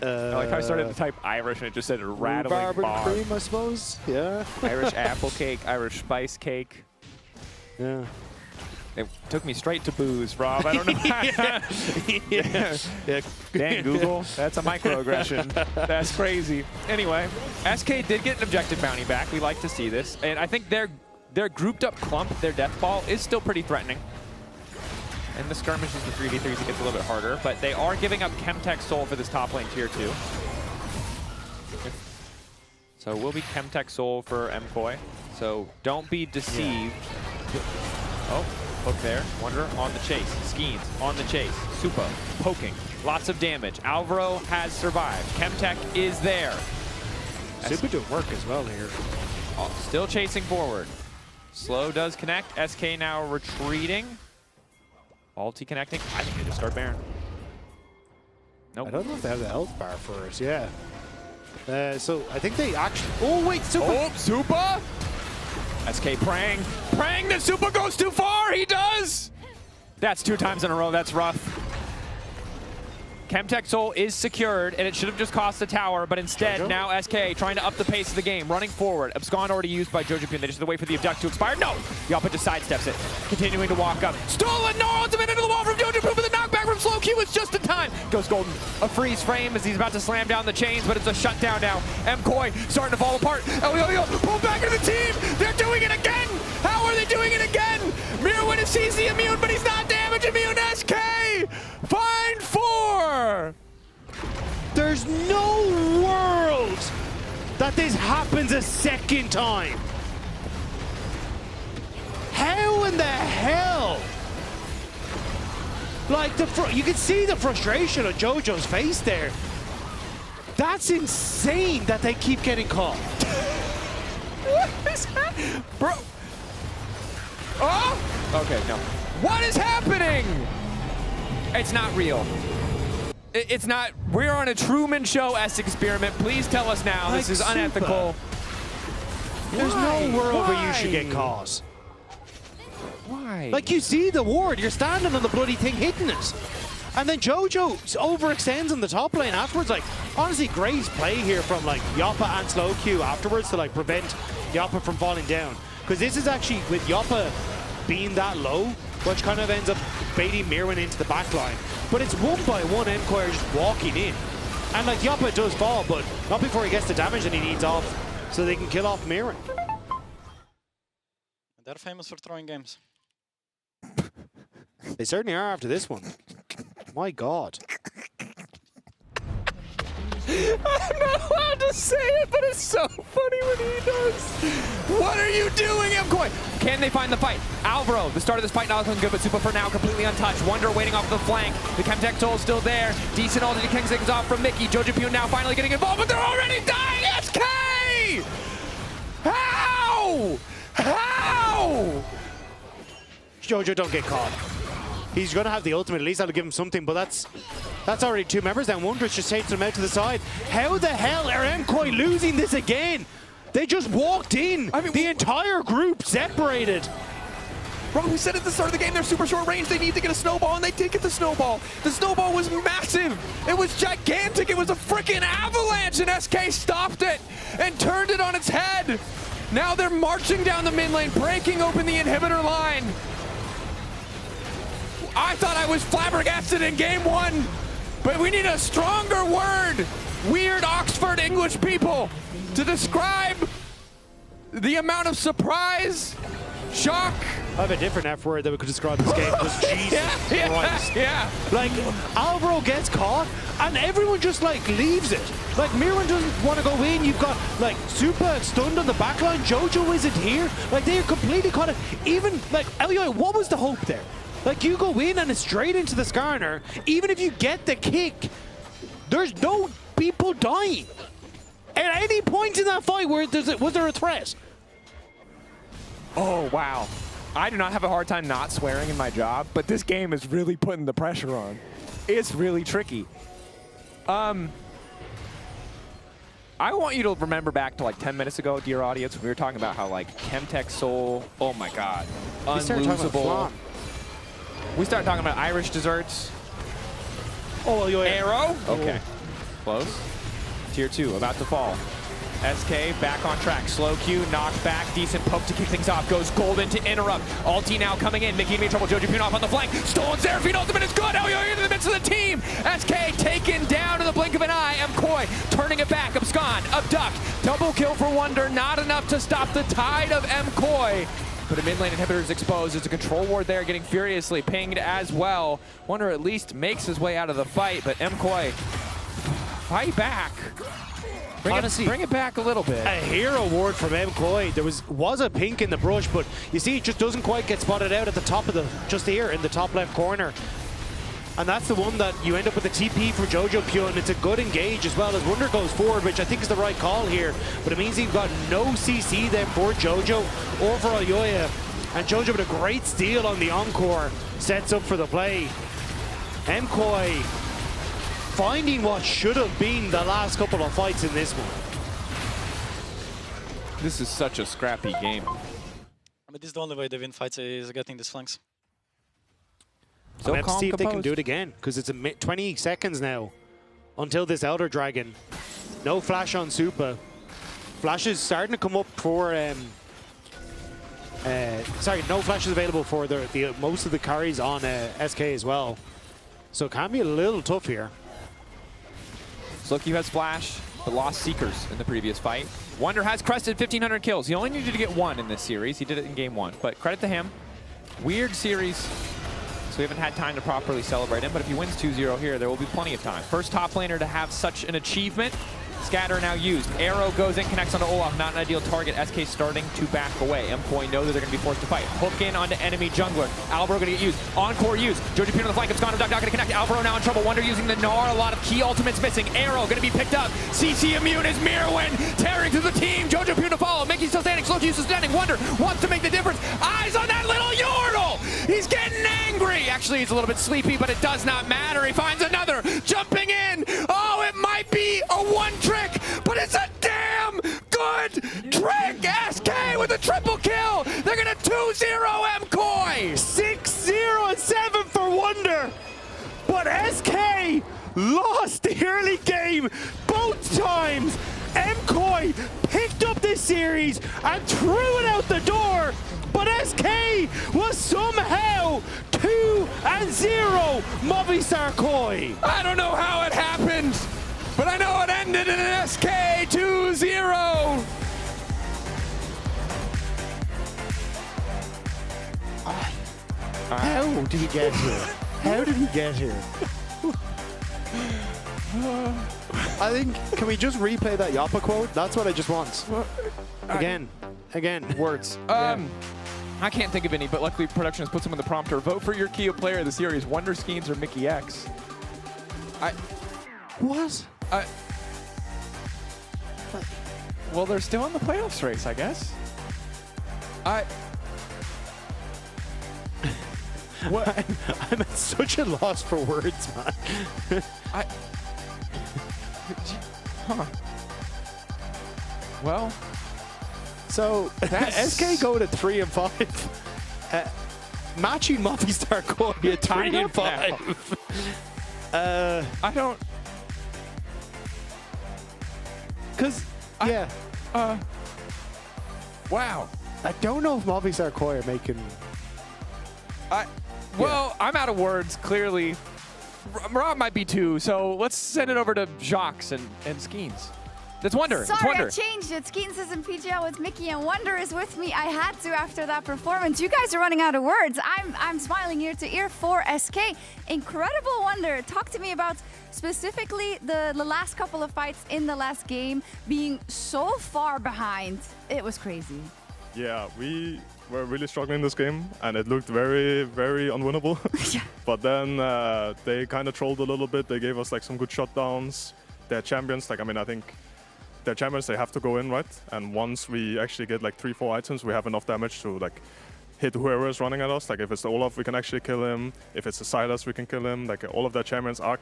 I like how I started to type Irish and it just said rattling rhubarb and cream, I suppose. Yeah. Irish apple cake, Irish spice cake. Yeah. It took me straight to booze, Rob. I don't know. Yeah. Dang, Google. That's a microaggression. That's crazy. Anyway, SK did get an objective bounty back. We like to see this. And I think their grouped up clump, their death ball, is still pretty threatening. And the skirmish is the 3v3s, it gets a little bit harder. But they are giving up Chemtech Soul for this top lane tier 2. So it will be Chemtech Soul for MKOI. So don't be deceived. Yeah. Oh. Hook there. Wonder on the chase. Skeens on the chase. Supa poking. Lots of damage. Alvaro has survived. Chemtech is there. Supa doing work as well here. Still chasing forward. Slow does connect. SK now retreating. Ulti connecting. I think they just start Baron. Nope. I don't know if they have the health bar first. Yeah. So I think they actually. Oh wait, Supa. Oh, Supa. SK praying. Praying that Supa goes too far. He does. That's 2 times in a row. That's rough. Chemtech Soul is secured, and it should have just cost the tower, but instead, Jojo? now SK trying to up the pace of the game, running forward. Abscond already used by Jojo Pune. They just have to wait for the abduct to expire. No! Yapa just sidesteps it, continuing to walk up. Stolen! No! Ultimate into the wall from Jojo Pune, but the knockback from Slow Q is just in time. Goes Golden. A freeze frame as he's about to slam down the chains, but it's a shutdown now. MKoi starting to fall apart. Elio pull back into the team! They're doing it again! How are they doing it again? Mirwin is CC immune, but he's not damage immune. SK! Find 4! There's no world that this happens a second time. How in the hell? Like, you can see the frustration on Jojo's face there. That's insane that they keep getting caught. What is that? Bro. Oh! Okay, no. What is happening? It's not real. It's not. We're on a Truman Show-esque experiment. Please tell us now. Like this is Supa. unethical. There's no world where you should get caught. Why? Like, you see the ward, you're standing on the bloody thing hitting it. And then Jojo overextends in the top lane afterwards. Like, honestly, great play here from like Yapa and Slow Q afterwards to like prevent Yapa from falling down. Because this is actually, with Yapa being that low, which kind of ends up baiting Mirwin into the back line. But it's 1-by-1 MKoi just walking in. And like Yapa does fall, but not before he gets the damage that he needs off, so they can kill off Mirwin. They're famous for throwing games. They certainly are after this one. My God. I'm not allowed to say it, but it's so funny when he does. What are you doing, MKoi? Can they find the fight? Alvaro, the start of this fight not looking good, but Supa for now completely untouched. Wonder waiting off the flank. The Chemtech Soul still there. Decent ulti King things off from Mickey. Jojo Pune now finally getting involved, but they're already dying. SK! How? How? Jojo don't get caught. He's going to have the ultimate. At least that'll give him something, but that's already 2 members down. Wondrous just takes them out to the side. How the hell are MKoi losing this again? They just walked in. I mean, the entire group separated. Bro, we said at the start of the game they're super short range. They need to get a snowball, and they did get the snowball. The snowball was massive. It was gigantic. It was a freaking avalanche, and SK stopped it and turned it on its head. Now they're marching down the mid lane, breaking open the inhibitor line. I thought I was flabbergasted in game 1, but we need a stronger word, weird Oxford English people, to describe the amount of surprise, shock. I have a different F word that we could describe this game. Because Jesus Christ. Yeah. Like, Alvaro gets caught, and everyone just, like, leaves it. Like, Mirwin doesn't want to go in. You've got, like, Supa stunned on the backline. Jojo isn't here. Like, they are completely caught. Even, like, Elio, what was the hope there? Like, you go in and it's straight into the Skarner. Even if you get the kick, there's no people dying. At any point in that fight, was there a threat? Oh, wow. I do not have a hard time not swearing in my job, but this game is really putting the pressure on. It's really tricky. I want you to remember back to like 10 minutes ago, dear audience, when we were talking about how like Chemtech Soul, oh my God, unlosable. We started talking about Irish desserts. Oh, Arrow. Okay. Close. Tier 2 about to fall. SK back on track. Slow Q, knocked back. Decent poke to kick things off. Goes Golden to interrupt. Ulti now coming in. Mickey in trouble. Jojo Pune off on the flank. Stolen Seraphine ultimate is good. Elio into the midst of the team. SK taken down in the blink of an eye. MKoi turning it back. Abscond. Abduct. Double kill for Wonder. Not enough to stop the tide of MKoi. But a mid lane inhibitor is exposed. There's a control ward there getting furiously pinged as well. Wonder at least makes his way out of the fight, but MKoi fight back. Bring it back a little bit. A hero award from MKoi. There was a pink in the brush, but you see it just doesn't quite get spotted out at the top of just here in the top left corner. And that's the one that you end up with a TP for Jojo Pyun. It's a good engage as well as Wonder goes forward, which I think is the right call here. But it means you've got no CC then for Jojo or for Alyoya. And Jojo with a great steal on the Encore sets up for the play. MKoi finding what should have been the last couple of fights in this one. This is such a scrappy game. But this is the only way they win fights is getting these flanks. So let's see if they can do it again, because it's 20 seconds now until this Elder Dragon. No flash on Supa. Flash is starting to come up for... sorry, no flash is available for the most of the carries on SK as well. So it can be a little tough here. Slowcube has flash, but lost Seekers in the previous fight. Wonder has crested 1,500 kills. He only needed to get 1 in this series. He did it in game 1, but credit to him. Weird series. We haven't had time to properly celebrate him, but if he wins 2-0 here, there will be plenty of time. First top laner to have such an achievement. Scatter now used. Arrow goes in, connects onto Olaf. Not an ideal target. SK starting to back away. MKoi know that they're going to be forced to fight. Hook in onto enemy jungler. Albro going to get used. Encore used. Jojo Pyun on the flank. It's gone. Duck not going to connect. Albro now in trouble. Wonder using the Gnar. A lot of key ultimates missing. Arrow going to be picked up. CC immune is Mirwin tearing through the team. Jojo Pyun to follow. Mickey still standing. Slowcube still standing. Wonder wants to make the difference. Eyes on that little Yordle. He's getting angry. Actually, he's a little bit sleepy, but it does not matter. He finds another. Jumping in. Oh, it might be a one trick, but it's a damn good trick. SK with a triple kill. They're going to 2-0 MKoi. 6-0 and 7 for Wonder. But SK lost the early game both times. MKoi picked up this series and threw it out the door. But SK was somehow 2-0 Movistar Koi. I don't know how it happened, but I know it ended in an SK 2-0. How did he get here? How did he get here? I think, can we just replay that Yappa quote? That's what I just want. Again. Words. I can't think of any, but luckily production has put some in the prompter. Vote for your Keo player of the series, Wonder Skeens or Mickey X. What? Well, they're still in the playoffs race, I guess. What? I'm at such a loss for words, man. Well, so SK go to 3 and 5, matching Movistar Koi at 3 and 5. I don't. Wow. I don't know if Movistar Koi are making. Well, I'm out of words, clearly. Rob might be 2, so let's send it over to Jacques and Skeens. That's Wonder. Sorry, it's Wonder. I changed it. Skeens is in PGL with Mickey and Wonder is with me. I had to after that performance. You guys are running out of words. I'm smiling ear to ear for SK. Incredible Wonder. Talk to me about specifically the last couple of fights in the last game being so far behind. It was crazy. Yeah, we were really struggling this game, and it looked very, very unwinnable. But then they kind of trolled a little bit. They gave us like some good shutdowns. Their champions, like, I mean, I think their champions, they have to go in, right? And once we actually get like 3-4 items, we have enough damage to like hit whoever is running at us. Like if it's the Olaf, we can actually kill him. If it's the Silas, we can kill him. Like all of their champions are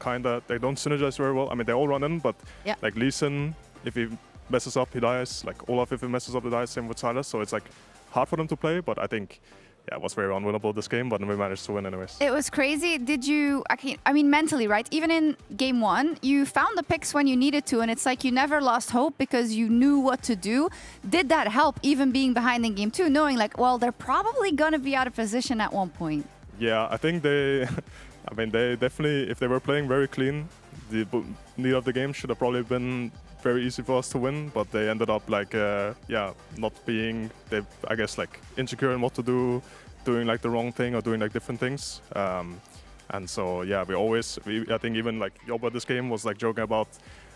they don't synergize very well. I mean, they all run in, but like Lee Sin, if he messes up, he dies. Like Olaf, if he messes up, he dies. Same with Silas. So it's like hard for them to play, but I think it was very unwinnable this game, but we managed to win anyways. It was crazy. Did you, I mean, mentally, right? Even in game 1, you found the picks when you needed to, and it's like you never lost hope because you knew what to do. Did that help, even being behind in game 2, knowing like, well, they're probably going to be out of position at one point? Yeah, I think they, I mean, they definitely, if they were playing very clean, the need of the game should have probably been very easy for us to win, but they ended up like, not being, I guess, like insecure in what to do, doing like the wrong thing or doing like different things. And so, yeah, I think even like Yoba this game was like joking about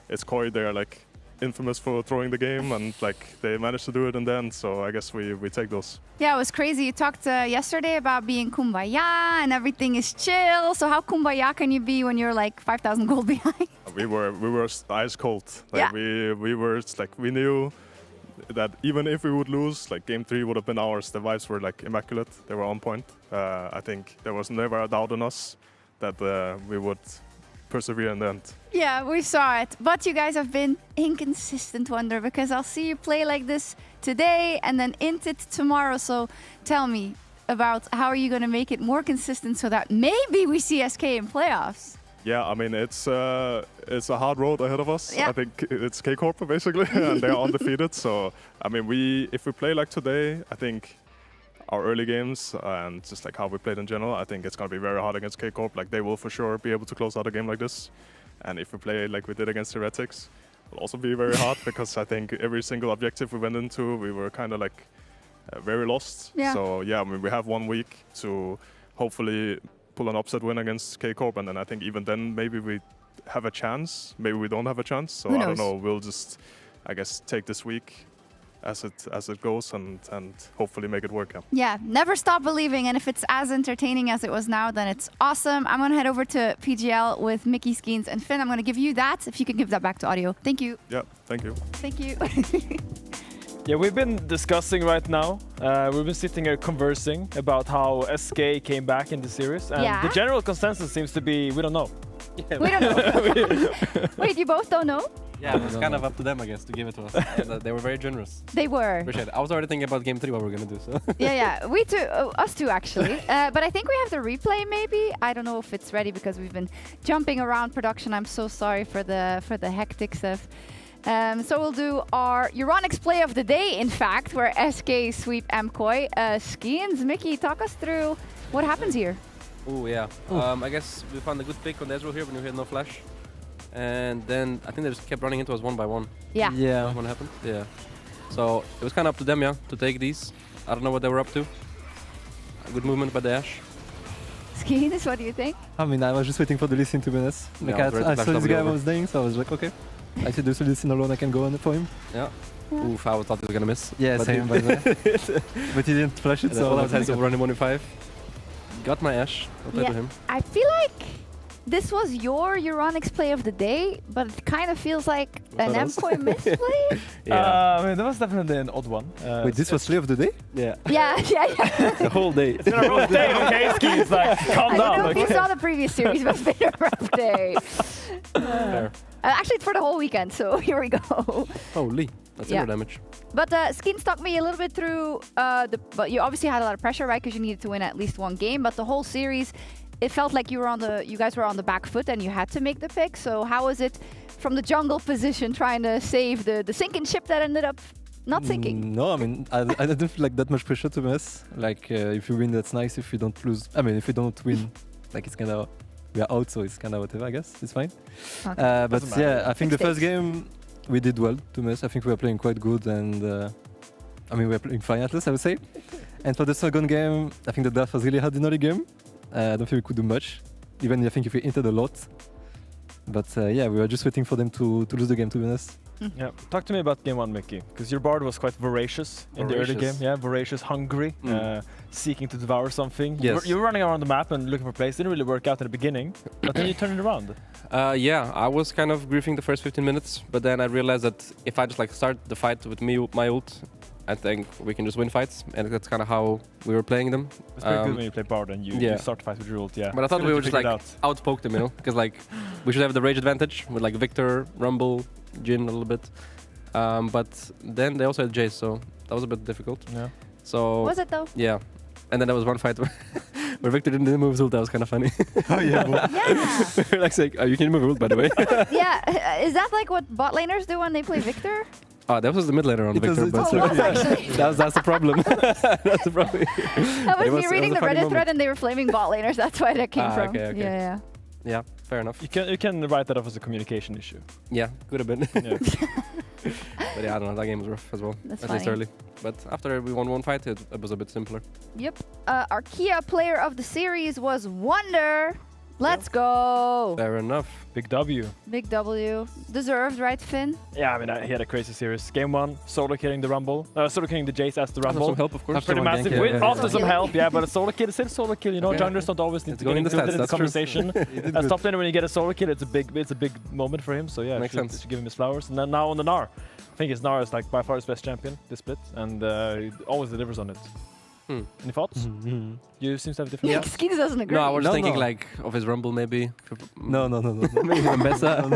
it's Koi, they're like infamous for throwing the game, and like they managed to do it in the end. So I guess we take those. Yeah, it was crazy. You talked yesterday about being kumbaya and everything is chill. So how kumbaya can you be when you're like 5,000 gold behind? We were ice cold. Like we were like we knew that even if we would lose, like game 3 would have been ours. The vibes were like immaculate. They were on point. I think there was never a doubt in us that we would persevere in the end. Yeah, we saw it. But you guys have been inconsistent, Wonder, because I'll see you play like this today and then int it tomorrow. So tell me about how are you going to make it more consistent so that maybe we see SK in playoffs? Yeah, I mean, it's a hard road ahead of us. Yeah. I think it's K-Corp basically, and they're undefeated. So, I mean, if we play like today, I think our early games and just like how we played in general, I think it's going to be very hard against K-Corp. Like, they will for sure be able to close out a game like this. And if we play like we did against Heretics, it will also be very hard because I think every single objective we went into, we were kind of like very lost. Yeah. So, yeah, I mean, we have 1 week to hopefully pull an upset win against K-Corp, and then I think even then maybe we have a chance, maybe we don't have a chance. So I don't know. We'll just, I guess, take this week as it goes and hopefully make it work. Yeah, never stop believing. And if it's as entertaining as it was now, then it's awesome. I'm going to head over to PGL with Mickey, Skeens, and Finn. I'm going to give you that, if you can give that back to audio. Thank you. Yeah, thank you. Thank you. Yeah, we've been discussing right now. We've been sitting here conversing about how SK came back in the series. And the general consensus seems to be, we don't know. Yeah, we don't know. Wait, you both don't know? Yeah, it was kind of up to them, I guess, to give it to us. And, they were very generous. They were. Appreciate it. I was already thinking about game 3, what we're going to do. So. Yeah, we too, us too actually. But I think we have the replay maybe. I don't know if it's ready because we've been jumping around production. I'm so sorry for the hectic stuff. So we'll do our Euronics play of the day, in fact, where SK sweep MKOI. Skeens, Mickey, talk us through what happens here. Oh, yeah. I guess we found a good pick on Ezreal here when we had no flash. And then I think they just kept running into us 1 by 1. Yeah. Yeah. What happened? Yeah. So it was kind of up to them, yeah, to take these. I don't know what they were up to. A good movement by the Ashe. Skeens, what do you think? I mean, I was just waiting for the Lee Sin, to be honest. Like I saw this guy was dying, so I was like, okay. I see there's a Lee Sin alone, I can go on for him. Yeah. Oof, I thought he was gonna miss. Yeah, but same, by the way. But he didn't flash it, so all I was to run him 1v5. Got my Ashe. I'll play to him. I feel like this was your Euronics play of the day, but it kind of feels like an MKOI misplay. Yeah. I mean, that was definitely an odd one. Wait, this was play of the day? Yeah. Yeah. The whole day. It's been a rough day, okay? Skeens, like, calm down. I don't know okay? if you saw the previous series, but it's been a rough day. Actually, it's for the whole weekend, so here we go. Holy, that's air damage. But Skeens, talk me a little bit through but you obviously had a lot of pressure, right? Because you needed to win at least 1 game, but the whole series, it felt like you guys were on the back foot and you had to make the pick. So how was it from the jungle position trying to save the sinking ship that ended up not sinking? No, I mean, I don't feel like that much pressure to miss. Like, if you win, that's nice. If you don't lose, I mean, if you don't win, like, it's kind of, we are out, so it's kind of whatever, I guess. It's fine. Okay. But yeah, I think the first game, we did well to miss. I think we were playing quite good, and I mean, we were playing fine at least, I would say. And for the second game, I think the draft was really hard in the early game. I don't think we could do much, even I think if we entered a lot. But yeah, we were just waiting for them to lose the game, to be honest. Yeah, talk to me about game 1, Mickey, because your board was quite voracious in the early game. Yeah, voracious, hungry, seeking to devour something. Yes. You were running around the map and looking for plays. Didn't really work out in the beginning, but then you turned it around. Yeah, I was kind of griefing the first 15 minutes, but then I realized that if I just like start the fight with my ult, I think we can just win fights, and that's kind of how we were playing them. It's pretty good when you play Bard and you start the fight with your ult, yeah. But I thought we would just like outpoke them, you know, because like we should have the rage advantage with like Victor, Rumble, Jhin a little bit. But then they also had Jace, so that was a bit difficult. Yeah. So Was it though? Yeah. And then there was one fight where Victor didn't move his ult. That was kind of funny. Oh yeah. Like, you can move your ult, by the way. Yeah, is that like what bot laners do when they play Victor? Oh, that was the mid laner on Victor. That's the problem. That's the problem. I was reading the Reddit thread and they were flaming bot laners. That's why that came from. Okay. Yeah. Yeah, fair enough. You can write that off as a communication issue. Yeah, could have been. Yeah. But yeah, I don't know. That game was rough as well. That's at least early. But after we won 1 fight, it was a bit simpler. Yep. Our Kia player of the series was Wonder. Let's go. Fair enough. Big W. Big W. Deserved, right, Finn? Yeah, I mean, he had a crazy series. Game 1, solo killing the Rumble. Solo killing the Jace as the Rumble. Some help, of course. That's pretty massive. After some help, yeah, but a solo kill is still a solo kill. You know, junglers don't always need to get included in the conversation. As top laner, when you get a solo kill, it's a big moment for him. So yeah, makes sense. Should give him his flowers. And then now on the Gnar. I think his Gnar is like by far his best champion, this split, and he always delivers on it. Any thoughts? You seem to have different. Yeah, Skeens doesn't agree. No, I was thinking like of his Rumble maybe. No. Maybe Mbessa.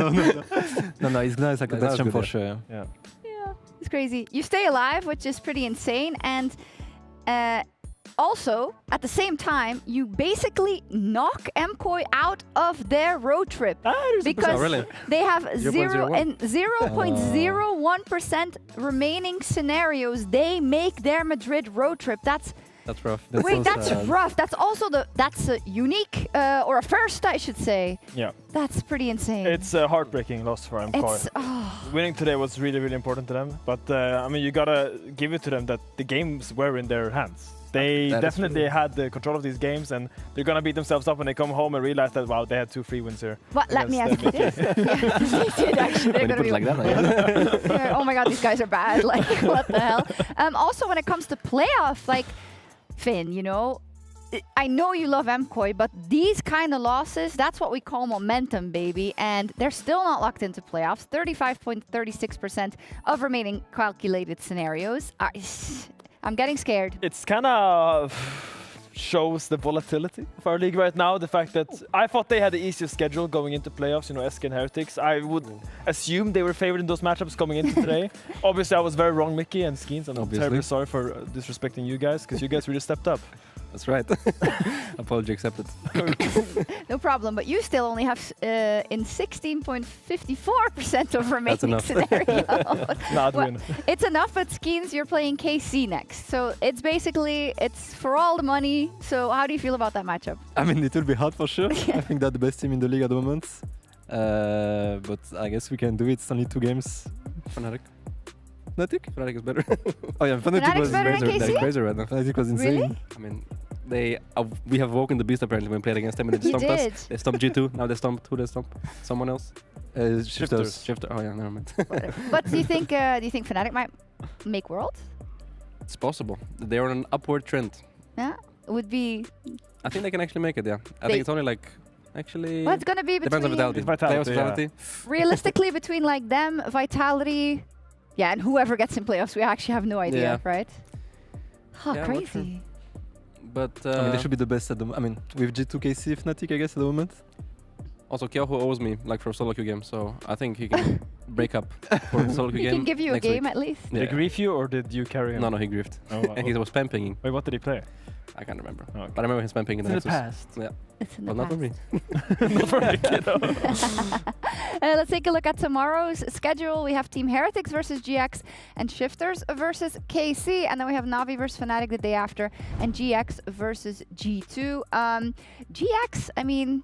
No, he's nice, like a best champ for sure. Yeah. Yeah, it's crazy. You stay alive, which is pretty insane, and also at the same time, you basically knock MKOI out of their road trip because they have 0.01% remaining scenarios. They make their Madrid road trip. That's rough. That's rough. That's also that's a unique or a first, I should say. Yeah. That's pretty insane. It's a heartbreaking loss for MKOI. Winning today was really, really important to them. But I mean, you gotta give it to them that the games were in their hands. They definitely had the control of these games, and they're gonna beat themselves up when they come home and realize that wow, they had 2 free wins here. But let me ask you this: they did actually. They're gonna be like that. Oh my god, these guys are bad. Like what the hell? Also, when it comes to playoff, like Finn, you know, I know you love MKOI, but these kind of losses, that's what we call momentum, baby. And they're still not locked into playoffs. 35.36% of remaining calculated scenarios. I'm getting scared. It's kind of shows the volatility of our league right now. The fact that I thought they had the easiest schedule going into playoffs, you know, SK and Heretics. I would assume they were favored in those matchups coming into today. Obviously, I was very wrong, Mickey and Skeens. I'm terribly sorry for disrespecting you guys, because you guys really stepped up. That's right. Apology accepted. No problem, but you still only have in 16.54% of remaining scenarios. It's enough, but Skeens, you're playing KC next. So it's basically, it's for all the money. So how do you feel about that matchup? I mean, it will be hard for sure. I think they're the best team in the league at the moment. But I guess we can do it. It's only 2 games. Fnatic is better. Oh yeah, Fnatic was crazy right now. Fnatic was insane. Really? I mean, we have woken the beast apparently when we played against them, and they stomped us. They stomped G2. Now they stomped. Who they stomped? Someone else. Shifters. Shifter. Oh yeah, never mind. But do you think Fnatic might make World? It's possible. They're on an upward trend. Yeah, it would be. I think they can actually make it. Yeah, I think it's only like. Actually, well, it's gonna be between depends on Vitality. Realistically, between like them, Vitality, yeah, and whoever gets in playoffs, we actually have no idea, right? Oh, yeah, crazy. But I mean, they should be the best at the moment. I mean, with G2, KC, Fnatic, I guess at the moment. Also, Kyoho owes me like for a solo queue game, so I think he can break up for the solo queue game. He can give you a game at least. Did he grief you, or did you carry him? No, he griefed. And he was spam pinging. Wait, what did he play? I can't remember. Oh, okay. But I remember him spam pinging in the past. Yeah. It's in the past. Not for me. Not for me, kiddo. Let's take a look at tomorrow's schedule. We have Team Heretics versus GX and Shifters versus KC. And then we have Navi versus Fnatic the day after and GX versus G2. GX, I mean,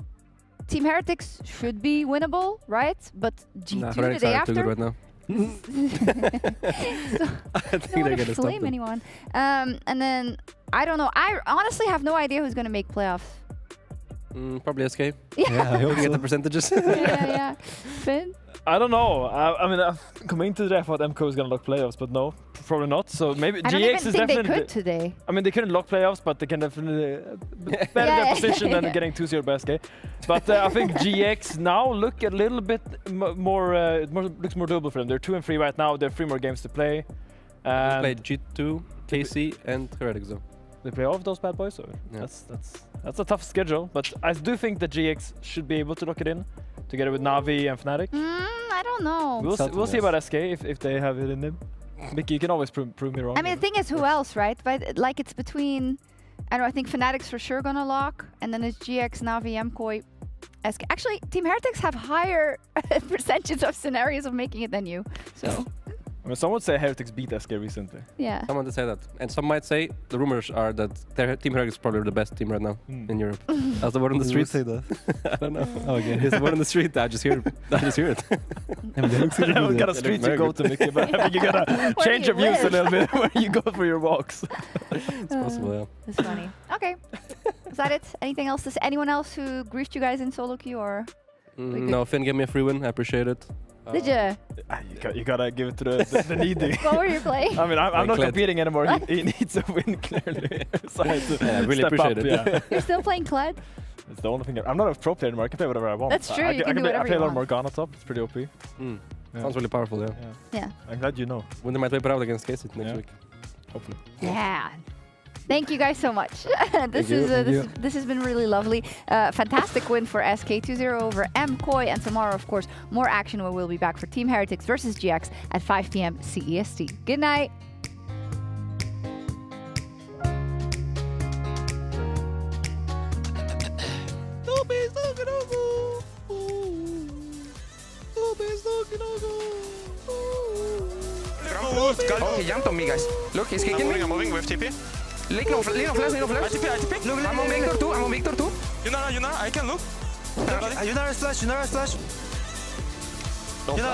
Team Heretics should be winnable, right? But G2 the day after. Too good right now. So, I think they're gonna flame anyone. And then I don't know. I honestly have no idea who's gonna make playoffs. Probably SK. Yeah, I hope get the percentages. yeah. Finn? I don't know. I mean, coming into today, I thought MKOI was gonna lock playoffs, but no, probably not. So maybe I don't GX even is think definitely. They could today. I mean, they couldn't lock playoffs, but they can definitely better their position than getting 2-0 by SK. But I think GX now look a little bit more. Looks more doable for them. They're 2-3 right now. They have 3 more games to play. They play G2, KC, and Heretics though. They play all of those bad boys. So yeah. That's a tough schedule, but I do think that GX should be able to lock it in, together with Navi and Fnatic. I don't know. We'll see about SK if they have it in them. Mickey, you can always prove me wrong. I mean, the thing is, who else, right? But like, it's between. I don't know. I think Fnatic's for sure gonna lock, and then it's GX, Navi, MKOI, SK. Actually, Team Heretics have higher percentages of scenarios of making it than you. So. mean, someone say Heretics beat SK recently. Yeah. Someone to say that. And some might say, the rumors are that their Team Heretics is probably the best team right now in Europe. As the word on the street. say that? I don't know. Oh, okay. It's the word on the street. I just hear it. I mean, they look really What good, kind of yeah. streets you go to, Mickey, but I think you gotta change your views a little bit where you go for your walks. It's possible, yeah. That's funny. Okay. Is that it? Anything else to say? Anyone else who griefed you guys in solo queue or? No, Finn gave me a free win. I appreciate it. Did you? You gotta give it to the needy. What were you playing? I mean, I'm not Kled. competing anymore. He needs a win, clearly. So I have to Yeah, I really step appreciate up, it. Yeah. You're still playing Kled? It's the only thing. I'm not a pro player anymore. I can play whatever I want. That's true, you can do I whatever play you a lot of want. Morgana top. It's pretty OP. Sounds really powerful, yeah. Yeah. I'm glad you know. Wonder might whip it out against Casey next Yeah. week. Hopefully. Yeah. Thank you guys so much. This you. this has been really lovely. Fantastic win for SK 2-0 over MKOI, and tomorrow, of course, more action where we'll be back for Team Heretics versus GX at 5 p.m. CEST. Good night. Okay, jumped on me, guys. Look, he's kicking me. I'm moving with TP. Lean no flash. TP. Look, I'm on Victor too. I'm on Victor too. Yunara, I can look. Yunara slash. Yunara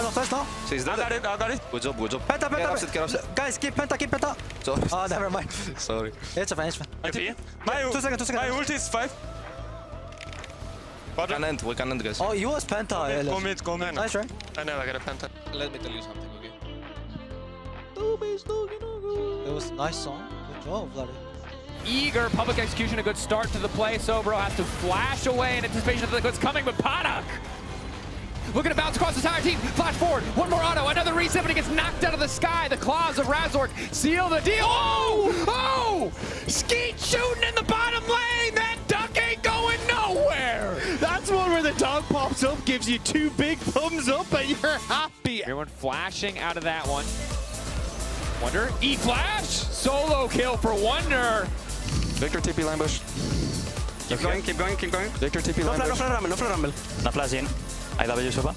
no flash now. So he's dead. I got it. Good job. Penta. Guys, keep Penta. So, Oh, never mind. sorry. It's fine. My 2 seconds. My ult is 5. We can end, guys. Oh, you was Penta. Go mid. Nice try. I never get a penta. Let me tell you something, okay? It was a nice song. Good job, Vladdy. Eager public execution, a good start to the play. Sobro has to flash away in anticipation of what's coming, but Panak looking to bounce across the entire team. Flash forward, one more auto, another reset, but he gets knocked out of the sky. The claws of Razork seal the deal. Oh! Skeet shooting in the bottom lane. That duck ain't going nowhere. That's one where the dog pops up, gives you 2 big thumbs up, and you're happy. Everyone flashing out of that one. Wonder, E-flash, solo kill for Wonder. Victor TP line bush. Keep going. Victor TP line bush. No flash in. IW super.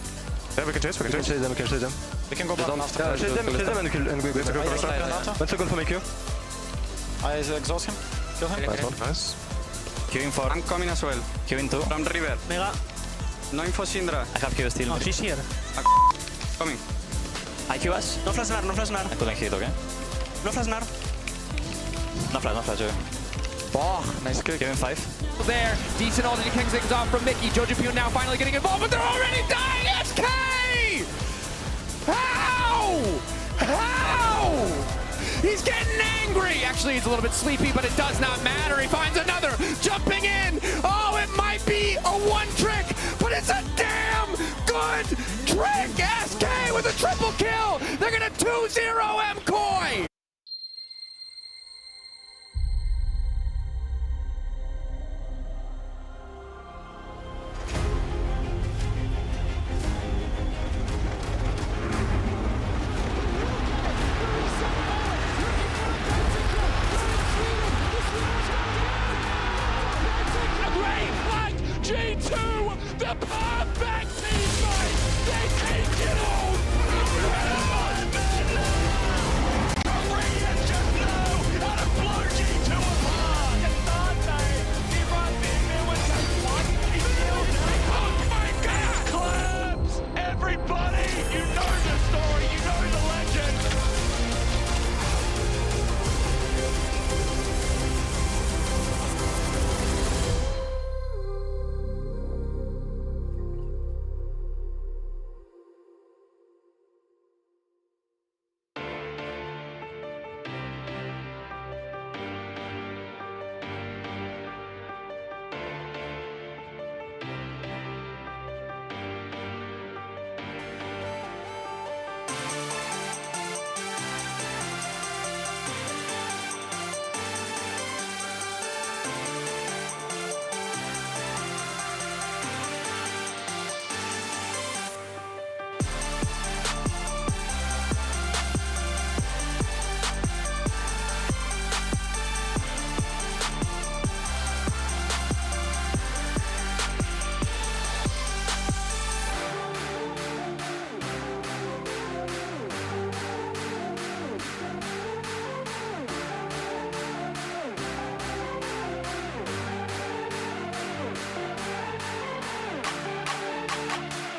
Yeah, we can chase them. We can go back after. Yeah, chase them and we go first. Let's go for my Q. I exhaust him. Kill him. Nice one. Nice. Queuing for. I'm coming as well. Queuing 2. From the river. Mega. No info Syndra. I have Q still. Oh, she's here. Coming. I Q us. No flash nar. I couldn't hit, okay? No flash nar. No flash, okay. Oh, nice kick. Queuing 5. There, decent ultimate king things off from Mickey. Jojo Pune now finally getting involved, but they're already dying. SK! How? He's getting angry. Actually, he's a little bit sleepy, but it does not matter. He finds another, jumping in. Oh, it might be a one trick, but it's a damn good trick. SK with a triple kill. They're gonna 2-0 MKOI.